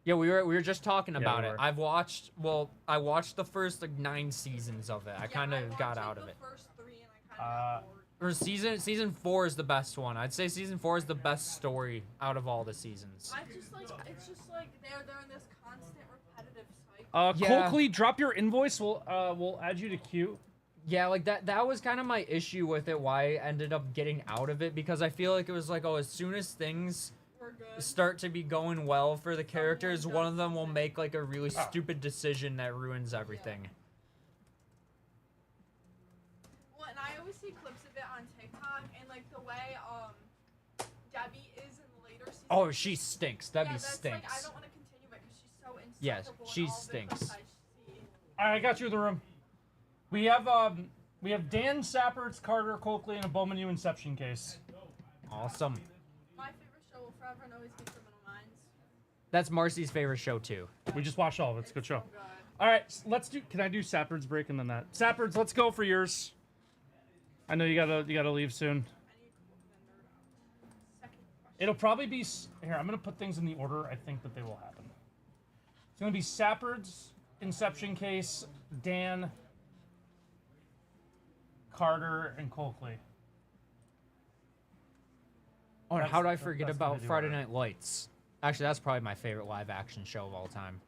Yeah, we were just talking about we it. were. I watched the first like 9 seasons of it. I kind of got out of it. The first 3 and I kind of got bored. Or season 4 is the best one. I'd say season 4 is the best story out of all the seasons. It's just like they're in this constant repetitive cycle. Yeah. Coakley, drop your invoice. We'll add you to queue. Yeah, like that was kind of my issue with it, why I ended up getting out of it, because I feel like it was like, oh, as soon as things We're good. start to be going well for the characters, one of them will make like a really stupid decision that ruins everything. Well, and I always see clips of it on TikTok, and like the way Debbie is in the later seasons. Oh, she stinks. Debbie yeah, that's stinks. Like, I don't want to continue it because she's so insufferable. Yes, in she all of it stinks. that I see. All right, I got you in the room. We have Dan Sapperts, Carter Coakley, and a Bowman U Inception case. Awesome. My favorite show will forever and always be Criminal Minds. That's Marcy's favorite show too. We just watched all of it. It's a good show. So good. All right, let's do. Can I do Sapperts break and then that? Sapperts, let's go for yours. I know you gotta leave soon. I need the nerd out. Second question. It'll probably be here. I'm gonna put things in the order I think that they will happen. It's gonna be Sapperts, Inception case, Dan, Carter, and Coakley. Oh, and That's- how did I forget that's gonna about do Friday it. Night Lights? Actually, that's probably my favorite live action show of all time.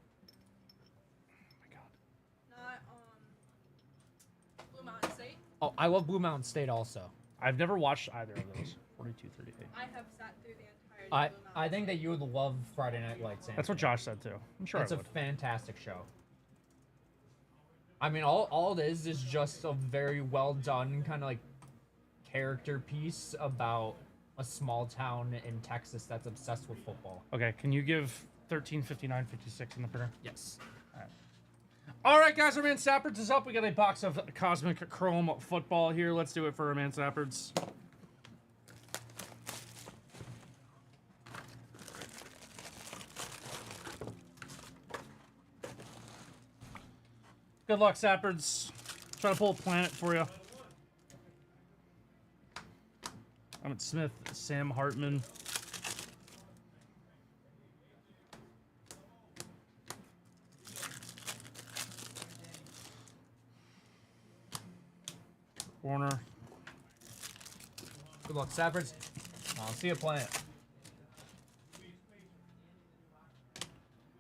Not Blue Mountain State. Oh, I love Blue Mountain State also. I've never watched either of those. 4238. I have sat through the entirety I of Blue Mountain I think that State. you would love Friday Night Lights. That's what Josh said too. I'm sure It's I a would. fantastic show. I mean, all it is just a very well done kind of like character piece about a small town in Texas that's obsessed with football. Okay, can you give 1359.56 in the printer? Yes. All right, guys, our man Sapperts is up. We got a box of Cosmic Chrome football here. Let's do it for our man Sapperts. Good luck, Sapperts. Try to pull a planet for you. Emmett Smith, Sam Hartman. Warner. Good luck, Sapperts. I'll see you playing.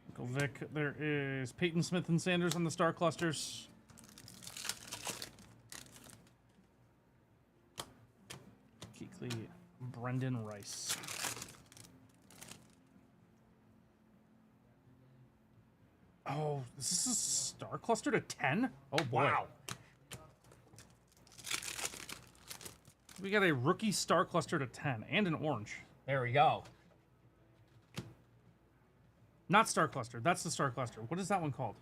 Michael Vick. There is Peyton Smith and Sanders on the Star Clusters. Keekly, Brendan Rice. Oh, is this a Star Cluster to 10? Oh, boy. Wow. We got a rookie Star Cluster to 10 and an orange. There we go. Not Star Cluster. That's the Star Cluster. What is that one called?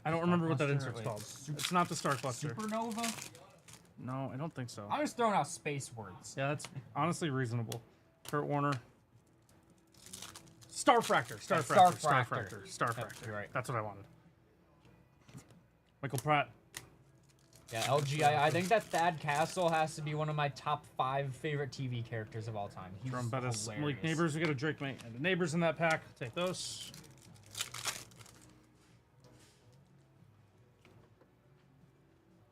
I don't remember what that Cluster, insert's wait, called. It's not the Star Cluster. Supernova? No, I don't think so. I was throwing out space words. Yeah, that's honestly reasonable. Kurt Warner. Starfractor. Starfractor. Starfractor. Starfractor. You're right. That's what I wanted. Michael Pratt. Yeah, LG. I think that Thad Castle has to be one of my top 5 favorite TV characters of all time. He's Jerome Bettis. Malik hilarious. Neighbors. We got a Drake Mate and the Neighbors in that pack. Take those.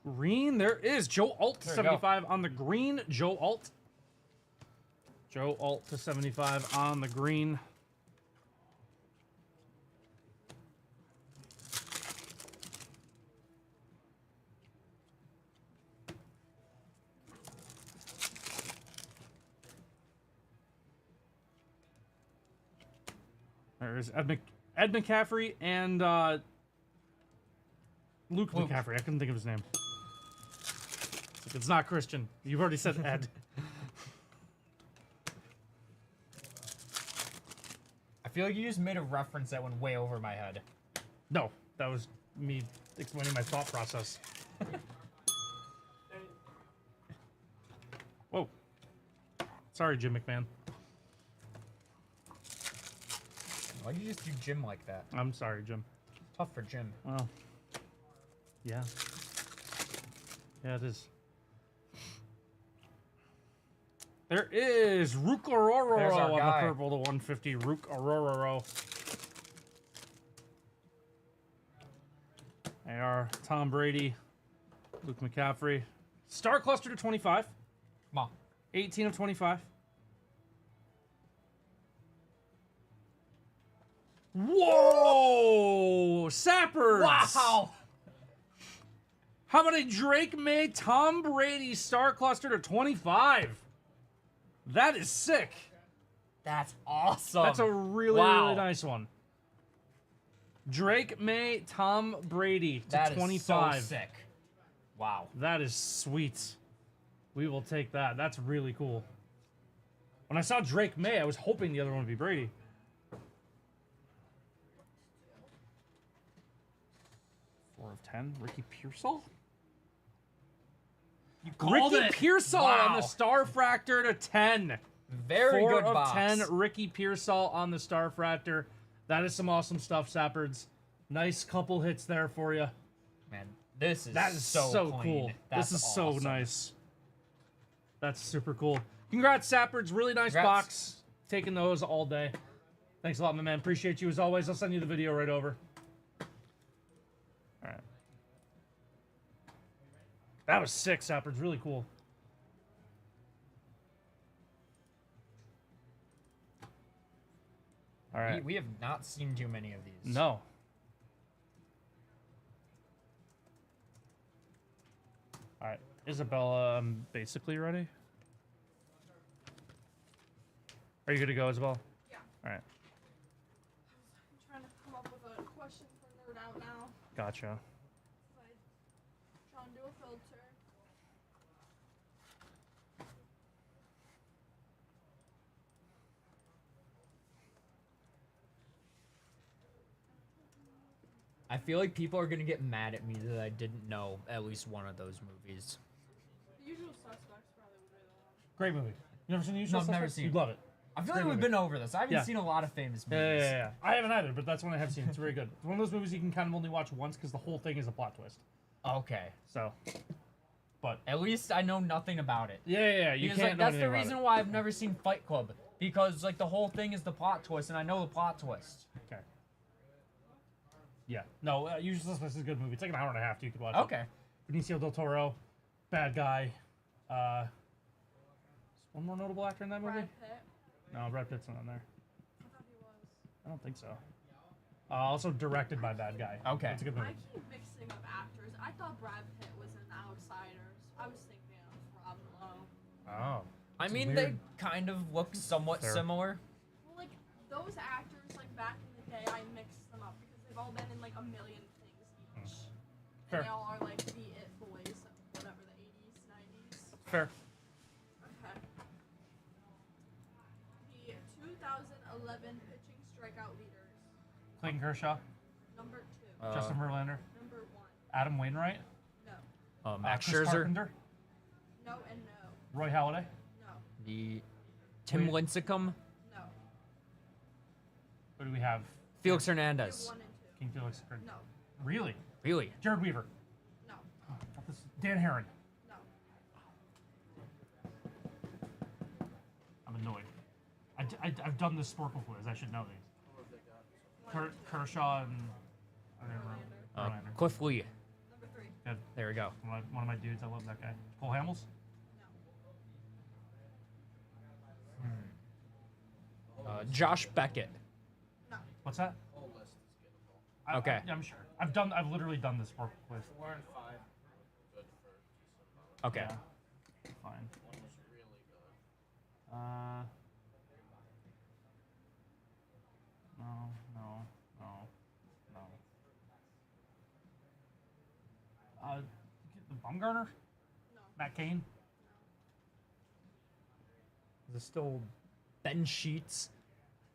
Green. There is Joe Alt to There you go. 75 on the green. Joe Alt. Joe Alt to 75 on the green. There's Ed McCaffrey and Luke McCaffrey. I couldn't think of his name. It's not Christian. You've already said Ed. I feel like you just made a reference that went way over my head. No, that was me explaining my thought process. Whoa. Sorry, Jim McMahon. Why'd you just do Jim like that? I'm sorry, Jim. Tough for Jim. Well, yeah. Yeah, it is. There is Rook There's Aurora our on guy. the purple to 150. Rook Aurora. They are Tom Brady, Luke McCaffrey. Star cluster to 25. Come on. 18 of 25. Whoa! Sappers! Wow! How about a Drake May Tom Brady Star Cluster to 25? That is sick. That's awesome. That's a really, Wow. really nice one. Drake May Tom Brady to That is 25. so sick. Wow. That is sweet. We will take that. That's really cool. When I saw Drake May, I was hoping the other one would be Brady. Four of 10. Ricky Pearsall? You called Ricky it. Pearsall Wow. on the Star Fractor to 10. Very 4 good of box. 10. Ricky Pearsall on the Star Fractor. That is some awesome stuff, Sappards. Nice couple hits there for you. Man, this is That is so clean. cool. That's This is awesome. so nice. That's super cool. Congrats, Sappards. Really nice Congrats. box. Taking those all day. Thanks a lot, my man. Appreciate you as always. I'll send you the video right over. All right. That was sick, Sappards. Really cool. All right. We have not seen too many of these. No. All right, Isabella, I'm basically ready. Are you good to go, Isabella? Yeah. All right, I'm trying to come up with a question for Nerd Out now. gotcha. Like, trying to do a filter. I feel like people are gonna get mad at me that I didn't know at least one of those movies. The Usual Suspects probably would be the one. Great movie. You never seen The Usual No, I've never Suspects? seen You'd it. love it. I feel Great like we've movie. been over this. I haven't Yeah. seen a lot of famous Yeah, movies. yeah. I haven't either, but that's one I have seen. It's very good. It's one of those movies you can kind of only watch once because the whole thing is a plot twist. Okay. So, but At least I know nothing about it. yeah. You Because can't like know that's the anything about reason it. why I've never seen Fight Club. Because like the whole thing is the plot twist and I know the plot twist. Okay. Yeah. No, Usual Suspects is a good movie. It's like an hour and a half. You could watch Okay. it. Benicio del Toro, bad guy. One more notable actor in that movie? Brad Pitt. No, Brad Pitt's not in there. I thought he was. I don't think so. Also directed by bad guy. Okay. It's a good movie. I keep mixing up actors. I thought Brad Pitt was in Outsiders. I was thinking of Rob Lowe. Oh. I It's mean weird. they kind of look somewhat Fair. similar. Well, like, those actors, like, back in the day, I mixed them up because they've all been in, like, a million things each. Fair. And they all are, like, the It Boys of whatever, the 80s, 90s. Fair. Okay. The 2011 pitching strikeout leaders. Clayton Kershaw, Number 2. Justin Verlander, Number 1. Adam Wainwright, No. Max Chris Scherzer, Carpenter, No and no. Roy Halladay, No. the Tim Wait. Lincecum, No. who do we have? Felix We have Hernandez. 1 and 2. King Felix. No. Really? Really? Jared Weaver. No. Oh, I thought this- Dan Heron. No. I'm annoyed. I've done this Sporkle quiz. I should know these. Kershaw and I don't remember. Verlander. Cliff Lee. Number 3. Good. There we go. One of my dudes. I love that guy. Cole Hamels. No. Josh Beckett. No. What's that? Whole list is gettable. Okay. I'm sure. I've literally done this Sporkle quiz. 4 and 5, good for decent amount. Okay. Yeah. Fine. One was really good. No. The Bumgarner? No. Matt Cain? Is it still Ben Sheets?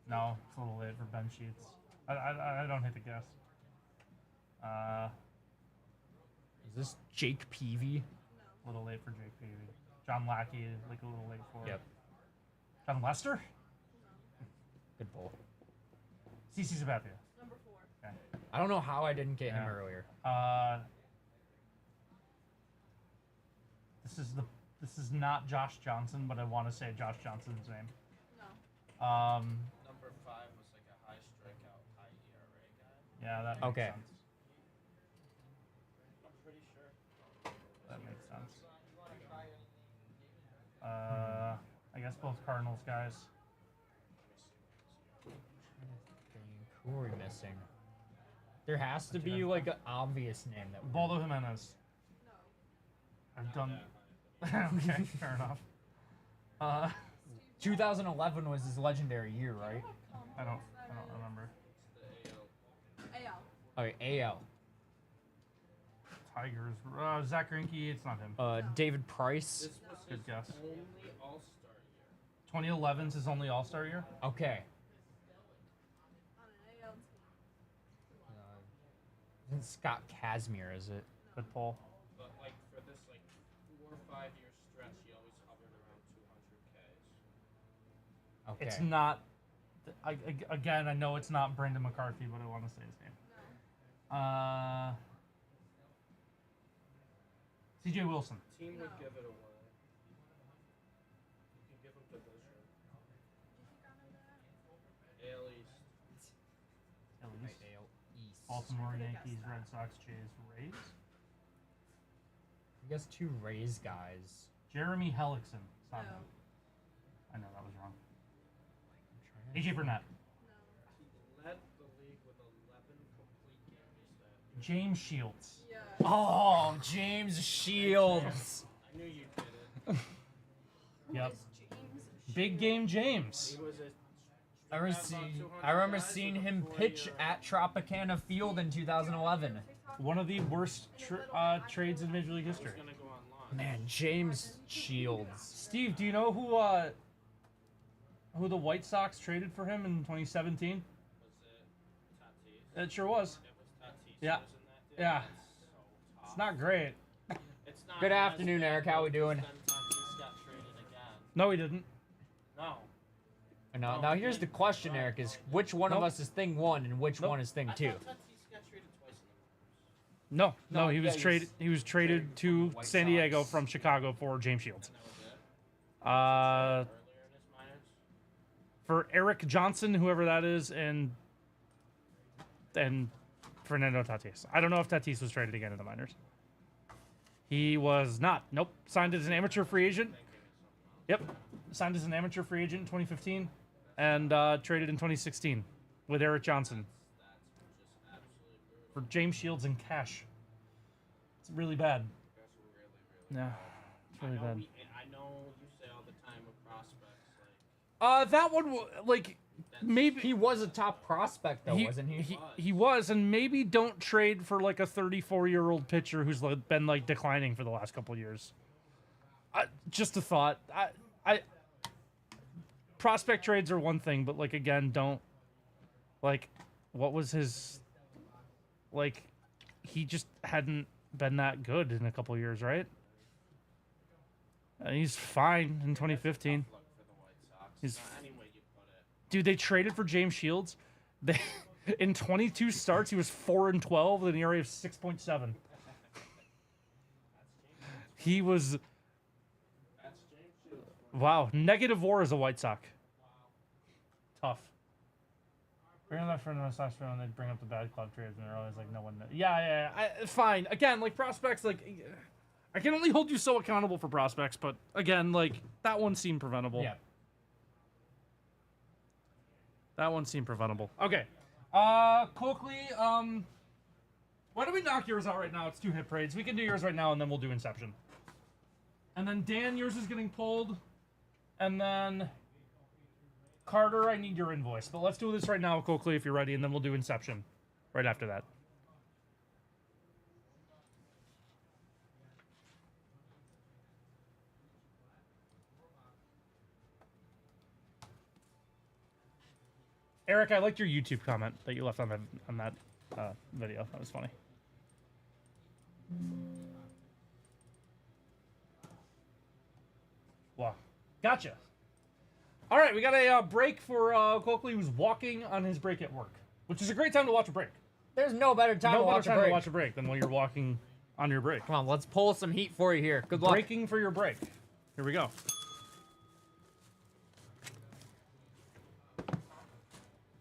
No, it's a little late for Ben Sheets. I don't hit the guess. Is this Jake Peavy? A little late for Jake Peavy. John Lackey, like a little late for. Yep. John Lester? Good pull. CC Sabathia. Number 4. Okay. I don't know how I didn't get him Yeah. earlier. This is not Josh Johnson, but I want to say Josh Johnson's name. No. Number 5 was like a high strikeout, high ERA guy. Yeah, that makes Okay. sense. I'm pretty sure. That makes sense. I guess both Cardinals guys. Who are we missing? There has to be like an obvious name that. Baldo Jimenez. No. I've done. Okay, fair enough. 2011 was his legendary year, right? I don't remember. AL. Okay, AL. Tigers. Zach Greinke. It's not him. David Price. This was Good his guess. only All-Star year. 2011's his only All-Star year. Okay. On an AL team. Isn't Scott Kazmir, is it? Good pull. But like for this like 4 or 5 year stretch, he always hovered around 200 Ks. Okay. It's not. Again, I know it's not Brendan McCarthy, but I want to say his name. CJ Wilson. Team would No. give it away. You can give him division. AL East. At least. AL East. Baltimore Yankees, Red Sox, Jays, Rays. I guess 2 Rays guys. Jeremy Hellickson. It's not No. him. I know that was wrong. AJ Burnett. No. He led the league with 11 complete games that year. James Shields. Yeah. Oh, James Shields. I knew you did it. Who Yep. is James? Big game James. He was a. I remember seeing him pitch at Tropicana Field in 2011. One of the worst trades in Major League history. Gonna go online. Man, James Shields. Steve, do you know who the White Sox traded for him in 2017? Was it Tatis? It sure was. It was Tatis. Yeah. Was in that deal? Yeah. That's so tough. It's not great. It's not Good as afternoon, bad Eric. How we because doing? Then Tatis got traded again. No, he didn't. No. Now here's the question, Eric: is which one of Nope. us is thing 1 and which Nope. one is thing I 2? thought Tatis got traded twice in the minors. No, he No, was yeah, traded. He was traded to White San Diego Sox. from Chicago for James Shields. And that was it. Uh, Earlier in his minors. for Eric Johnson, whoever that is, and Fernando Tatis. I don't know if Tatis was traded again in the minors. He was not. Nope. Signed as an amateur free agent. Yep. Signed as an amateur free agent in 2015, and traded in 2016 with Eric Johnson That's just absolutely brutal. for James Shields and cash. It's really bad. That's really, really Yeah, it's really bad. I know you say all the time with prospects, like That one, like, maybe He was a top prospect, though, wasn't he? He was, and maybe don't trade for like a 34-year-old pitcher who's been like declining for the last couple of years. Just a thought. I prospect trades are one thing, but like again, don't like what was his like he just hadn't been that good in a couple of years, right? He's fine in 2015. tough luck for the White Sox. He's Any way you put it. Dude, they traded for James Shields. They in 22 starts, he was 4-12 with an ERA of 6.7. He was That's James Shields. wow, negative WAR as a White Sox. Tough. Bring that friend of my Sox friend, and they bring up the bad club trades, and they're always like, no one. Yeah. Fine. Again, like prospects, like I can only hold you so accountable for prospects, but again, like that one seemed preventable. Yeah. That one seemed preventable. Okay. Quickly, why don't we knock yours out right now? It's 2 hit parades. We can do yours right now, and then we'll do Inception. And then Dan, yours is getting pulled. And then Carter, I need your invoice. But let's do this right now, quickly, if you're ready, and then we'll do Inception right after that. Eric, I liked your YouTube comment that you left on that video. That was funny. Wow. Gotcha. All right, we got a break for Coakley, who's walking on his break at work, which is a great time to watch a break. There's no better time to watch a break. To watch a break than when you're walking on your break. Come on, let's pull some heat for you here. Good luck. Breaking for your break. Here we go.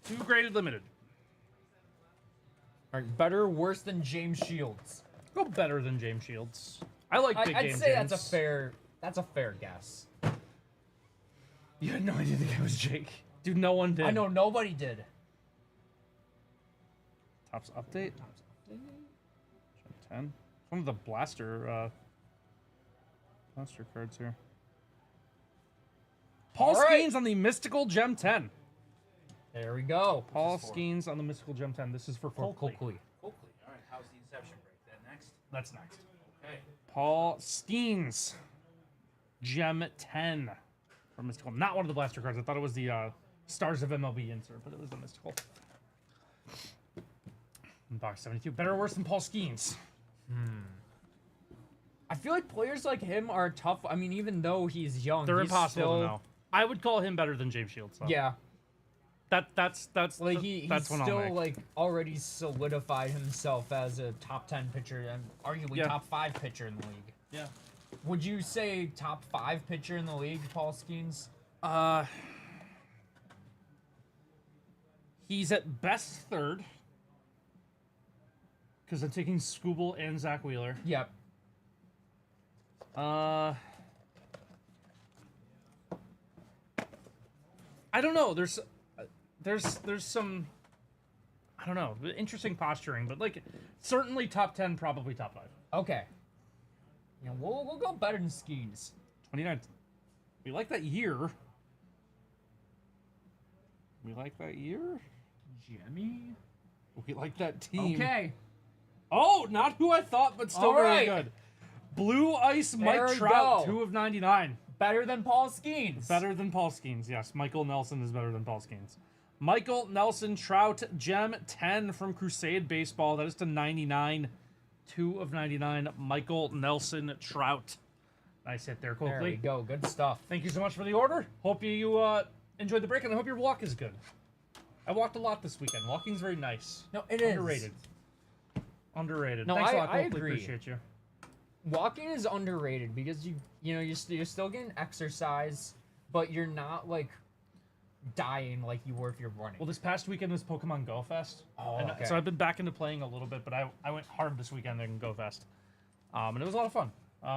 Two graded limited. All right, better, worse than James Shields. Go better than James Shields. I like big I'd game say James. that's a fair guess. You had no idea the guy was Jake. Dude, no one did. I know nobody did. Tops update. 10. One of the blaster cards here. Paul Skeens on the Mystical Gem 10. There we go. Paul Skeens on the Mystical Gem 10. This is for Coakley. Coakley. All right, how's the Inception break? That next? That's next. Okay. Paul Skeens. Gem 10. From Mystical. Not one of the blaster cards. I thought it was the Stars of MLB insert, but it was the Mystical. Box 72. Better or worse than Paul Skeens? I feel like players like him are tough. I mean, even though he's young, They're he's impossible still, to know. I would call him better than James Shields, though. Yeah. That's Like he's that's one I'll still make. like already solidified himself as a top 10 pitcher and arguably top 5 pitcher in the league. Yeah. Would you say top 5 pitcher in the league, Paul Skeens? He's at best third. Because I'm taking Scooble and Zach Wheeler. Yep. I don't know. There's some, I don't know, interesting posturing, but like certainly top 10, probably top 5. Okay. Yeah, we'll go better than Skeens. 29. We like that year. We like that year. Jimmy. We like that team. Okay. Oh, not who I thought, but still All very right. good. Blue Ice There Mike we Trout, go. 2 of 99. Better than Paul Skeens. Better than Paul Skeens, yes. Michael Nelson is better than Paul Skeens. Michael Nelson Trout, Gem 10 from Crusade Baseball. That is to 99. 2 of 99. Michael Nelson Trout. Nice hit there, Coakley. There we go. Good stuff. Thank you so much for the order. Hope you enjoyed the break, and I hope your walk is good. I walked a lot this weekend. Walking's very nice. No, it is. Underrated. Underrated. No, Thanks a lot, I Coakley. agree. Appreciate you. Walking is underrated because you're still getting exercise, but you're not like dying like you were if you're running. Well, this past weekend was Pokemon Go Fest. Oh, and okay. so I've been back into playing a little bit, but I went hard this weekend in Go Fest. And it was a lot of fun.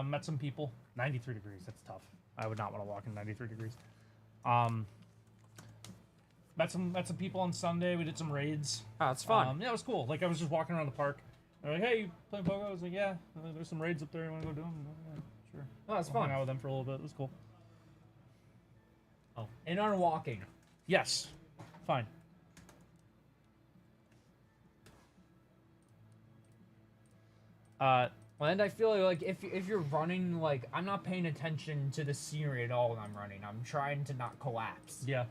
Met some people. 93 degrees, that's tough. I would not want to walk in 93 degrees. Met some people on Sunday. We did some raids. Oh, it's fun. Yeah, it was cool. Like I was just walking around the park. They're like, "Hey, you playing Pogo?" I was like, "Yeah, there's some raids up there. You want to go do them?" Yeah, sure. Oh, it's I'll fun. hang out with them for a little bit. It was cool. Oh, and on walking. Yes, fine. And I feel like if you're running, like I'm not paying attention to the scenery at all when I'm running. I'm trying to not collapse. Yeah.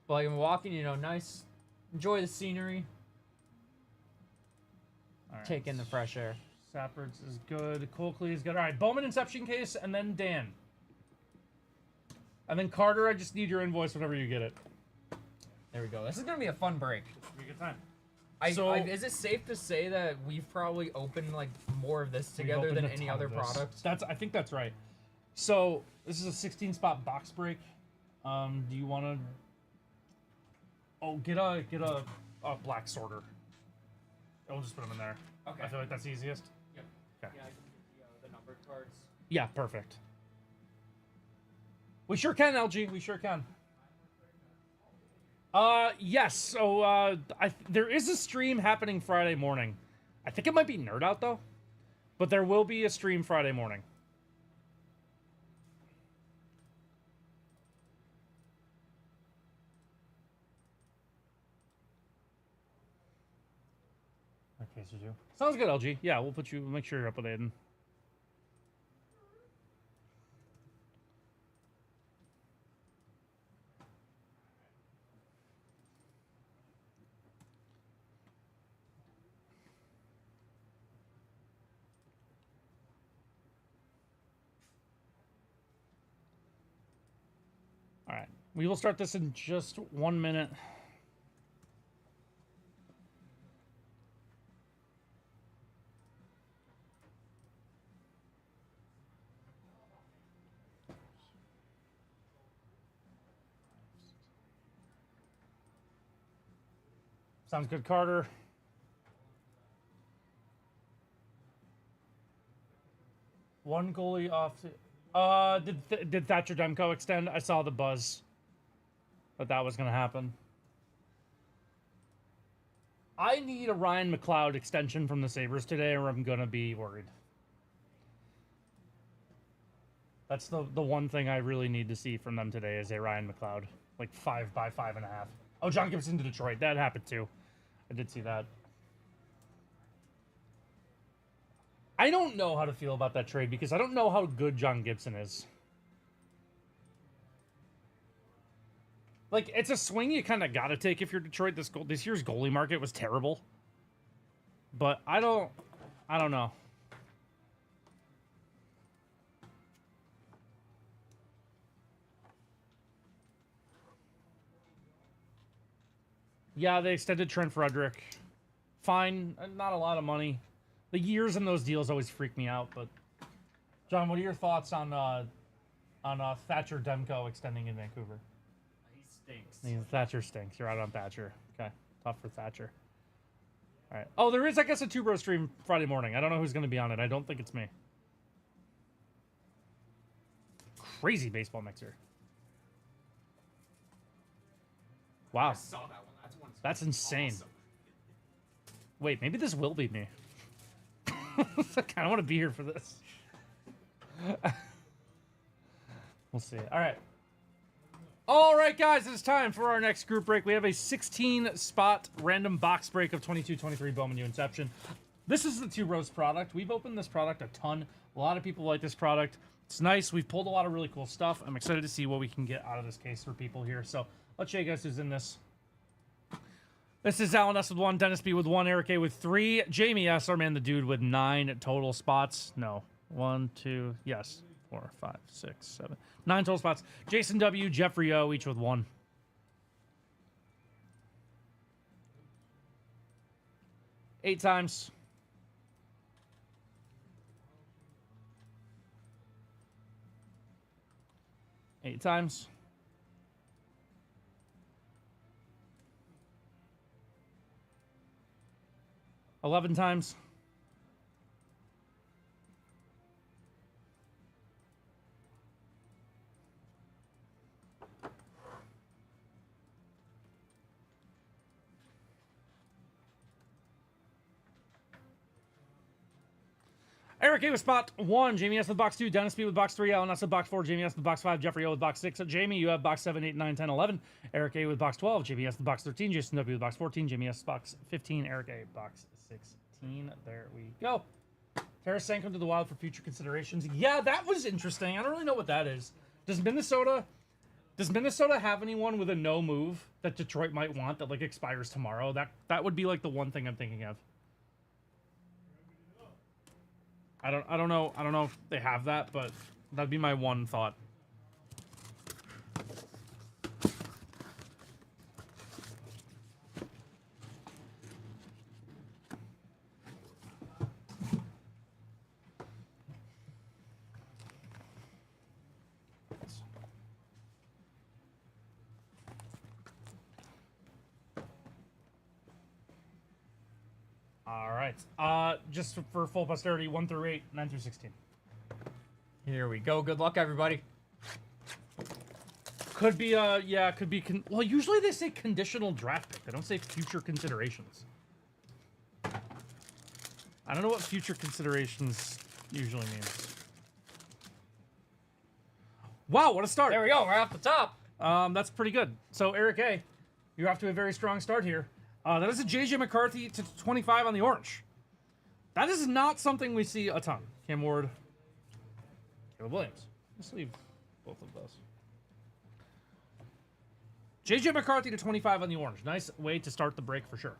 But like I'm walking, nice, enjoy the scenery, All right. take in the fresh air. Sapperts is good. Coakley is good. All right, Bowman Inception case, and then Dan. And then Carter, I just need your invoice whenever you get it. There we go. This is gonna be a fun break. It's gonna be a good time. Is it safe to say that we've probably opened like more of this We've together opened than a any ton other of this. product? I think that's right. So this is a 16-spot box break. Do you want to? Oh, get a black sorter. I'll just put them in there. Okay. I feel like that's easiest. Yep. Okay. Yeah, I can give you the numbered cards. Yeah, perfect. We sure can, LG. We sure can. Yes. So, there is a stream happening Friday morning. I think it might be Nerd Out though, but there will be a stream Friday morning. Okay, so you. Sounds good, LG. Yeah, we'll make sure you're up with Aiden. We will start this in just 1 minute. Sounds good, Carter. One goalie off. Did Thatcher Demko extend? I saw the buzz, but that was going to happen. I need a Ryan McLeod extension from the Sabres today, or I'm going to be worried. That's the one thing I really need to see from them today is a Ryan McLeod. Like 5 by 5.5. Oh, John Gibson to Detroit. That happened too. I did see that. I don't know how to feel about that trade because I don't know how good John Gibson is. Like, it's a swing you kind of got to take if you're Detroit. This year's goalie market was terrible. But I don't know. Yeah, they extended Trent Frederick. Fine, not a lot of money. The years in those deals always freak me out. But John, what are your thoughts on Thatcher Demko extending in Vancouver? He stinks. Thatcher stinks. You're out on Thatcher. Okay, tough for Thatcher. All right. Oh, there is, I guess, a 2-bro stream Friday morning. I don't know who's going to be on it. I don't think it's me. Crazy baseball mixer. Wow. I saw that one. That's insane. Awesome. Wait, maybe this will be me. I kind of want to be here for this. We'll see. All right. All right, guys, it's time for our next group break. We have a 16-spot random box break of 22-23 Bowman U Inception. This is the 2-Bros product. We've opened this product a ton. A lot of people like this product. It's nice. We've pulled a lot of really cool stuff. I'm excited to see what we can get out of this case for people here. So let's show you guys who's in this. This is Alan S. with 1, Dennis B. with 1, Eric A. with 3, Jamie S. our man the dude with 9 total spots. No. 1, 2, yes. 4, 5, 6, 7. 9 total spots. Jason W., Jeffrey O., each with 1. Eight times. Eight times. 11 times. Eric A with spot 1, Jamie S with box 2, Dennis B with box 3, Alan S with box 4, Jamie S with box 5, Jeffrey O with box 6, Jamie, you have box 7, 8, 9, 10, 11, Eric A with box 12, Jamie S with box 13, Jason W with box 14, Jamie S box 15, Eric A box 16. There we go. Tarasenko to the Wild for future considerations. Yeah, that was interesting. I don't really know what that is. Does Minnesota have anyone with a no move that Detroit might want that like expires tomorrow? That would be like the one thing I'm thinking of. I don't know if they have that, but that'd be my one thought. All right. Just for full posterity, 1 through 8, 9 through 16. Here we go. Good luck, everybody. Could be, yeah, could be. Well, usually they say conditional draft pick. They don't say future considerations. I don't know what future considerations usually means. Wow, what a start. There we go. We're off the top. That's pretty good. So, Eric A., you're off to a very strong start here. That is a J.J. McCarthy to 25 on the orange. That is not something we see a ton. Cam Ward, Caleb Williams. Let's leave both of those. J.J. McCarthy to 25 on the orange. Nice way to start the break for sure.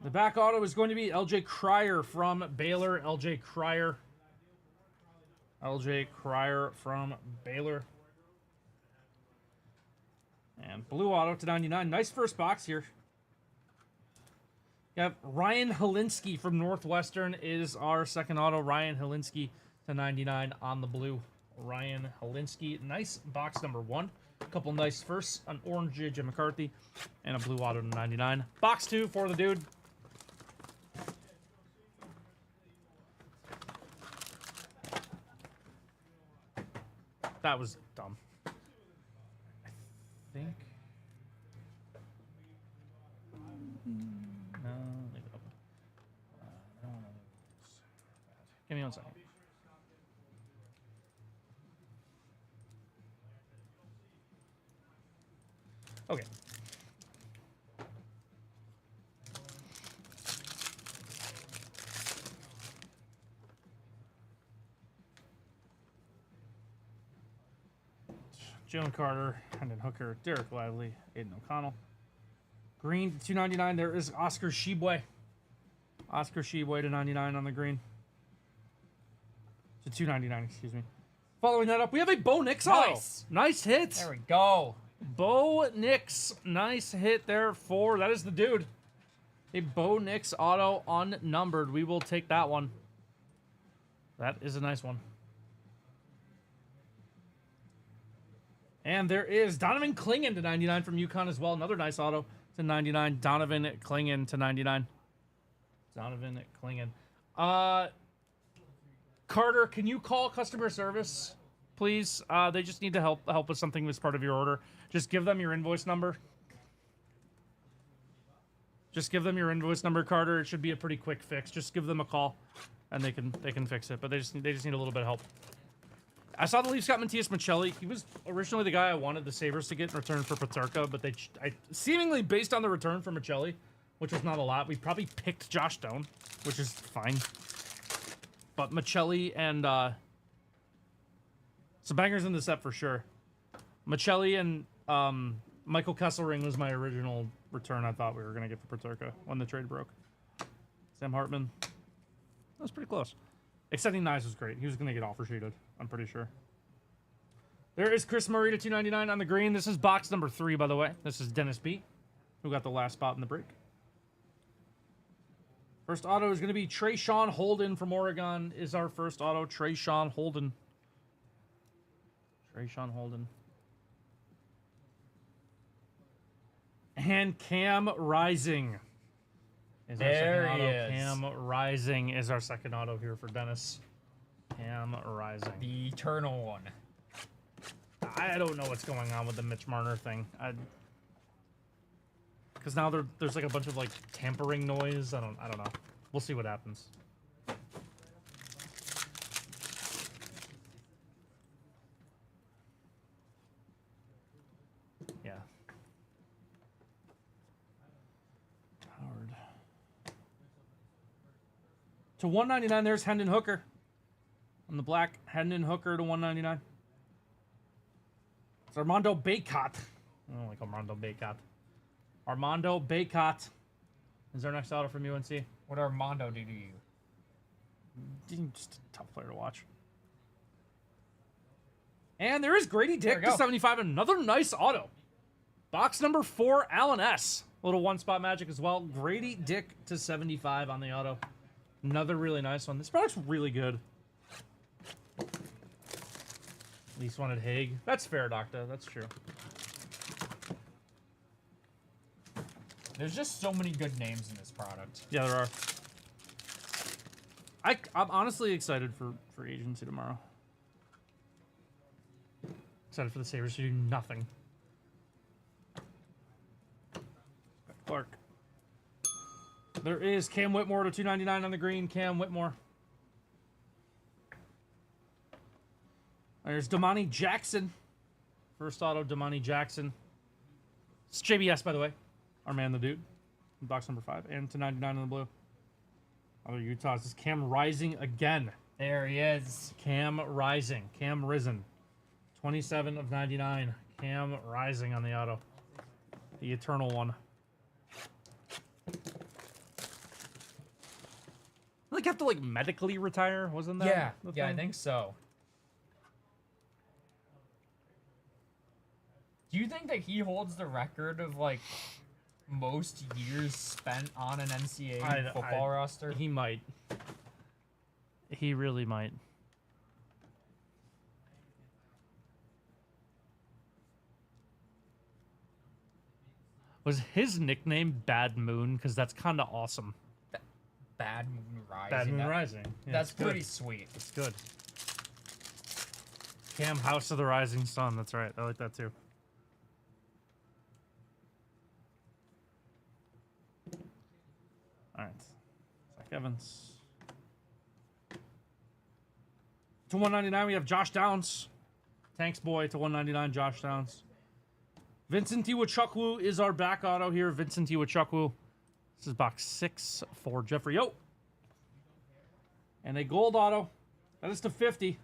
The back auto is going to be L.J. Cryer from Baylor. L.J. Cryer from Baylor. 99. Blue auto to 99. Nice first box here. You have Ryan Helinski from Northwestern is our second auto. Ryan Helinski to 99 on the blue. Ryan Helinski. Nice box number 1. A couple nice firsts. An orange JJ McCarthy and a blue auto to 99. Box 2 for the dude. That was dumb. I think. No, leave it open. I don't want to lose that. Give me 1 second. Okay. Jalen Carter, Hendon Hooker, Derek Lively, Aiden O'Connell. Green to 299. There is Oscar Shibwe. Oscar Shibwe to 99 on the green. To 299, excuse me. Following that up, we have a Bo Nix auto. Nice hit. There we go. Bo Nix, nice hit there for, that is the dude. A Bo Nix auto unnumbered. We will take that one. That is a nice one. And there is Donovan Clingan to 99 from UConn as well. Another nice auto to 99. Donovan Clingan to 99. Donovan Clingan. Carter, can you call customer service, please? They just need to help with something as part of your order. Just give them your invoice number. Just give them your invoice number, Carter. It should be a pretty quick fix. Just give them a call, and they can fix it. But they just need a little bit of help. I saw the Leafs got Matthias Michelli. He was originally the guy I wanted the Sabres to get in return for Peterka, but I seemingly based on the return for Michelli, which was not a lot, we probably picked Josh Stone, which is fine. But Michelli and some bangers in the set for sure. Michelli and Michael Kesselring was my original return I thought we were going to get for Peterka when the trade broke. Sam Hartman. That was pretty close. Extending Knives was great. He was going to get offer sheeted, I'm pretty sure. There is Chris Murray to 299 on the green. This is box number 3, by the way. This is Dennis B, who got the last spot in the break. First auto is going to be Trayshawn Holden from Oregon is our first auto. Trayshawn Holden. Trayshawn Holden. And Cam Rising is our second auto. Cam Rising is our second auto here for Dennis. Cam Rising. The eternal one. I don't know what's going on with the Mitch Marner thing. Because now there's like a bunch of like tampering noise. I don't know. We'll see what happens. Yeah. Howard. To 199, there's Hendon Hooker. On the black, Hendon Hooker to 199. It's Armando Bacot. I don't like Armando Bacot. Armando Bacot is our next auto from UNC. What did Armando do to you? Just a tough player to watch. And there is Grady Dick to 75. Another nice auto. Box number 4, Alan S. Little one-spot magic as well. Grady Dick to 75 on the auto. Another really nice one. This product's really good. At least wanted Haig. That's fair, Doctor. That's true. There's just so many good names in this product. Yeah, there are. I'm honestly excited for agency tomorrow. Excited for the Sabres to do nothing. Clark. There is Cam Whitmore to 299 on the green. Cam Whitmore. There's Damani Jackson. First auto, Damani Jackson. It's JBS, by the way. Our man, the dude. Box number 5. And to 99 in the blue. Other Utah's is Cam Rising again. There he is. Cam Rising. Cam Risen. 27 of 99. Cam Rising on the auto. The eternal one. Like, have to, like, medically retire? Wasn't that? Yeah. the Yeah, I thing? think so. Do you think that he holds the record of like most years spent on an NCAA football roster? He might. He really might. Was his nickname Bad Moon? Because that's kind of awesome. Bad Moon Rising. Bad Moon Rising. Yeah, That's it's good. pretty sweet. It's good. Cam, House of the Rising Sun. That's right. I like that too. All right. Zach Evans. To 199, we have Josh Downs. Thanks, boy. To 199, Josh Downs. Vincent Iwachukwu is our back auto here. Vincent Iwachukwu. This is box 6 for Jeffrey O. And a gold auto. That is to 50.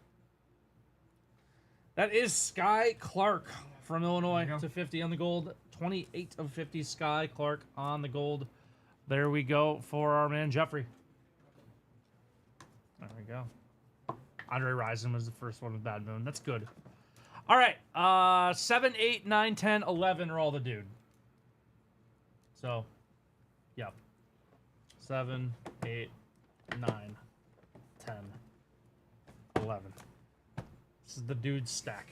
That is Sky Clark from Illinois to 50 on the gold. 28 of 50, Sky Clark on the gold. There we go for our man Jeffrey. There we go. Andre Rison was the first one with Bad Moon. That's good. All right. 7, 8, 9, 10, 11 are all the dude. So, yep. 7, 8, 9, 10, 11. This is the dude stack.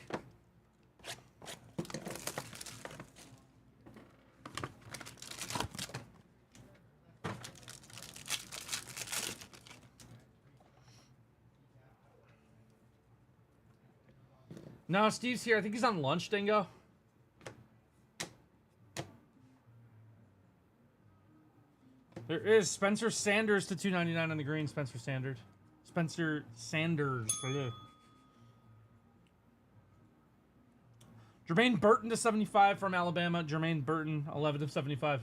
No, Steve's here. I think he's on lunch, Dingo. There is Spencer Sanders to 299 on the green. Spencer Sanders. Spencer Sanders for you. Jermaine Burton to 75 from Alabama. Jermaine Burton, 11 of 75.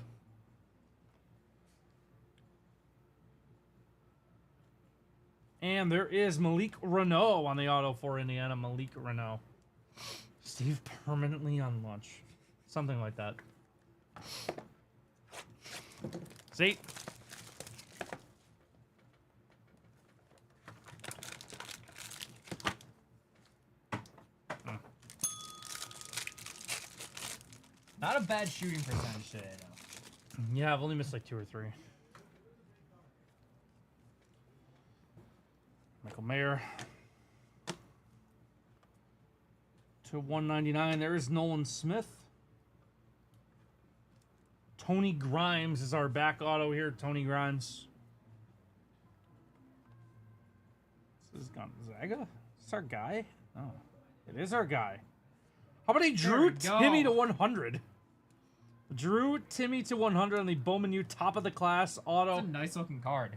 And there is Malik Renault on the auto for Indiana. Malik Renault. Steve permanently on lunch. Something like that. See? Not a bad shooting percentage today, though. Yeah, I've only missed like 2 or 3. Michael Mayer. To 199, there is Nolan Smith. Tony Grimes is our back auto here. Tony Grimes. This is Gonzaga? Is this our guy? Oh, it is our guy. How about a Drew Timmy to 100? Drew Timmy to 100 on the Bowman U top of the class auto. That's a nice looking card.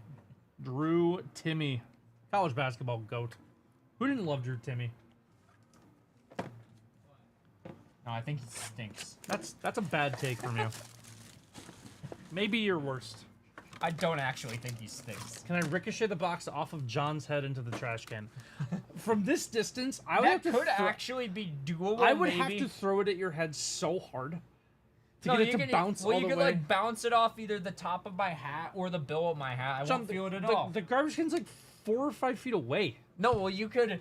Drew Timmy. College basketball goat. Who didn't love Drew Timmy? No, I think he stinks. That's a bad take from you. Maybe your worst. I don't actually think he stinks. Can I ricochet the box off of John's head into the trash can? From this distance, I would That have to could actually be doable. I would maybe. have to throw it at your head so hard to No, get it you to can, bounce well, all you the could way. like bounce it off either the top of my hat or the bill of my hat. I John, won't feel it at the, all. The garbage can's like 4 or 5 feet away. No, well you could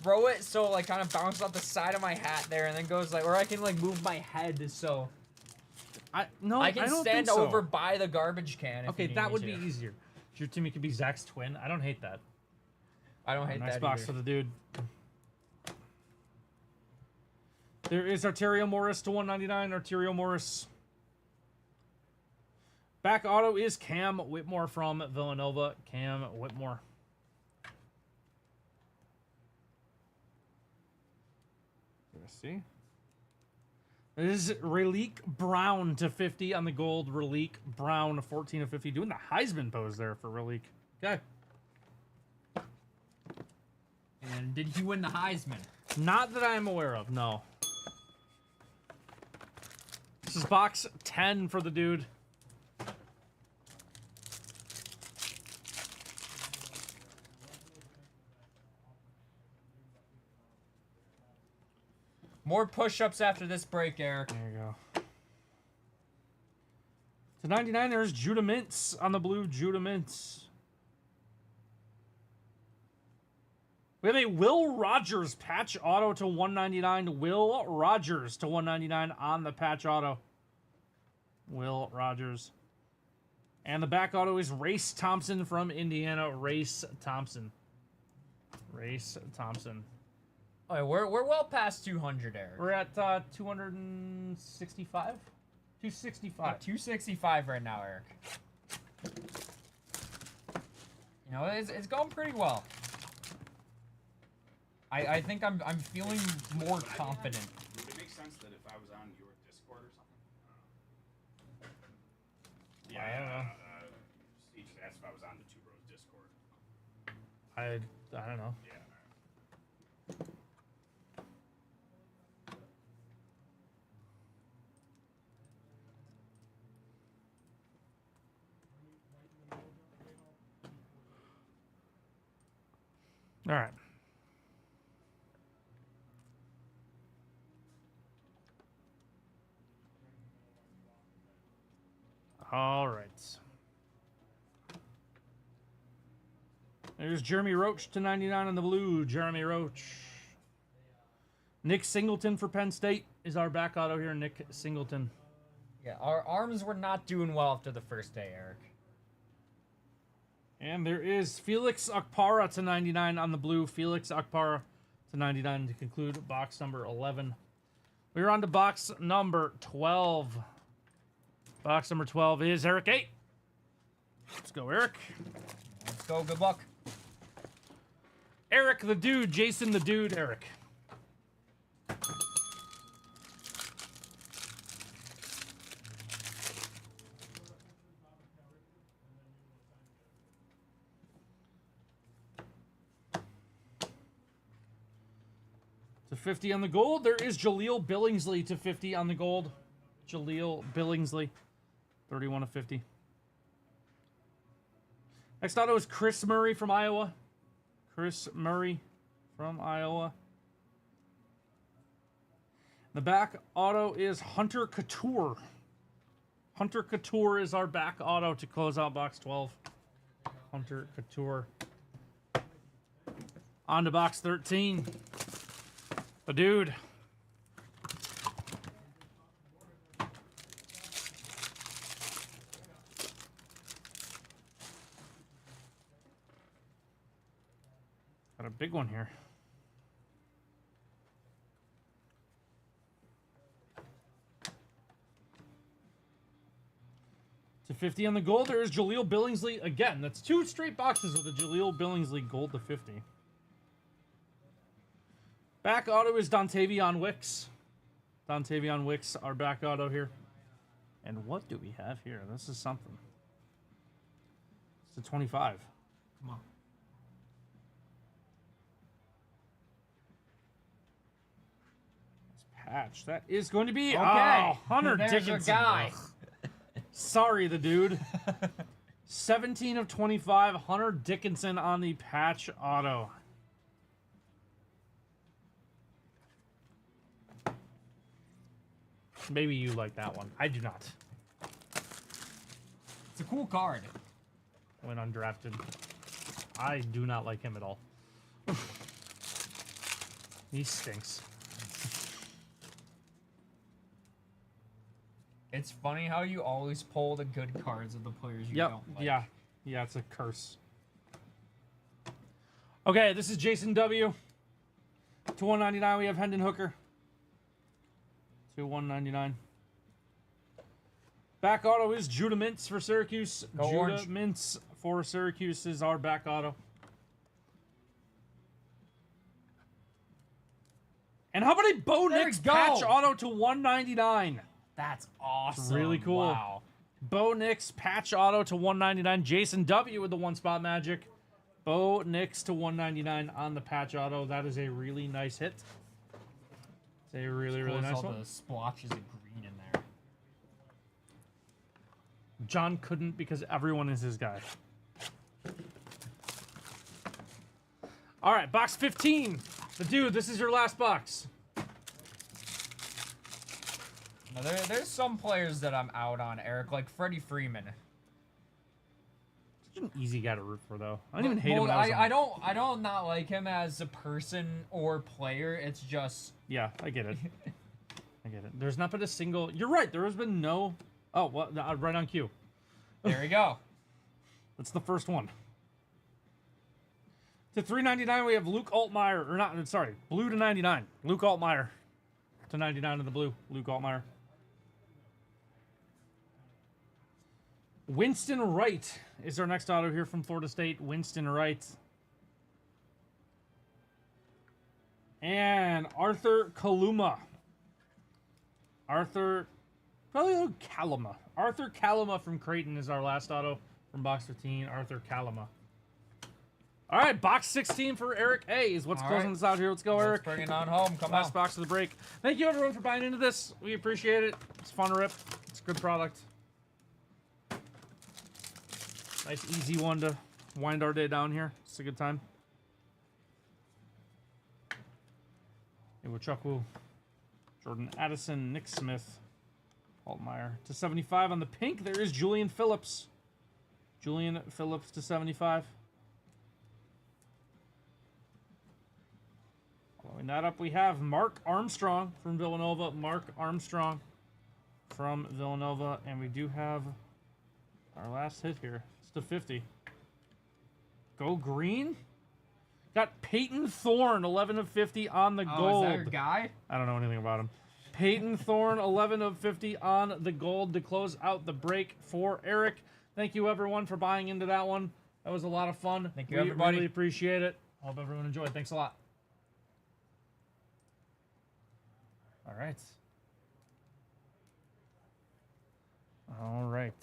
throw it so like kind of bounce off the side of my hat there and then goes like, or I can like move my head so I can don't stand think so. over by the garbage can. If Okay, you need that me would to. be easier. Drew Timmy could be Zach's twin. I don't hate that. I don't hate Nice that box either. for the dude. There is Arterio Morris to 199. Arterio Morris. Back auto is Cam Whitmore from Villanova. Cam Whitmore. Let's see. This is Relique Brown to 50 on the gold. Relique Brown 14 of 50. Doing the Heisman pose there for Relique. Okay. And did he win the Heisman? Not that I am aware of, no. This is box 10 for the dude. More push-ups after this break, Eric. There you go. To 99, there's Judah Mintz on the blue. Judah Mintz. We have a Will Rogers patch auto to 199. Will Rogers to 199 on the patch auto. Will Rogers. And the back auto is Race Thompson from Indiana. Race Thompson. Race Thompson. Oh, yeah, we're well past 200, Eric. We're at 265? 265. 265 right now, Eric. You know, it's going pretty well. I think I'm feeling more confident. Would it make sense that if I was on your Discord or something? Yeah, I don't know. Steve just asked if I was on the Two Bros Discord. I don't know. Yeah. All right. All right. There's Jeremy Roach to 99 on the blue. Jeremy Roach. Nick Singleton for Penn State is our back auto here. Nick Singleton. Yeah, our arms were not doing well after the first day, Eric. And there is Felix Akpara to 99 on the blue. Felix Akpara to 99 to conclude box number 11. We're on to box number 12. Box number 12 is Eric 8. Let's go, Eric. Let's go. Good luck. Eric the Dude. Jason the Dude. Eric. To 50 on the gold, there is Jaleel Billingsley to 50 on the gold. Jaleel Billingsley, 31 of 50. Next auto is Chris Murray from Iowa. Chris Murray from Iowa. The back auto is Hunter Couture. Hunter Couture is our back auto to close out box 12. Hunter Couture. On to box 13. The Dude. Got a big one here. To 50 on the gold, there is Jaleel Billingsley again. That's 2 straight boxes with a Jaleel Billingsley gold to 50. Back auto is Dontavion Wicks. Dontavion Wicks, our back auto here. And what do we have here? This is something. It's a 25. Come on. This patch. That is going to be Hunter There's Dickinson. your guy. Sorry, the Dude. 17 of 25. Hunter Dickinson on the patch auto. Maybe you like that one. I do not. It's a cool card. When undrafted. I do not like him at all. He stinks. It's funny how you always pull the good cards of the players you Yep. don't like. Yeah. Yeah, it's a curse. Okay, this is Jason W. To 199, we have Hendon Hooker. To 199. Back auto is Judah Mintz for Syracuse. Go Judah Orange. Mintz for Syracuse is our back auto. And how about a Bo There we Nix go. patch auto to 199? That's awesome. Really cool. Wow. Bo Nix patch auto to 199. Jason W with the one spot magic. Bo Nix to 199 on the patch auto. That is a really nice hit. It's a really, really nice all one. the splotches of green in there. John couldn't because everyone is his guy. All right, box 15. The Dude, this is your last box. Now, there's some players that I'm out on, Eric, like Freddie Freeman. Such an easy guy to root for, though. I don't even hate him. Well, When I I don't not like him as a person or player. It's just Yeah, I get it. I get it. There's not been a single. You're right. There has been no. Oh, well, right on cue. there we go. That's the first one. To 399, we have Luke Altmaier. Or not, sorry, blue to 99. Luke Altmaier. To 99 in the blue. Luke Altmaier. Winston Wright is our next auto here from Florida State. Winston Wright. And Arthur Kaluma. Probably Kaluma. Arthur Kaluma from Creighton is our last auto from Box 15. Arthur Kaluma. All right, box 16 for Eric A is what's closing this out here. Let's go, Eric. Bring it on home. Come Last on. box of the break. Thank you, everyone, for buying into this. We appreciate it. It's fun to rip. It's a good product. Nice, easy one to wind our day down here. It's a good time. Iwachukwu, Jordan Addison, Nick Smith, Altmaier to 75 on the pink. There is Julian Phillips. Julian Phillips to 75. Following that up, we have Mark Armstrong from Villanova. Mark Armstrong from Villanova. And we do have our last hit here. It's to 50. Go green. Got Peyton Thorne, 11 of 50 on the gold. Is that your guy? I don't know anything about him. Peyton Thorne, 11 of 50 on the gold to close out the break for Eric. Thank you, everyone, for buying into that one. That was a lot of fun. Thank you, everybody. Really appreciate it. Hope everyone enjoyed. Thanks a lot. All right. All right.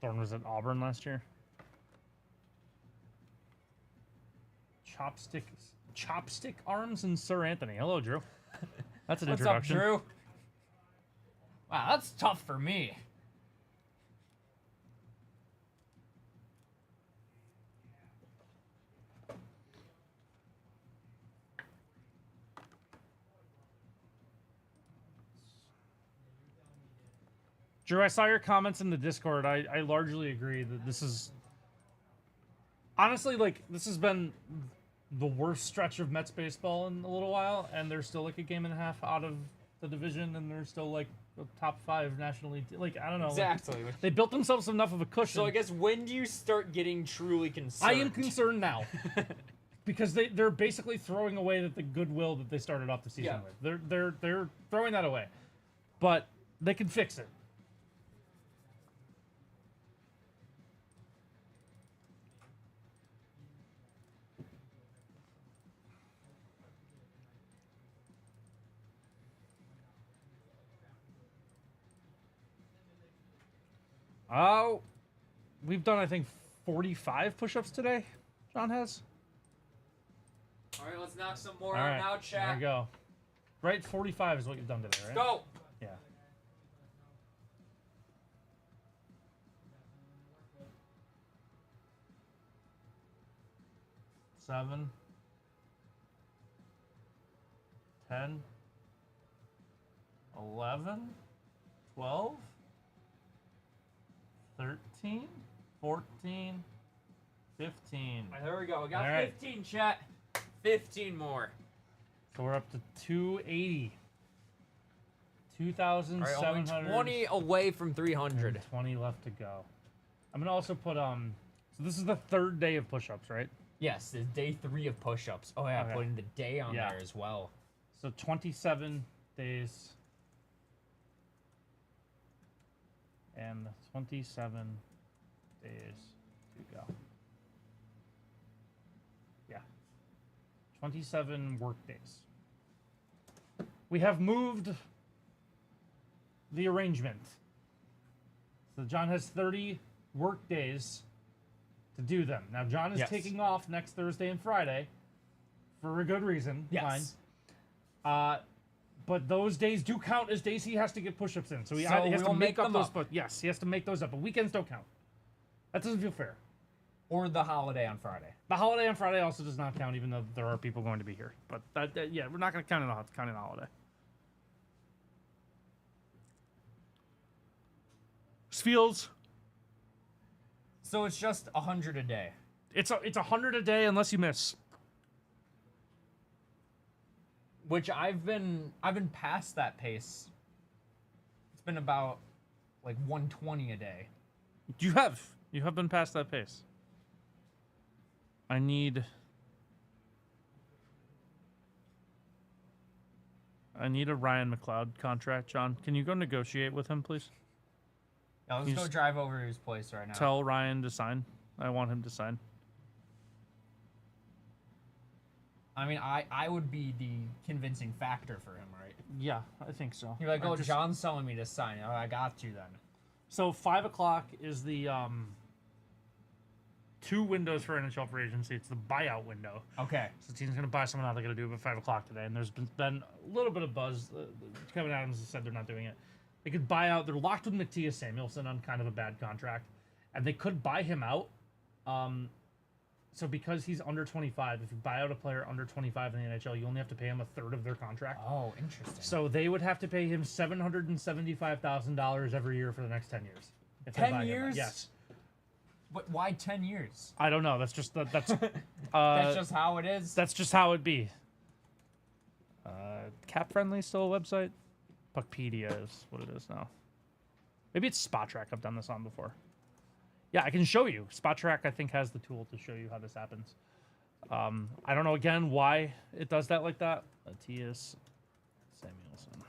Thorne was at Auburn last year. Chopstick arms and Sir Anthony. Hello, Drew. That's an What's introduction. up, Drew? Wow, that's tough for me. Drew, I saw your comments in the Discord. I largely agree that this is... Honestly, like, this has been the worst stretch of Mets baseball in a little while, and they're still, like, a game and a half out of the division, and they're still, like, a top 5 National League... Like, I don't know. Exactly. Like, they built themselves enough of a cushion. So I guess when do you start getting truly concerned? I am concerned now. Because they're basically throwing away the goodwill that they started off the season with. They're throwing that away. But they can fix it. Oh, we've done, I think, 45 push-ups today. John has. All right, let's knock some more All out right, now, there chat. you go. Right, 45 is what you've done today, right? Go. Yeah. Seven. 10. 11. 12. 13. 14. 15. All right, there we go. We got All right. 15, chat. 15 more. So we're up to 280. All right, 2,700. only 20 away from 300. 20 left to go. I'm gonna also put so this is the third day of push-ups, right? Yes, it's day 3 of push-ups. Oh yeah, Okay. putting the day on Yeah. there as well. So 27 days. And 27 days to go. Yeah. 27 work days. We have moved the arrangement. So John has 30 work days to do them. Now John is Yes. taking off next Thursday and Friday for a good reason. Yes. Fine. But those days do count as days he has to get push-ups in. So he So has to we'll make make up them those. up. Yes, he has to make those up. But weekends don't count. That doesn't feel fair. Or the holiday on Friday. The holiday on Friday also does not count, even though there are people going to be here. But yeah, we're not going to count it counting the holiday. Fields. So it's just 100 a day. It's 100 a day unless you miss. Which I've been past that pace. It's been about like 120 a day. You have been past that pace. I need a Ryan McLeod contract, John. Can you go negotiate with him, please? Yeah, let's go drive over to his place right now. Tell Ryan to sign. I want him to sign. I mean, I would be the convincing factor for him, right? Yeah, I think so. You're like, oh, John's telling me to sign. Oh, I got you then. So 5 o'clock is the 2 windows for NHL free agency. It's the buyout window. Okay. So the team's going to buy someone out. They're going to do it at 5 o'clock today. And there's been a little bit of buzz. Kevin Adams has said they're not doing it. They could buy out. They're locked with Matthias Samuelsson on kind of a bad contract. And they could buy him out. So because he's under 25, if you buy out a player under 25 in the NHL, you only have to pay him a third of their contract. Oh, interesting. So they would have to pay him $775,000 every year for the next 10 years. If they 10 buy him out. years? Yes. But why 10 years? I don't know. That's just that's That's just how it is. That's just how it be. Cap Friendly still a website? Puckpedia is what it is now. Maybe it's Spot Track. I've done this on before. Yeah, I can show you. Spot Track, I think, has the tool to show you how this happens. I don't know, again, why it does that like that. Matthias Samuelsson.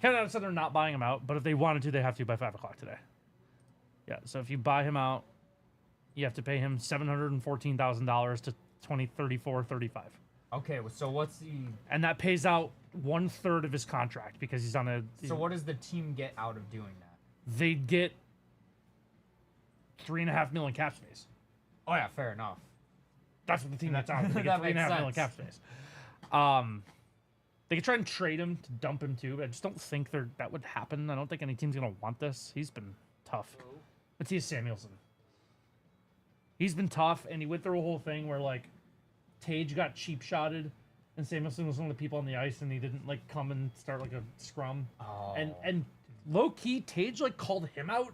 Canada said they're not buying him out, but if they wanted to, they have to by 5 o'clock today. Yeah, so if you buy him out, you have to pay him $714,000 to 2034-35. Okay, so what's the... And that pays out 1/3 of his contract because he's on a... So what does the team get out of doing that? They'd get $3.5 million cap space. Oh yeah, fair enough. That's what the team gets out. They get That makes $3.5 million sense. cap space. They could try and trade him to dump him too, but I just don't think that would happen. I don't think any team's gonna want this. He's been tough. Matthias Samuelsson. He's been tough, and he went through a whole thing where like Tage got cheap shotted, and Samuelsson was one of the people on the ice, and he didn't like come and start like a scrum. Oh. And low key, Tage like called him out,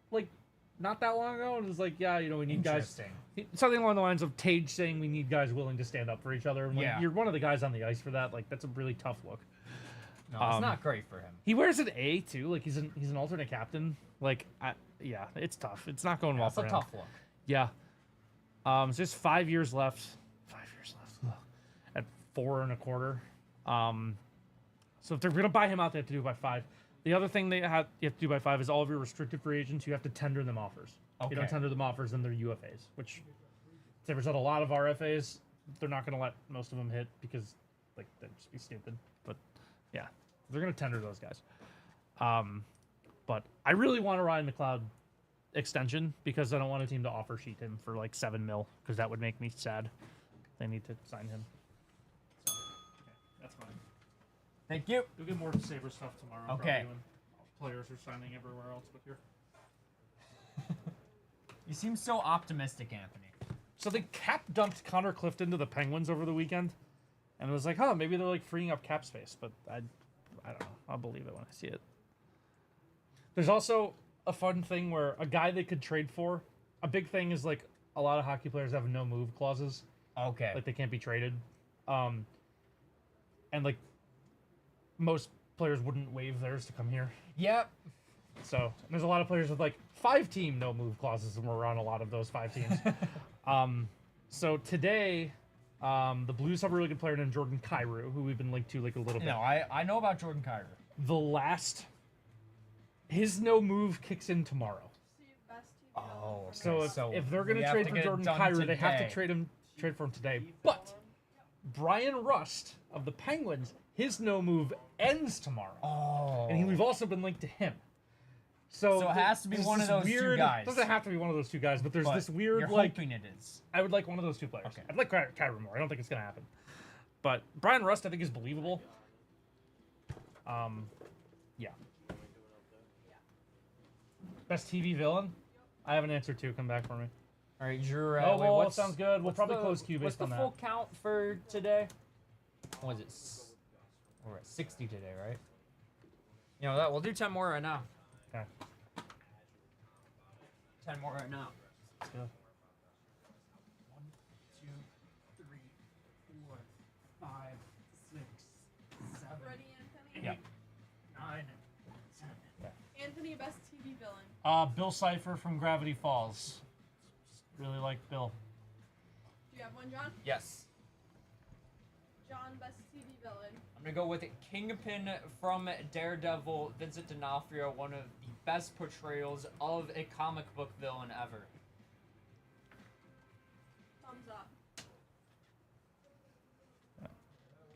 like not that long ago, and was like, yeah, you know, we need guys. Something along the lines of Tage saying we need guys willing to stand up for each other. And when Yeah. you're one of the guys on the ice for that. Like that's a really tough look. No, it's not great for him. He wears an A too. Like he's an alternate captain. Like yeah, it's tough. It's not going well for him. It's a tough look. Yeah. So there's 5 years left. 5 years left. Ugh. At 4 1/4. So if they're gonna buy him out, they have to do it by 5. The other thing you have to do by 5 is all of your restricted free agents. You have to tender them offers. If you don't Okay. tender them offers, then they're UFAs. Which there's a lot of RFAs. They're not gonna let most of them hit because like they'd just be stupid. But yeah, they're gonna tender those guys. But I really want a Ryan McLeod extension because I don't want a team to offer sheet him for like $7 million because that would make me sad. They need to sign him. So, okay, that's fine. Thank you. We'll get more Sabre stuff tomorrow. Okay. Probably when players are signing everywhere else but here. You seem so optimistic, Anthony. So they cap dumped Connor Clifton to the Penguins over the weekend, and it was like, oh, maybe they're like freeing up cap space, but I don't know. I'll believe it when I see it. There's also a fun thing where a guy they could trade for. A big thing is like a lot of hockey players have no move clauses. Okay. Like they can't be traded. And like most players wouldn't waive theirs to come here. Yep. So there's a lot of players with like 5-team no move clauses, and we're on a lot of those 5 teams. So today, the Blues have a really good player named Jordan Kyrou, who we've been linked to like a little bit. No, I know about Jordan Kyrou. His no move kicks in tomorrow. Oh, So if they're gonna trade for Jordan Kyrou, they have to trade for him today. But Brian Rust of the Penguins, his no move ends tomorrow. Oh. And we've also been linked to him. So it has to be there's one of this those two weird, guys. Doesn't have to be one of those two guys, but there's But this weird you're like hoping it is. I would like one of those two players. Okay. I'd like Kyrou more. I don't think it's gonna happen. But Brian Rust, I think, is believable. Yeah. Best TV villain? I have an answer too. Come back for me. All right, Drew. Noble, sounds good. We'll what's probably close Q What's based the on full that. count for today? What was it? We're at 60 today, right? You know that. We'll do 10 more right now. Okay. 10 more right now. Let's go. 1, 2, 3, 4, 5, 6, 7, Ready, Anthony? Yeah. 9, 10. Anthony, best TV villain. Bill Cipher from Gravity Falls. Really like Bill. Do you have one, John? Yes. John, best TV villain. I'm gonna go with Kingpin from Daredevil. Vincent D'Onofrio, one of the best portrayals of a comic book villain ever. Thumbs up.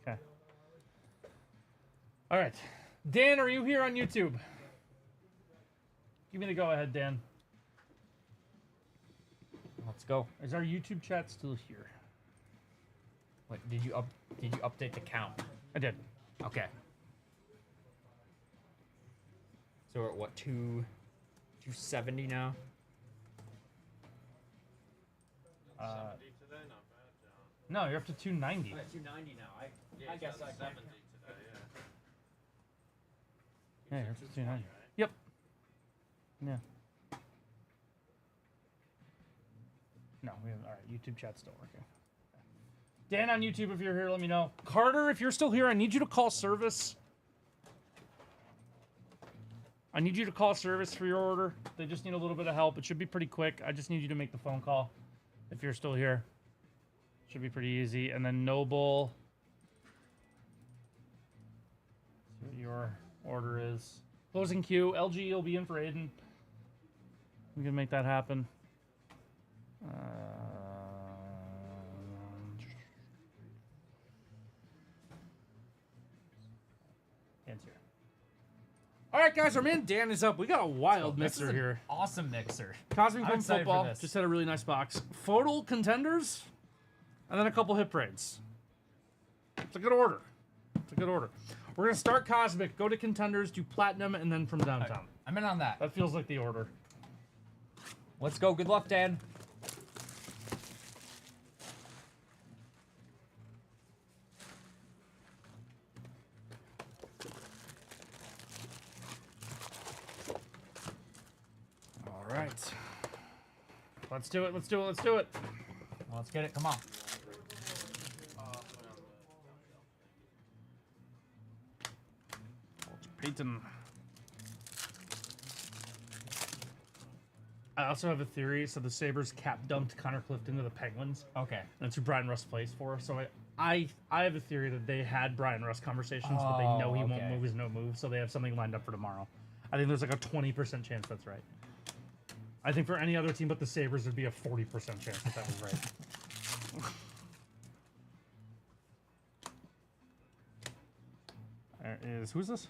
Okay. All right. Dan, are you here on YouTube? Give me the go ahead, Dan. Let's go. Is our YouTube chat still here? What did you update the count? I did. Okay. So we're at what, 270 now? No, you're up to 290. I'm at 290 now. I guess I 70 today, Yeah, you're up to 290. Yep. Yeah. No, we haven't. All right, YouTube chat's still working. Dan on YouTube, if you're here, let me know. Carter, if you're still here, I need you to call service. I need you to call service for your order. They just need a little bit of help. It should be pretty quick. I just need you to make the phone call if you're still here. Should be pretty easy. And then Noble. See what your order is. Closing queue. LG will be in for Aiden. We can make that happen. Dan's here. All right, guys, our man Dan is up. We got a wild mixer this is here. an awesome mixer. Cosmic I'm Boom excited for Football this. just had a really nice box. Photo contenders, and then a couple hit parades. It's a good order. It's a good order. We're gonna start Cosmic, go to contenders, do platinum, and then from downtown. I'm in on that. That feels like the order. Let's go. Good luck, Dan. All right. Let's do it. Let's do it. Let's do it. Let's get it. Come on. Peyton. I also have a theory. So the Sabres cap dumped Connor Clifton to the Penguins. Okay. And that's who Brian Russ plays for. So I have a theory that they had Brian Russ conversations, but they know he won't okay. move his no move, so they have something lined up for tomorrow. I think there's like a 20% chance that's right. I think for any other team but the Sabres, there'd be a 40% chance that was right. There is, who's this?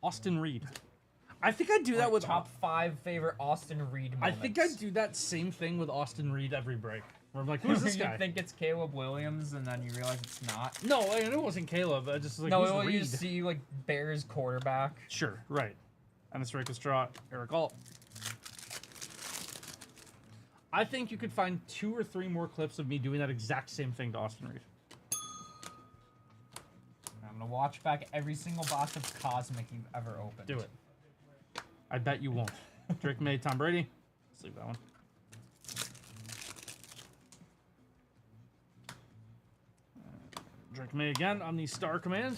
Austin Reed. I think I do that with top 5 favorite Austin Reed I moments. think I do that same thing with Austin Reed every break. Where I'm like, who's this guy? You think it's Caleb Williams, and then you realize it's not. No, I knew it wasn't Caleb. I just was like, No, who's you Reed? see like Bears quarterback. Sure, right. And a strike a straw, Eric Alt. I think you could find 2 or 3 more clips of me doing that exact same thing to Austin Reed. I'm gonna watch back every single box of Cosmic you've ever opened. Do it. I bet you won't. Drake May, Tom Brady. Let's leave that one. Drake May again on the star command.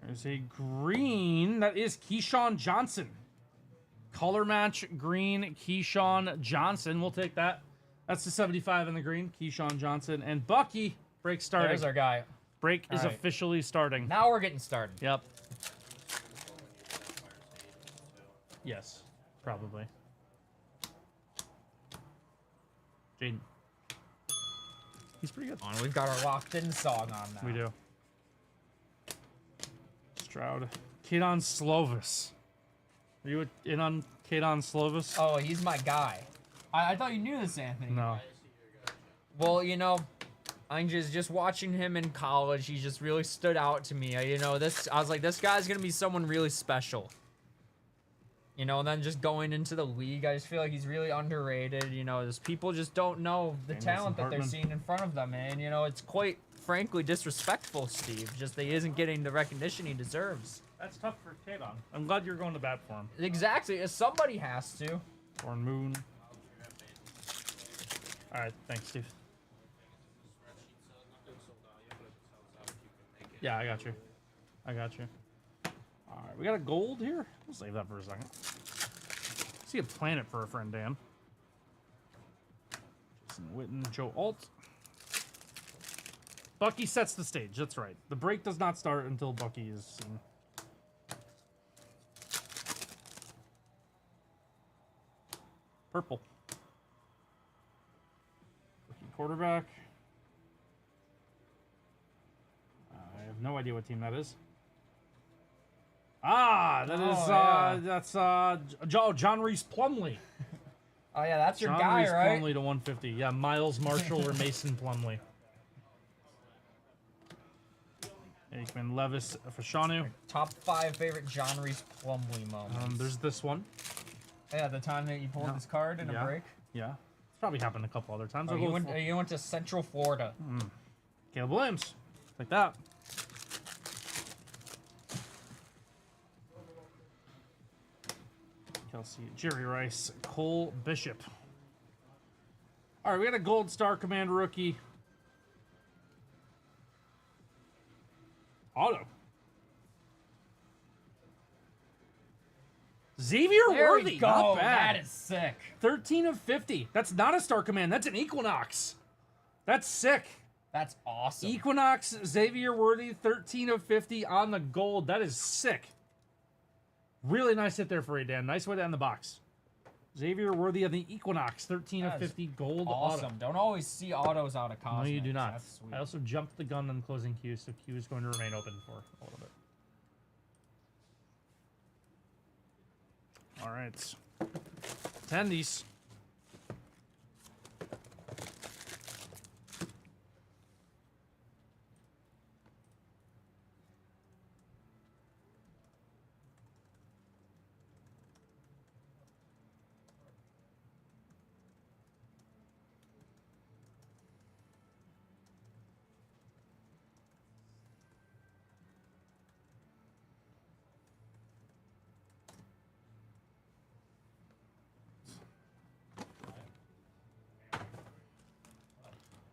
There's a green. That is Keyshawn Johnson. Color match green Keyshawn Johnson. We'll take that. That's the 75 in the green. Keyshawn Johnson. And Bucky, break starting. There's our guy. Break is right. officially starting. Now we're getting started. Yep. Yes, probably. Jaden. He's pretty good. On, we've got our locked-in song on now. We do. Stroud. Kadon Slovis. Are you in on Kadon Slovis? Oh, he's my guy. I thought you knew this, Anthony. No. Well, you know, I'm just watching him in college. He just really stood out to me. You know, I was like, this guy's gonna be someone really special. You know, and then just going into the league, I just feel like he's really underrated. You know, just people just don't know the talent that they're seeing in front of them, and you know, it's quite frankly disrespectful, Steve. Just that he isn't getting the recognition he deserves. That's tough for Tavon. I'm glad you're going to bat for him. Exactly. Somebody has to. Or Moon. All right, thanks, Steve. Yeah, I got you. I got you. All right, we got a gold here. We'll save that for a second. See a planet for a friend, Dan. Jason Witten, Joe Alt. Bucky sets the stage. That's right. The break does not start until Bucky is seen. Purple. Rookie quarterback. I have no idea what team that is. Ah, that's John Reese Plumlee. Oh yeah, that's your John guy, Reese right? Plumlee to 150. Yeah, Miles Marshall or Mason Plumlee. Aikman, Levis, Fashanu. Top 5 favorite John Reese Plumlee moments. There's this one. Yeah, the time that you pulled this card in a break. Yeah, it's probably happened a couple other times. Oh, you went to Central Florida. Caleb Williams, like that. Kelsey, Jerry Rice, Cole Bishop. All right, we got a Gold Star Command rookie. Auto. Xavier There Worthy. we go. Not bad. That is sick. 13 of 50. That's not a Star Command. That's an Equinox. That's sick. That's awesome. Equinox, Xavier Worthy, 13 of 50 on the gold. That is sick. Really nice hit there for you, Dan. Nice way to end the box. Xavier Worthy of the Equinox, 13 of 50 gold awesome. auto. Don't always see autos out of Cosmic. No, you do not. That's sweet. I also jumped the gun on closing Q, so Q is going to remain open for a little bit. All right. Attendees.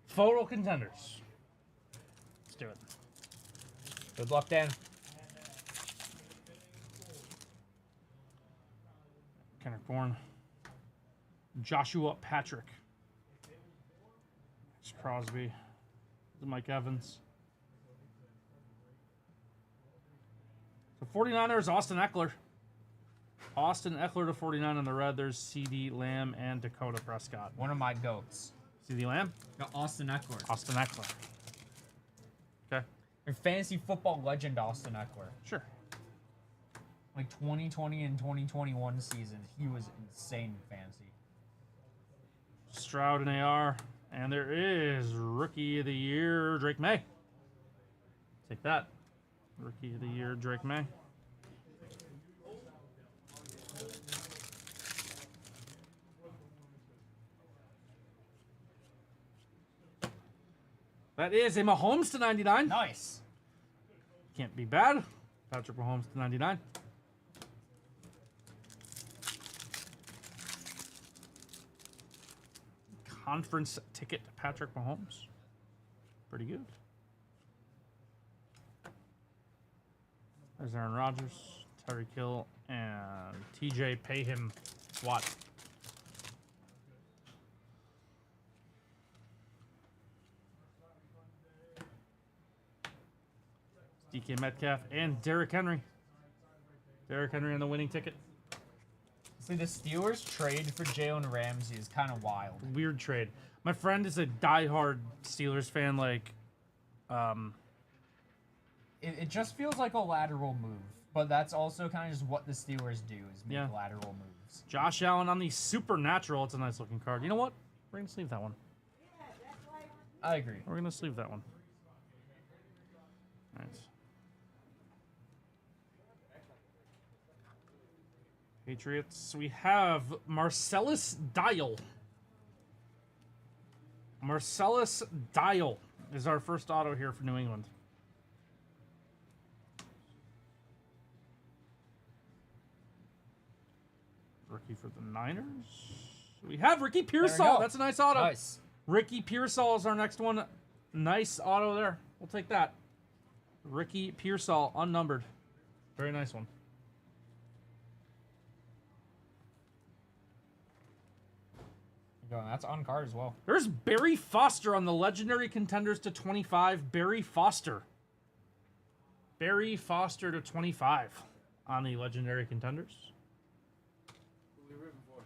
Photo contenders. Let's do it. Good luck, Dan. Kenneth Bourne. Joshua Patrick. It's Crosby. Mike Evans. So 49ers, Austin Eckler. Austin Eckler to 49 on the red. There's CD Lamb and Dakota Prescott. One of my goats. CD Lamb? No, Austin Eckler. Austin Eckler. Okay. Your fantasy football legend, Austin Eckler. Sure. Like 2020 and 2021 seasons, he was insane in fantasy. Stroud and AR. And there is Rookie of the Year, Drake May. Take that. Rookie of the Year, Drake May. That is a Mahomes to 99. Nice. Can't be bad. Patrick Mahomes to 99. Conference ticket to Patrick Mahomes. Pretty good. There's Aaron Rodgers, Tyreek Hill, and TJ Pay Him Watt. DK Metcalf and Derrick Henry. Derrick Henry on the winning ticket. See, the Steelers trade for Jalen Ramsey is kind of wild. Weird trade. My friend is a diehard Steelers fan. It just feels like a lateral move, but that's also kind of just what the Steelers do is make lateral moves. Josh Allen on the Supernatural. It's a nice looking card. You know what? We're gonna sleeve that one. I agree. We're gonna sleeve that one. Nice. Patriots. We have Marcellus Dial. Marcellus Dial is our first auto here for New England. Rookie for the Niners. We have Ricky Pearsall. That's a nice auto. Nice. Ricky Pearsall is our next one. Nice auto there. We'll take that. Ricky Pearsall, unnumbered. Very nice one. That's on card as well. There's Barry Foster on the Legendary Contenders to 25. Barry Foster. Barry Foster to 25 on the Legendary Contenders. Who we rooting for?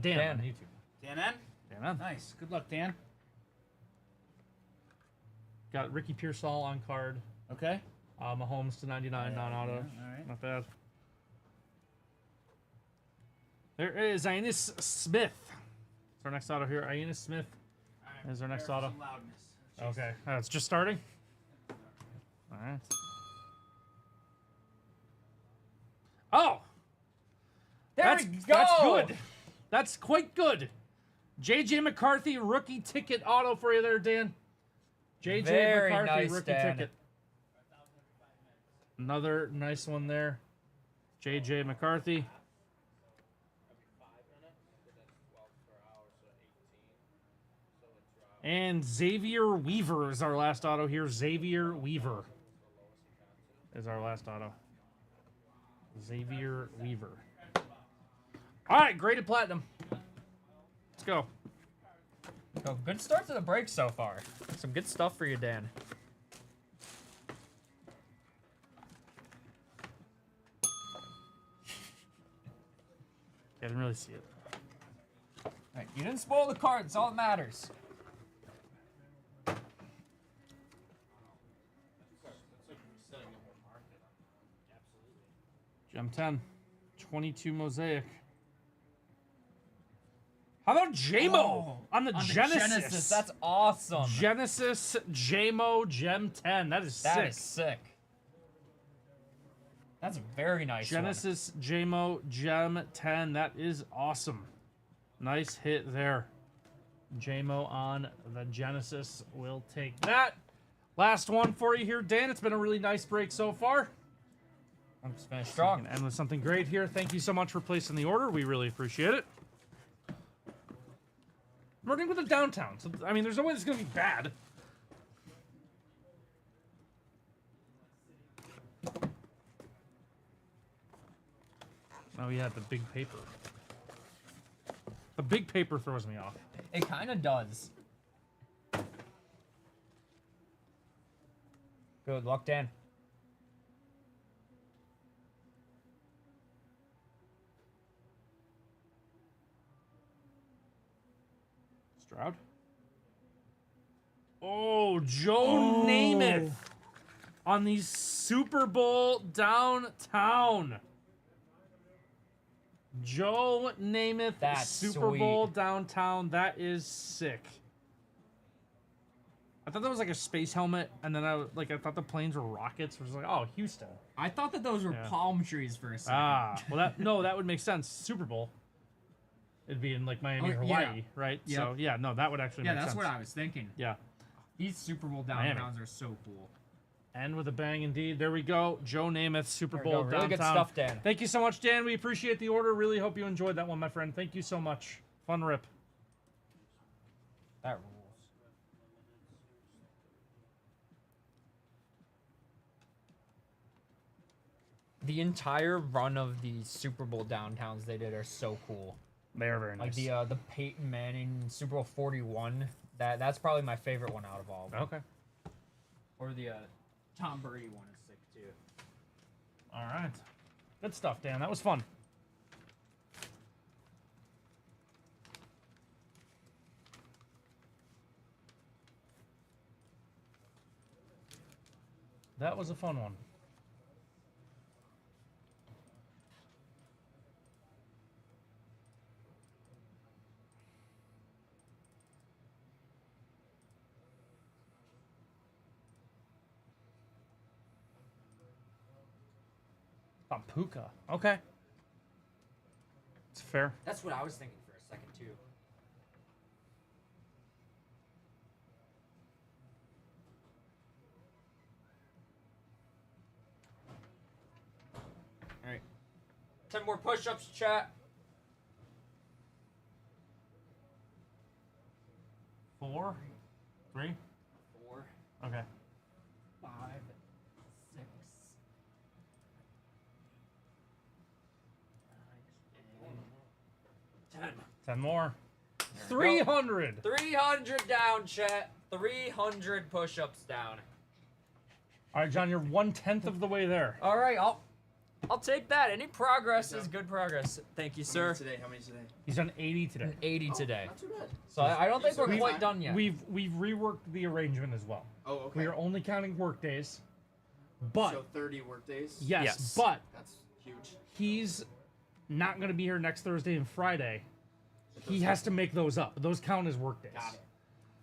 Dan. Dan. On YouTube. Dan N? Dan on. Nice. Good luck, Dan. Got Ricky Pearsall on card. Okay. Mahomes to 99, non-auto. Yeah, all right. Not bad. There is Ionis Smith. It's our next auto here. Ionis Smith is our next auto. Okay. It's just starting? All right. Oh! That's good. That's quite good. J.J. McCarthy rookie ticket auto for you there, Dan. J.J. Very McCarthy nice, rookie Dan. ticket. Another nice one there. J.J. McCarthy. And Xavier Weaver is our last auto here. Xavier Weaver is our last auto. Xavier Weaver. All right, graded platinum. Let's go. Oh, good start to the break so far. Some good stuff for you, Dan. I didn't really see it. All right, you didn't spoil the card. That's all that matters. Gem 10. 22 Mosaic. How about JMO on the Genesis? That's awesome. Genesis JMO Gem 10. That is sick. That is sick. That's a very nice Genesis JMO Gem 10. That is awesome. Nice hit there. JMO on the Genesis. We'll take that. Last one for you here, Dan. It's been a really nice break so far. I'm just finished strong. And with something great here. Thank you so much for placing the order. We really appreciate it. We're working with the downtown. So, I mean, there's no way it's going to be bad. Oh, yeah, the big paper. The big paper throws me off. It kind of does. Good luck, Dan. Stroud. Oh, Joe Namath on the Super Bowl downtown. Joe Namath, That's Super sweet. Bowl downtown. That is sick. I thought that was like a space helmet, and then I thought the planes were rockets. I was like, oh, Houston. I thought that those were palm trees for a second. Well, that would make sense. Super Bowl. It'd be in like Miami or Hawaii, right? Yep. So yeah, no, that would actually make sense. Yeah, that's what I was thinking. Yeah. These Super Bowl Miami. downtowns are so cool. And with a bang, indeed. There we go. Joe Namath, Super There we Bowl go. downtown. Really good stuff, Dan. Thank you so much, Dan. We appreciate the order. Really hope you enjoyed that one, my friend. Thank you so much. Fun rip. That rules. The entire run of the Super Bowl downtowns they did are so cool. They are very nice. Like the Peyton Manning Super Bowl 41. That's probably my favorite one out of all of them. Okay. Or the Tom Brady one is sick too. All right. Good stuff, Dan. That was fun. That was a fun one. Puka. Okay. It's fair. That's what I was thinking for a second too. All right. 10 more push-ups, chat. 4, 3. 4, Okay. 5, 6, 9, 10. 10 more. There we go. 300. 300 down, chat. 300 push-ups down. All right, John, you're 1/10 of the way there. All right, I'll take that. Any progress is good progress. Thank you, sir. How many today? He's done 80 today. 80 today. Not too bad. So I don't think we're We've- quite done yet. We've reworked the arrangement as well. Oh, okay. We are only counting work days. But So 30 work days? yes, but That's huge. he's not going to be here next Thursday and Friday. He has to make those up. Those count as work days. Got it.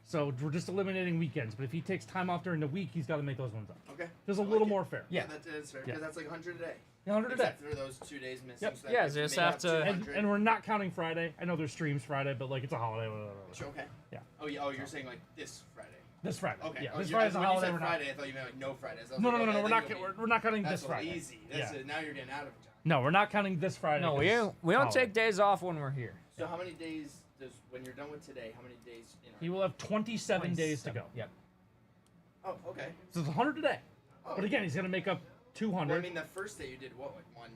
So we're just eliminating weekends. But if he takes time off during the week, he's got to make those ones up. Okay. There's a I like little it. more fair. Yeah. That's fair. Yeah. Because that's like 100 a day. 100 a day. Except for those 2 days missing. Yep. So that Yeah, puts just me have up to- And, 200. and we're not counting Friday. I know there's streams Friday, but like it's a holiday. Whatever. Okay. Yeah. Oh, yeah. Oh, you're saying like this Friday. This Friday. Okay. Yeah. Oh, This you- Friday's a when you holiday. said We're not. Friday, I thought you meant like no Fridays. I was No, like, no, no, okay, no. We're I not. think We're not counting That's this Friday. easy. That's Yeah. it. Now you're getting out of it, John. No, we're not counting this Friday. No, 'cause we it's don't holiday. take days off when we're here. So how many days does, when you're done with today, how many days in He will have 27 days to go. Yep. Oh, okay. So it's 100 a day. Oh. But again, he's going to make up 200. Well, I mean, the first day you did what, like one?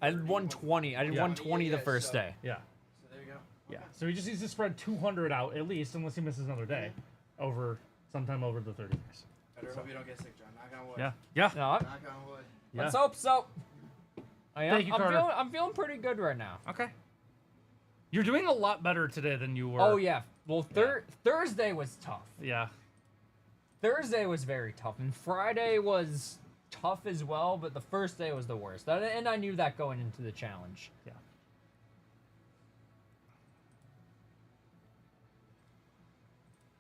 I did 120. I did Yeah. 120 the Yeah, first so- day. Yeah. So there you go. Yeah. So he just needs to spread 200 out at least, unless he misses another day, over sometime over the 30 days. Better hope you don't get sick, John. Knock on wood. Yeah. Yeah. No, I- Knock on wood. Yeah. let's hope so. I am. Thank you, Carter. I'm feeling pretty good right now. Okay. You're doing a lot better today than you were. Oh yeah. Well, Thursday was tough. Yeah. Thursday was very tough, and Friday was tough as well. But the first day was the worst, and I knew that going into the challenge. Yeah.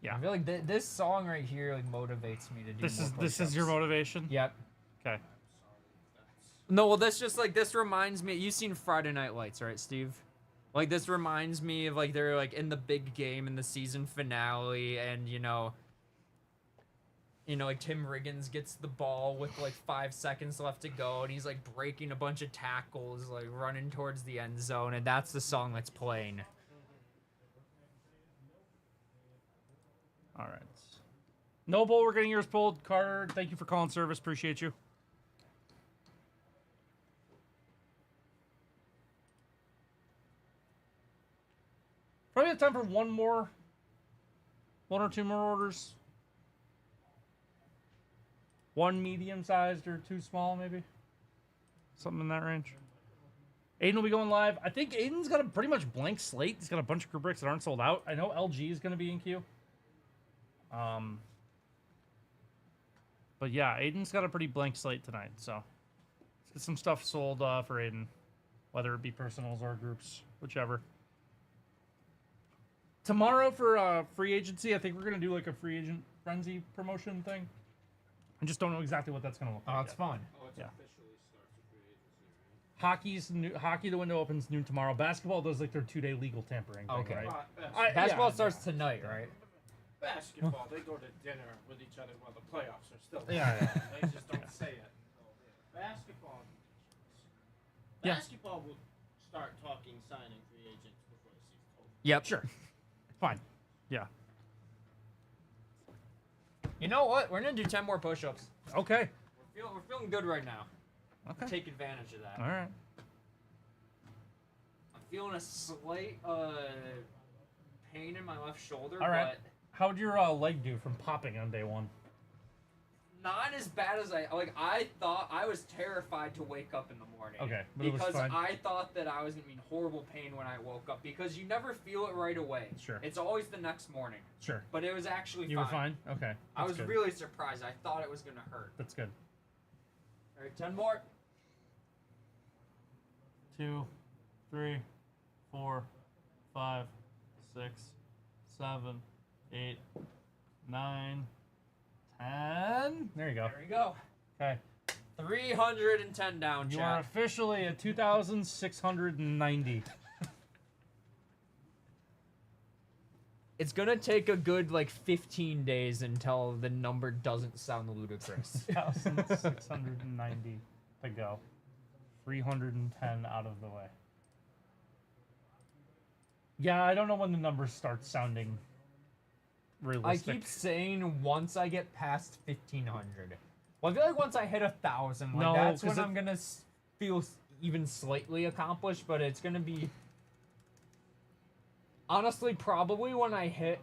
Yeah. I feel like this song right here like motivates me to do. This more is your push-ups. motivation. Yep. Okay. No, well, this reminds me. You've seen Friday Night Lights, right, Steve? Like this reminds me of like they're like in the big game in the season finale, and you know, like Tim Riggins gets the ball with like 5 seconds left to go, and he's like breaking a bunch of tackles, like running towards the end zone, and that's the song that's playing. All right. Noble, we're getting yours pulled. Carter, thank you for calling service. Appreciate you. Probably have time for one or two more orders. One medium-sized or two small, maybe. Something in that range. Aiden will be going live. I think Aiden's got a pretty much blank slate. He's got a bunch of crew bricks that aren't sold out. I know LG is going to be in queue. But yeah, Aiden's got a pretty blank slate tonight, so let's get some stuff sold for Aiden, whether it be personals or groups, whichever. Tomorrow for free agency, I think we're gonna do like a free agent frenzy promotion thing. I just don't know exactly what that's gonna look like. Oh, it's yet. fun. Oh, it's Yeah. officially starts with free agency, right? Hockey's new. Hockey, the window opens noon tomorrow. Basketball does like their 2-day legal tampering thing, Okay. right? Basketball yeah. starts tonight, right? Basketball, they go to dinner with each other while the playoffs are still Yeah. They just don't say it. Basketball. Yeah. Basketball will start talking signing free agents before the season's over. Yep. Sure. Fine. Yeah. You know what? We're gonna do 10 more push-ups. Okay. We're feeling good right now. Okay. Take advantage of that. All right. I'm feeling a slight pain in my left shoulder, All right. but How'd your leg do from popping on day one? not as bad as I thought. I was terrified to wake up in the morning. Okay, but it was because fine. I thought that I was gonna be in horrible pain when I woke up because you never feel it right away. Sure. It's always the next morning. Sure. But it was actually You fine. were fine? Okay. I That's was good. really surprised. I thought it was gonna hurt. That's good. All right, 10 more. 2, 3, 4, 5, 6, 7, 8, 9, 10. There you go. There we go. Okay. 310 down, You are chat. officially at 2,690. It's gonna take a good like 15 days until the number doesn't sound ludicrous. 2,690 to go. 310 out of the way. Yeah, I don't know when the numbers start sounding I realistic. keep saying once I get past 1,500. Well, I feel like once I hit 1,000, like No, that's 'cause when I'm gonna feel even slightly accomplished. But it's gonna be honestly probably when I hit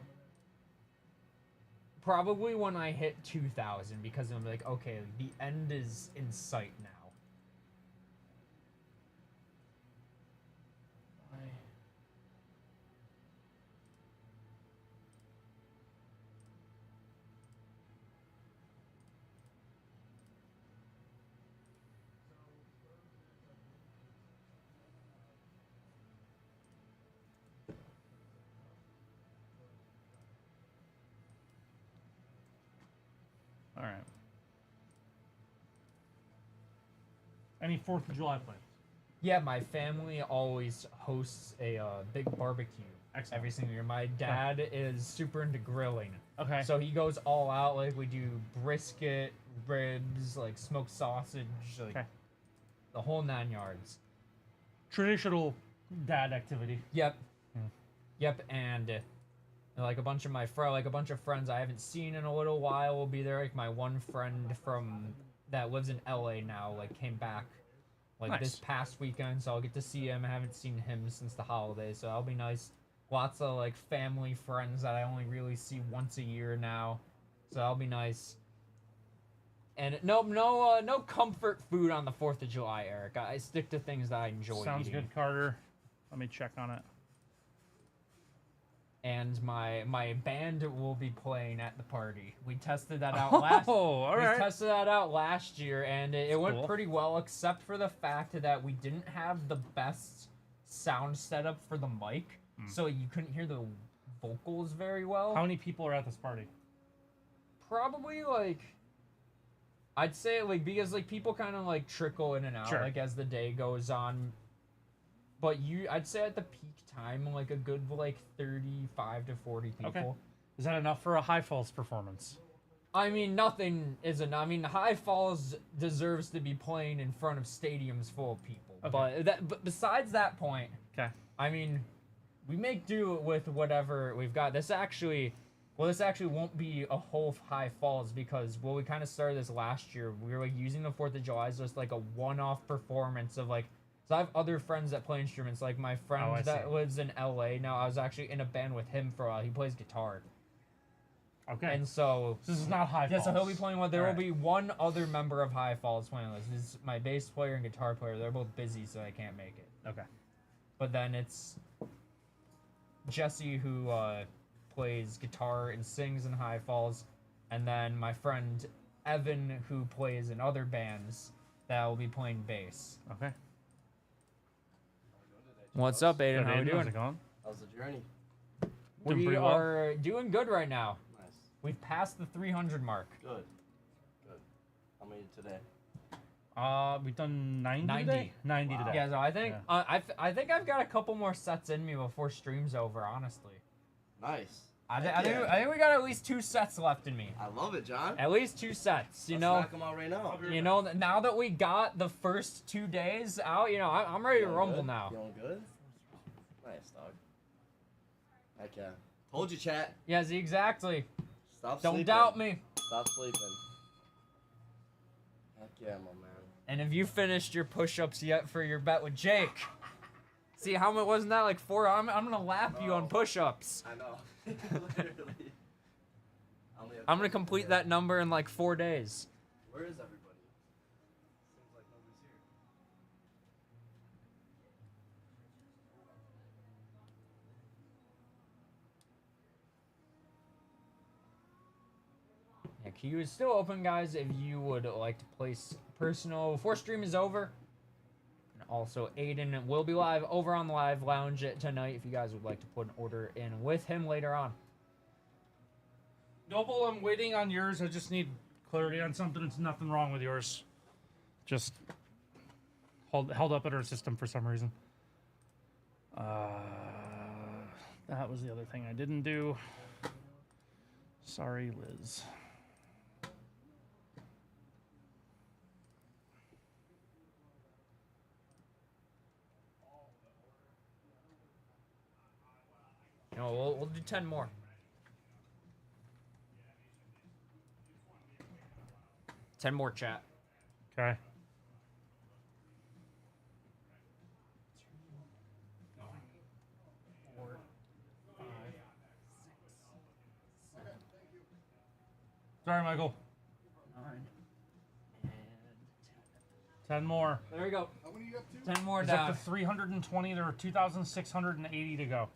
2,000 because I'm like, okay, the end is in sight now. All right. Any 4th of July plans? Yeah, my family always hosts a big barbecue Excellent. every single year. My dad is super into grilling. Okay. So he goes all out. Like, we do brisket, ribs, like smoked sausage, like Okay. the whole 9 yards. Traditional dad activity. Yep. Hmm. Yep, and like a bunch of friends I haven't seen in a little while will be there. Like my one friend that lives in LA now, like came back like this Nice. past weekend, so I'll get to see him. I haven't seen him since the holidays, so that'll be nice. Lots of like family friends that I only really see once a year now, so that'll be nice. And no comfort food on the 4th of July, Eric. I stick to things that I enjoy Sounds eating. good, Carter. Let me check on it. And my band will be playing at the party. We tested that out last. all we right. tested that out last year, and it went cool. pretty well, except for the fact that we didn't have the best sound setup for the mic, so you couldn't hear the vocals very well. How many people are at this party? Probably like, I'd say like because like people kind of like trickle in and out Sure. like as the day goes on. But I'd say at the peak time, like a good like 35 to 40 people. Okay. Is that enough for a High Falls performance? I mean, nothing is enough. I mean, High Falls deserves to be playing in front of stadiums full of people. Okay. But besides that point, Okay. I mean, we make do with whatever we've got. This actually won't be a whole High Falls because we kind of started this last year. We were like using the 4th of July as just like a one-off performance of like. So I have other friends that play instruments, like my friend that lives in LA now. I was actually in a band with him for a while. He plays guitar. Okay. And so this is not High Falls. yeah, so he'll be playing one. There All will be one other member of High Falls playing this. This is my bass player and guitar player. They're both busy, so I can't make it. Okay. But then it's Jesse who plays guitar and sings in High Falls, and then my friend Evan who plays in other bands that will be playing bass. Okay. What's up, Aiden? Good, How Aiden. we doing? How's it going? How's the journey? Doing We pretty well. are doing good right now. Nice. We've passed the 300 mark. Good. Good. How many today? We've done 90 90. today? 90 Wow. today. Yeah, so I think Yeah. I think I've got a couple more sets in me before stream's over. Honestly, Nice. I Heck think yeah. I think we got at least 2 sets left in me. I love it, John. At least 2 sets. You Let's know, knock 'em out right now. you know. Now that we got the first 2 days out, you know, I'm ready to Feeling rumble good? now. Feeling good? Nice, dog. Heck yeah. Told you, chat. Yes, exactly. Stop Don't sleeping. doubt me. Stop sleeping. Heck yeah, my man. And have you finished your push-ups yet for your bet with Jake? See how much wasn't that like 4? I'm gonna lap you on No. push-ups. I know. Literally. I'm gonna complete that number in like 4 days. Where is everybody? Seems like nobody's here. Yeah, queue is still open, guys, if you would like to place personal before stream is over. And also, Aiden will be live over on the Live Lounge tonight if you guys would like to put an order in with him later on. Noble, I'm waiting on yours. I just need clarity on something. It's nothing wrong with yours. just held up at our system for some reason. That was the other thing I didn't do. Sorry, Liz. No, we'll do 10 more. 10 more, chat. Okay. Sorry, Michael. 10 more. There we go. How many are you up to? 10 more It's down. up to 320. There are 2,680 to go.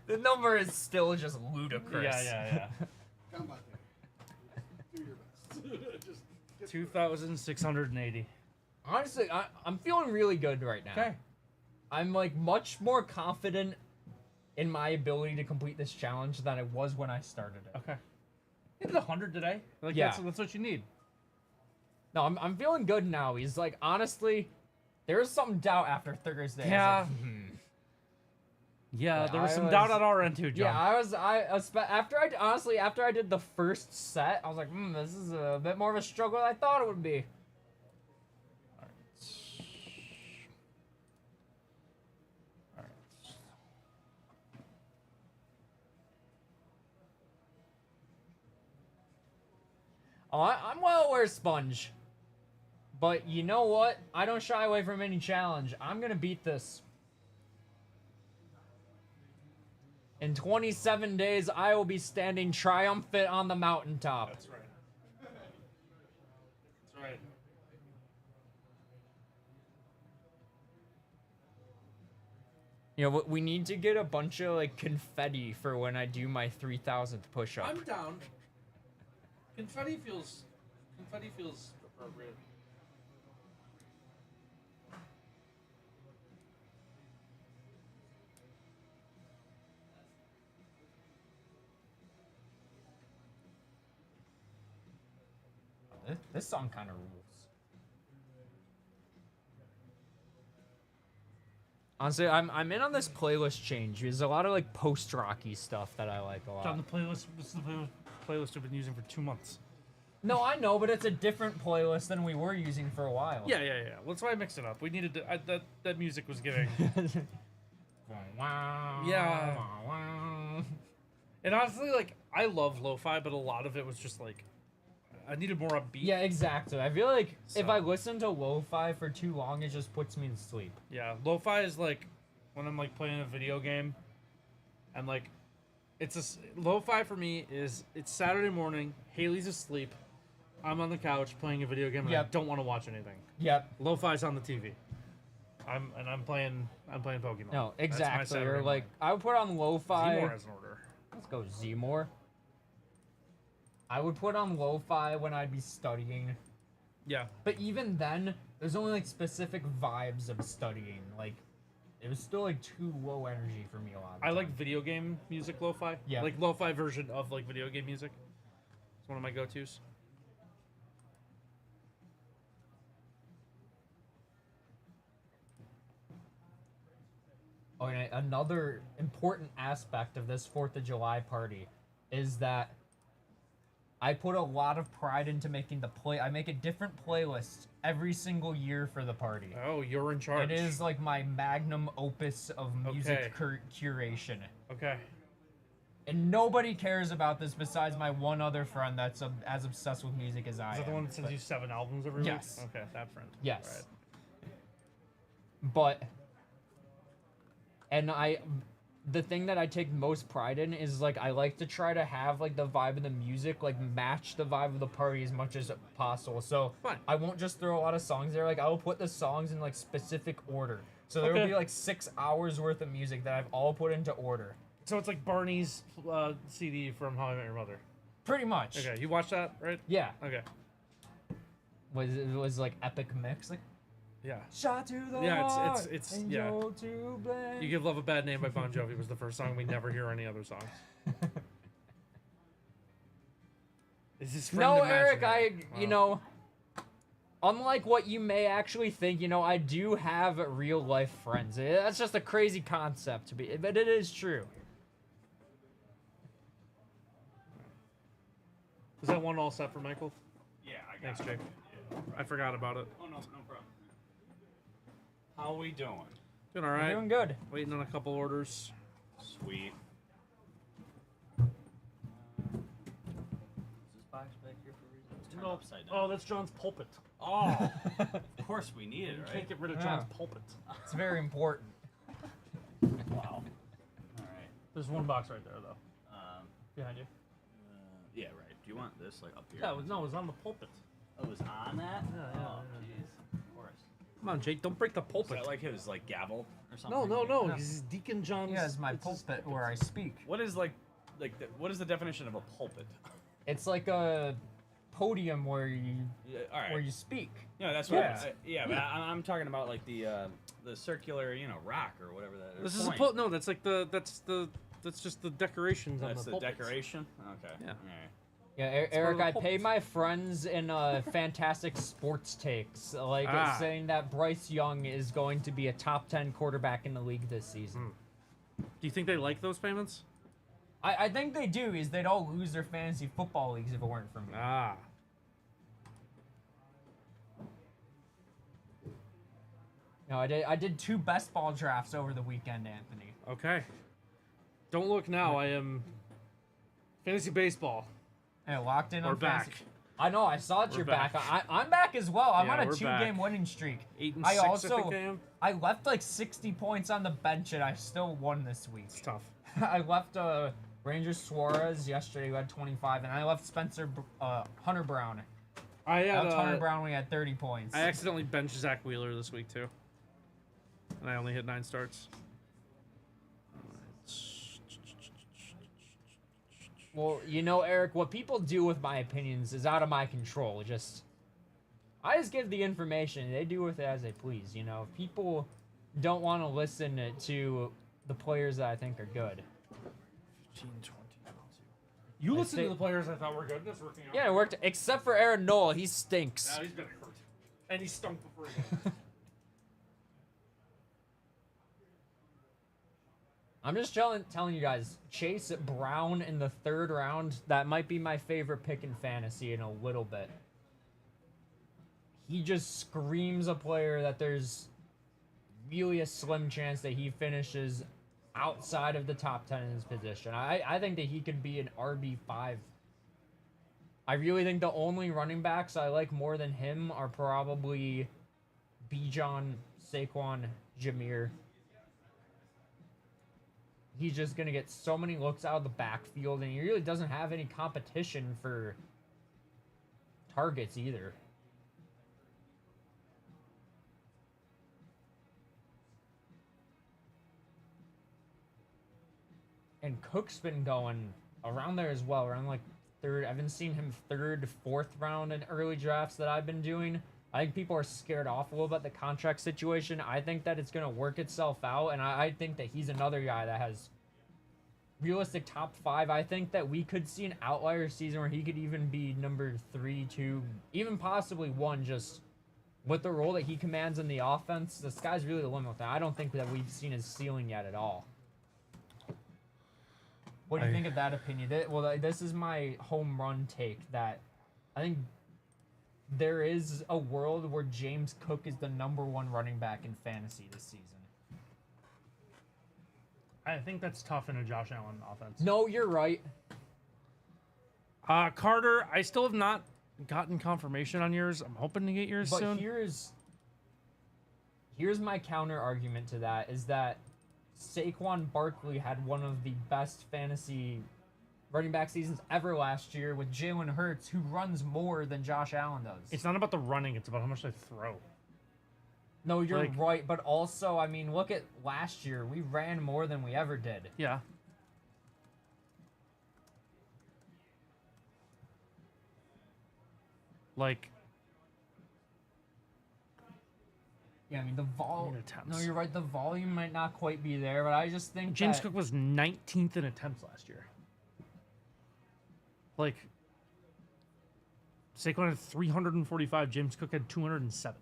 The number is still just ludicrous. Yeah. Come on, Dave. Do your best. Just get 2,680. Honestly, I'm feeling really good right now. Okay. I'm like much more confident in my ability to complete this challenge than I was when I started it. Okay. You did 100 today. Like, Yeah. That's what you need. No, I'm feeling good now. He's like, honestly, there was some doubt after Thursday. Yeah. I was like, Yeah, But there was I some doubt was- on our end too, John. Yeah, after I did the first set, I was like, this is a bit more of a struggle than I thought it would be. Oh, I'm well aware, Sponge. But you know what? I don't shy away from any challenge. I'm gonna beat this. In 27 days, I will be standing triumphant on the mountaintop. That's right. That's right. You know, we need to get a bunch of like confetti for when I do my 3,000th push-up. I'm down. Confetti feels appropriate. This song kind of rules. Honestly, I'm in on this playlist change. There's a lot of like post-rocky stuff that I like a lot. John, the playlist. This is the playlist we've been using for 2 months. No, I know, but it's a different playlist than we were using for a while. Yeah. Well, that's why I mixed it up. We needed to, that music was giving. Yeah. And honestly, like, I love lo-fi, but a lot of it was just like, I needed more upbeat. Yeah, exactly. I feel like if So- I listen to lo-fi for too long, it just puts me to sleep. Yeah, lo-fi is like when I'm like playing a video game, and like, lo-fi for me is it's Saturday morning. Haley's asleep. I'm on the couch playing a video game, and I Yep. don't want to watch anything. Yep. Lo-fi's on the TV. I'm playing Pokemon. No, That's my exactly. Saturday Or like, morning. I would put on lo-fi. Seymour has an order. Let's go Zmore. I would put on lo-fi when I'd be studying. Yeah. But even then, there's only like specific vibes of studying. Like, it was still like too low energy for me a lot of the I like time. video game music lo-fi. Yeah. Like lo-fi version of like video game music. It's one of my go-tos. Oh, and another important aspect of this 4th of July party is that I put a lot of pride into making I make a different playlist every single year for the party. Oh, you're in charge. It is like my magnum opus of music Okay. curation. Okay. And nobody cares about this besides my one other friend that's as obsessed with music as I Is am. that the one that sends but- you 7 albums every Yes. week? Okay, that friend. Yes. Right. But the thing that I take most pride in is like I like to try to have like the vibe of the music like match the vibe of the party as much as possible. So Fine. I won't just throw a lot of songs there. Like I will put the songs in like specific order. So there will Okay. be like 6 hours worth of music that I've all put into order. So it's like Barney's CD from How I Met Your Mother. Pretty much. Okay, you watched that, right? Yeah. Okay. Was like epic mix like Yeah. shot to the Yeah, heart it's and yeah. you're to blame. You Give Love a Bad Name by Bon Jovi was the first song. We never hear any other songs. Is his friend No, Eric, imaginary? you know, unlike what you may actually think, you know, I do have real life friends. That's just a crazy concept to be, but it is true. Is that one all set for Michael? Yeah, I got Thanks, it. Jake. Yeah. I forgot about it. Oh, no problem. How we doing? Doing all We're right. doing good. Waiting on a couple orders. Sweet. Is this box back here for a reason? It's turned No. upside down. Oh, that's John's pulpit. Oh, of course we need it, You right? can't get rid of Yeah. John's pulpit. It's very important. Wow. All right. There's one box right there, though. Behind you. Yeah, right. Do you want this like up here? Yeah, no, it was on the pulpit. Oh, it was on that? Yeah, Oh, yeah. jeez. Of course. Come on, Jake, don't break the Is pulpit. that like his like gavel or something? No. No. He's Deacon John's. Yeah, it's my his pulpit where I speak. What is what is the definition of a pulpit? It's like a podium where you All right. where you speak. Yeah, that's what. Yeah. But I'm talking about like the circular, rock or whatever that. This is a point. pulpit. No, that's like that's just the decorations That's on the the pulpits. decoration. Okay. Yeah. All right. Yeah, part of Eric, the I pay pulpits. my friends in fantastic sports takes, like Ah. saying that Bryce Young is going to be a top 10 quarterback in the league this season. Do you think they like those payments? I think they do, is they'd all lose their fantasy football leagues if it weren't for me. Ah. No, I did 2 best ball drafts over the weekend, Anthony. Okay. Don't look now. I am fantasy baseball. Hey, locked in We're on fantasy. back. I know, I saw that We're you're back. back. I'm back as well. I'm Yeah, on a we're 2-game back. winning streak. 8-6, I I also think I am. I left like 60 points on the bench and I still won this week. It's tough. I left Ranger Suarez yesterday who had 25, and I left Hunter Brown. I I had left Hunter Brown when he had 30 points. I accidentally benched Zach Wheeler this week too, and I only hit 9 starts. Well, you know, Eric, what people do with my opinions is out of my control. I just give the information. They do with it as they please. You know, if people don't want to listen to the players that I think are good. 15, 20, You I listen say- to the players I thought were good. That's working out. Yeah, it worked, except for Aaron Noel. He stinks. Now he's been hurt, and he stunk before he went. I'm just telling you guys, Chase Brown in the 3rd round, that might be my favorite pick in fantasy in a little bit. He just screams a player that there's really a slim chance that he finishes outside of the top 10 in his position. I think that he could be an RB5. I really think the only running backs I like more than him are probably Bijan, Saquon, Jameer. He's just going to get so many looks out of the backfield, and he really doesn't have any competition for targets either. And Cook's been going around there as well, around like 3rd. I've been seeing him 3rd, 4th round in early drafts that I've been doing. I think people are scared off a little about the contract situation. I think that it's going to work itself out, and I think that he's another guy that has realistic top 5. I think that we could see an outlier season where he could even be number 3, 2, even possibly 1, just with the role that he commands in the offense. The sky's really the limit with that. I don't think that we've seen his ceiling yet at all. What do you think of that opinion? This is my home run take that I think there is a world where James Cook is the number 1 running back in fantasy this season. I think that's tough in a Josh Allen offense. No, you're right. Carter, I still have not gotten confirmation on yours. I'm hoping to get yours But soon. here's my counter argument to that is that Saquon Barkley had one of the best fantasy running back seasons ever last year with Jalen Hurts, who runs more than Josh Allen does. It's not about the running; it's about how much they throw. No, you're like- right, but also, I mean, look at last year. We ran more than we ever did. Yeah. Like, Yeah, I mean, the volume. attempts. No, you're right. The volume might not quite be there, but I just think James that, Cook was 19th in attempts last year. Like, Saquon had 345. James Cook had 207.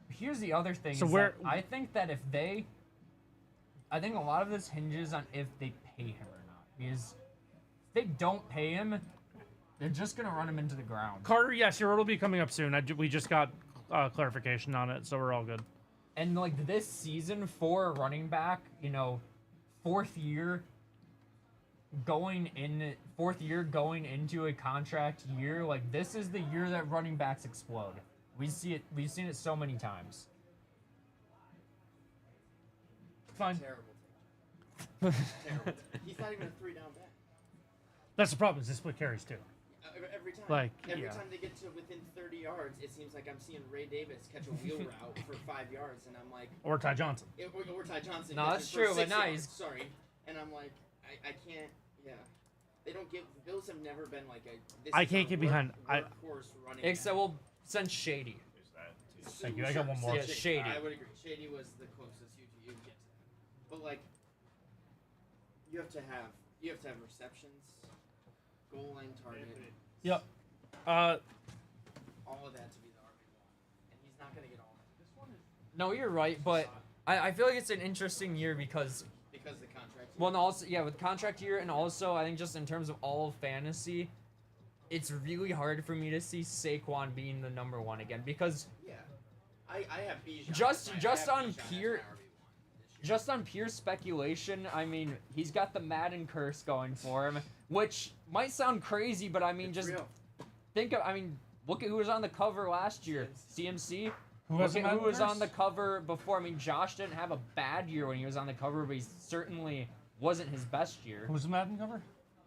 Here's the other thing. So is where- that I think that I think a lot of this hinges on if they pay him or not. Because if they don't pay him, they're just gonna run him into the ground. Carter, yes, your order will be coming up soon. We just got clarification on it, so we're all good. And like this season for a running back, you know, fourth year going into a contract year, like this is the year that running backs explode. We've seen it so many times. Fine. Terrible. Terrible. He's not even a 3-down back. That's the problem. Is they split carries too. Every time. Like, every yeah. time they get to within 30 yards, it seems like I'm seeing Ray Davis catch a wheel route for 5 yards, and I'm like, Or Ty Johnson. or Ty Johnson. No, catches that's for true, but 6 no, yards, he's- sorry. And I'm like, I can't. Yeah, they don't give. The Bills have never been like a. This I is can't our get behind- workhorse running. Except well, since Shady. There's that. Thank you. I got one more. Yeah, Shady. I would agree. Shady was the closest you get to that. But like, you have to have receptions, goal line target, Yep. all of that to be the RB1, and he's not gonna get all that. This one is No, you're right, but I feel like it's an interesting year because because the contract. well, and also yeah, with contract year, and also I think just in terms of all of fantasy, it's really hard for me to see Saquon being the number one again because Yeah, I have Bijan. Just- I just have on Bijan as my pure- RB1 this year. just on pure speculation, I mean, he's got the Madden curse going for him, which might sound crazy, but I mean, It's just real. look at who was on the cover last year. CMC. Who Look has a at who Madden was curse? on the cover before. I mean, Josh didn't have a bad year when he was on the cover, but he certainly wasn't his best year. Who's the Madden cover?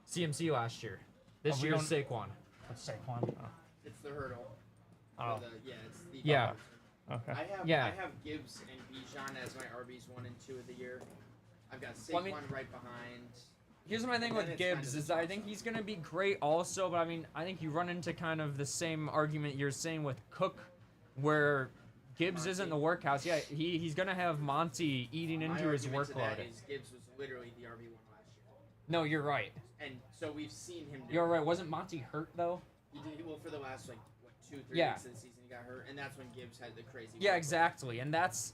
CMC last year. This Oh, we year's Saquon. That's Saquon. It's the hurdle. Oh. It's the Yeah. Okay. Yeah. I have Gibbs and Bijan as my RBs 1 and 2 of the year. I've got Saquon Well, I mean- right behind. Here's my thing And with then it's kind Gibbs of is the I think he's gonna be great also, but I mean I think you run into kind of the same argument you're saying with Cook, where Gibbs isn't the workhorse. Yeah, he's gonna have Monty eating My into his argument to that workload. is Gibbs was literally the RB1 last year, No, you're right. and so we've seen him. Do You're right. Wasn't Monty hurt though? He did well for the last 2-3 Yeah. weeks of the season. He got hurt, and that's when Gibbs had the crazy. Yeah, workload. exactly. And that's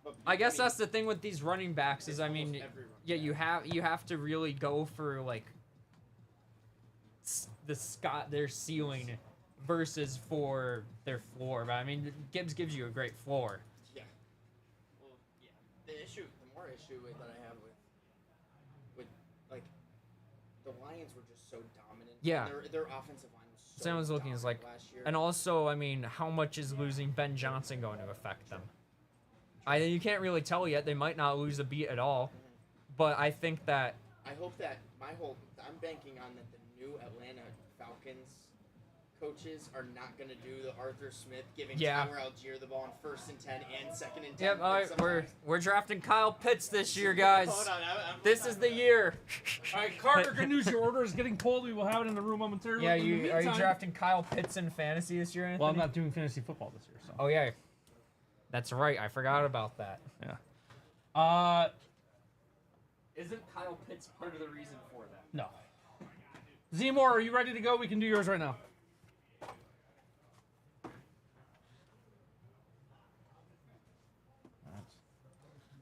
But, I guess mean, that's the thing with these running backs is it's I mean almost every running yeah, back. you have to really go for like their ceiling versus for their floor. But I mean Gibbs gives you a great floor. Yeah. Well, yeah. The more issue that I have with like the Lions were just so dominant. Yeah. And their offensive line was so Same as looking is like, dominant last year. and also I mean how much is losing Ben Johnson going to affect them? You can't really tell yet. They might not lose a beat at all, but I think that I hope that I'm banking on that the new Atlanta Falcons coaches are not going to do the Arthur Smith giving Yeah. Tyler Algier the ball on 1st and 10 and 2nd and 10. yep. All like right, we're sometimes. drafting Kyle Pitts this year, guys. Hold on, I'm This is the year. All right, Carter. Good news. Your order is getting pulled. We will have it in the room momentarily. Yeah, In the are you meantime- drafting Kyle Pitts in fantasy this year, Anthony? Well, I'm not doing fantasy football this year, so. Oh yeah, that's right. I forgot about that. Yeah. Isn't Kyle Pitts part of the reason for that? No. Zemore, are you ready to go? We can do yours right now.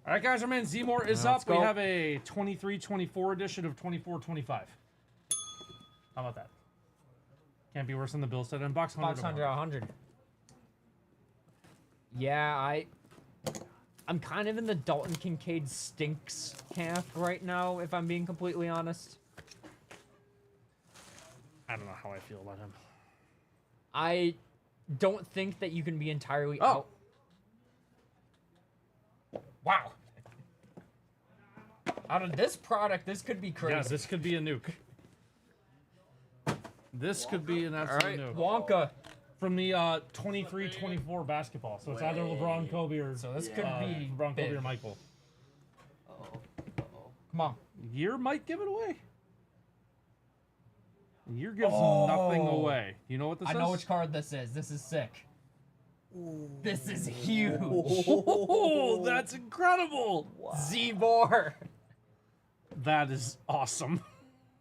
All right, guys, our man Zemore is Let's up. We go. have a 23-24 edition of 24-25. How about that? Can't be worse than the Bills said. And box 100. Box 100, 100. Yeah, I'm kind of in the Dalton Kincaid stinks camp right now, if I'm being completely honest. I don't know how I feel about him. I don't think that you can be entirely Oh. out. Wow. Out of this product, this could be crazy. Yeah, this could be a nuke. This could be an All absolute right, nuke. Wonka. From the 23-24 basketball. So it's either LeBron, Kobe, or So this could be LeBron, Kobe, big. or Michael. Come on. Year might give it away. Year gives nothing away. You know what this I is? know which card this is. This is sick. This is huge. Oh, that's incredible. Z-Bor. That is awesome.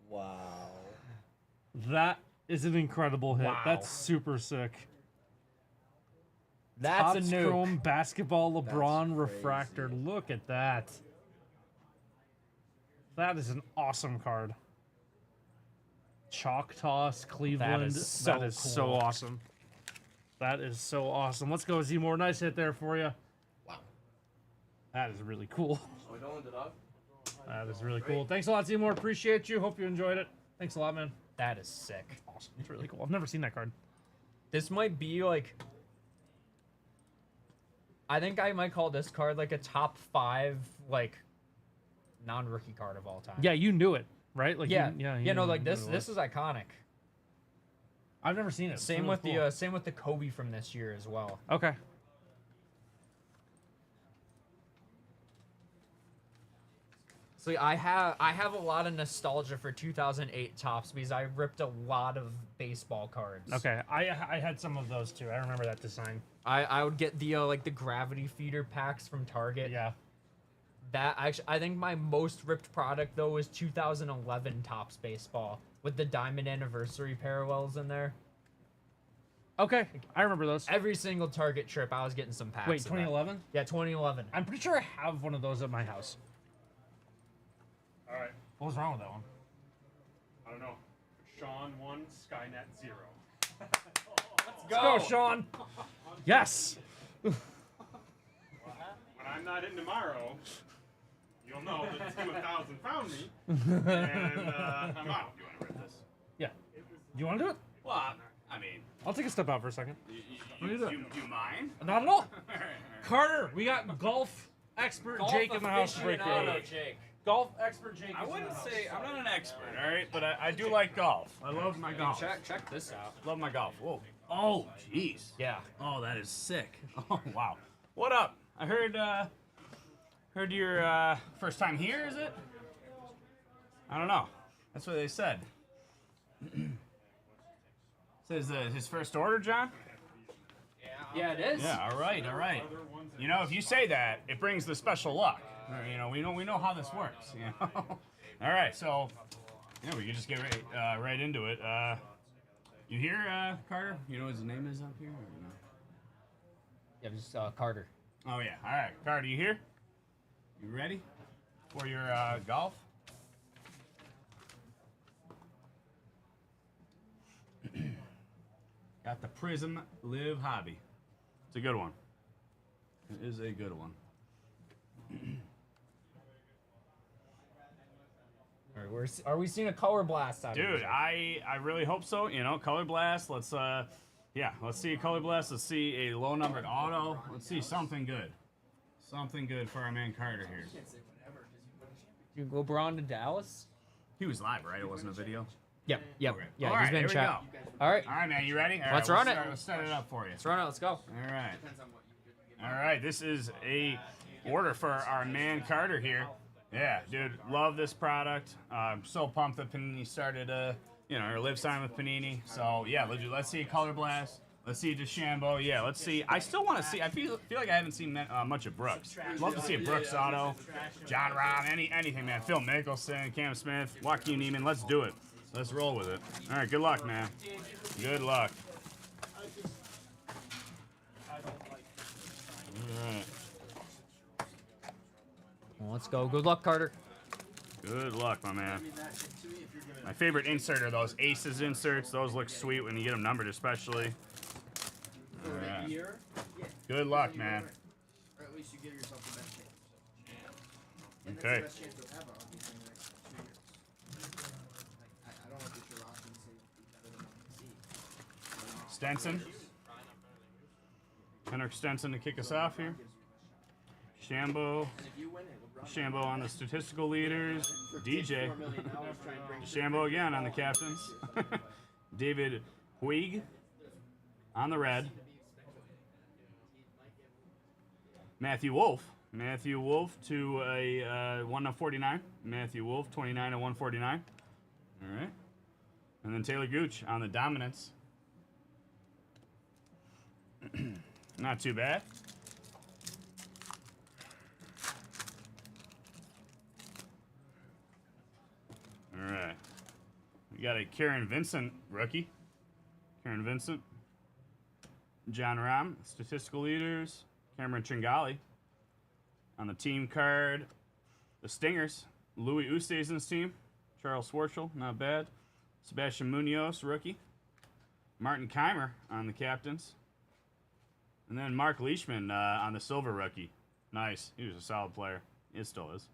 Wow. That is an incredible hit. Wow. That's super sick. That's Topps a nuke. Chrome Basketball LeBron That's Refractor. crazy. Look at that. That is an awesome card. Choctaws, Cleveland. so That is so cool. awesome. That is so awesome. Let's go, Seymour. Nice hit there for you. Wow. That is really cool. So we don't end it up. That is really cool. Thanks a lot, Seymour. Appreciate you. Hope you enjoyed it. Thanks a lot, man. That is sick. Awesome. It's really cool. I've never seen that card. This might be like. I think I might call this card like a top 5 like non-rookie card of all time. Yeah, you knew it, right? Like Yeah. you No, knew- like you this. knew This is iconic. I've never seen it. Same so with cool. same with the Kobe from this year as well. Okay. So I have a lot of nostalgia for 2008 Topps because I ripped a lot of baseball cards. Okay. I had some of those too. I remember that design. I would get the like the gravity feeder packs from Target. Yeah. That actually, I think my most ripped product though was 2011 Topps baseball with the diamond anniversary parallels in there. Okay. I remember those. Every single Target trip, I was getting some packs. Wait, of that. 2011? Yeah, 2011. I'm pretty sure I have one of those at my house. All right. What was wrong with that one? I don't know. Sean 1, Skynet 0. Let's go, Sean. Yes. When I'm not in tomorrow, you'll know that Team 1000 found me, and I'm out. You want to rip this? Yeah. You want to do it? Well, I mean, I'll take a step out for a second. you mind? Not at all. Carter, we got golf expert Jake in the house to break aficionado, your Jake. Golf expert Jake. I is in wouldn't the house. say I'm not an expert, all right, but I do like golf. I love my golf. Check this out. Love my golf. Whoa. Oh, jeez. Yeah. Oh, that is sick. Oh, wow. What up? I heard your first time here, is it? I don't know. That's what they said. Says his first order, John? Yeah, it is. Yeah, all right, all right. You know, if you say that, it brings the special luck. You know, we know how this works. You know. All right, so yeah, we can just get right into it. You here, Carter? You know what his name is up here? Or no? Yeah, just Carter. Oh yeah. All right, Carter, you here? You ready for your golf? Got the Prism Live Hobby. It's a good one. It is a good one. All right, are we seeing a color blast out of Dude, this? I really hope so. You know, color blast. Let's let's see a color blast. Let's see a low numbered auto. Let's see something good. Something good for our man Carter here. You go LeBron to Dallas? He was live, right? It wasn't a video. Yep. Okay. Yeah, All he's right, been here we chat. go. All right. All right, man. You ready? All Let's right, run it. Let's set it up for you. Let's run it. Let's go. All right. All right. This is a order for our man Carter here. Yeah, dude, love this product. I'm so pumped that Panini started or live sign with Panini. So yeah, let's see a color blast. Let's see a DeChambeau. Yeah, let's see. I still want to see. I feel like I haven't seen much of Brooks. Love to see a Brooks auto, John Rahm, anything, man. Phil Mickelson, Cam Smith, Joaquin Neiman. Let's do it. Let's roll with it. All right, good luck, man. Good luck. All right. Well, let's go. Good luck, Carter. Good luck, my man. My favorite insert are those Aces inserts. Those look sweet when you get them numbered, especially. All right. Good luck, man. Or at least you give yourself the best chance. And Okay. that's the best chance you'll have on these in the next 2 years. Like, I don't want to put your roster and say be better than what you see. Stenson. Henrik Stenson to kick us off here. Shambo. And if you win it, LeBron Shambo on the statistical leaders. DJ. $4 million trying to bring Shambo again on the captains. David Puig on the red. Matthew Wolf. Matthew Wolf to a 1/49. Matthew Wolf, 29 to 149. All right. And then Taylor Gooch on the dominance. Not too bad. All right. We got a Karen Vincent rookie. Karen Vincent. John Rahm, statistical leaders. Cameron Tringali. On the team card, the Stingers. Louis Oosthuizen's team. Charles Schwartzel, not bad. Sebastian Munoz, rookie. Martin Keimer on the captains. And then Mark Leishman on the silver rookie. Nice. He was a solid player. He still is.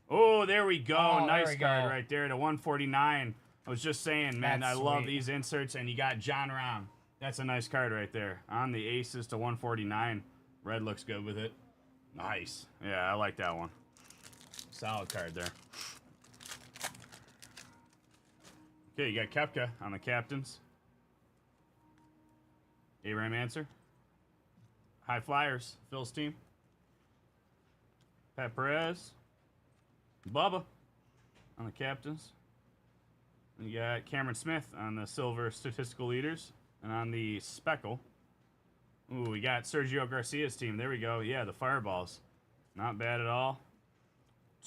Oh, there we go. Oh, nice there we card go. right there to 149. I was just saying, man, That's I love sweet. these inserts. And you got John Rahm. That's a nice card right there. On the aces to 149. Red looks good with it. Nice. Yeah, I like that one. Solid card there. Okay, you got Koepka on the captains. Abraham Answer. High Flyers, Phil's team. Pat Perez. Bubba on the captains. And you got Cameron Smith on the silver statistical leaders. And on the speckle. Ooh, we got Sergio Garcia's team. There we go. Yeah, the Fireballs. Not bad at all.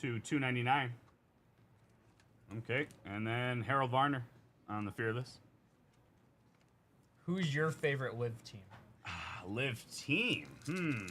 To 299. Okay, and then Harold Varner on the Fearless. Who's your favorite live team? Live team.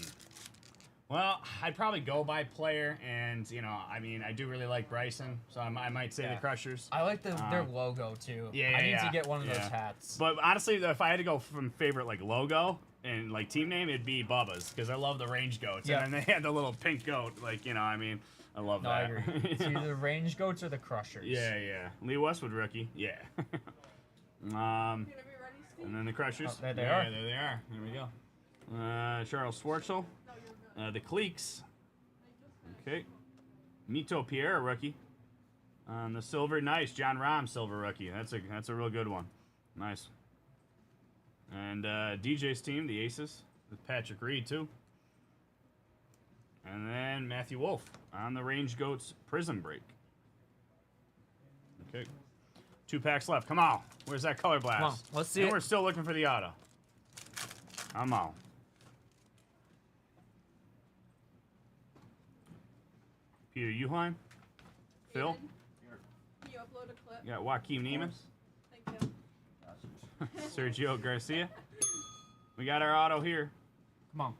Well, I'd probably go by player, and I mean, I do really like Bryson, so I might say the Crushers. I like their logo too. Yeah, I need to get one of those hats. But honestly, if I had to go from favorite like logo and like team name, it'd be Bubba's because I love the range goats, Yep. and then they had the little pink goat. Like I mean, I love No, that. I agree. It's either the range goats or the Crushers. Yeah. Lee Westwood rookie. Yeah. You're gonna be ready, Steve? And then the Crushers. Oh, there they are. There they are. There we go. Charles Schwartzel. No, you're good. The Cleeks. Okay. Mito Pierre, rookie. On the silver, nice. John Rahm, silver rookie. That's a real good one. Nice. And DJ's team, the Aces, with Patrick Reed too. And then Matthew Wolf on the Range Goats Prism Break. Okay. 2 packs left. Come on. Where's that color blast? Come on, let's see And it. we're still looking for the auto. Come on. Peter Uihlein. Phil. Aiden, can you upload a clip? You got Joaquin Neiman. Thank you. Sergio Garcia. We got our auto here. Come on.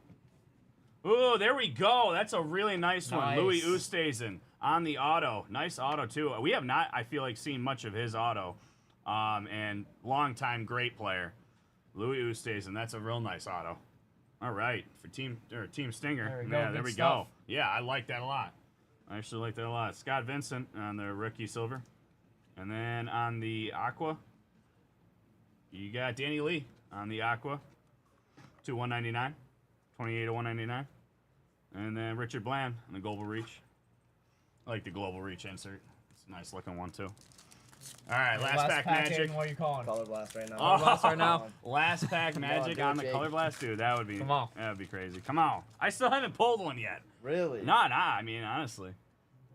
Ooh, there we go. That's a really nice one. Nice. Louis Oosthuizen on the auto. Nice auto, too. We have not, I feel like, seen much of his auto. And long-time great player. Louis Oosthuizen. That's a real nice auto. All right. For Team Stinger. There we go. Yeah, Good there we stuff. go. Yeah, I like that a lot. I actually like that a lot. Scott Vincent on the rookie silver. And then on the aqua, you got Danny Lee on the aqua to 199. 28 to 199. And then Richard Bland on the Global Reach. I like the Global Reach insert. It's a nice looking one, too. All right, last pack magic. In, what are you calling? Color blast right now. Oh, Blast right now. Last pack magic do it, on the Jake. color blast, dude. That would be Come on. That would be crazy. Come on. I still haven't pulled one yet. Really? Nah. I mean, honestly,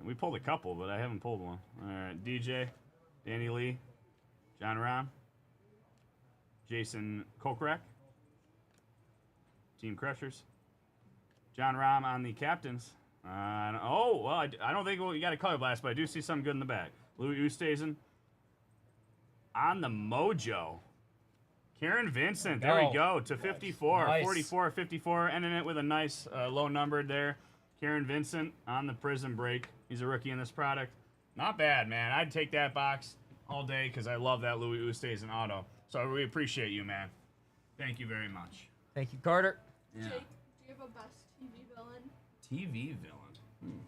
we pulled a couple, but I haven't pulled one. All right, DJ, Danny Lee, John Rahm, Jason Kokrak, Team Crushers, John Rahm on the captains. I don't think we got a color blast, but I do see something good in the back. Louis Oosthuizen on the Mojo. Karen Vincent, there we go, to 54. Nice. 44, 54, ending it with a nice low numbered there. Karen Vincent on the Prism Break. He's a rookie in this product. Not bad, man. I'd take that box all day because I love that Louis Oosthuizen auto. So we appreciate you, man. Thank you very much. Thank you, Carter. Yeah. Jake, do you have a best TV villain? TV villain.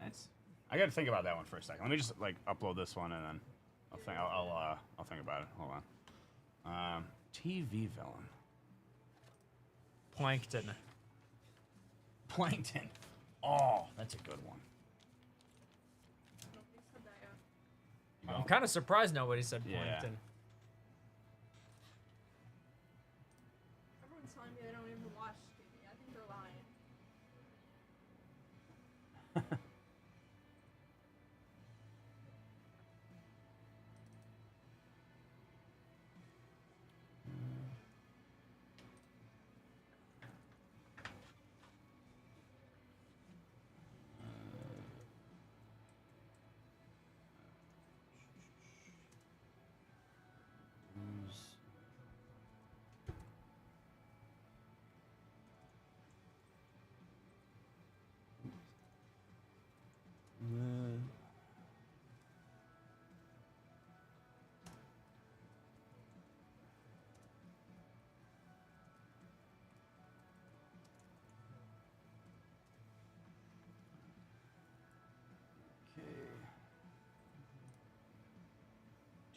That's. I got to think about that one for a second. Let me just upload this one and then I'll think about it. Hold on. TV villain. Plankton. Plankton. Oh, that's a good one. Nobody said that yet. I'm kind of surprised nobody said Yeah. Plankton. Everyone's telling me they don't even watch TV. I think they're lying.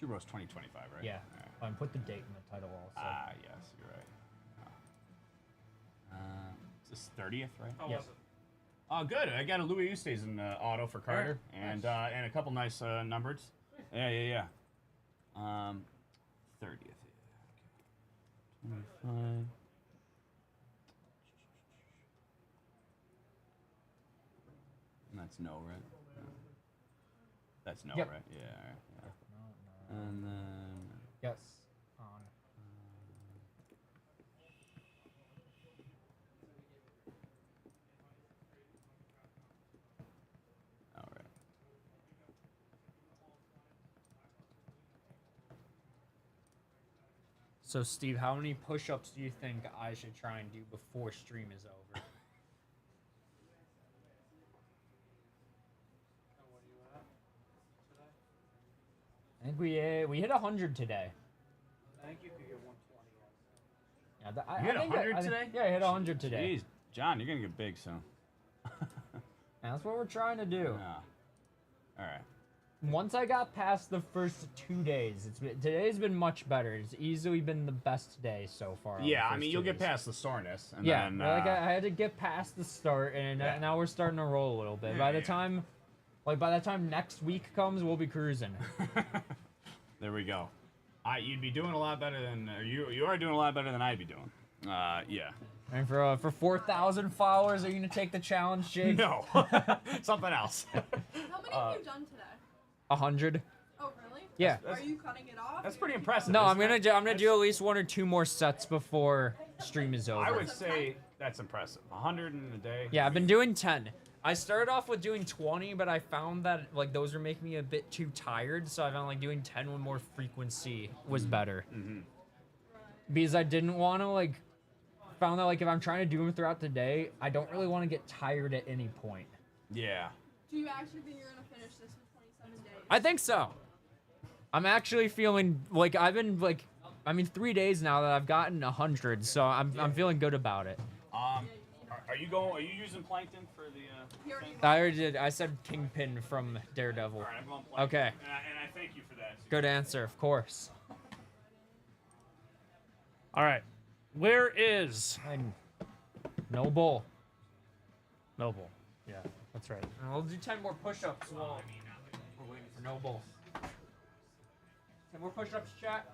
True Bros 2025, right? Yeah. All right. And put the date in the title also. Ah, yes, you're right. It's this 30th, right? How Yep. was it? Oh, good. I got a Louis Oosthuizen auto for Carter, and a couple nice numbers. Yeah. 30th. Yeah. Okay. 25. And that's no, right? No. That's no, Yep. right? Yeah. All right, yeah. And then. Yes. On. All right. So, Steve, how many push-ups do you think I should try and do before stream is over? I think we hit 100 today. I think you could get 120. Yeah, You hit I think 100 I think- today? Yeah, I hit 100 today. Jeez, John, you're gonna get big soon. And that's what we're trying to do. Yeah. All right. Once I got past the first 2 days, today's been much better. It's easily been the best day so far. on the Yeah, I first mean 2 you'll get days. past the soreness, and Yeah, then like I had to get past the start, and Yeah. now we're starting to roll a little bit. Yeah, By the yeah. time, by the time next week comes, we'll be cruising. there we go. You'd be doing a lot better than, or you are doing a lot better than I'd be doing. Yeah. And for 4,000 followers, are you gonna take the challenge, Jake? No, something else. How many have you done today? 100. Oh, really? Yeah. Are you cutting it off? That's Or pretty you- impressive. No, I'm isn't gonna it? do at least 1 or 2 more sets before stream is over. I would say that's impressive. 100 in a day. Yeah, I've been doing 10. I started off with doing 20, but I found that like those were making me a bit too tired, so I found like doing 10 with more frequency was better. Because I didn't want to like found that like if I'm trying to do them throughout the day, I don't really want to get tired at any point. Yeah. Do you actually think you're gonna finish this in 27 days? I think so. I'm actually feeling like I've been like 3 days now that I've gotten 100, so I'm feeling good about it. Are you using Plankton for the? He already I already did. I said Kingpin from Daredevil. All right, I'm going Plankton. Okay. And I thank you for that. Good answer, of course. All right. Where is And Noble. Noble? Yeah, that's right. And we'll do 10 more push-ups while we're waiting for Noble. 10 more push-ups, chat.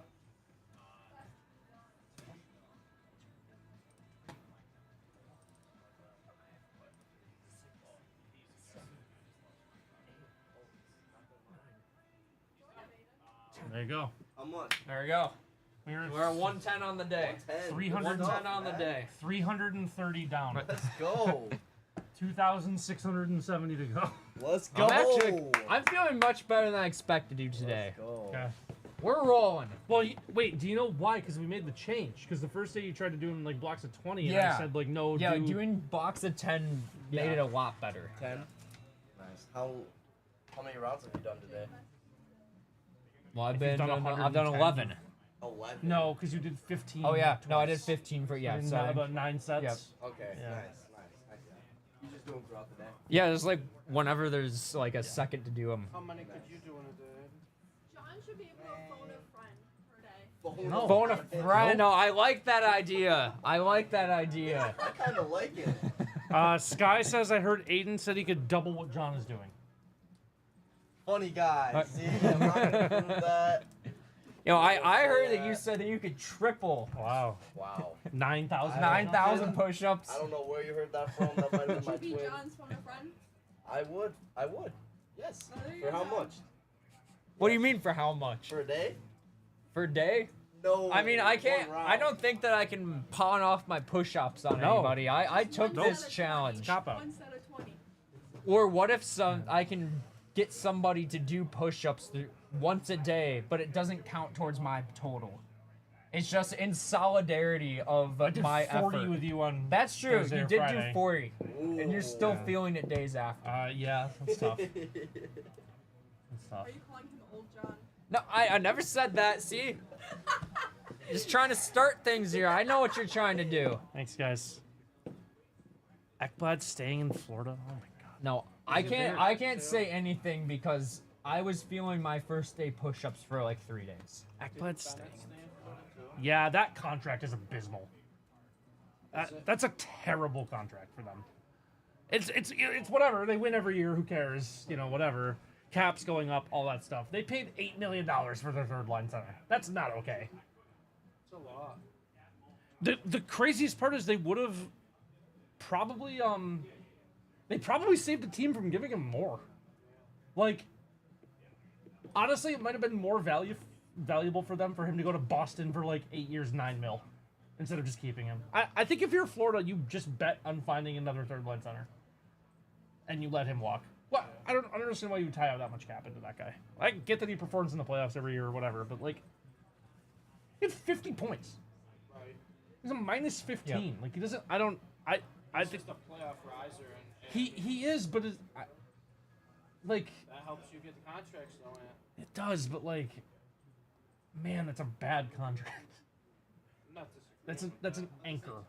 There you go. How much? There we go. We're We're at 110 on the day. 10. 300 110 on the day. 330 down. Let's go. 2,670 to go. Let's go. I'm feeling much better than I expected to today. Let's go. Okay. We're rolling. Well, wait. Do you know why? Because we made the change. Because the first day you tried to do them like blocks of 20, and Yeah. I said like no. Yeah, do... doing box of 10 made Yeah. it a lot better. 10. Nice. How many rounds have you done today? Well, I've If you've done done I've done 110. 11. 11. No, because you did 15. Oh yeah, no, I twice. did 15 for yeah. And So about 9 sets. Yep. Okay. Yeah. Nice. I see. You just do them throughout the day. yeah, just like whenever there's like a second to do them. How many could you do in a day? John should be able to phone a friend per day. No. Phone a friend. No, I like that idea. I like that idea. I kind of like it. Sky says I heard Aiden said he could double what John is doing. Funny guy. See, I'm not gonna prove that. You know, I heard that you said that you could triple Wow. Wow. 9,000. 9,000 push-ups. I don't know where you heard that from. That might have been Would my you be twin. John's phone a friend? I would. Yes. Oh, there you For how go. much? What do you mean for how much? For a day? For a day? No. I mean, I one can't. round. I don't think that I can pawn off my push-ups on No. anybody. I took One this set of challenge. 20. Cop out. One set of 20. Or what if I can get somebody to do push-ups once a day, but it doesn't count towards my total. It's just in solidarity of I did my 40 effort. with you on. That's true. Thursday You or did Friday. do 40, and you're still Ooh. feeling it days after. Yeah, that's tough. That's tough. Are you calling him old John? No, I never said that. See, just trying to start things here. I know what you're trying to do. Thanks, guys. Ekblad staying in Florida. Oh my god. No, I can't say anything because I was feeling my first day push-ups for like 3 days. Ekblad's staying. Bennett's staying for it, too. Yeah, that contract is abysmal. That's a terrible contract for them. It's whatever. They win every year. Who cares? You know, whatever. Caps going up, all that stuff. They paid $8 million for their third line center. That's not okay. It's a lot. The craziest part is they would have probably they probably saved the team from giving him more. Like, honestly, it might have been more valuable for them for him to go to Boston for like 8 years, $9 million, instead of just keeping him. I think if you're Florida, you just bet on finding another third line center, and you let him walk. Well, I don't understand why you tie out that much cap into that guy. I get that he performs in the playoffs every year or whatever, but like, he had 50 points. Right. He's a minus 15. Yep. Like, he doesn't. I He's think just a playoff riser, and he is, but like that helps you get the contracts, though, man. it does, but like, man, that's a bad contract. I'm not disagreeing. That's an anchor.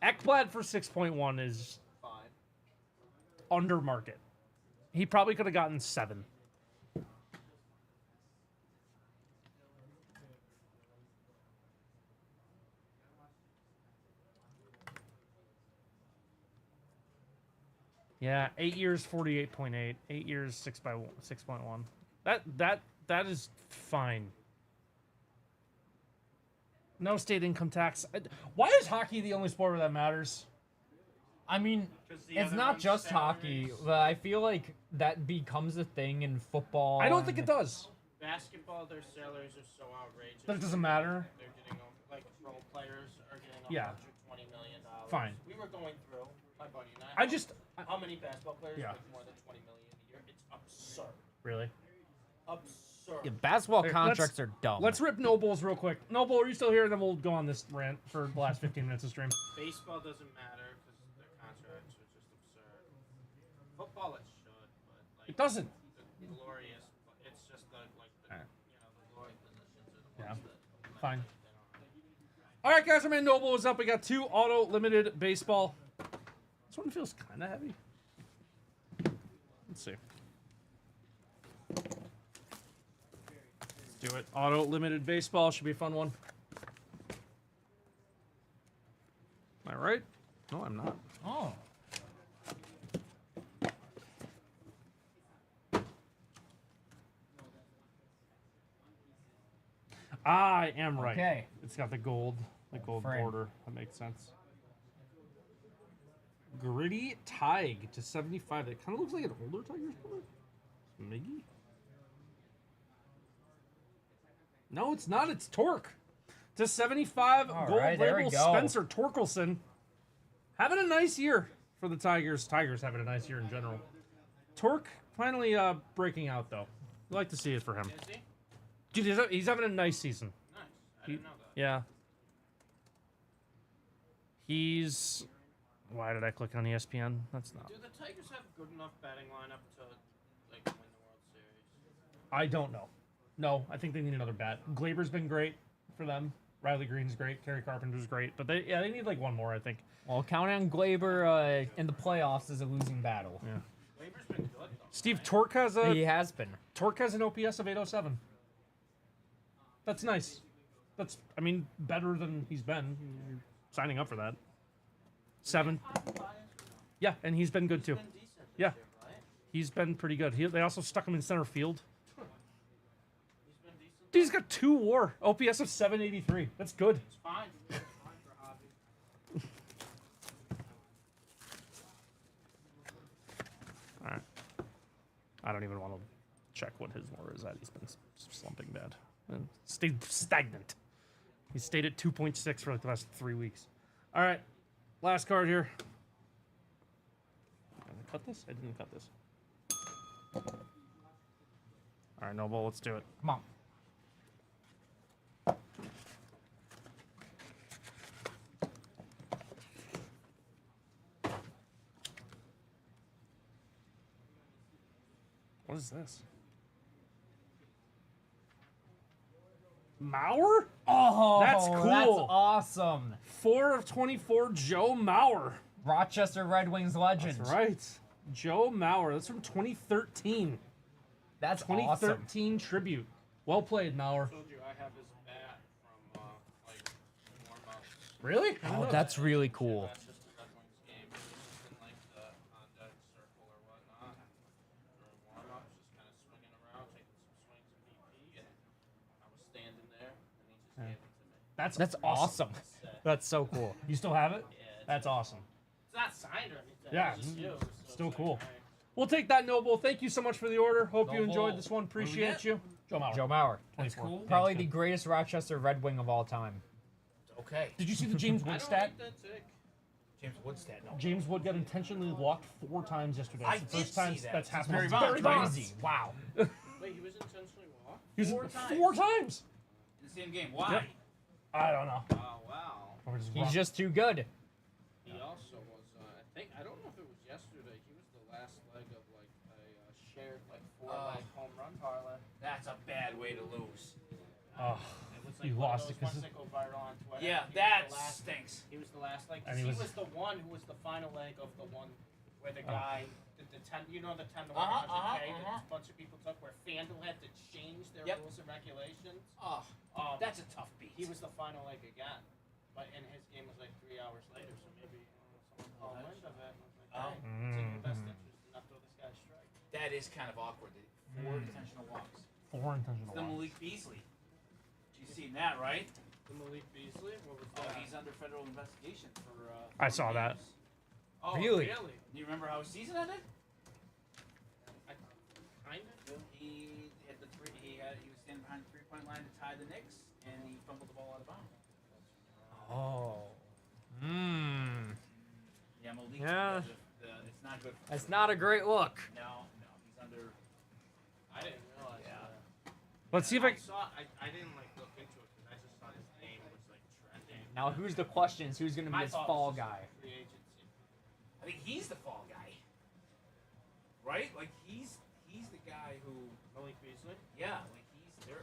Ekblad for 6.1 is Fine. under market. He probably could have gotten 7. Yeah, 8 years, 48.8. 8 years, 6.1. That is fine. No state income tax. Why is hockey the only sport where that matters? I mean, 'Cause the it's other not one's just hockey, salaries. but I feel like that becomes a thing in football. I don't think it and- does. Basketball, their salaries are so outrageous. But it doesn't matter. They're getting like role players are getting Yeah. $120 million. Fine. We were going through my buddy and I just how many basketball players Yeah. make more than $20 million a year? It's absurd. really. Absurd. Yeah, basketball Hey, contracts are dumb. Let's rip Nobles real quick. Noble, are you still here? Then we'll go on this rant for the last 15 minutes of stream. Baseball doesn't matter because their contracts are just absurd. Football, it should, but like It doesn't. the glorious. It's just the Alright. the glory positions are the Yeah. ones that Fine. they don't. All right, guys, our man Noble is up. We got 2 auto limited baseball. This one feels kind of heavy. Let's see. Let's do it. Auto limited baseball should be a fun one. Am I right? No, I'm not. Oh. I am right. Okay. It's got the gold Frame. border. That makes sense. Gritty Tig to 75. It kind of looks like an older Tigers player. Miggy? No, it's not. It's Torque. To 75, All gold right, there we label go. Spencer Torkelson. Having a nice year for the Tigers. Tigers having a nice year in general. Torque finally breaking out, though. We like to see it for him. Is he? Dude, he's having a nice season. Nice. I didn't know that. Yeah. He's... Why did I click on ESPN? That's not... Do the Tigers have good enough batting lineup to like win the World Series? I don't know. No, I think they need another bat. Glaber's been great for them. Riley Green's great. Kerry Carpenter's great. But they need like one more, I think. Well, counting on Glaber in the playoffs is a losing battle. Yeah. Labor's been good though. Steve, Torque has a... He has been. Torque has an OPS of 807. That's nice. That's, I mean, better than he's been. You're signing up for that. 7. Yeah, and he's been good too. Been decent this Yeah. year, right? He's been pretty good. They also stuck him in center field. He's been decent. Dude, he's got 2 WAR. OPS of 783. That's good. It's fine. It's fine for hobby. All right. I don't even want to check what his WAR is at. He's been slumping bad. And stayed stagnant. He stayed at 2.6 for like the last 3 weeks. All right. Last card here. Did I cut this? I didn't cut this. All right, Noble, let's do it. Come on. What is this? Mauer? Oh, That's cool. That's awesome. 4 of 24, Joe Mauer. Rochester Red Wings legend. That's right. Joe Mauer. That's from 2013. That's awesome. 2013 tribute. Well played, Mauer. I told you I have his bat from like warm-ups. Really? I didn't Oh, know that's really cool. That's just a Red Wings game. He was just in like the on-deck circle or whatnot during warm-ups, just kind of swinging around, taking some swings at BP, and I was standing there, and he just gave it to me. That's Awesome. That's so cool. You still have it? Yeah, That's awesome. it's not signed or anything. Yeah, it's just you. So still it's cool. Like, all right. We'll take that, Noble. Thank you so much for the order. Hope you Noble. enjoyed this one. Appreciate you. Joe Mauer. Joe Mauer. That's 24. cool. Probably the greatest Rochester Red Wing of all time. Okay. Did you see the James I Wood don't stat? like that tick. James Woodstead. No. James Wood got intentionally walked 4 times yesterday. I It's the did first time see that. that's It's happened. Barry since Bonds, Barry right? Bonds. Wow. Wait, he was intentionally walked? He was 4 times. 4 times. In the same game. Why? Yep. I don't know. Oh, wow. Or just He's wrong. just too good. He also was, I don't know if it was yesterday, he was the last leg of like a shared like 4-leg home run parlay. That's a bad way to lose. Oh, It was you like one of lost it those 'cause ones that go viral on Twitter. Yeah, He was that the last, stinks. He was the last leg. And He he was, was- the one who was the final leg of the one where the Oh. guy, the 10, you know the 10 to 100K that a bunch of people took where FanDuel had to change their Yep. rules and regulations. Oh, that's a tough beat. He was the final leg again. But and his game was like 3 hours later, so maybe someone caught wind of it and was like, hey, it's in your best interest to not throw this guy a strike. That is kind of awkward. 4 intentional walks. 4 intentional The walks. Malik Beasley. You've seen that, right? The Malik Beasley? What was Oh, that? he's under federal investigation for. I saw that. games. Oh, Really? really? Do you remember how his season ended? I kind of do. He had the three. He was standing behind the 3-point line to tie the Knicks, and he fumbled the ball out of bounds. Oh. Mmm. Yeah, Malik. Yeah. It's not good. For That's him. not a great look. No, he's under. I didn't realize Yeah. that. Let's see if I. saw. I didn't like look into it because I just saw his name was like trending. Now, who's the questions? Who's going to be My his thought fall was just guy? Free agency. I think he's the fall guy. Right? Like he's the guy who. Malik Beasley. Yeah, like he's there.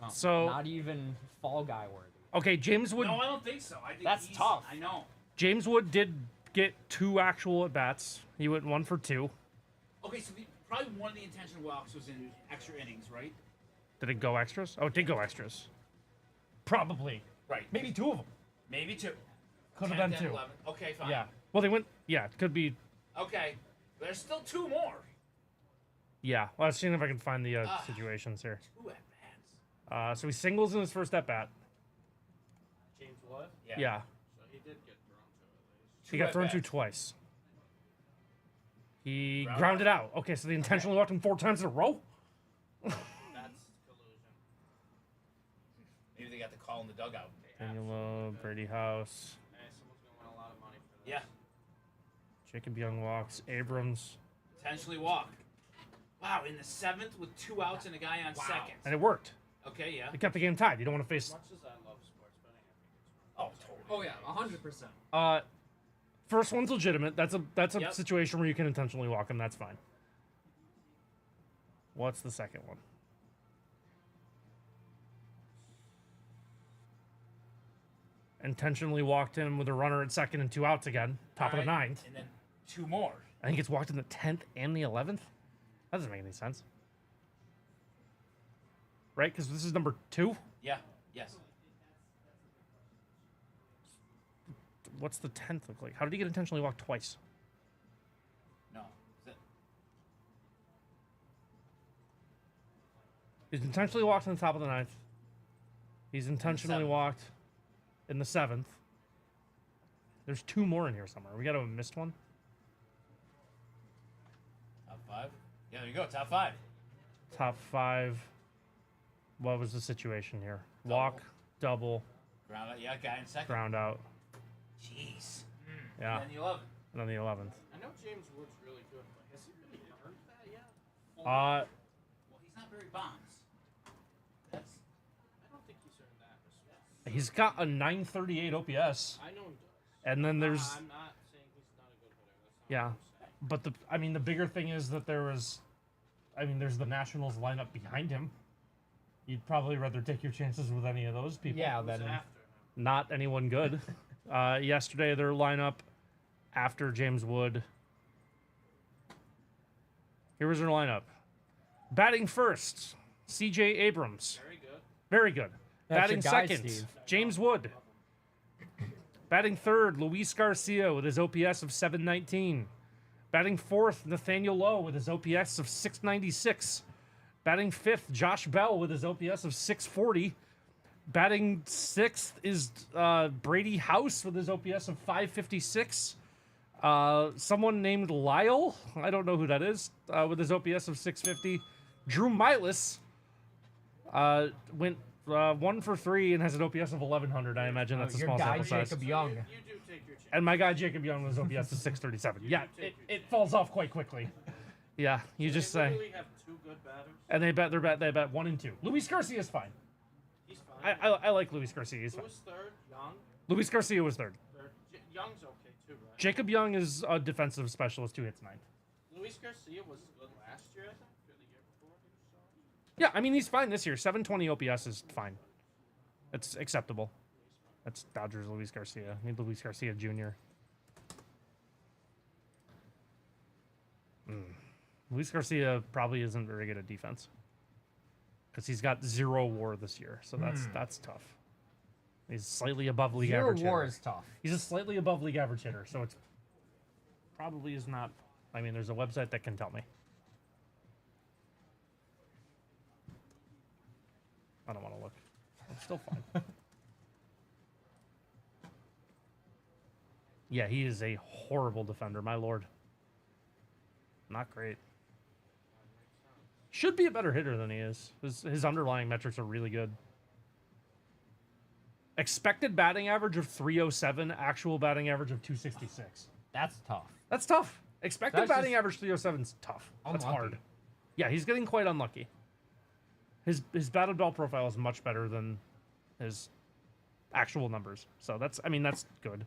Oh, So- not even fall guy worthy. Okay, James Wood. No, I don't think so. I think That's he's, tough. I know. James Wood did get 2 actual at bats. He went 1 for 2. Okay, so probably one of the intentional walks was in extra innings, right? Did it go extras? Oh, it did go extras. Probably. Right. Maybe 2 of them. Maybe 2. Could have 10, been 2. 11. Okay, fine. Yeah. Well, they went. Yeah, it could be. Okay. There's still 2 more. Yeah. Well, let's see if I can find the situations here. 2 at bats. So he singles in his first at bat. James Wood. Yeah. So he did get thrown to at least. He got thrown to at-bats. twice. He Ground grounded out. Okay, so they intentionally walked him 4 times in a row? That's collusion. Maybe they got the call in the dugout. Danilo, Brady House, Hey, someone's gonna win a lot of money for this. Yeah. Jacob Young walks, Abrams. Intentionally walked. Wow, in the 7th with 2 outs and a guy on second. And it worked. Okay, yeah. It kept the game tied. You don't want to As face. much as I love sports betting, I think it's wrong. Oh, totally. Oh yeah, 100%. First one's legitimate. That's a Yep. situation where you can intentionally walk him. That's fine. What's the second one? Intentionally walked him with a runner at second and 2 outs again. Top of the Alright, 9th. And then 2 more. I think it's walked in the 10th and the 11th. That doesn't make any sense. Right? Because this is number 2. Yeah. Yes. What's the 10th look like? How did he get intentionally walked twice? No. Is it? He's intentionally walked in the top of the 9th. He's intentionally 7th. walked in the 7th. There's 2 more in here somewhere. We got to have missed one. Top 5? Yeah, there you go. Top 5. Top 5. What was the situation here? Walk, double, Ground out. Yeah, guy in second. ground out. Jeez. Yeah. And then the 11th. And then the 11th. I know James Wood's really good, but has he really earned that yet? Well, he's not Barry Bonds. That's. I don't think he's earned that respect. He's got a 938 OPS. I know he does. And then there's. I'm not saying he's not a good hitter. That's not Yeah. what I'm saying. But the bigger thing is that there's the Nationals lineup behind him. You'd probably rather take your chances with any of those people. Yeah, Who's then after him? Not anyone good. Yesterday, their lineup after James Wood Here was our lineup. Batting first, C.J. Abrams. Very good. Very good. That's Batting your guy, second, Steve. James Wood. Batting third, Luis Garcia with his OPS of 719. Batting fourth, Nathaniel Lowe with his OPS of 696. Batting fifth, Josh Bell with his OPS of 640. Batting sixth is Brady House with his OPS of 556. Someone named Lyle, I don't know who that is, with his OPS of 650. Drew Milas went 1 for 3 and has an OPS of 1100. I imagine that's a Your small guy, sample size. Jacob Young. You do take your chance. And my guy Jacob Young was OPS of 637. Yeah, it falls off quite quickly. Yeah, you just They say. literally have two good batters. And they bet 1 and 2. Luis Garcia is fine. He's fine. I like Luis Garcia. He's Who fine. was third? Young. Luis Garcia was third. Young's okay too, right? Jacob Young is a defensive specialist who hits ninth. Luis Garcia was good last year, I think, or the year before. He was so. Yeah, I mean he's fine this year. 720 OPS is fine. It's acceptable. That's Dodgers Luis Garcia. I need Luis Garcia Jr. Luis Garcia probably isn't very good at defense because he's got 0 WAR this year, so that's tough. He's slightly above league Zero average. WAR hitter. is tough. He's a slightly above league average hitter, so it's probably is not. I mean, there's a website that can tell me. I don't want to look. It's still fine. Yeah, he is a horrible defender, my lord. Not great. Should be a better hitter than he is. His underlying metrics are really good. Expected batting average of 307, actual batting average of 266. That's tough. That's tough. Expected That's batting just average 307 is tough. That's unlucky. hard. Yeah, he's getting quite unlucky. His batted ball profile is much better than his actual numbers. So that's good.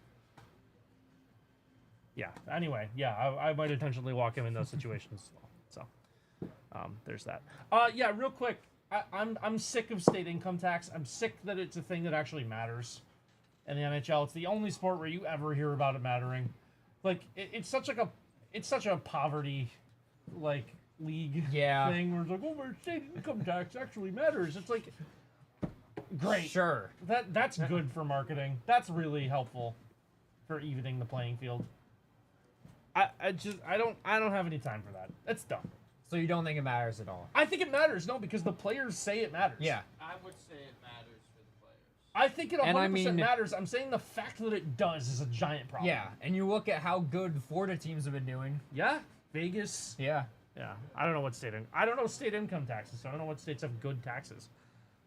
Yeah. Anyway, yeah, I might intentionally walk him in those situations as well. So there's that. Yeah, real quick. I'm sick of state income tax. I'm sick that it's a thing that actually matters in the NHL. It's the only sport where you ever hear about it mattering. Like it's such a poverty like league thing where it's like, oh, my state income tax actually matters. It's like great. Sure. That's good for marketing. That's really helpful for evening the playing field. I don't have any time for that. It's dumb. So you don't think it matters at all? I think it matters, no, because the players say it matters. Yeah. I would say it matters for the players. I think it 100% And I mean- matters. I'm saying the fact that it does is a giant problem. Yeah. And you look at how good the Florida teams have been doing. Yeah. Vegas. Yeah. Yeah. I don't know what I don't know state income taxes, so I don't know what states have good taxes.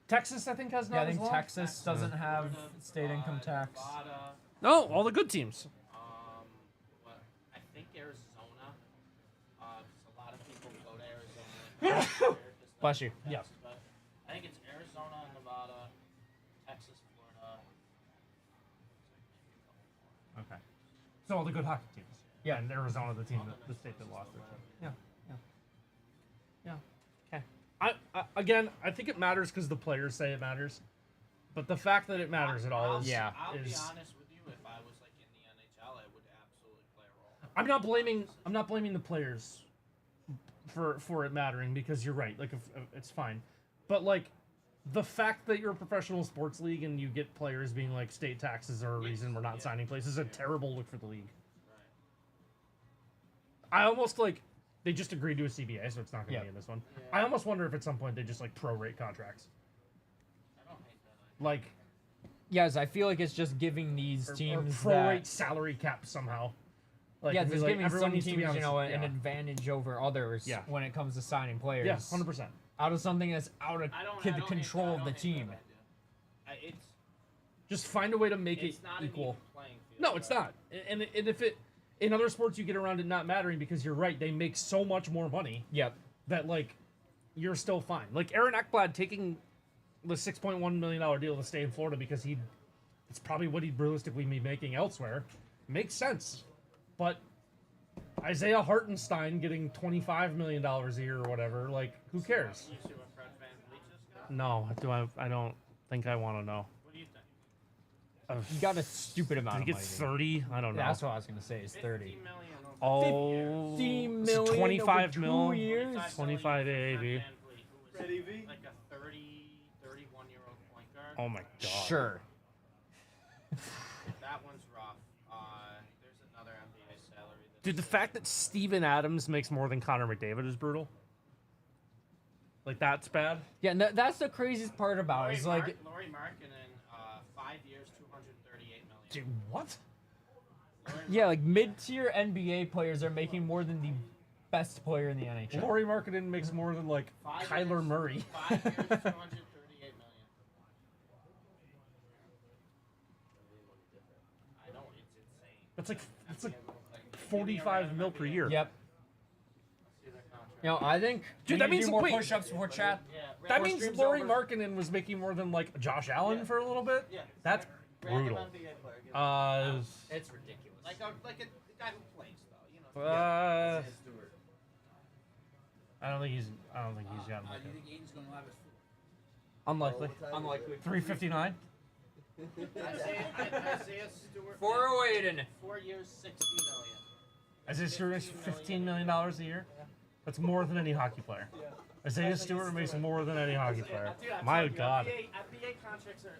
Texas, I think, has Yeah, none I think as well. Texas doesn't have Florida, state income tax. Nevada, No, all the good teams. what? I think Arizona. 'Cause a lot of people go to Arizona. Bless you. Yeah. But I think it's Arizona, Nevada, Texas, Florida. Okay. So all the good hockey teams. Yeah. And Arizona, the team, the state that lost their team. Yeah. Yeah. Okay. Again, I think it matters because the players say it matters, but the fact that it matters at all is I'll be is. honest with you. If I was like in the NHL, I would absolutely play a role. I'm not blaming the players for it mattering because you're right. Like if it's fine, but like the fact that you're a professional sports league and you get players being like state taxes are a reason we're not signing players is a terrible look for the league. I almost like they just agreed to a CBA, so it's not going to be in this one. Yeah. I almost wonder if at some point they just like prorate contracts. I don't hate that. Like Yes, I feel like it's just giving these or teams prorate that. salary cap somehow. Like, Yeah, be just like, giving everyone some needs to be teams, on you this- know, yeah. an advantage over others Yeah. when it comes to signing players. Yeah, 100%. Out of something that's out of I don't the hate control that. of the I don't hate team. that idea. It's Just find a way to make it's it not equal. an even playing field. No, it's not. And if it in other sports you get around it not mattering because you're right, they make so much more money Yep. that like you're still fine. Like Aaron Ekblad taking the $6.1 million deal to stay in Florida because it's probably what he'd realistically be making elsewhere. Makes sense. But Isaiah Hartenstein getting $25 million a year or whatever, like who cares? You see what Fred Van Vliet just got? No, I don't think I want to know. What do you think? He got a stupid amount Did he of get money. 30? I don't know. That's what I was gonna say. Is 30. 50 million over Oh, 50 it's million 25 over mil. 2 years. 25 Fred AAV. VanVleet, who was Ready, V? like a 31-year-old point guard. Oh my god. Sure. That one's rough. There's another NBA salary. Dude, the fact that Steven Adams makes more than Connor McDavid is brutal. Like, that's bad. Yeah, and that's the craziest part about it. Is like, Laurie Markkinen, 5 years, $238 million. Dude, what? yeah, like mid-tier NBA players are making more than the best player in the NHL. Laurie Markkinen makes more than, like, 5 Kyler years, Murray. 5 years, $238 million. I know, it's insane. That's like, That's like like 45 mil per year. Yep. See their contract. You know, I think. Dude, we that need to means- do more wait. push-ups before chat. Yeah, That random means streams Laurie over. Markkinen was making more than, like, Josh Allen Yeah. for a little bit? Yeah, That's random brutal. NBA player gets- It's ridiculous. like a guy who plays though, you know. Isaiah Stewart. I don't think he's gotten Do like you think Aiden's going to have his unlikely. Unlikely. 359. Isaiah Stewart. 408 and 4 years, $60 million. Isaiah Stewart makes $15 million a year. That's more than any hockey player. Isaiah Stewart makes more than any hockey player. Dude, I'm My telling you, God. NBA contracts are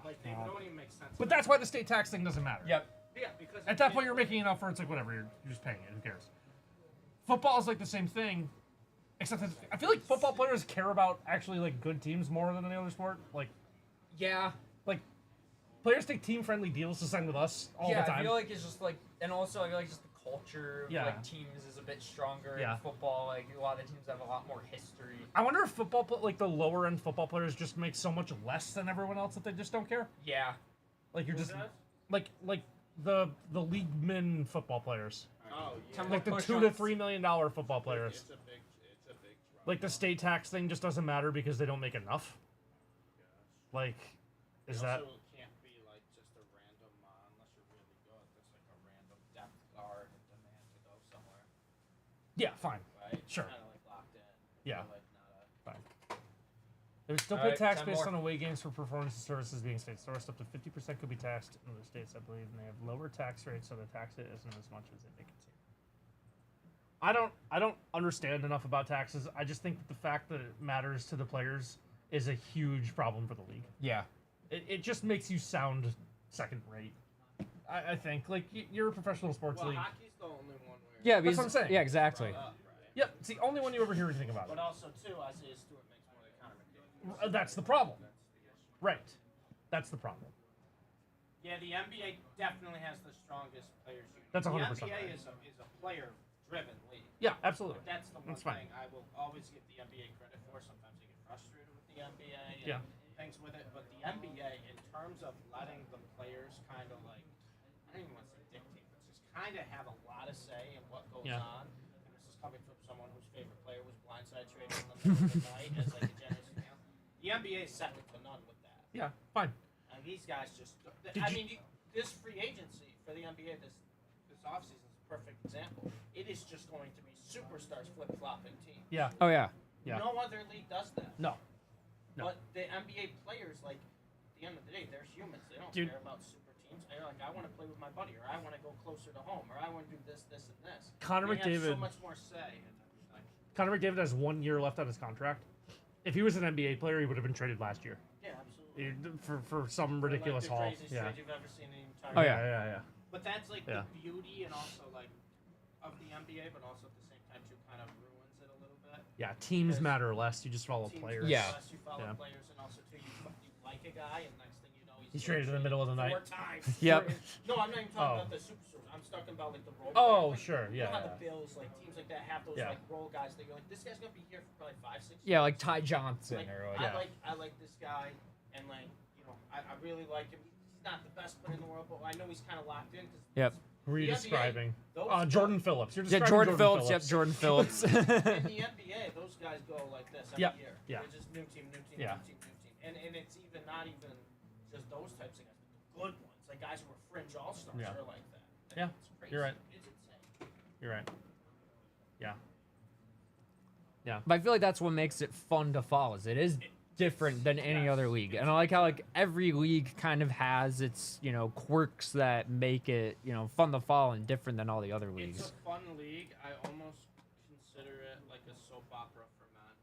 like they don't even make sense. But that's why the state tax thing doesn't matter. Yep. Yeah, because At that point, you're making enough for it's like whatever. You're just paying it. Who cares? Football is like the same thing, except that I feel like football players care about actually like good teams more than any other sport. Like Yeah. players take team-friendly deals to sign with us all Yeah, the time. I feel like it's just like, and also I feel like just the culture of Yeah. like teams is a bit stronger Yeah. in football. Like a lot of the teams have a lot more history. I wonder if like the lower end football players just make so much less than everyone else that they just don't care. Yeah. Like you're Who just does? like the leaguemen football players, Oh yeah. Ten like the push-ups. $2 to $3 million football players. It's a big drop. Like the state tax thing just doesn't matter because they don't make enough. Like, is It that? also can't be like just a random unless you're really good. There's like a random depth guard demand to go somewhere, Yeah, fine. right? Sure. Kind of like locked in. Yeah. Like not a. Fine. They would still All pay right, tax 10 based more. on away games for performance and services being state sourced. Up to 50% could be taxed in other states, I believe, and they have lower tax rates, so the tax hit isn't as much as they make it seem. I don't understand enough about taxes. I just think that the fact that it matters to the players is a huge problem for the league. Yeah. It just makes you sound second rate. I think like you're a professional sports Well, league. hockey's the only one where. Yeah, That's because, what I'm saying. Yeah, exactly. Brought up, right? Yep, it's the only one you ever hear anything about. But also too, Isaiah Stewart makes more than Connor McDavid. That's the problem. Right. That's the problem. Yeah, the NBA definitely has the strongest players. Union. That's 100% The NBA right. is a player-driven league. Yeah, absolutely. That's the one That's fine. thing I will always give the NBA credit for. Sometimes they get frustrated with the NBA and Yeah. things with it, but the NBA, in terms of letting the players kind of like, I don't even want to say dictate, but just kind of have a lot of say in what goes Yeah. on. And this is coming from someone whose favorite player was blindside traded in the middle of the night as like a generous female. The NBA is second to none with that. Yeah, fine. And these guys just, Did I you- mean, this free agency for the NBA this offseason is a perfect example. It is just going to be superstars flip-flopping teams. Yeah. Oh yeah. Yeah. No other league does that. No. No. But the NBA players, like, at the end of the day, they're humans. They don't Dude. care about super teams. They're like, I want to play with my buddy, or I want to go closer to home, or I want to do this, this, and this. Connor they have so McDavid- much more say. In everything. Connor McDavid has 1 year left on his contract. If he was an NBA player, he would have been traded last year. Yeah, absolutely. For some ridiculous like the haul. craziest Yeah. trade you've ever seen in the entire Oh, yeah. Yeah. But that's like Yeah. the beauty and also like of the NBA, but also at the same time too kind of ruins it a little bit. Yeah, teams Because matter less. You just follow Teams players. Yeah. Unless you follow Yeah. players, and also too you like a guy, and next thing you know He's traded in the middle of the night. 4 times. Yep. No, I'm not even talking Oh. about the superstars. I'm talking about like the role. Oh, players. sure, You know yeah, how yeah. the Bills, like teams like that, have those Yeah. like role guys that you're like, this guy's gonna be here for probably 5-6 years. Yeah, like Ty Johnson Like, or like. Yeah. I like this guy, and like I really like him. He's not the best player in the world, but I know he's kind of locked in. 'Cause Yep. Who are you The NBA, describing? those Jordan Phillips. You're Yeah, describing Jordan Phillips. Yep, Jordan Phillips. in the NBA, those guys go like this every Yep, year. yeah. They're just new team, Yeah. new team. And it's even not even just those types of guys, but the good ones, like guys who are fringe all-stars Yeah. are like that. Yeah, It's crazy. you're right. It's insane. You're right. Yeah. But I feel like that's what makes it fun to follow. Is it is different than any other league. And I like how like every league kind of has its, you know, quirks that make it, you know, fun to follow and different than all the other It's leagues. a fun league. I almost consider it like a soap opera for men.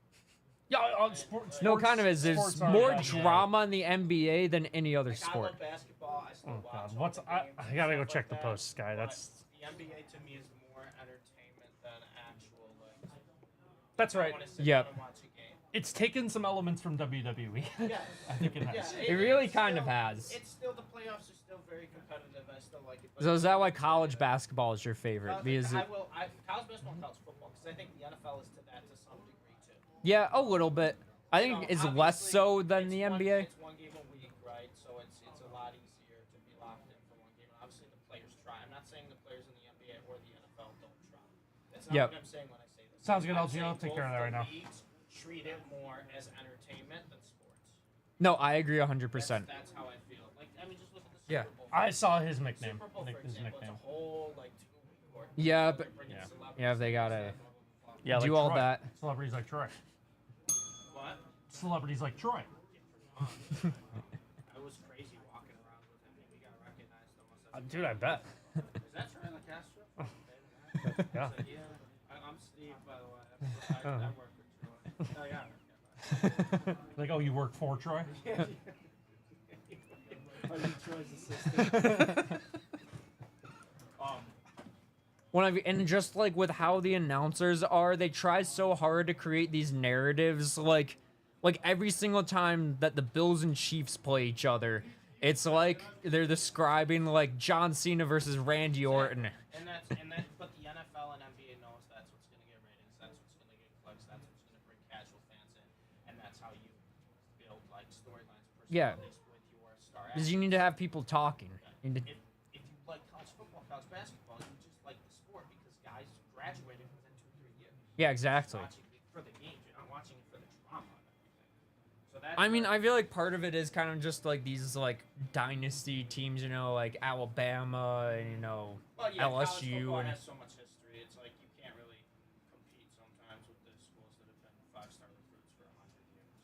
Yeah, on sports. No, kind of is. There's sports are more about- drama in the NBA than any other Like, I sport. love basketball. I still Oh watch god, all what's the I games and gotta go stuff check like the that, posts, guy. but That's the NBA to me is more entertainment than actual. Like, that's I right. want to sit Yep. down and watch a game. It's taken some elements from WWE. Yeah, I think it has. It really it's kind of still- has. It's still the playoffs are still very competitive. I still like it. But So is that why college basketball is your favorite? College, Because it, college basketball and college football because I think the NFL is to that to some degree too. yeah, a little bit. I You think know, it's less obviously, so than it's the one- NBA. It's one game a week, right? So it's a lot easier to be locked in for one game. And obviously, the players try. I'm not saying the players in the NBA or the NFL don't try. That's not Yep. what I'm saying when I say this. Sounds good, I'm LG. I'll saying take care of that both right now. the leagues treat it more as entertainment than sports. No, I agree 100%. That's how I feel. Like, I mean, just look at the Yeah. Super Bowl. I saw his nickname. Super Bowl, for His example, nickname. it's a whole like 2 week or Yeah, they're but bringing yeah. celebrities Yeah, they in, gotta blah, blah, blah, blah, Yeah, do like all Troy. that. Celebrities like Troy. blah. What? Celebrities like Troy. I was crazy walking around with him. He got recognized almost. Dude, I bet. Is that Troy Castro? Yeah. Like, yeah. I'm Steve, by the way. I work with Troy. Oh yeah. Like, oh, you work for Troy? Are you Troy's assistant? And just like with how the announcers are, they try so hard to create these narratives. Like every single time that the Bills and Chiefs play each other, it's like they're describing like John Cena versus Randy Orton. But the NFL and NBA knows that's what's going to get ratings, that's what's going to get clicks, that's what's going to bring casual fans in, and that's how you build like storylines, Yeah. personalities with your star. Because you need to have people talking. You need to- If you like college football, college basketball, you just like the sport because guys graduated within 2-3 years. Yeah, exactly. Watching it for the games, you're not watching it for the drama and everything. So that's I mean, where- I feel like part of it is kind of just like these like dynasty teams, you know, like Alabama and you know Well, yeah, college LSU football and has so much history. It's like you can't really compete sometimes with the schools that have been 5-star recruits for 100 years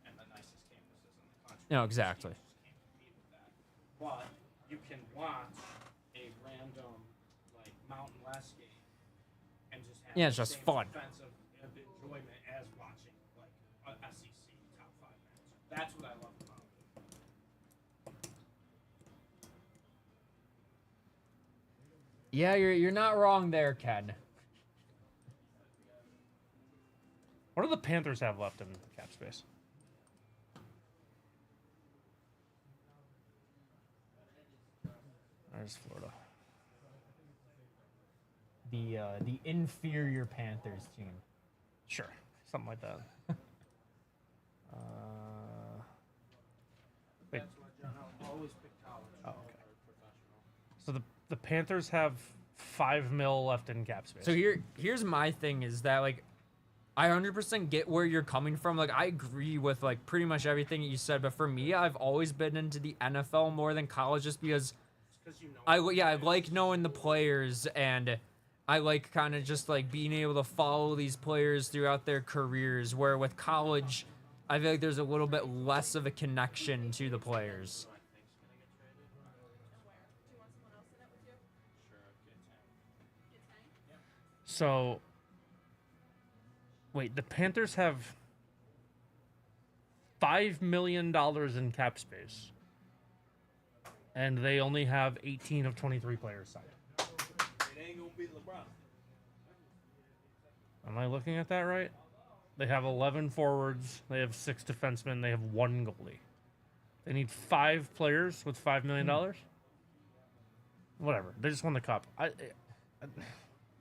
and the nicest campuses in the country. No, Most exactly. teams just can't compete with that. But you can watch a random like Mountain West game and just have Yeah, it's the just same fun. defensive enjoyment as watching like a SEC top 5 match. That's what I love about it. yeah, you're not wrong there, Ken. What do the Panthers have left in cap space? There's Florida. The inferior Panthers team. Sure, something like that. Wait. That's why John I'll always pick college Oh, over okay. professional. So the Panthers have $5 million left in cap space. So here's my thing is that like I 100% get where you're coming from. Like I agree with like pretty much everything you said, but for me, I've always been into the NFL more than college just because It's 'cause you know I like knowing the players and I like kind of just like being able to follow these players throughout their careers. Where with college, I feel like there's a little bit less of a connection to the players. Where? Do you want someone else in it with you? Get Tank? So, wait, the Panthers have $5 million in cap space, and they only have 18 of 23 players signed. It ain't gonna be LeBron. Am I looking at that right? They have 11 forwards. They have 6 defensemen. They have 1 goalie. They need 5 players with $5 million. Whatever. They just won the cup.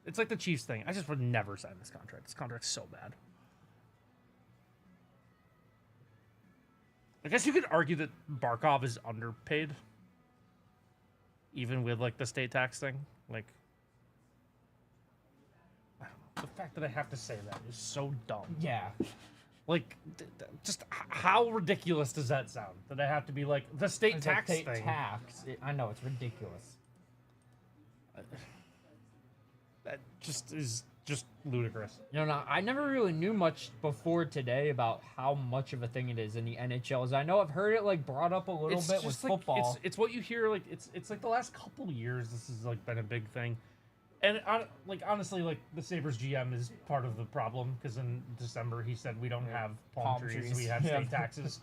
It's like the Chiefs thing. I just would never sign this contract. This contract's so bad. I guess you could argue that Barkov is underpaid, even with like the state tax thing. Like, I don't know. The fact that I have to say that is so dumb. Yeah. Like, just how ridiculous does that sound? That I have to be like the state tax thing. I know it's ridiculous. That just is just ludicrous. No, I never really knew much before today about how much of a thing it is in the NHL. As I know I've heard it like brought up a little bit with like, football. It's what you hear like it's like the last couple years this has like been a big thing. And like honestly, like the Sabres GM is part of the problem because in December he said we don't have palm trees, we have state taxes.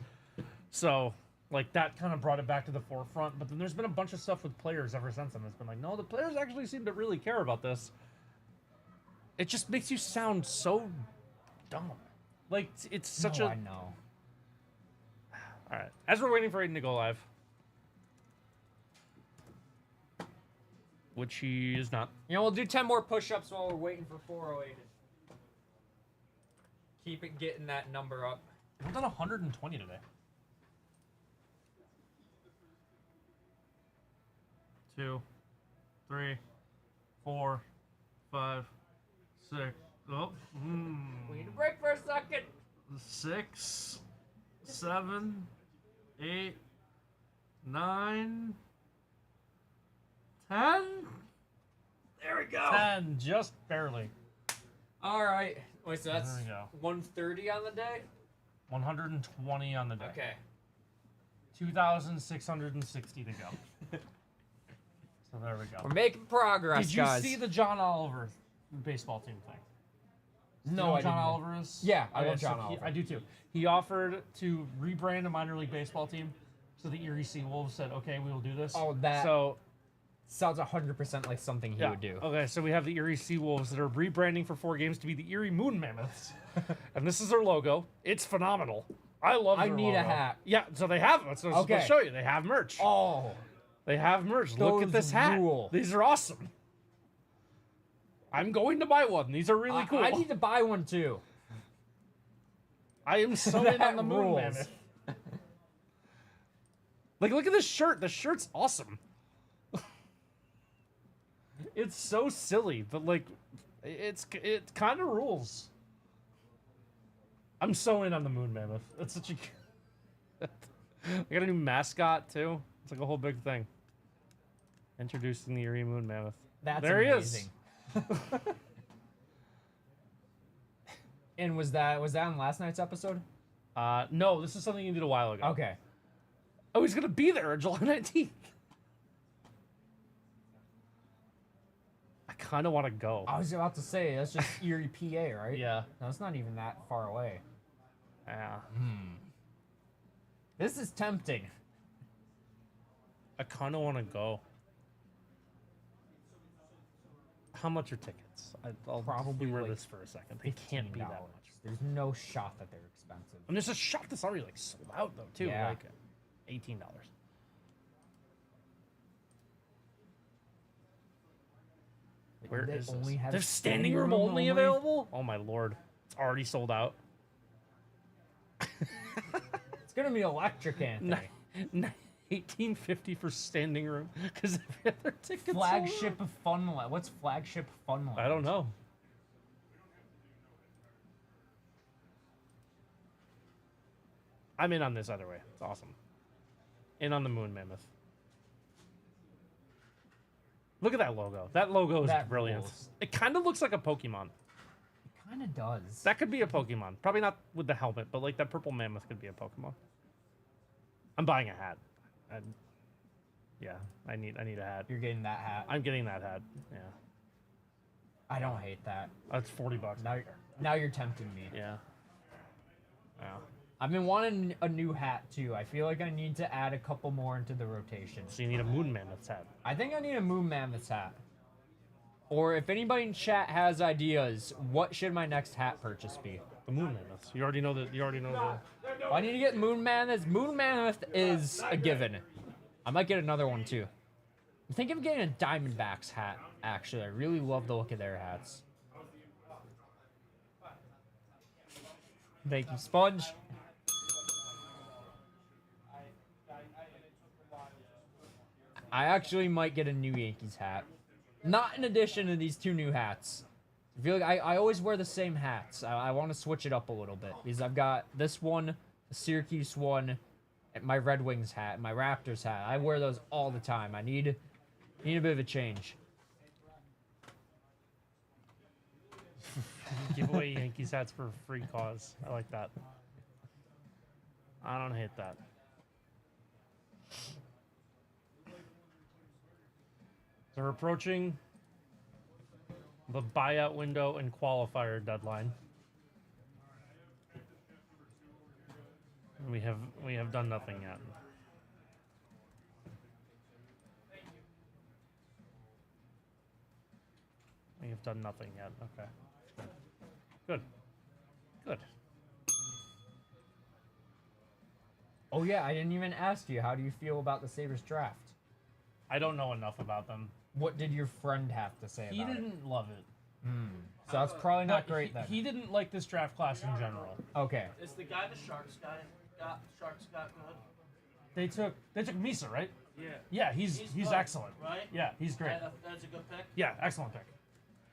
So like that kind of brought it back to the forefront. But then there's been a bunch of stuff with players ever since, and it's been like, no, the players actually seem to really care about this. It just makes you sound so dumb. Like it's such a. I know. All right, as we're waiting for Aiden to go live, which he is not. You know, we'll do 10 more push-ups while we're waiting for 408. Keep it getting that number up. I've done 120 today. 2, 3, 4, 5, 6. Oh, We need a break for a second. 6, 7, 8, 9, 10. There we go. 10, just barely. All right. Wait, so that's There we go. 130 on the day? 120 on the day. Okay. 2,660 to go. So there we go. We're making progress, Did you guys. see the John Oliver baseball team thing? No, You know I who John didn't. Oliver is? Yeah, I love Okay, so John Oliver. I do too. He offered to rebrand a minor league baseball team, so the Erie Seawolves said, "Okay, we will do this." Oh, that So sounds 100% like something he would do. Okay, so we have the Erie Seawolves that are rebranding for 4 games to be the Erie Moon Mammoths, and this is their logo. It's phenomenal. I love. I their need a logo. hat. Yeah, so they have it. So Okay. I'll show you. They have merch. Oh, They have merch. Look at Those this hat. rule. These are awesome. I'm going to buy one. These are really cool. I need to buy one too. I am so in on That the Moon rules. Mammoth. Like, look at this shirt. The shirt's awesome. It's so silly, but like, it kind of rules. I'm so in on the Moon Mammoth. It's such a. I got a new mascot too. It's like a whole big thing. Introducing the Erie Moon Mammoth. That's there amazing. he is. And was that on last night's episode? No, this is something you did a while ago. Okay. Oh, he's gonna be there on July 19th. I kind of want to go. I was about to say that's just Erie, PA, right? Yeah. No, it's not even that far away. Yeah. This is tempting. I kind of want to go. How much are tickets? I'll Probably humor like this for a second. They can't be that $15. much. There's no shot that they're expensive. And there's a shop that's already like sold out though too. Yeah. Like $18. Where They is only this? have There's standing room only available? Oh my lord. It's already sold out. It's gonna be electric, Anthony. 1850 for standing room because every other ticket's sold out. Flagship Funland. What's Flagship Funland? I don't know. I'm in on this either way. It's awesome. In on the Moon Mammoth. Look at that logo. That logo is That brilliant. rules. It kind of looks like a Pokemon. It kind of does. That could be a Pokemon. Probably not with the helmet, but like that purple mammoth could be a Pokemon. I'm buying a hat. Yeah, I need a hat. You're getting that hat. I'm getting that hat. Yeah. I don't hate that. That's $40. Now you're tempting me. Yeah. Yeah. I've been wanting a new hat too. I feel like I need to add a couple more into the rotation. So you need a Moon Mammoth hat. I think I need a Moon Mammoth hat. Or if anybody in chat has ideas, what should my next hat purchase be? The Moon Mammoth. You already know the. Oh, I need to get Moon Mammoth. Moon Mammoth is a given. I might get another one too. I'm thinking of getting a Diamondbacks hat. Actually, I really love the look of their hats. Thank you, Sponge. I actually might get a new Yankees hat. Not in addition to these 2 new hats. I feel like I always wear the same hats. I want to switch it up a little bit. Because I've got this one, the Syracuse one, and my Red Wings hat, my Raptors hat. I wear those all the time. I need a bit of a change. Give away Yankees hats for a free cause. I like that. I don't hate that. So we're approaching the buyout window and qualifier deadline. We have done nothing yet. We have done nothing yet. Okay. Good. Good. Oh yeah, I didn't even ask you. How do you feel about the Sabres draft? I don't know enough about them. What did your friend have to say He about it? didn't love it. So that's probably not No, great then. He didn't like this draft class in general. Okay. Is the guy the Sharks got good? They took Misa, right? Yeah. Yeah, he's good, excellent. right? Yeah, he's great. That's a good pick. Yeah, excellent pick.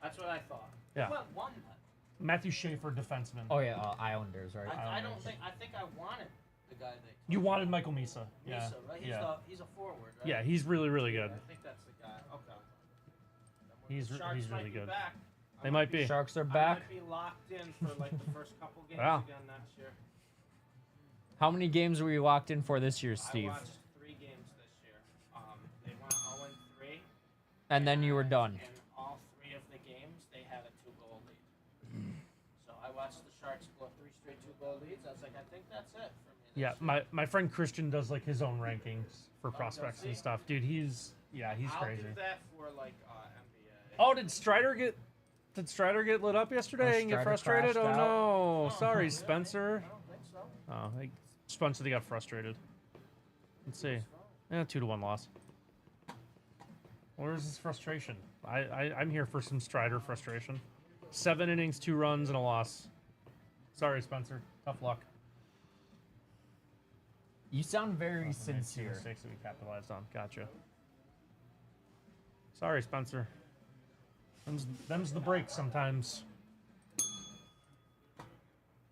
That's what I thought. Yeah. Who went one then? Matthew Schaefer, defenseman. Oh yeah, Islanders, right? I don't think. I think I wanted the guy that. You wanted Michael Misa. Yeah. Misa, right? He's a forward, right? Yeah, he's really, really good. I think that's the guy. Okay. He's Sharks really might be good. back. They might be. Sharks are I back. might be locked in for like the first couple games Wow. again next year. How many games were you locked in for this year, I Steve? watched 3 games this year. They went 0-3. And then you were done. In all 3 of the games, they had a 2-goal lead. So I watched the Sharks blow 3 straight 2-goal leads. I was like, I think that's it for me. Yeah, my friend Christian does like his own rankings for prospects and see? stuff. Dude, he's crazy. I'll do that for like NBA. Oh, did Strider get lit up yesterday and get Strider frustrated? crashed Oh no. Sorry, I Spencer. don't think so. Oh, Spencer, they got frustrated. Let's see. Yeah, 2-1 loss. Where's his frustration? I'm here for some Strider frustration. 7 innings, 2 runs, and a loss. Sorry, Spencer. Tough luck. You sound very Two sincere. mistakes that we capitalized on. Gotcha. Sorry, Spencer. Them's the breaks sometimes.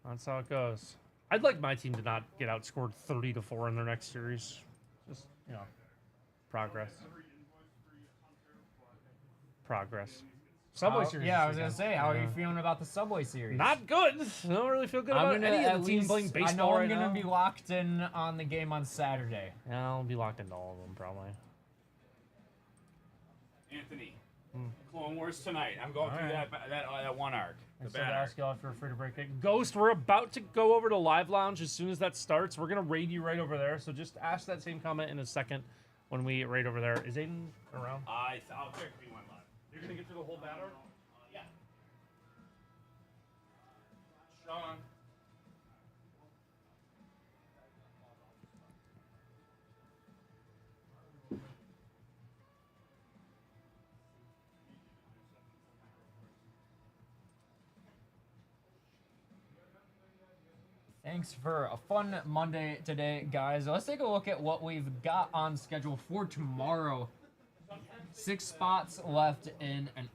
That's how it goes. I'd like my team to not get outscored 30-4 in their next series. Just, progress. Progress. Subway series. Yeah, I this was gonna weekend. say, how are you feeling about the Subway series? Not good. I don't really feel good about any of the team playing baseball I know I'm right gonna now. be locked in on the game on Saturday. Yeah, I'll be locked into all of them probably. Anthony, Clone Wars tonight. I'm going through Alright. that one arc. I The said bad to arc. ask y'all if you're free to break it. Ghost, we're about to go over to Live Lounge as soon as that starts. We're gonna raid you right over there. So just ask that same comment in a second when we raid over there. Is Aiden around? I'll check if he went live. You're gonna get through the whole battle? Yeah. Sean. Thanks for a fun Monday today, guys. Let's take a look at what we've got on schedule for tomorrow. 6 spots left in an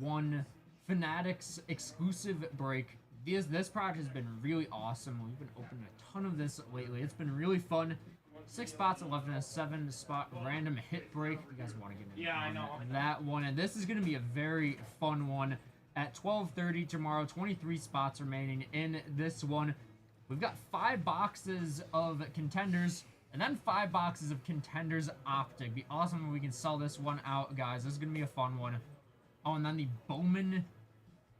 F1 Fanatics exclusive break. This product has been really awesome. We've been opening a ton of this lately. It's been really fun. 6 spots left in a 7-spot random hit break. You guys want to get in on that one. And this is going to be a very fun one. At 12:30 tomorrow, 23 spots remaining in this one. We've got 5 boxes of contenders and then 5 boxes of contenders optic. Be awesome if we can sell this one out, guys. This is going to be a fun one. Oh, and then the Bowman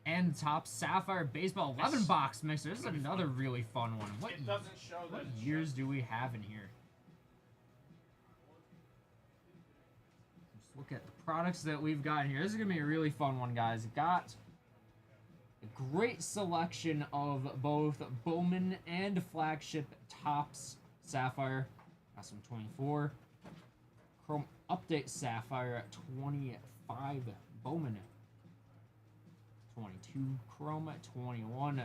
and Top Sapphire Baseball 11 box mixer. This is another really fun one. What years do we have in here? Let's look at the products that we've got in here. This is going to be a really fun one, guys. Got a great selection of both Bowman and flagship Tops Sapphire. Got some 24. Chrome Update Sapphire at 25. Bowman 22. Chrome at 21.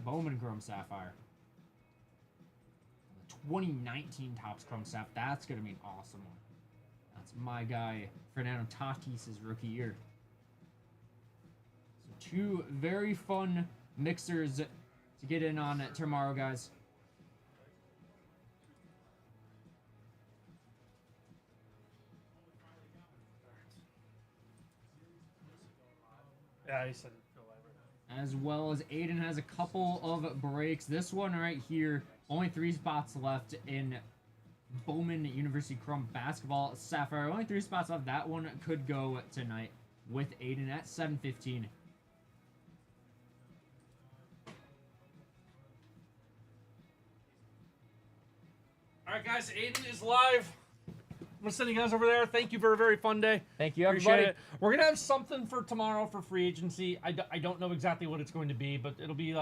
Bowman Chrome Sapphire. The 2019 Tops Chrome Sapphire. That's going to be an awesome one. That's my guy, Fernando Tatis' rookie year. 2 very fun mixers to get in on tomorrow, guys. Yeah, he said go live. as well as Aiden has a couple of breaks. This one right here, only 3 spots left in Bowman University Chrome basketball. Sapphire, only 3 spots left. That one could go tonight with Aiden at 7:15. All right, guys, Aiden is live. I'm gonna send you guys over there. Thank you for a very fun day. Thank you, Appreciate everybody. it. We're gonna have something for tomorrow for free agency. I don't know exactly what it's going to be, but it'll be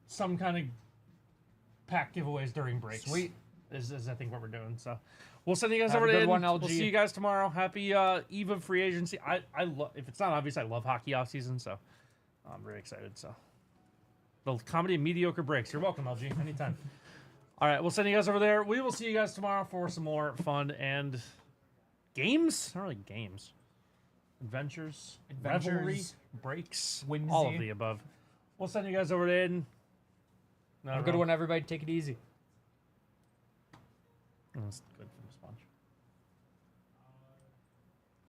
some kind of pack giveaways during breaks. Sweet. Is I think what we're doing. So we'll send you guys Have over a to good Aiden. one, We'll LG. see you guys tomorrow. Happy eve of free agency. I love, if it's not obvious, I love hockey off season, so I'm very excited. So the comedy of mediocre breaks. You're welcome, LG. Anytime. All right, we'll send you guys over there. We will see you guys tomorrow for some more fun and games. Not really games. Adventures, revelry, breaks, Whimsy. all of the above. We'll send you guys over to Aiden. Have a good one, everybody. Take it easy. That's good.